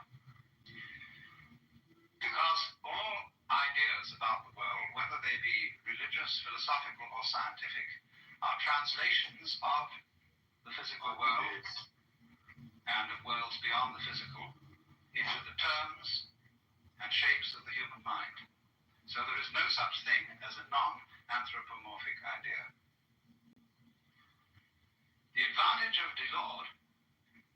Because all ideas about the world, whether they be religious, philosophical, or scientific, are translations of the physical world and of worlds beyond the physical into the terms and shapes of the human mind. So there is no such thing as a non-anthropomorphic idea. The advantage of Delord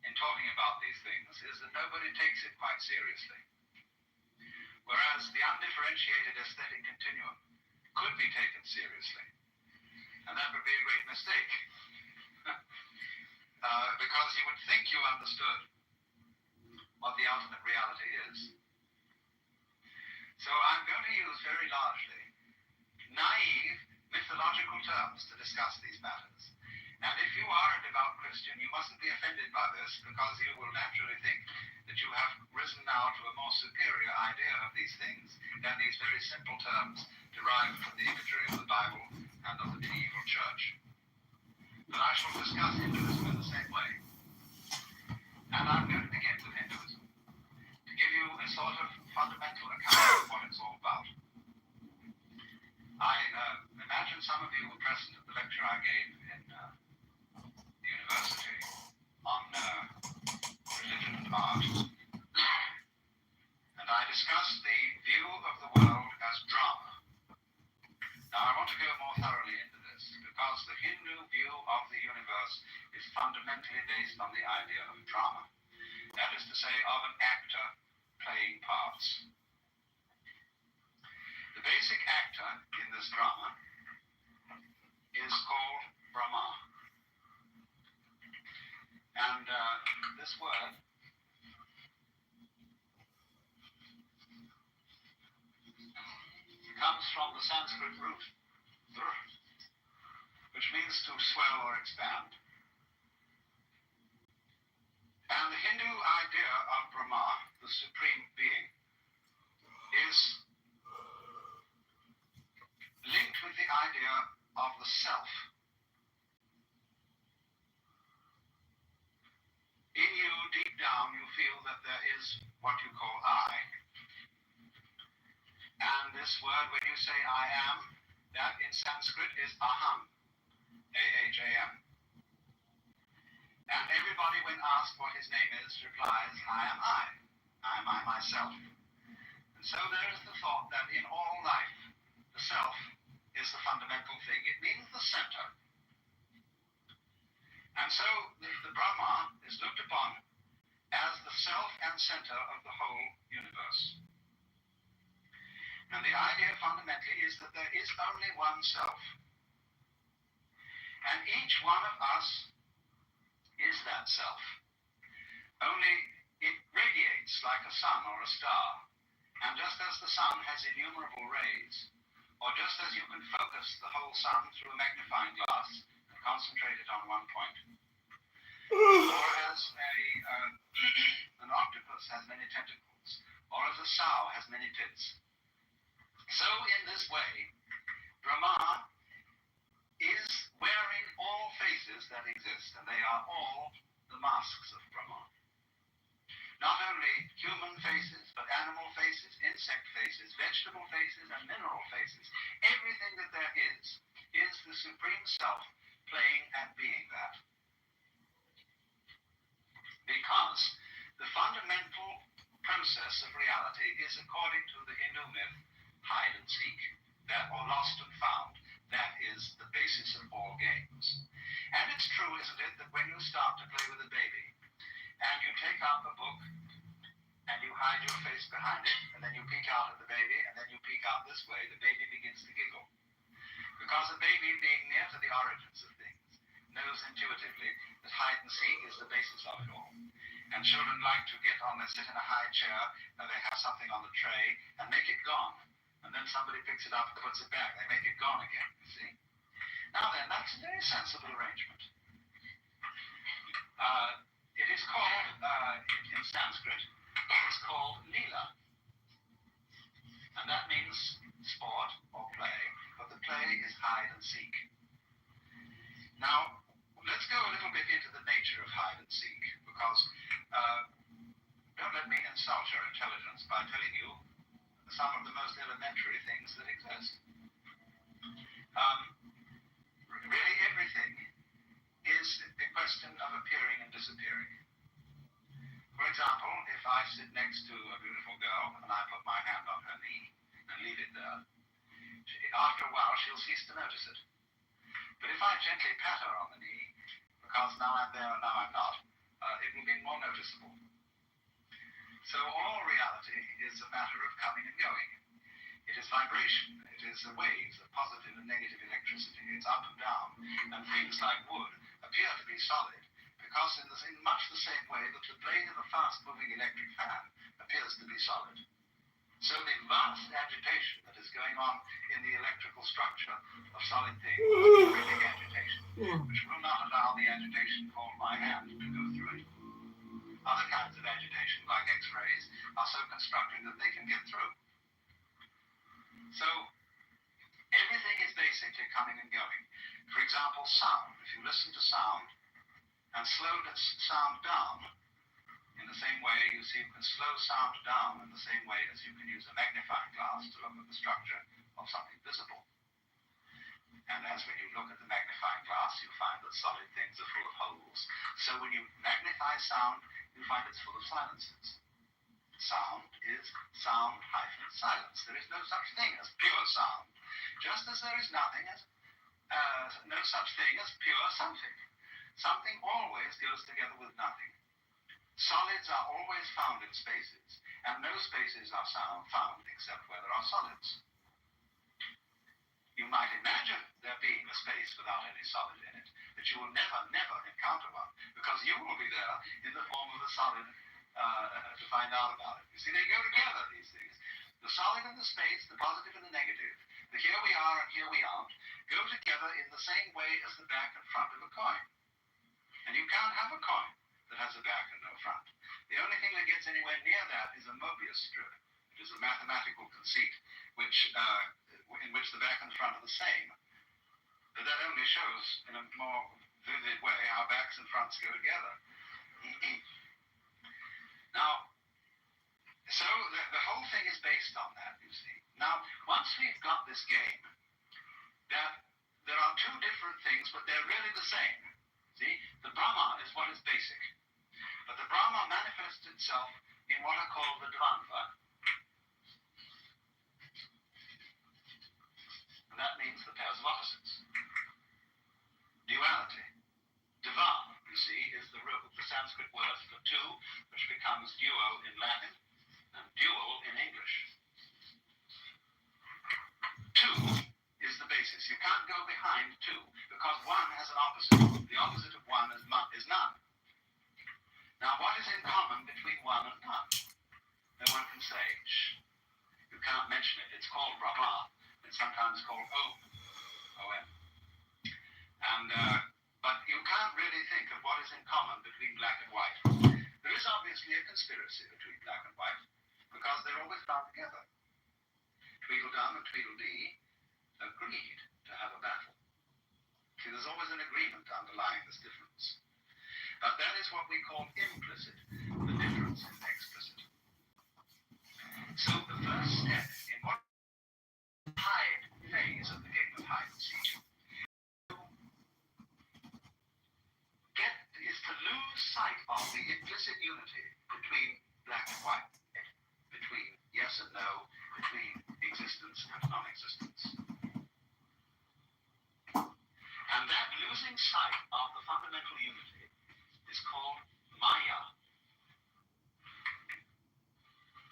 in talking about these things is that nobody takes it quite seriously. Whereas the undifferentiated aesthetic continuum could be taken seriously. And that would be a great mistake. Because you would think you understood what the ultimate reality is. So I'm going to use very largely naive mythological terms to discuss these matters. And if you are a devout Christian, you mustn't be offended by this, because you will naturally think that you have risen now to a more superior idea of these things than these very simple terms derived from the imagery of the Bible and of the medieval church. But I shall discuss Hinduism in the same way. And I'm going to begin with Hinduism, to give you a sort of fundamental account of what it's all about. I imagine some of you were present at the lecture I gave in the university on religion and art. And I discussed the view of the world as drama. Now I want to go more thoroughly into this, because the Hindu view of the universe is fundamentally based on the idea of drama. That is to say, of an actor playing parts. The basic actor in this drama is called Brahma. And this word comes from the Sanskrit root, which means to swell or expand. And the Hindu idea of Brahma, the supreme being, is linked with the idea of the self. In you, deep down, you feel that there is what you call I. And this word, when you say I am, that in Sanskrit is aham, A-H-A-M. And asked what his name is, replies, I am I. I am I myself. And so there is the thought that in all life, the self is the fundamental thing. It means the center. And so the Brahma is looked upon as the self and center of the whole universe. And the idea fundamentally is that there is only one self. And each one of us is that self. Only it radiates like a sun or a star. And just as the sun has innumerable rays, or just as you can focus the whole sun through a magnifying glass and concentrate it on one point, or as an octopus has many tentacles, or as a sow has many tits. So in this way, Brahma is wearing all faces that exist, and they are all the masks of Brahma. Not only human faces, but animal faces, insect faces, vegetable faces, and mineral faces. Everything that there is the Supreme Self playing and being that. Because the fundamental process of reality is, according to the Hindu myth, hide and seek, that or lost and found. That is the basis of all games. And it's true, isn't it, that when you start to play with a baby, and you take out the book, and you hide your face behind it, and then you peek out at the baby, and then you peek out this way, the baby begins to giggle. Because the baby, being near to the origins of things, knows intuitively that hide and seek is the basis of it all. And children like to get on, they sit in a high chair, and they have something on the tray, and make it gone. And then somebody picks it up and puts it back. They make it gone again, you see. Now then, that's a very sensible arrangement. It is called, in Sanskrit, it's called Leela. And that means sport or play, but the play is hide and seek. Now, let's go a little bit into the nature of hide and seek, because don't let me insult your intelligence by telling you some of the most elementary things that exist. Really, everything is a question of appearing and disappearing. For example, if I sit next to a beautiful girl and I put my hand on her knee and leave it there, after a while she'll cease to notice it. But if I gently pat her on the knee, because now I'm there and now I'm not, it will be more noticeable. So all reality is a matter of coming and going. It is vibration. It is the waves of positive and negative electricity. It's up and down. And things like wood appear to be solid because in much the same way that the blade of a fast-moving electric fan appears to be solid. So the vast agitation that is going on in the electrical structure of solid things is a big agitation, which will not allow the agitation called my hand to go through it. Other kinds of agitation, like X-rays, are so constructed that they can get through. So everything is basically coming and going. For example, sound. If you listen to sound and slow sound down, in the same way you see you can slow sound down in the same way as you can use a magnifying glass to look at the structure of something visible. And as when you look at the magnifying glass, you find that solid things are full of holes. So when you magnify sound, you find it's full of silences. Sound is sound-silence. There is no such thing as pure sound, just as there is no such thing as pure something. Something always goes together with nothing. Solids are always found in spaces, and no spaces are found except where there are solids. You might imagine there being a space without any solid in it, but you will never encounter one, because you will be there in the form of a solid to find out about it. You see, they go together, these things. The solid and the space, the positive and the negative, the here we are and here we aren't, go together in the same way as the back and front of a coin. And you can't have a coin that has a back and no front. The only thing that gets anywhere near that is a Mobius strip. It is a mathematical conceit in which the back and front are the same. But that only shows in a more vivid way how backs and fronts go together. Now, so the whole thing is based on that, you see. Now, once we've got this game, that there are two different things, but they're really the same. See, the Brahma is what is basic. But the Brahma manifests itself in what are called the Dvandva. And that means the pairs of opposites. Duality. Diva, you see, is the root of the Sanskrit word for two, which becomes duo in Latin and dual in English. Two is the basis. You can't go behind two because one has an opposite. The opposite of one is none. Now, what is in common between one and none? No one can say. Shh. You can't mention it. It's called Brahma. It's sometimes called Om. O-M. And, but you can't really think of what is in common between black and white. There is obviously a conspiracy between black and white because they're always found together. Tweedledum and Tweedledee agreed to have a battle. See, there's always an agreement underlying this difference. But that is what we call implicit. The difference is explicit. So the first step in what hide phase of the game of hide and seek is to lose sight of the implicit unity between black and white, between yes and no, between existence and non-existence. And that losing sight of the fundamental unity is called Maya.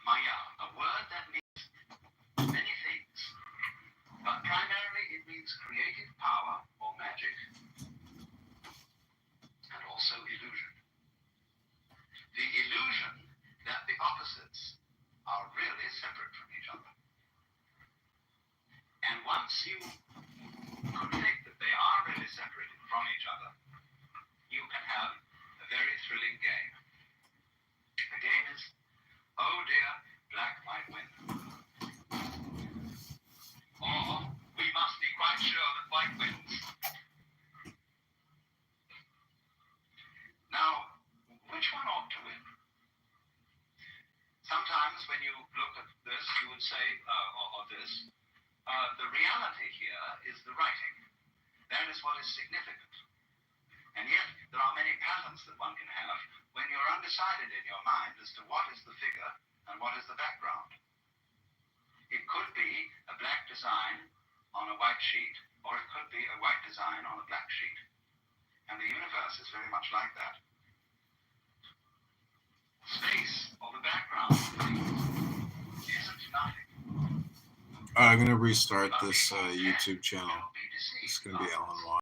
Maya, a word that means many things, but primarily it means creative power or magic, and also illusion. The illusion that the opposites are really separate from each other. And once you could think that they are really separated from each other, you can have a very thrilling game. The game is, oh dear, black might win. Or, we must be quite sure that white wins. Now, which one ought to win? Sometimes when you look at this, you would say, or this, the reality here is the writing. That is what is significant. And yet, there are many patterns that one can have when you're undecided in your mind as to what is the figure and what is the background. It could be a black design on a white sheet, or it could be a white design on a black sheet. And the universe is very much like that. Space, or the background, isn't nothing. I'm going to restart this YouTube channel. It's going to be Alan Watt.